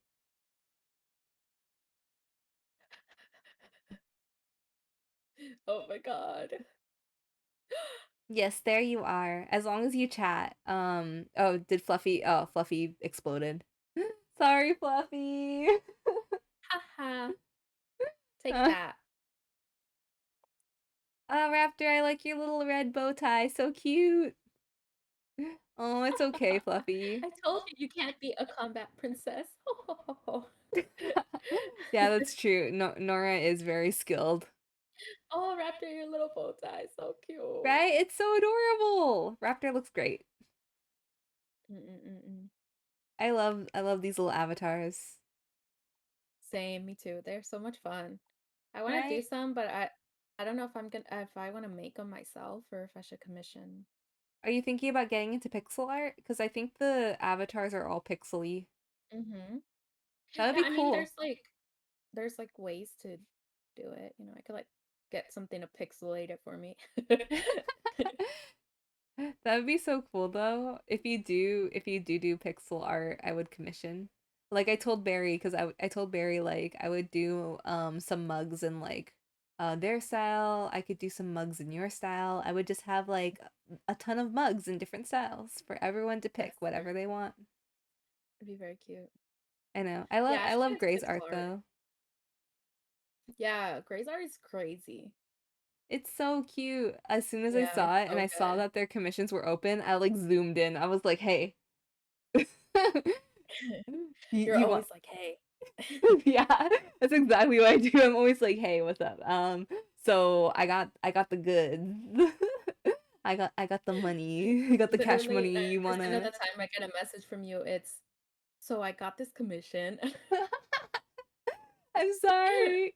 Oh my god. Yes, there you are. As long as you chat. Oh, did Fluffy? Oh, Fluffy exploded. Sorry, Fluffy. Haha. Take uh, that. oh, Raptor, I like your little red bow tie. So cute. Oh, it's okay, Fluffy. I told you you can't be a combat princess. Yeah, that's true. No, Nora is very skilled. Oh, Raptor, your little bow tie, so cute. Right? It's so adorable. Raptor looks great. Mm-mm-mm-mm. I love these little avatars. Same, me too. They're so much fun. I want to do Right? some, but I don't know if I'm gonna if I want to make them myself or if I should commission. Are you thinking about getting into pixel art? Because I think the avatars are all pixely. Mm-hmm. That would Yeah, be I mean, cool. there's like ways to do it. You know, I could like get something to pixelate it for me. That would be so cool though. If you do pixel art, I would commission. Like I told Barry, because I told Barry like I would do some mugs in like their style. I could do some mugs in your style. I would just have like a ton of mugs in different styles for everyone to Yes, pick whatever they want. it'd be very cute. I know. Yeah, I I should love get into Gray's pixel art art. though. Yeah, Gray's art is crazy. It's so cute. As soon as I Yeah, saw it's it and so I saw good. that their commissions were open, I like zoomed in. I was like, "Hey, You're you want?" always like, hey. Yeah, that's exactly what I do. I'm always like, "Hey, what's up?" So I got the goods. I got the money. I got the cash Literally, money. You 90% of wanna? the time I get a message from you, it's, so I got this commission. I'm sorry.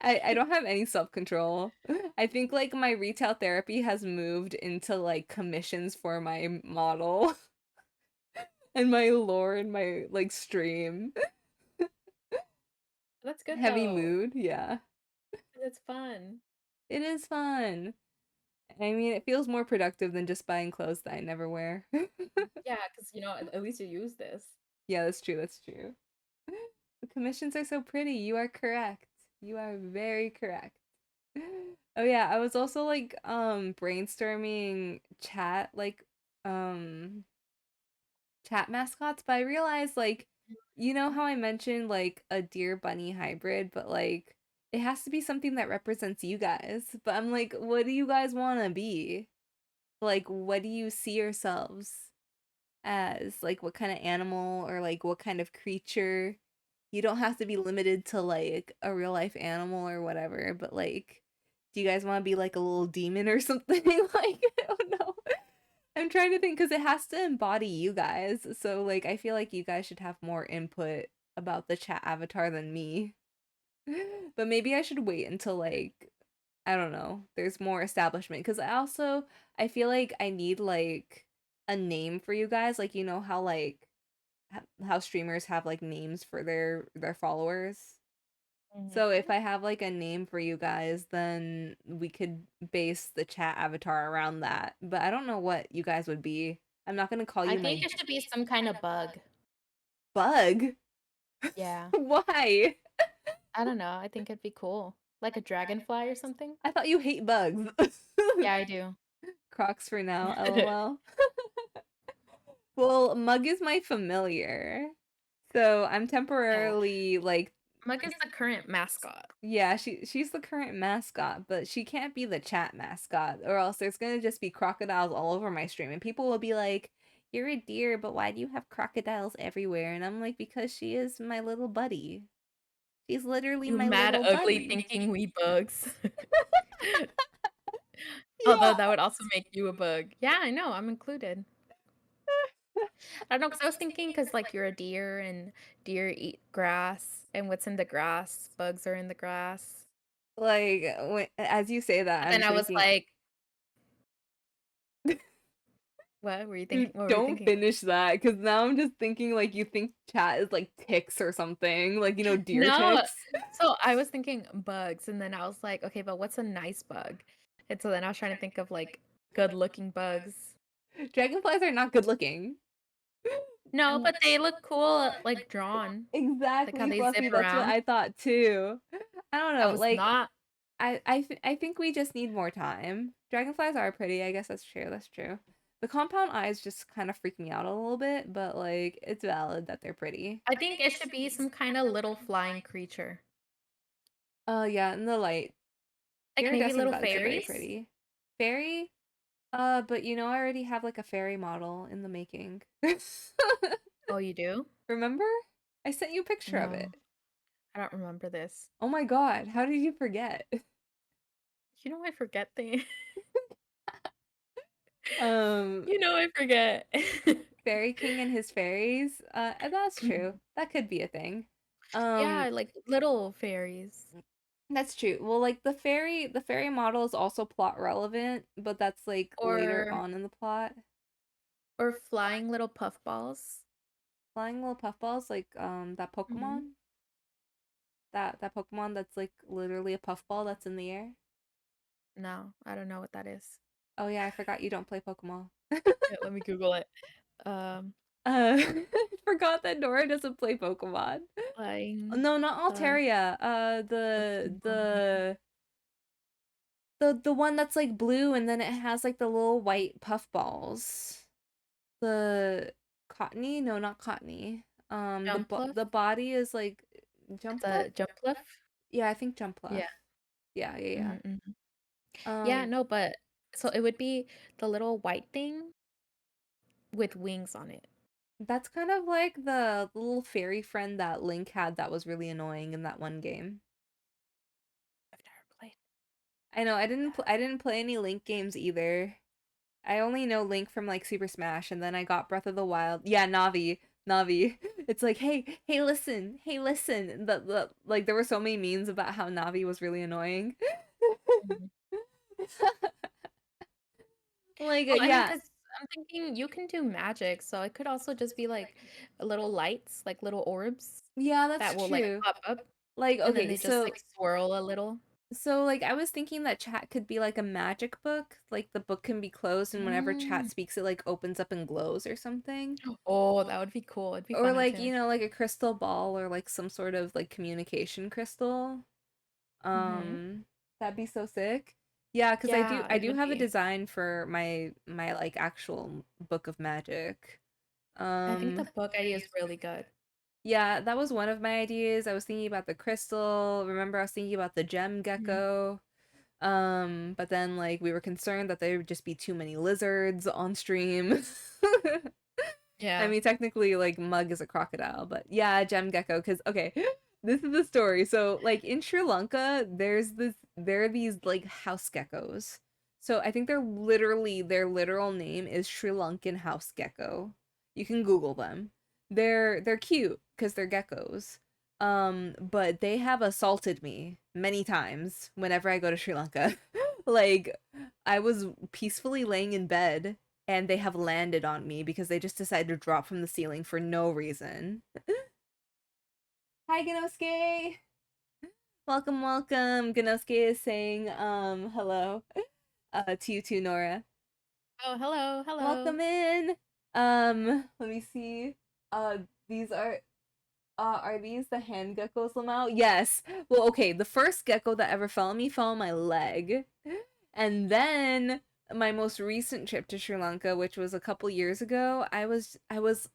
I don't have any self-control. I think like my retail therapy has moved into like commissions for my model and my lore and my like stream. That's good Heavy though. mood, yeah. It's fun. It is fun. I mean, it feels more productive than just buying clothes that I never wear. Yeah, because you know, at least you use this. Yeah, that's true. That's true. The commissions are so pretty. You are correct. You are very correct. Oh yeah, I was also like brainstorming um chat mascots, but I realized like you know how I mentioned like a deer bunny hybrid, but like it has to be something that represents you guys. But I'm like, what do you guys want to be? Like, what do you see yourselves as? Like, what kind of animal or like what kind of creature? You don't have to be limited to like a real life animal or whatever, but like, do you guys want to be like a little demon or something? Like, I don't know. I'm trying to think because it has to embody you guys. So like, I feel like you guys should have more input about the chat avatar than me. But maybe I should wait until like I don't know, there's more establishment because I feel like I need like a name for you guys, like you know how like how streamers have like names for their followers. Mhm. So if I have like a name for you guys, then we could base the chat avatar around that. But I don't know what you guys would be. I'm not gonna call I you think my it should be some kind of bug. bug. Yeah. Why? I don't know. I think it'd be cool. Like a dragonfly or something? I thought you hate bugs. Yeah, I do. Crocs for now, lol. Well, Mug is my familiar. So I'm Yeah. temporarily like Mug is the current mascot. yeah, she's the current mascot, but she can't be the chat mascot, or else there's gonna just be crocodiles all over my stream, and people will be like, "You're a deer, but why do you have crocodiles everywhere?" And I'm like, "Because she is my little buddy. She's literally You my mad little ugly buddy." thinking we bugs. Although Yeah. that would also make you a bug. Yeah, I know, I'm included. I don't know, because I was thinking, because like, you're a deer, and deer eat grass, and what's in the grass? Bugs are in the grass. Like as you say that, But I'm then I was thinking, like, "What were you dude, thinking? What were you don't thinking?" finish that, because now I'm just thinking like you think chat is like ticks or something, like you know, deer No. ticks. So, I was thinking bugs, and then I was like, "Okay, but what's a nice bug?" And so then I was trying to think of, like, good-looking bugs. Dragonflies are not good looking. No, but they look cool, like, drawn, like how Exactly, they zip Fluffy. That's what around. I thought too. I don't I know. was Like, not I think we just need more time. Dragonflies are pretty. I guess that's true. That's true. The compound eyes just kind of freak me out a little bit, but like, it's valid that they're pretty. I think it should be some kinda little flying creature. Oh yeah, in the light, Like, maybe iridescent little bugs are very fairies? pretty. Fairy. But you know, I already have like a fairy model in the making. Oh, you do? Remember? I sent you a picture of No, it. I don't remember this. Oh my God, how did you forget? You know I forget things. Um, You know I forget. Fairy King and his fairies. That's true. Mhm. That could be a thing. Um, Yeah, like, little fairies. that's true. Well, like the fairy model is also plot relevant, but that's like later Or on in the plot. flying little puffballs. Flying little puffballs, like that Mhm. Pokemon, that Pokemon that's like literally a puffball that's in the air. No, I don't know what that is. Oh yeah, I forgot you don't play Pokemon. Yeah, let me Google it. Um, I forgot that Nora doesn't play Pokemon. flying No, not Altaria. Pokemon. The one that's like blue and then it has like the little white puff balls. The cottony? No, not cottony. Jumpluff? The body is like It's Jumpluff? a Jumpluff? Yeah, I think Jumpluff. Yeah. Yeah, yeah, Mhm, mhm. yeah. Yeah, no, but so it would be the little white thing with wings on it. That's kind of like the little fairy friend that Link had that was really annoying in that one game. I've never played I know that. I didn't play any Link games either. I only know Link from like Super Smash, and then I got Breath of the Wild. Yeah, Navi, Navi. It's like, hey, listen, hey, listen. The like there were so many memes about how Navi was really annoying. Mhm. Like, Well, I mean, yeah, because 'cause I'm thinking you can do magic, so it could also just be, like, little lights, like little orbs yeah, that that's will, like, true. pop up, Like, and then okay, they just, like, swirl a little. like I was thinking that chat could be like a magic book. Like the book can be closed, and whenever chat Mm. speaks, it like opens up and glows or something. Oh, that would be cool. It'd be Or funny like, too. you know, like a crystal ball or like some sort of like communication crystal. Mhm. Um, that'd be so sick. Yeah, because Yeah, I it do would have a be. design for my like actual book of magic. I think the Um, book idea is really good. yeah, that was one of my ideas. I was thinking about the crystal. Remember, I was thinking about the gem Mhm. gecko. But then like we were concerned that there would just be too many lizards on stream. I Yeah. mean, technically, like Mug is a crocodile, but yeah, gem gecko. Because okay, this is the story. So, like in Sri Lanka, there are these like house geckos. So I think their literal name is Sri Lankan house gecko. You can Google them. They're cute because they're geckos. But they have assaulted me many times whenever I go to Sri Lanka. Like I was peacefully laying in bed and they have landed on me because they just decided to drop from the ceiling for no reason. Hi, Genosuke! Welcome, welcome. Genosuke is saying hello to you too, Nora. Oh, hello, hello. Welcome in. Let me see. Uh these are these the hand geckos, Lamau? Yes. Well, okay, the first gecko that ever fell on me fell on my leg. And then my most recent trip to Sri Lanka, which was a couple years ago, I was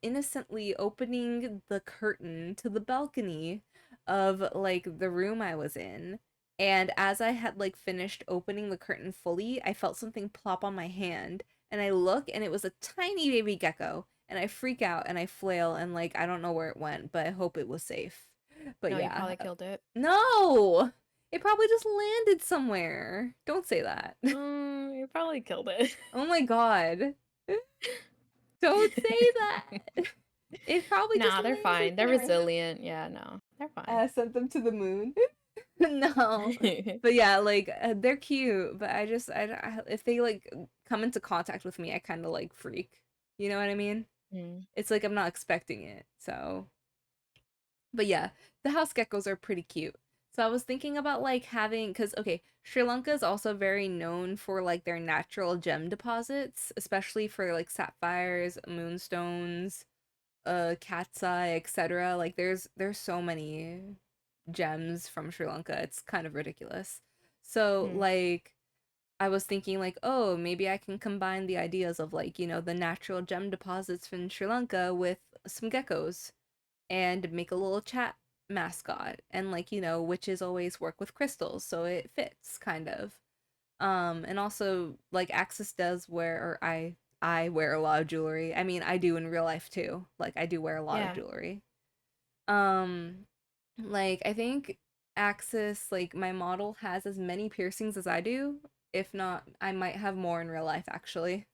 innocently opening the curtain to the balcony of like the room I was in. And as I had like finished opening the curtain fully, I felt something plop on my hand, and I look and it was a tiny baby gecko, and I freak out and I flail and like I don't know where it went, but I hope it was safe. But No, you yeah. probably killed it. No! It probably just landed somewhere. Don't say that. You probably killed it. Oh my god. Don't say that. It probably just Nah, they're landed fine. They're there. resilient. Yeah, no, they're fine. Sent them to the moon. No. But yeah, like they're cute, but if they like come into contact with me, I kind of like freak. You know what I mean? Mm. It's like I'm not expecting it. So, but yeah, the house geckos are pretty cute. So I was thinking about like having, because okay, Sri Lanka is also very known for like their natural gem deposits, especially for like sapphires, moonstones, cat's eye, etc. Like there's so many gems from Sri Lanka. It's kind of ridiculous. So Mm. like I was thinking like, oh, maybe I can combine the ideas of like, the natural gem deposits from Sri Lanka with some geckos and make a little chat mascot, and like witches always work with crystals, so it fits kind of. And also like Axis does wear, or I wear a lot of jewelry. I mean, I do in real life too, like I do wear a lot of Yeah. jewelry. um like I think Axis, like my model, has as many piercings as I do. If not, I might have more in real life actually.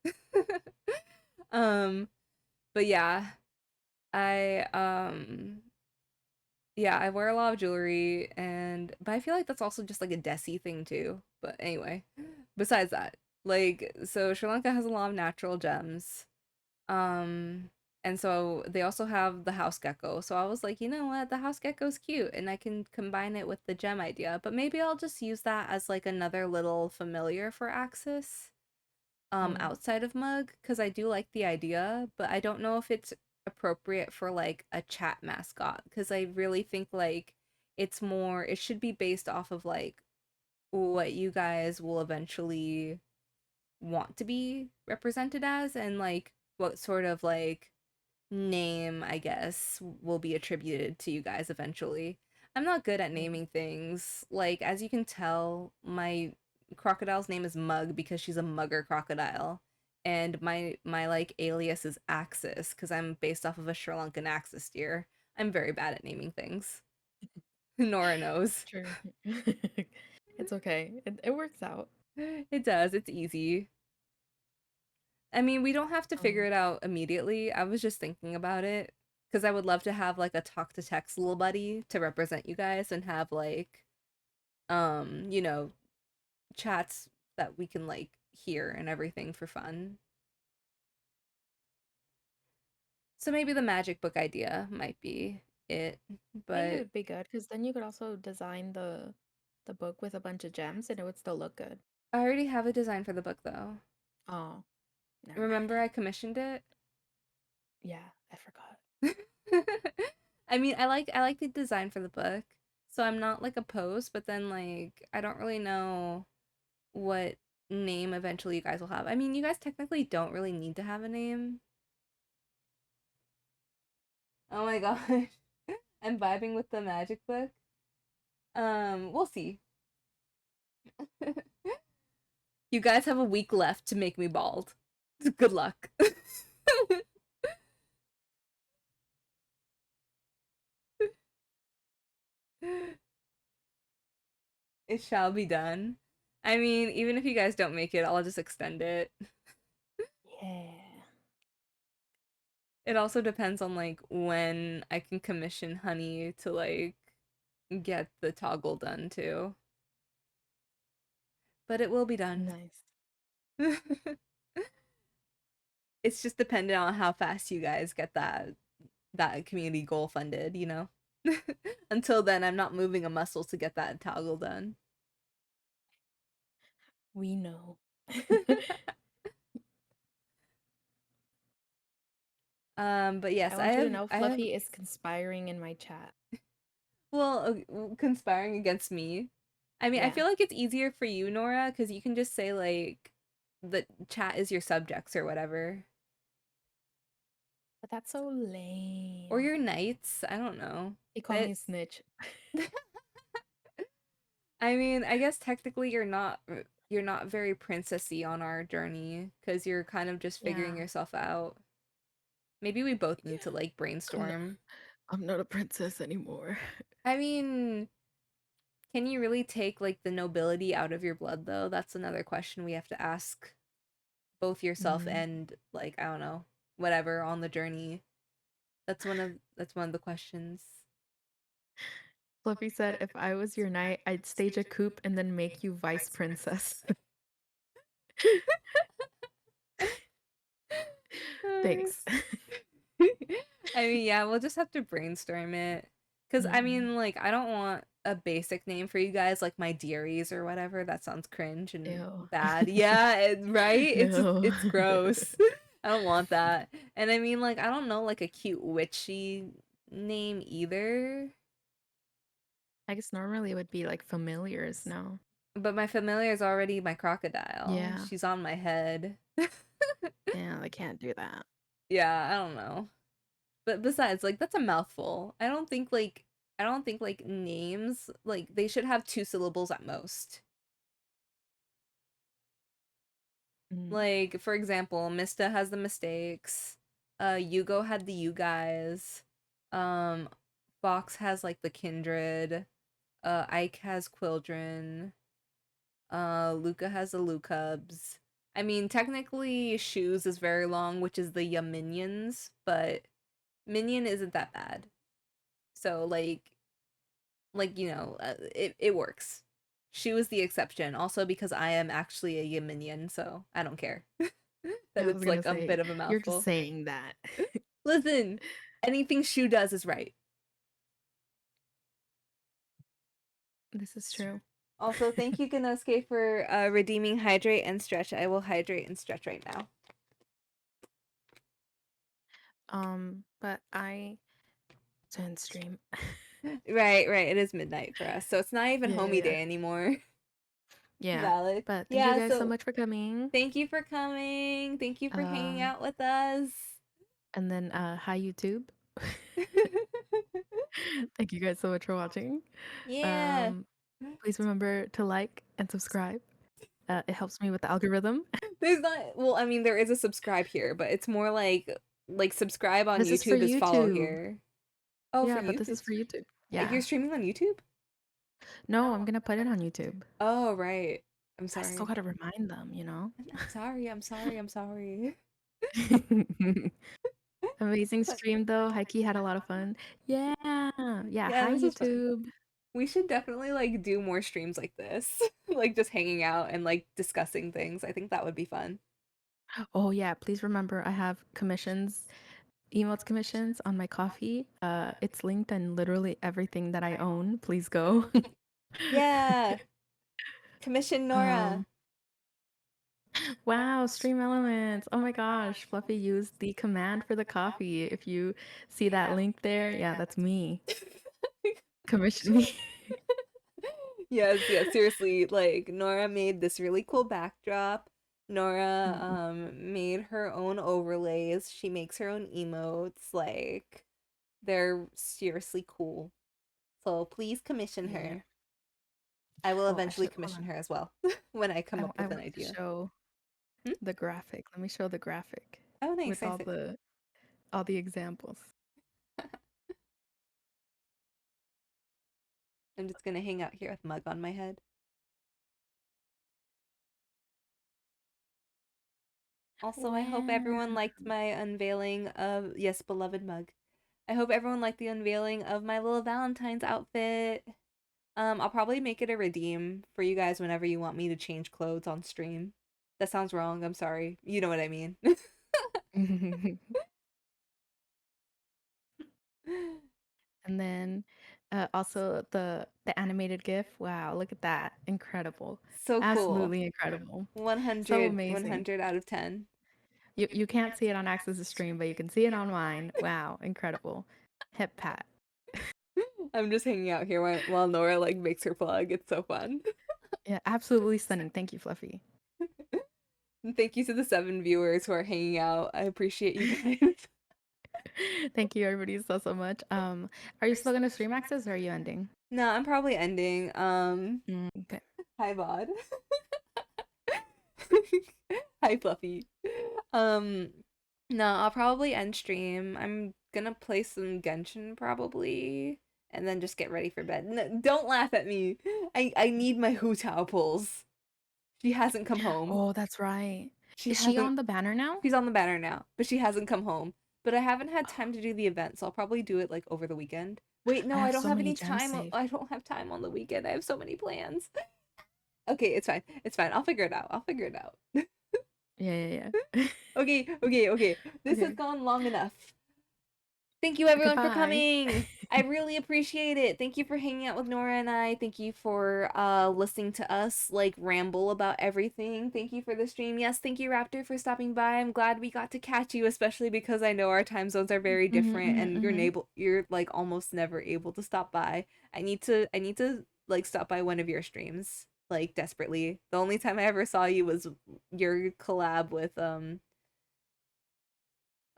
um but yeah, I yeah, I wear a lot of jewelry, and but I feel like that's also just like a Desi thing too. But anyway, besides that, like so Sri Lanka has a lot of natural gems. Um and so they also have the house gecko. So I was like, you know what? The house gecko's cute and I can combine it with the gem idea. But maybe I'll just use that as like another little familiar for Axis Mm. outside of mug, because I do like the idea, but I don't know if it's appropriate for like a chat mascot, because I really think like it should be based off of like what you guys will eventually want to be represented as, and like what sort of like name, I guess, will be attributed to you guys eventually. I'm not good at Mm. naming things. Like, as you can tell, my crocodile's name is Mug because she's a mugger crocodile. And my like alias is Axis because I'm based off of a Sri Lankan axis deer. I'm very bad at naming things. Nora knows. True. It's okay. It works out. It does. It's easy. I mean, we don't have to figure Um, it out immediately. I was just thinking about it because I would love to have like a talk to text little buddy to represent you guys and have like you know, chats that we can like hear and everything for fun. So maybe the magic book idea might be it, I think it but would be good because then you could also design the book with a bunch of gems and it would still look good. I already have a design for the book though. Oh, never mind Remember then. I commissioned it? Yeah, I forgot. I mean, I like the design for the book, so I'm not like opposed, but then like I don't really know what name eventually you guys will have. I mean, you guys technically don't really need to have a name. Oh my gosh. I'm vibing with the magic book. We'll see. You guys have a week left to make me bald. Good luck. It shall be done. I mean, even if you guys don't make it, I'll just extend it. Yeah. It also depends on like when I can commission Honey to like get the toggle done too. But it will be done. Nice. it's just dependent on how fast you guys get that community goal funded, you know? Until then, I'm not moving a muscle to get that toggle done. We know. But I yes, want you to know I have Fluffy is conspiring in my chat. well, conspiring against me. I mean, I Yeah. feel like it's easier for you, Nora, because you can just say like the chat is your subjects or whatever, But that's so or lame. your knights. I don't know. He called me That a snitch. I mean, I guess technically you're not very princessy on our journey because you're kind of just figuring Yeah. yourself out. Maybe we both need to like I'm not, brainstorm. I'm not a princess anymore. I mean, can you really take like the nobility out of your blood though? That's another question we have to ask both yourself Mm. and like I don't know, whatever on the journey. That's one of the questions. Fluffy said, if I was your knight, I'd stage a coup and then make you vice princess. Thanks. I mean, yeah, we'll just have to brainstorm it. Cause I Mm. mean, like, I don't want a basic name for you guys, like my dearies or whatever. That sounds cringe and Ew. bad. Yeah, right? No. It's gross. I don't want that. And I mean, like, I don't know, like a cute witchy name either. I guess normally it would be like familiars now. But my familiar is already my crocodile. Yeah. She's on my head. Yeah, they can't do that. Yeah, I don't know. But besides, like that's a mouthful. I don't think like names like they should have two syllables at most. Mm. Like for example, Mista has the mistakes. Yugo had the you guys. Um, Fox has like the kindred. Ike has Quildren. Luca has the Lucubs. I mean, technically, Shoes is very long, which is the Ya Minions, but Minion isn't that bad. So it works. She was the exception, also because I am actually a Yemenian, so I don't care that I was it's gonna like a say, bit of a you're just mouthful. saying that. Listen, anything Shu does is right. This is true. Also, thank you, Ganosuke, for redeeming hydrate and stretch. I will hydrate and stretch right now. But I didn't stream. Right, right. It is midnight for us, so it's not even Yeah, homie yeah. day anymore. Yeah. Valid. But thank you Yeah. guys so So much for coming. thank you for coming. Thank you for hanging Um, out with us. and then hi YouTube. Thank you guys so much for watching. Yeah. Um, please remember to like and subscribe. It helps me with the algorithm. There's not well, I mean there is a subscribe here, but it's more like subscribe on This is for YouTube is follow YouTube. here. Oh, for Yeah, but this YouTube. is for YouTube. You're Yeah. streaming on YouTube? No, I'm gonna put it on YouTube. Oh, right. I'm I still sorry. gotta remind them, you know? I'm sorry. I'm sorry. I'm sorry. Amazing But stream though. Heike had a lot of fun. Yeah. Yeah. yeah, Hi, this was fun. YouTube. We should definitely like do more streams like this. Like just hanging out and like discussing things. I think that would be fun. Oh, yeah. Please remember I have commissions, emotes commissions on my coffee. It's linked in literally everything that I own. Please go. Yeah. Commission Nora. um, wow, stream elements. Oh my gosh. Fluffy used the command for the coffee. If you see that link there, yeah, that's me. Commission me. Yes, yes, seriously, like Nora made this really cool backdrop. Nora Mm, made her own overlays. She makes her own emotes. Like they're seriously cool. So please commission yeah. her. I will Oh, I eventually should hold commission on. her as well when I come up I with an want to idea. show Hmm? the graphic. Let me show the graphic Oh, nice, with nice. all the examples. I'm just gonna hang out here with mug on my head. Also, I hope Wow. everyone liked my unveiling of yes, beloved mug. I hope everyone liked the unveiling of my little Valentine's outfit. I'll probably make it a redeem for you guys whenever you want me to change clothes on stream. That sounds wrong. I'm sorry. You know what I mean. And then also the animated GIF. Wow, look at that. Incredible. So cool. Absolutely incredible. So 100, amazing. 100 out of 10. You can't see it on Access's stream, but you can see it on mine. Wow, incredible. Hip pat. I'm just hanging out here while Nora like makes her plug. It's so fun. Yeah, absolutely stunning. Thank you, Fluffy. And thank you to the 7 viewers who are hanging out. I appreciate you guys. Thank you everybody so much. Are you still gonna stream Access or are you ending? No, I'm probably ending. Okay. Hi Vod. Hi Fluffy. Um, no, I'll probably end stream. I'm gonna play some Genshin probably, and then just get ready for bed. No, don't laugh at me. I need my Hu Tao pulls. She hasn't come home. Oh, that's right. She Is she hasn't. on the banner now? She's on the banner now, but she hasn't come home. But I haven't had time to do the event, so I'll probably do it like over the weekend. Wait, I no, I have don't so have many any gems time. saved. I don't have time on the weekend. I have so many plans. Okay, it's fine. It's fine. I'll figure it out. I'll figure it out. Yeah. Okay, okay, okay. This has Okay. gone long enough. Thank you everyone for Goodbye. coming. I really appreciate it. Thank you for hanging out with Nora and I. Thank you for listening to us like ramble about everything. Thank you for the stream. Yes, thank you Raptor for stopping by. I'm glad we got to catch you, especially because I know our time zones are very different and you're like almost never able to stop by. I need to like stop by one of your streams like desperately. The only time I ever saw you was your collab with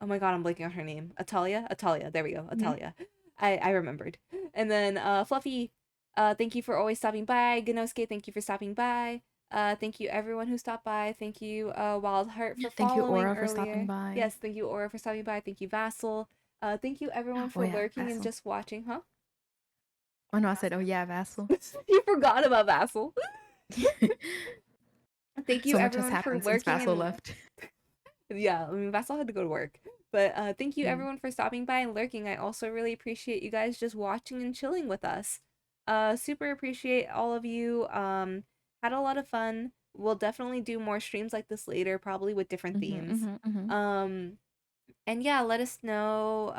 oh my god, I'm blanking on her name. Atalia? Atalia. There we go. Mhm. Atalia. I remembered. And then Fluffy, thank you for always stopping by. Ganosuke, thank you for stopping by. Thank you everyone who stopped by. Thank you Wild Heart for Thank you, following Aura, for stopping earlier. by. Yes, thank you Aura for stopping by. Thank you Vassal. Thank you everyone Oh for yeah, lurking and Vassal. just watching, huh? Oh no, I said, oh yeah, Vassal. You forgot about Vassal. Thank you So much has everyone for happened since lurking Vassal and left. yeah, I mean Vassal had to go to work. But thank you Mm. everyone for stopping by and lurking. I also really appreciate you guys just watching and chilling with us. Super appreciate all of you. Had a lot of fun. We'll definitely do more streams like this later, probably with different themes. Hmm. Um, and yeah, let us know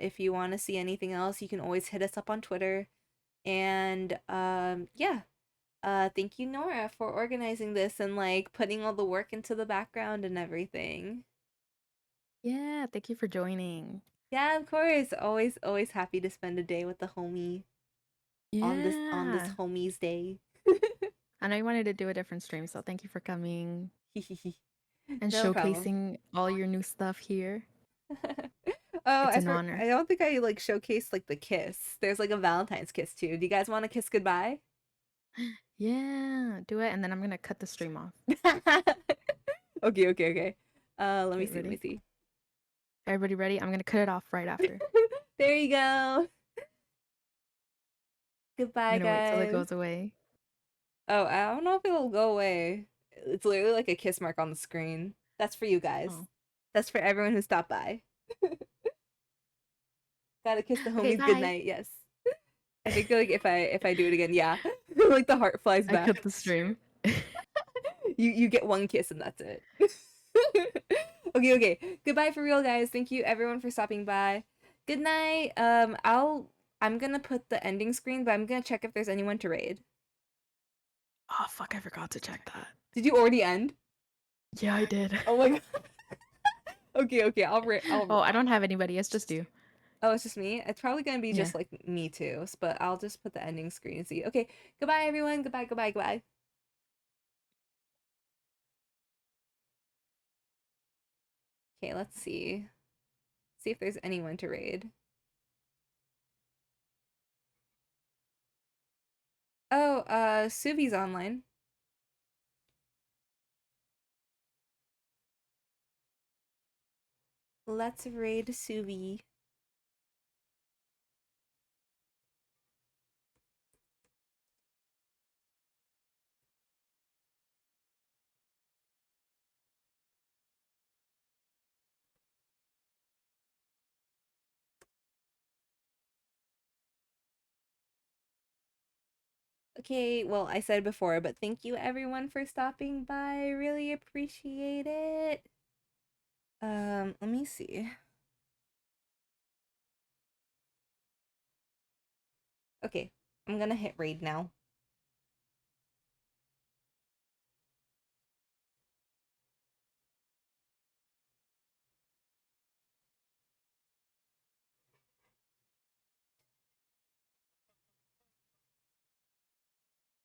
if you want to see anything else. You can always hit us up on Twitter. And yeah. Thank you, Nora, for organizing this and like putting all the work into the background and everything. Yeah, thank you for joining. Yeah, of course. Always happy to spend a day with the homie on this Yeah. homies day. I know you wanted to do a different stream, so thank you for coming and No problem. showcasing all your new stuff here. Oh, It's an honor. I don't think I like showcased like the kiss. There's like a Valentine's kiss too. Do you guys want to kiss goodbye? Yeah, do it, and then I'm gonna cut the stream off. Okay, okay, okay. Let me Okay, see, let me ready? see. Everybody ready? I'm gonna cut it off right after. There you go. I'm Goodbye, gonna wait till it guys. goes away. Oh, I don't know if it'll go away. It's literally like a kiss mark on the screen. That's for you guys. Oh. That's for everyone who stopped by. Gotta kiss the Okay, homies bye. goodnight, yes. I think like if I do it again, yeah. Like the heart flies I cut back. the stream. You get one kiss and that's it. Okay, okay. Goodbye for real guys. Thank you everyone for stopping by. Good night. I'm gonna put the ending screen, but I'm gonna check if there's anyone to raid. Oh fuck, I forgot to check that. Did you already end? Yeah, I did. Oh my god. Okay, okay. Oh, I don't have anybody. It's just you. Oh, it's just me? It's probably gonna be Yeah. just like me too, but I'll just put the ending screen and see. Okay, goodbye everyone. Goodbye, goodbye, goodbye. Okay, let's see. See if there's anyone to raid. Oh, Suvi's online. Let's raid Suvi. Okay, well, I said before, but thank you everyone for stopping by. I really appreciate it. Let me see. Okay, I'm gonna hit raid now.